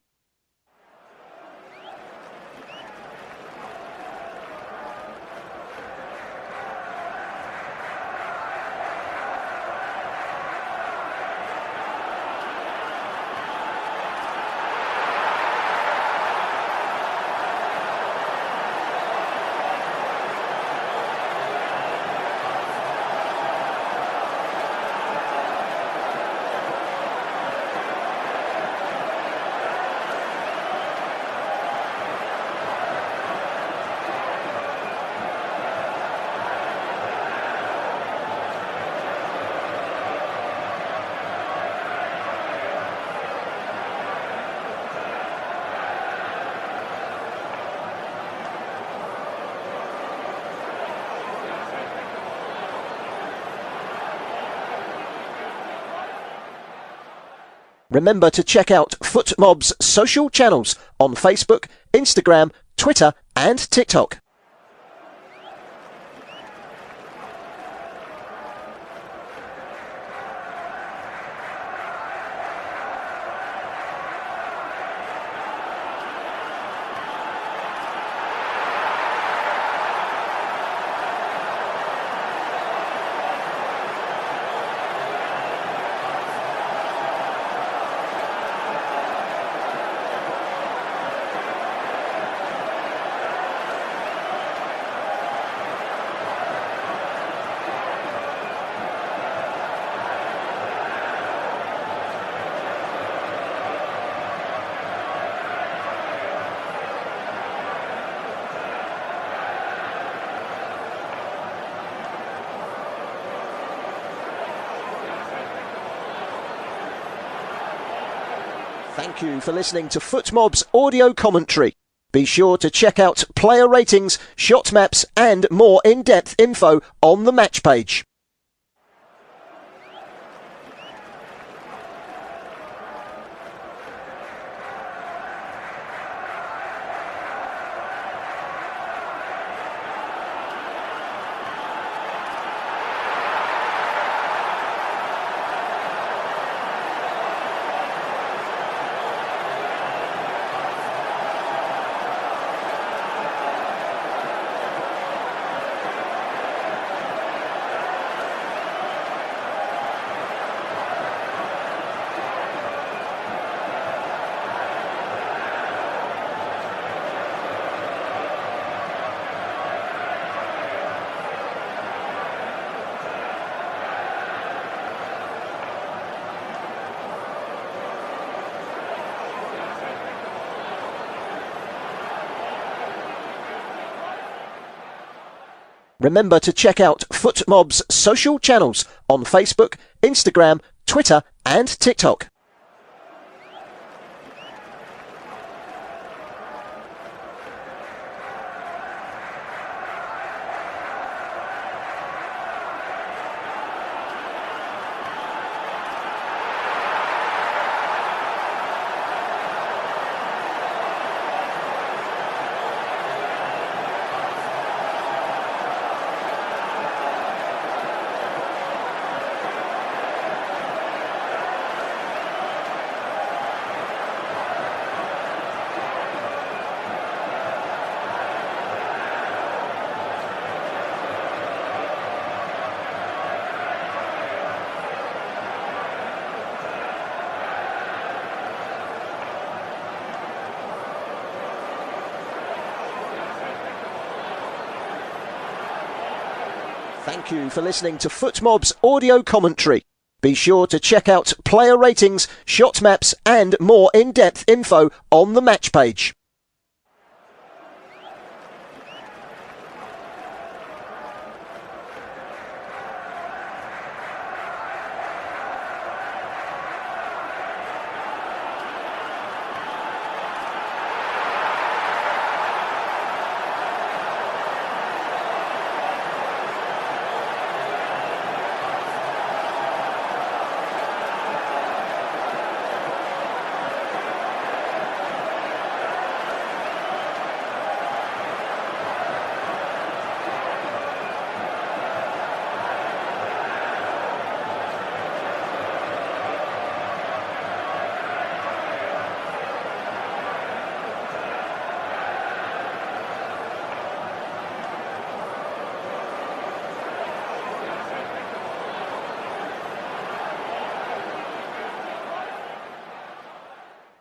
Remember to check out FootMob's social channels on Facebook, Instagram, Twitter and TikTok. Thank you for listening to FootMob's audio commentary. Be sure to check out player ratings, shot maps and more in-depth info on the match page. Remember to check out FootMob's social channels on Facebook, Instagram, Twitter and TikTok. Thank you for listening to FootMob's audio commentary. Be sure to check out player ratings, shot maps and more in-depth info on the match page.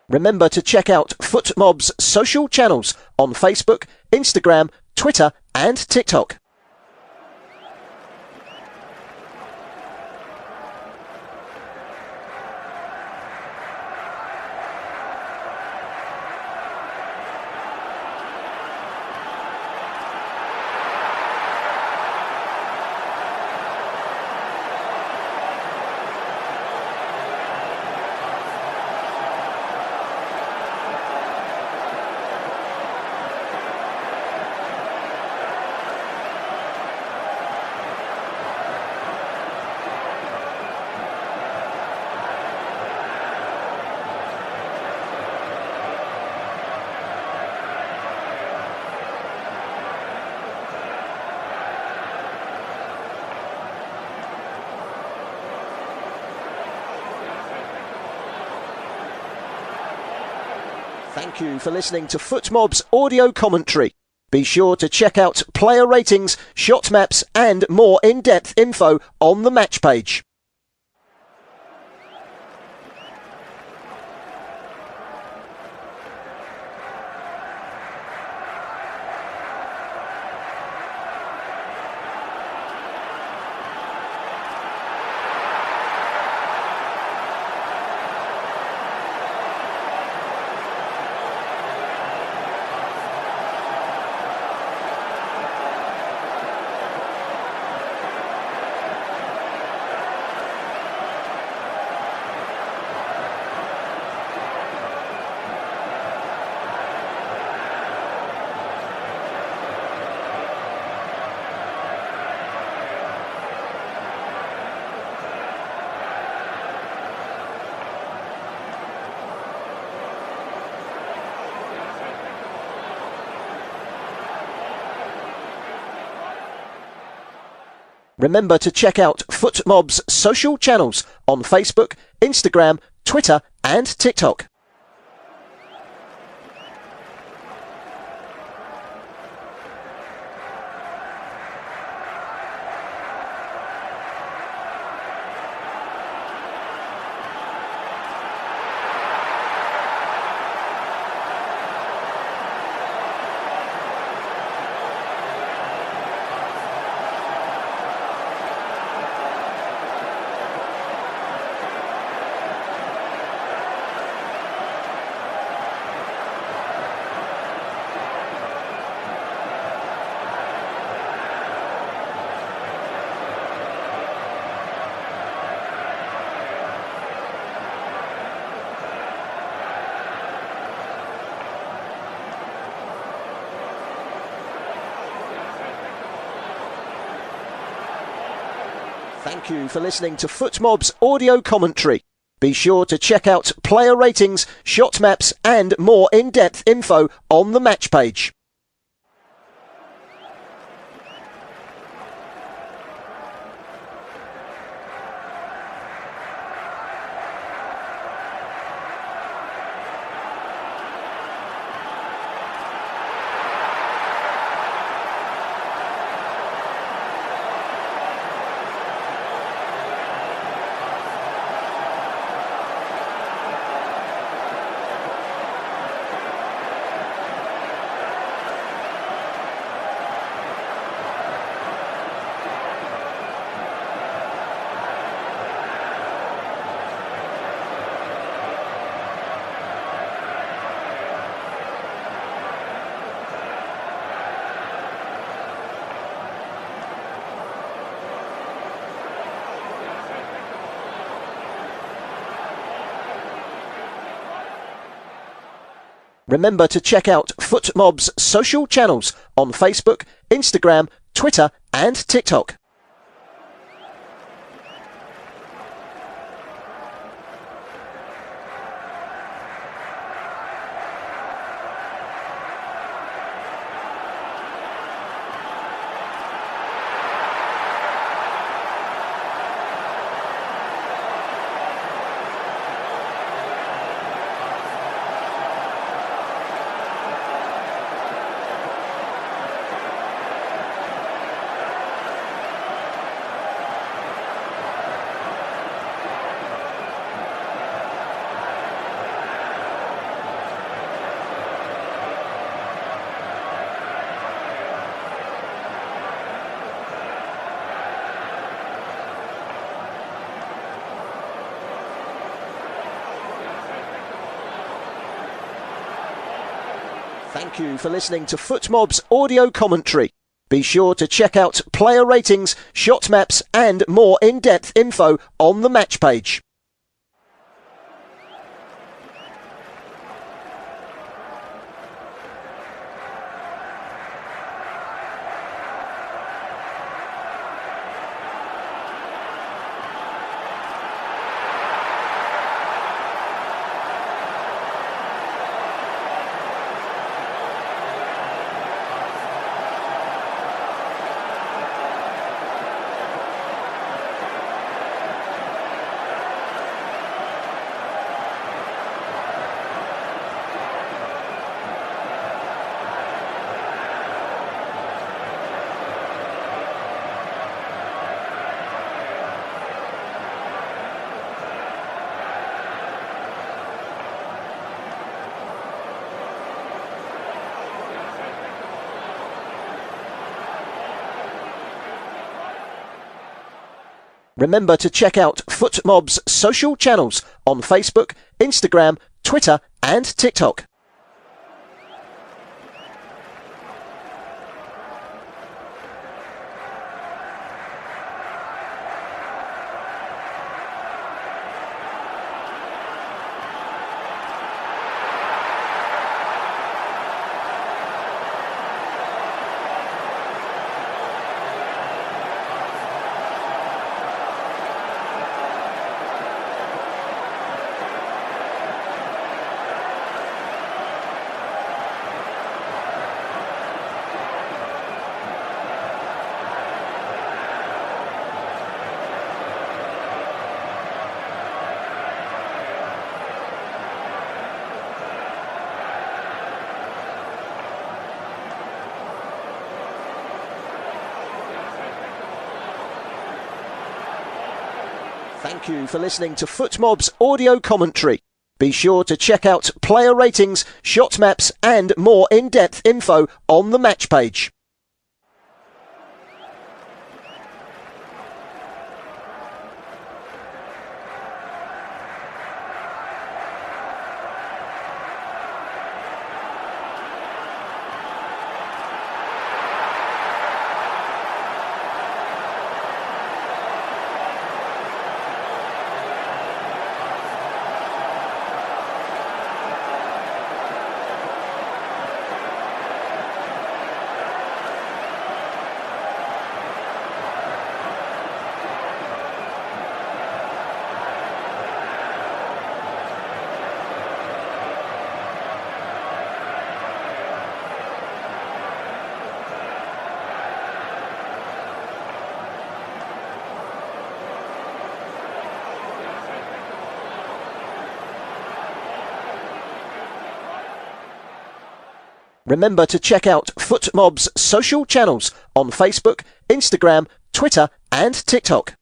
Remember to check out FootMob's social channels on Facebook, Instagram, Twitter and TikTok. Thank you for listening to FootMob's audio commentary. Be sure to check out player ratings, shot maps and more in-depth info on the match page. Remember to check out FootMob's social channels on Facebook, Instagram, Twitter and TikTok. Thank you for listening to FootMob's audio commentary. Be sure to check out player ratings, shot maps and more in-depth info on the match page. Remember to check out FootMob's social channels on Facebook, Instagram, Twitter and TikTok. Thank you for listening to FootMob's audio commentary. Be sure to check out player ratings, shot maps and more in-depth info on the match page. Remember to check out FootMob's social channels on Facebook, Instagram, Twitter and TikTok. Thank you for listening to FootMob's audio commentary. Be sure to check out player ratings, shot maps and more in-depth info on the match page. Remember to check out FootMob's social channels on Facebook, Instagram, Twitter and TikTok.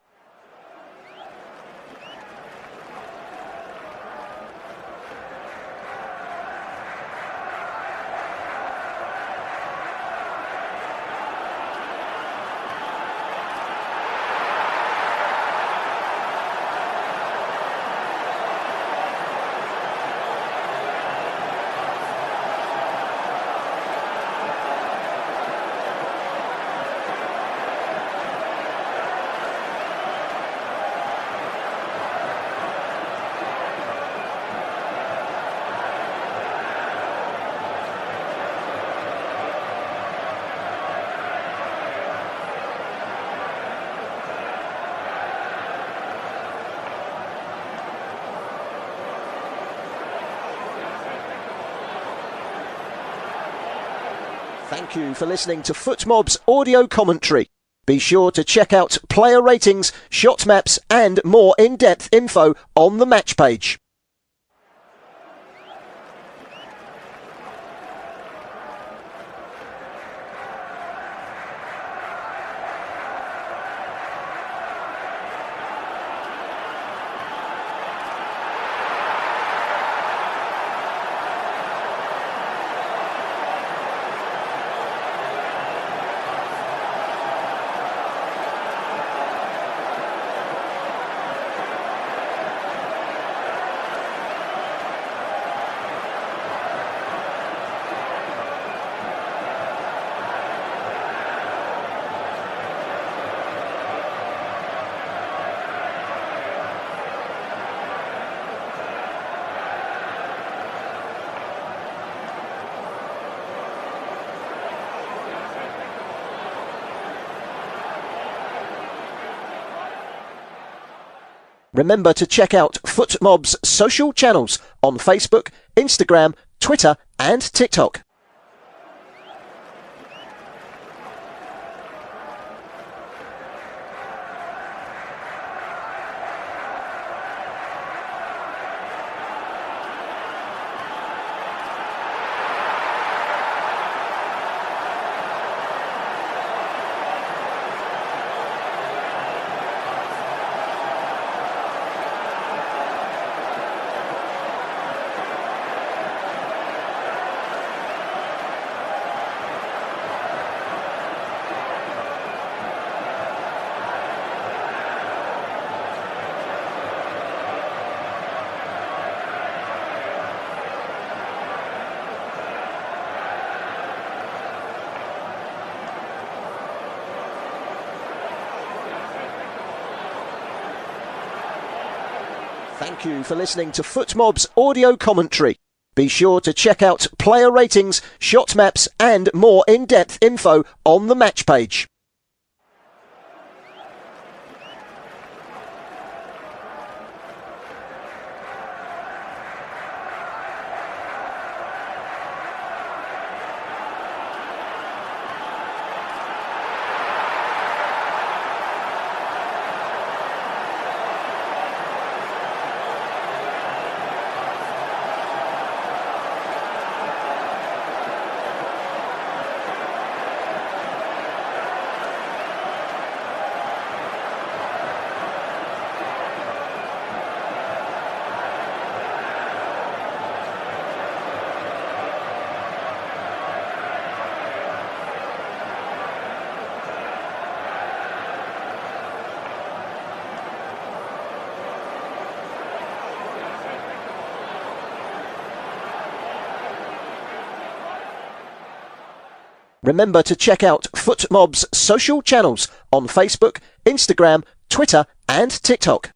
Thank you for listening to FootMob's audio commentary. Be sure to check out player ratings, shot maps and more in-depth info on the match page. Remember to check out FootMob's social channels on Facebook, Instagram, Twitter and TikTok. Thank you for listening to FootMob's audio commentary. Be sure to check out player ratings, shot maps and more in-depth info on the match page. Remember to check out FootMob's social channels on Facebook, Instagram, Twitter and TikTok.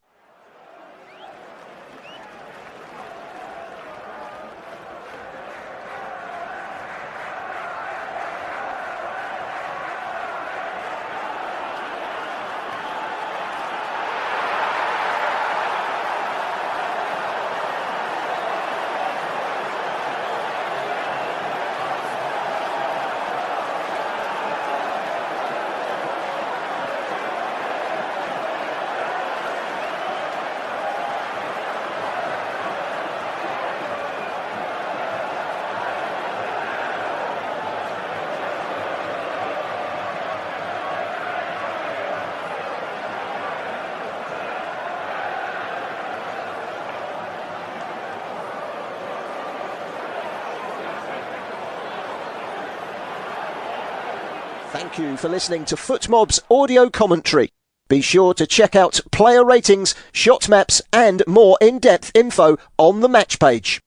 Thank you for listening to FootMob's audio commentary. Be sure to check out player ratings, shot maps and more in-depth info on the match page.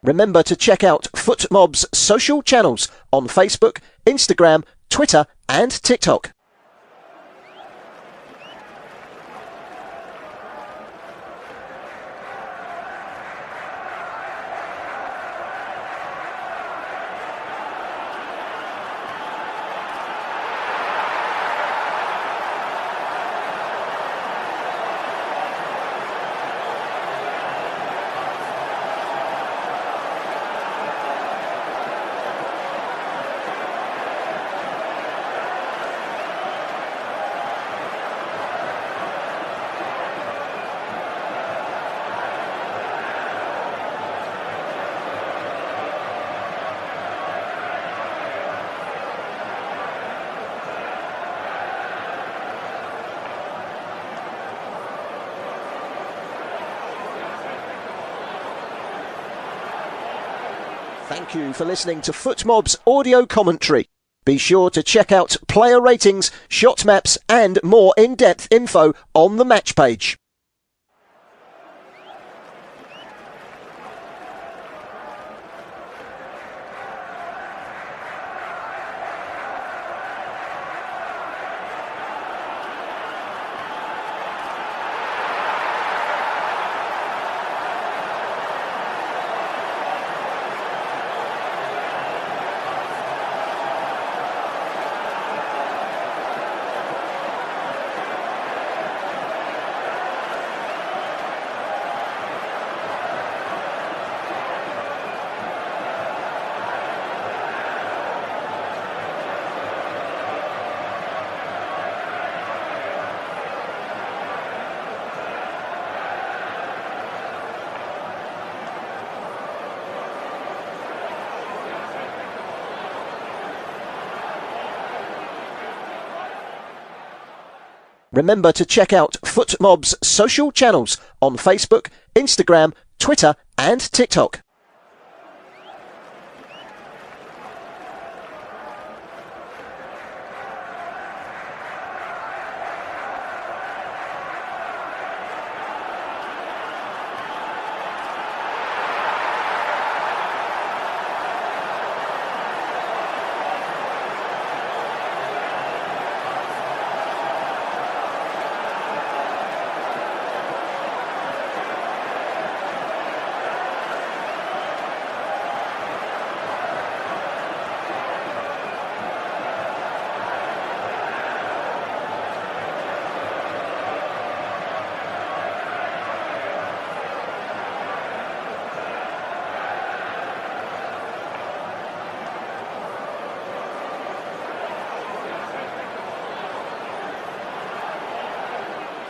Remember to check out FootMob's social channels on Facebook, Instagram, Twitter and TikTok. Thank you for listening to FootMob's audio commentary. Be sure to check out player ratings, shot maps and more in-depth info on the match page. Remember to check out FootMob's social channels on Facebook, Instagram, Twitter and TikTok.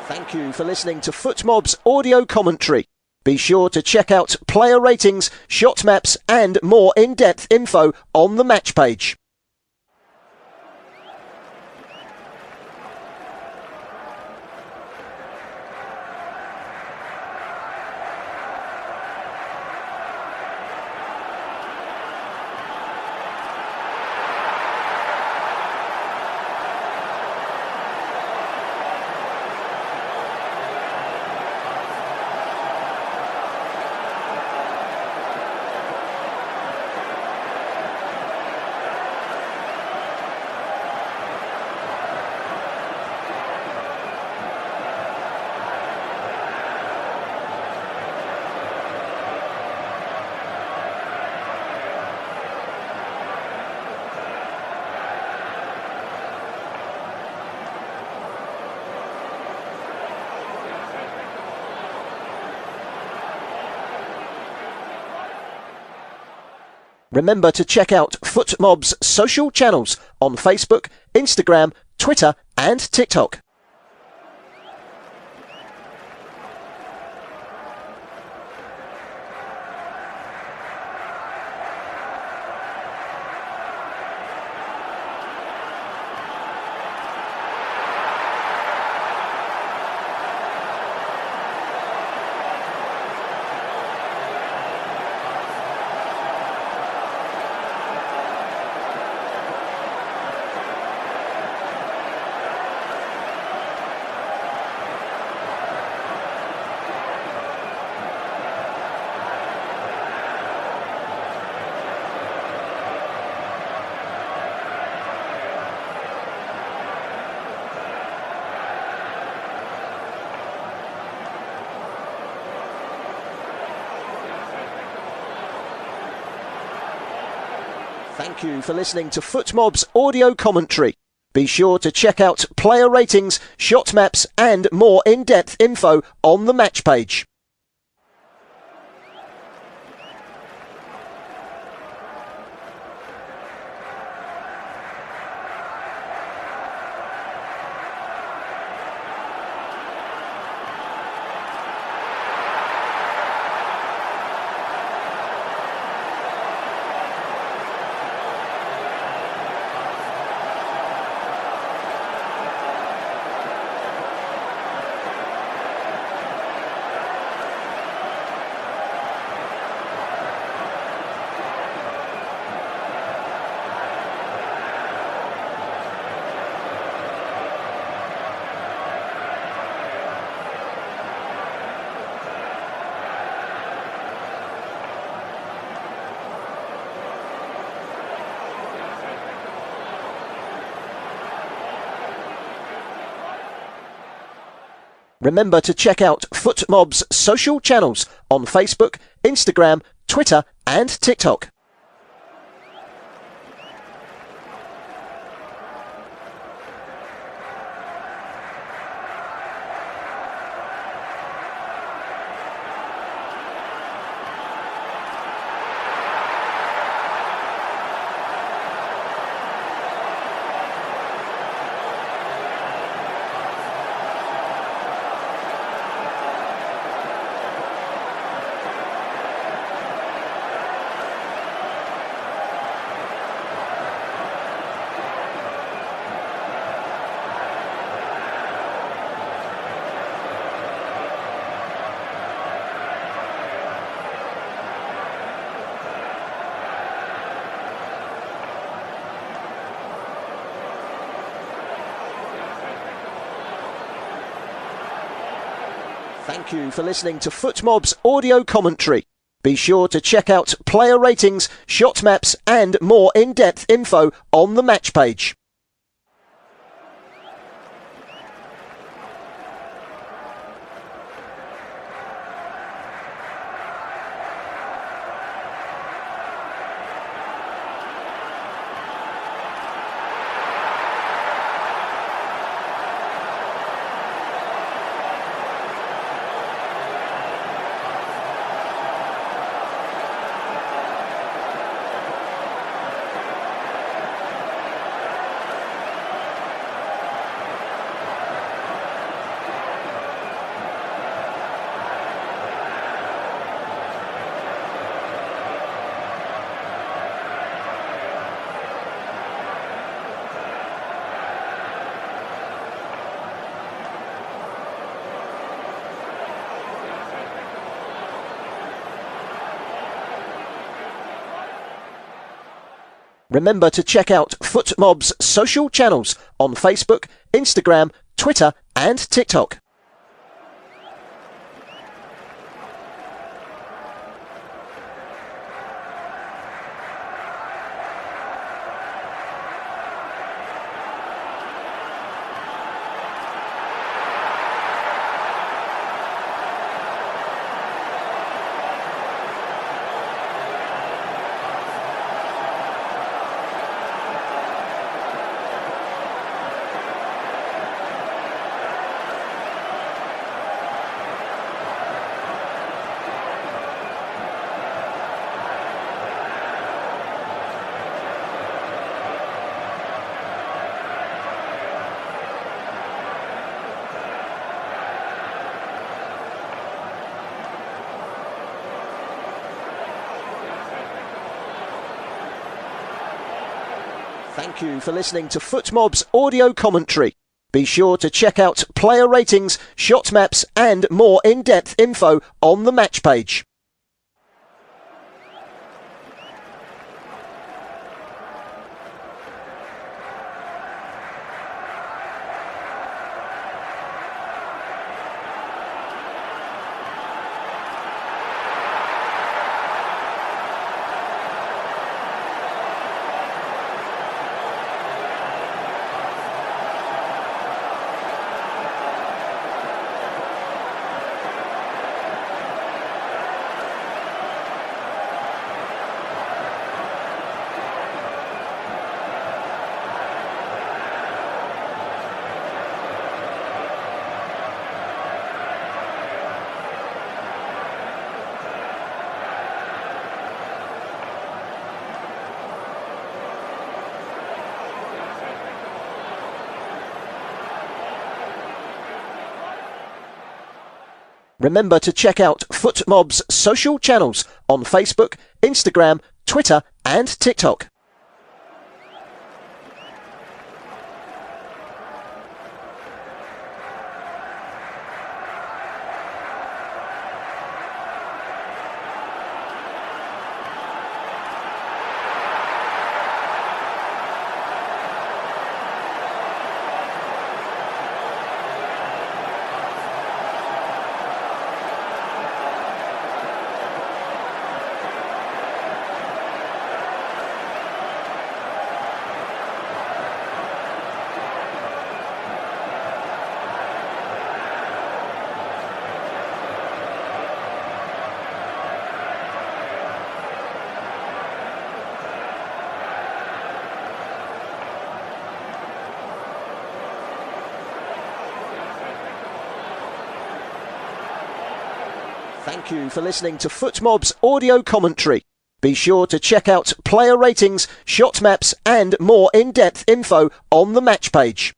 Thank you for listening to FootMob's audio commentary. Be sure to check out player ratings, shot maps and more in-depth info on the match page. Remember to check out FootMob's social channels on Facebook, Instagram, Twitter and TikTok. Thank you for listening to FootMob's audio commentary. Be sure to check out player ratings, shot maps and more in-depth info on the match page. Remember to check out FootMob's social channels on Facebook, Instagram, Twitter and TikTok. Thank you for listening to FootMob's audio commentary. Be sure to check out player ratings, shot maps and more in-depth info on the match page. Remember to check out FootMob's social channels on Facebook, Instagram, Twitter and TikTok. Thank you for listening to FootMob's audio commentary. Be sure to check out player ratings, shot maps and more in-depth info on the match page. Remember to check out FootMob's social channels on Facebook, Instagram, Twitter and TikTok. Thank you for listening to FootMob's audio commentary. Be sure to check out player ratings, shot maps and more in-depth info on the match page.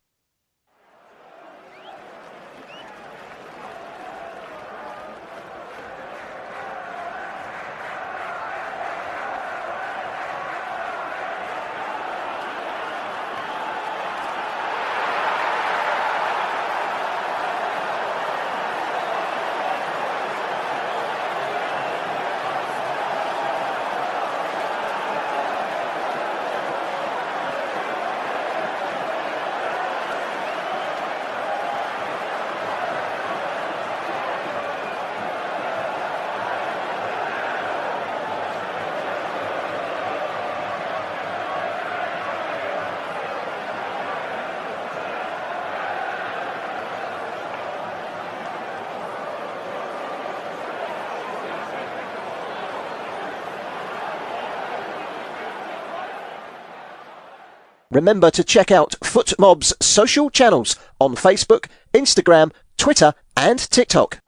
Remember to check out FootMob's social channels on Facebook, Instagram, Twitter and TikTok.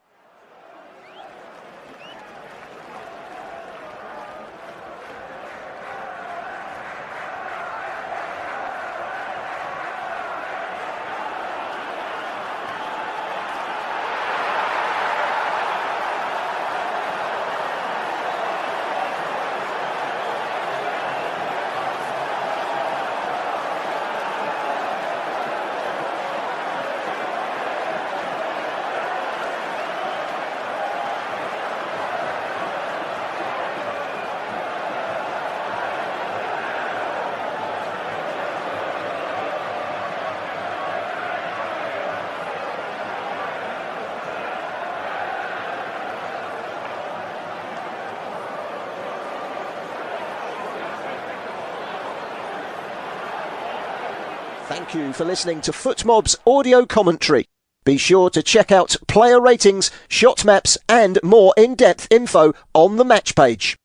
Thank you for listening to FootMob's audio commentary. Be sure to check out player ratings, shot maps and more in-depth info on the match page.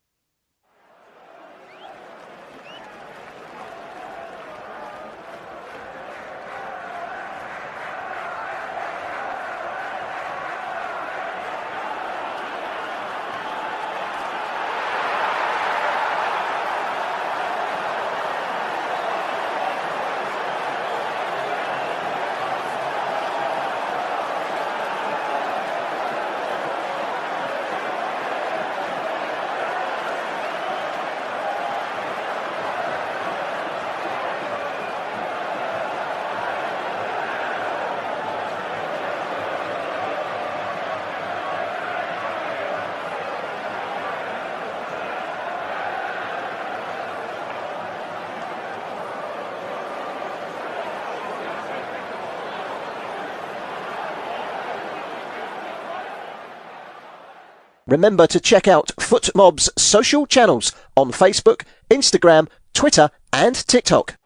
Remember to check out FootMob's social channels on Facebook, Instagram, Twitter and TikTok.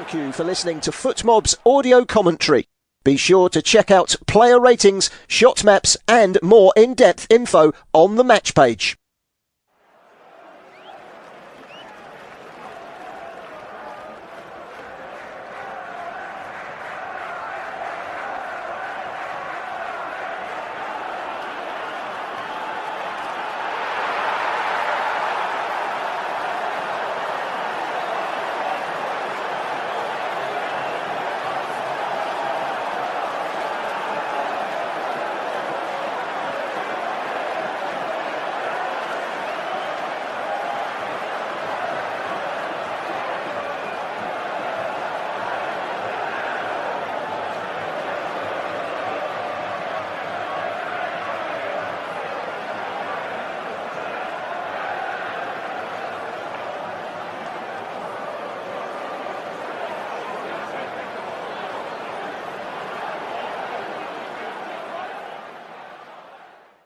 Thank you for listening to FootMob's audio commentary. Be sure to check out player ratings, shot maps and more in-depth info on the match page.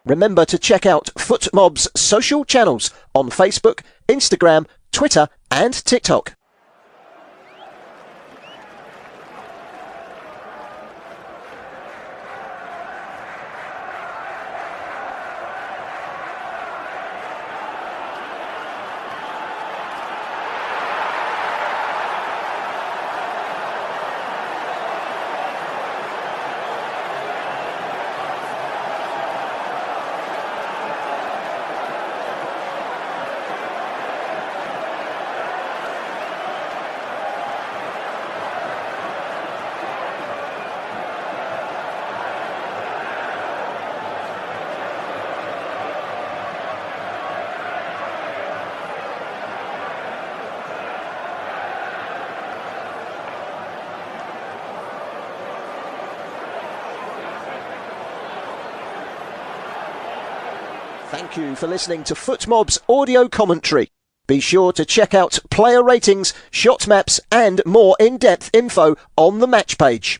Remember to check out FootMob's social channels on Facebook, Instagram, Twitter and TikTok. Thank you for listening to FootMob's audio commentary. Be sure to check out player ratings, shot maps and more in-depth info on the match page.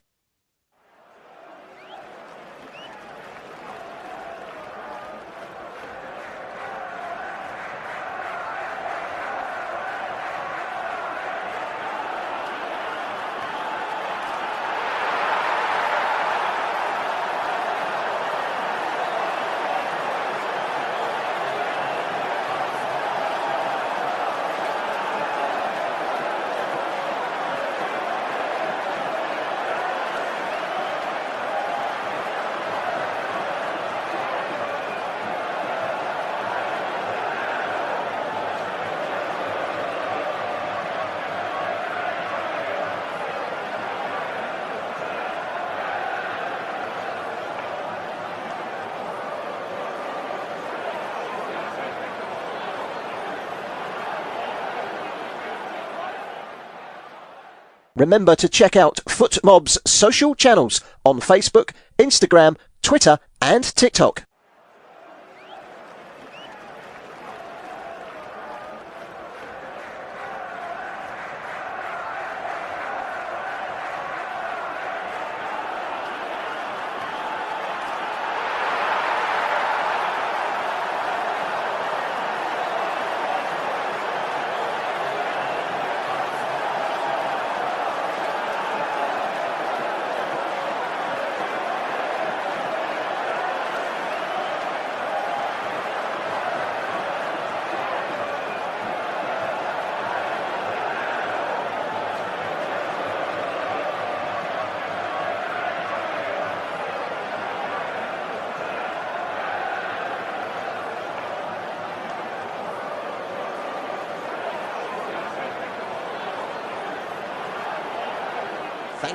Remember to check out FootMob's social channels on Facebook, Instagram, Twitter and TikTok.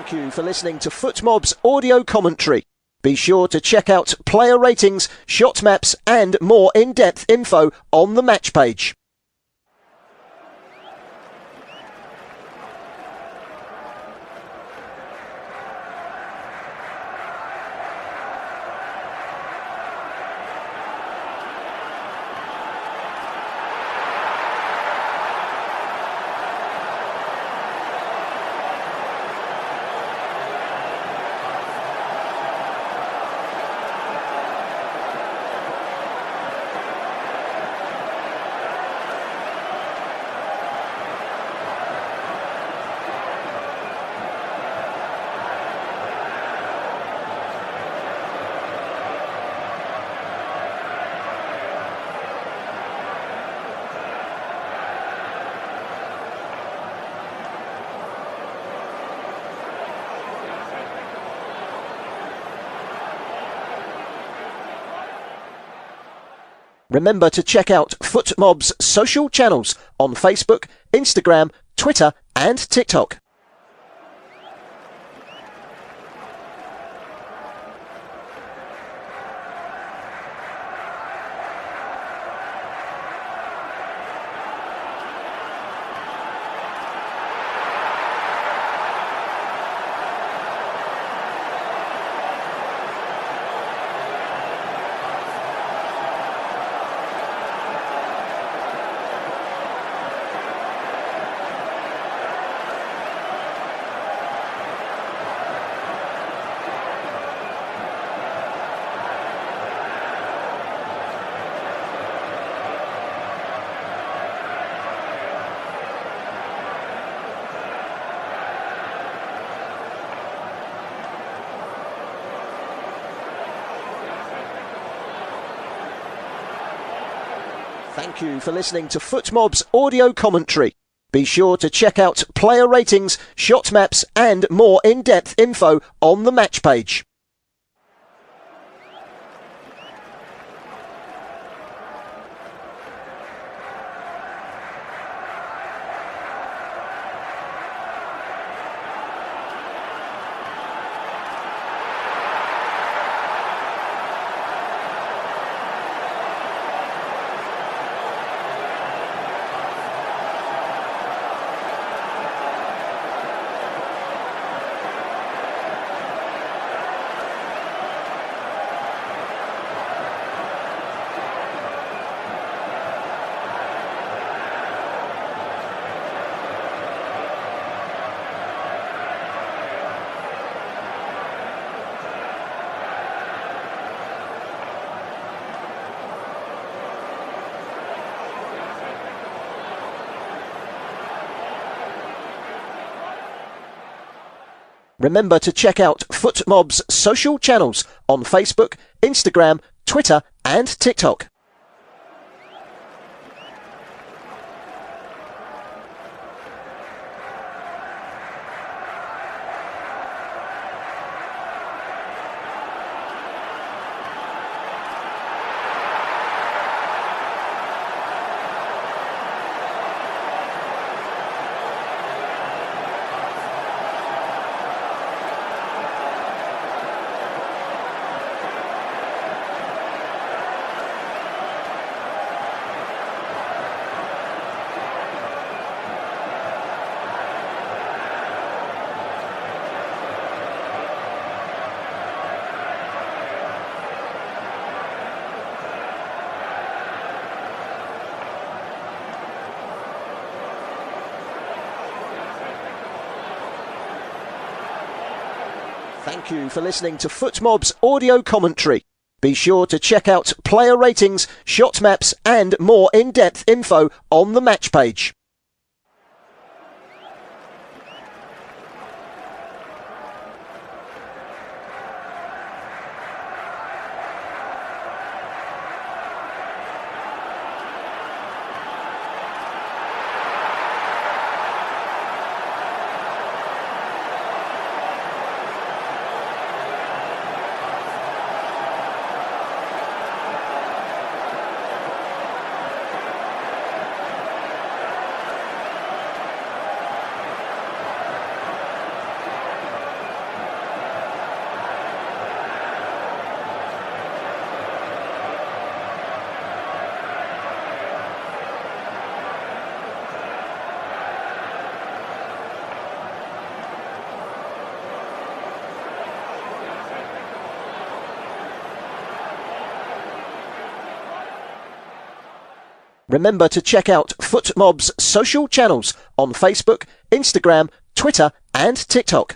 Thank you for listening to FootMob's audio commentary. Be sure to check out player ratings, shot maps and more in-depth info on the match page. Remember to check out FootMob's social channels on Facebook, Instagram, Twitter and TikTok. Thank you for listening to FootMob's audio commentary. Be sure to check out player ratings, shot maps and more in-depth info on the match page. Remember to check out FootMob's social channels on Facebook, Instagram, Twitter and TikTok. Thank you for listening to FootMob's audio commentary. Be sure to check out player ratings, shot maps and more in-depth info on the match page. Remember to check out FootMob's social channels on Facebook, Instagram, Twitter and TikTok.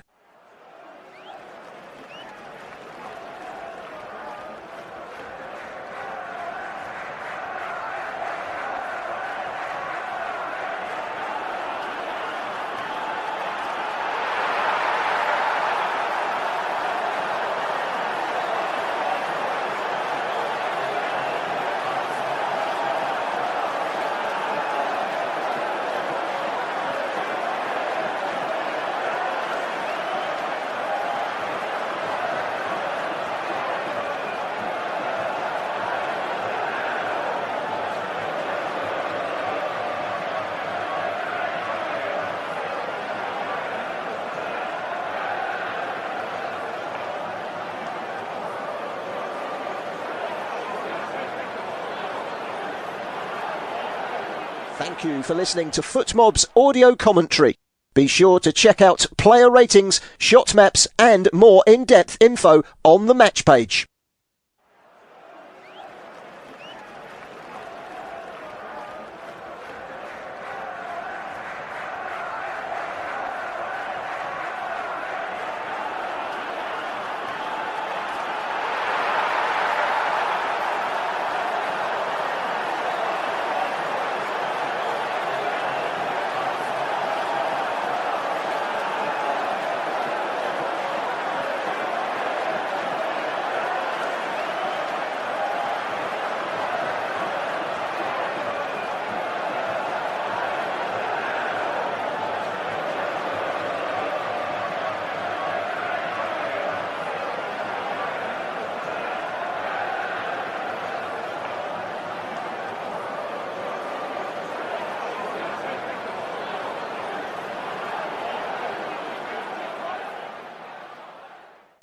Thank you for listening to FootMob's audio commentary. Be sure to check out player ratings, shot maps and more in-depth info on the match page.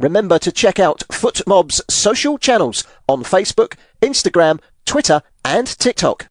Remember to check out FootMob's social channels on Facebook, Instagram, Twitter and TikTok.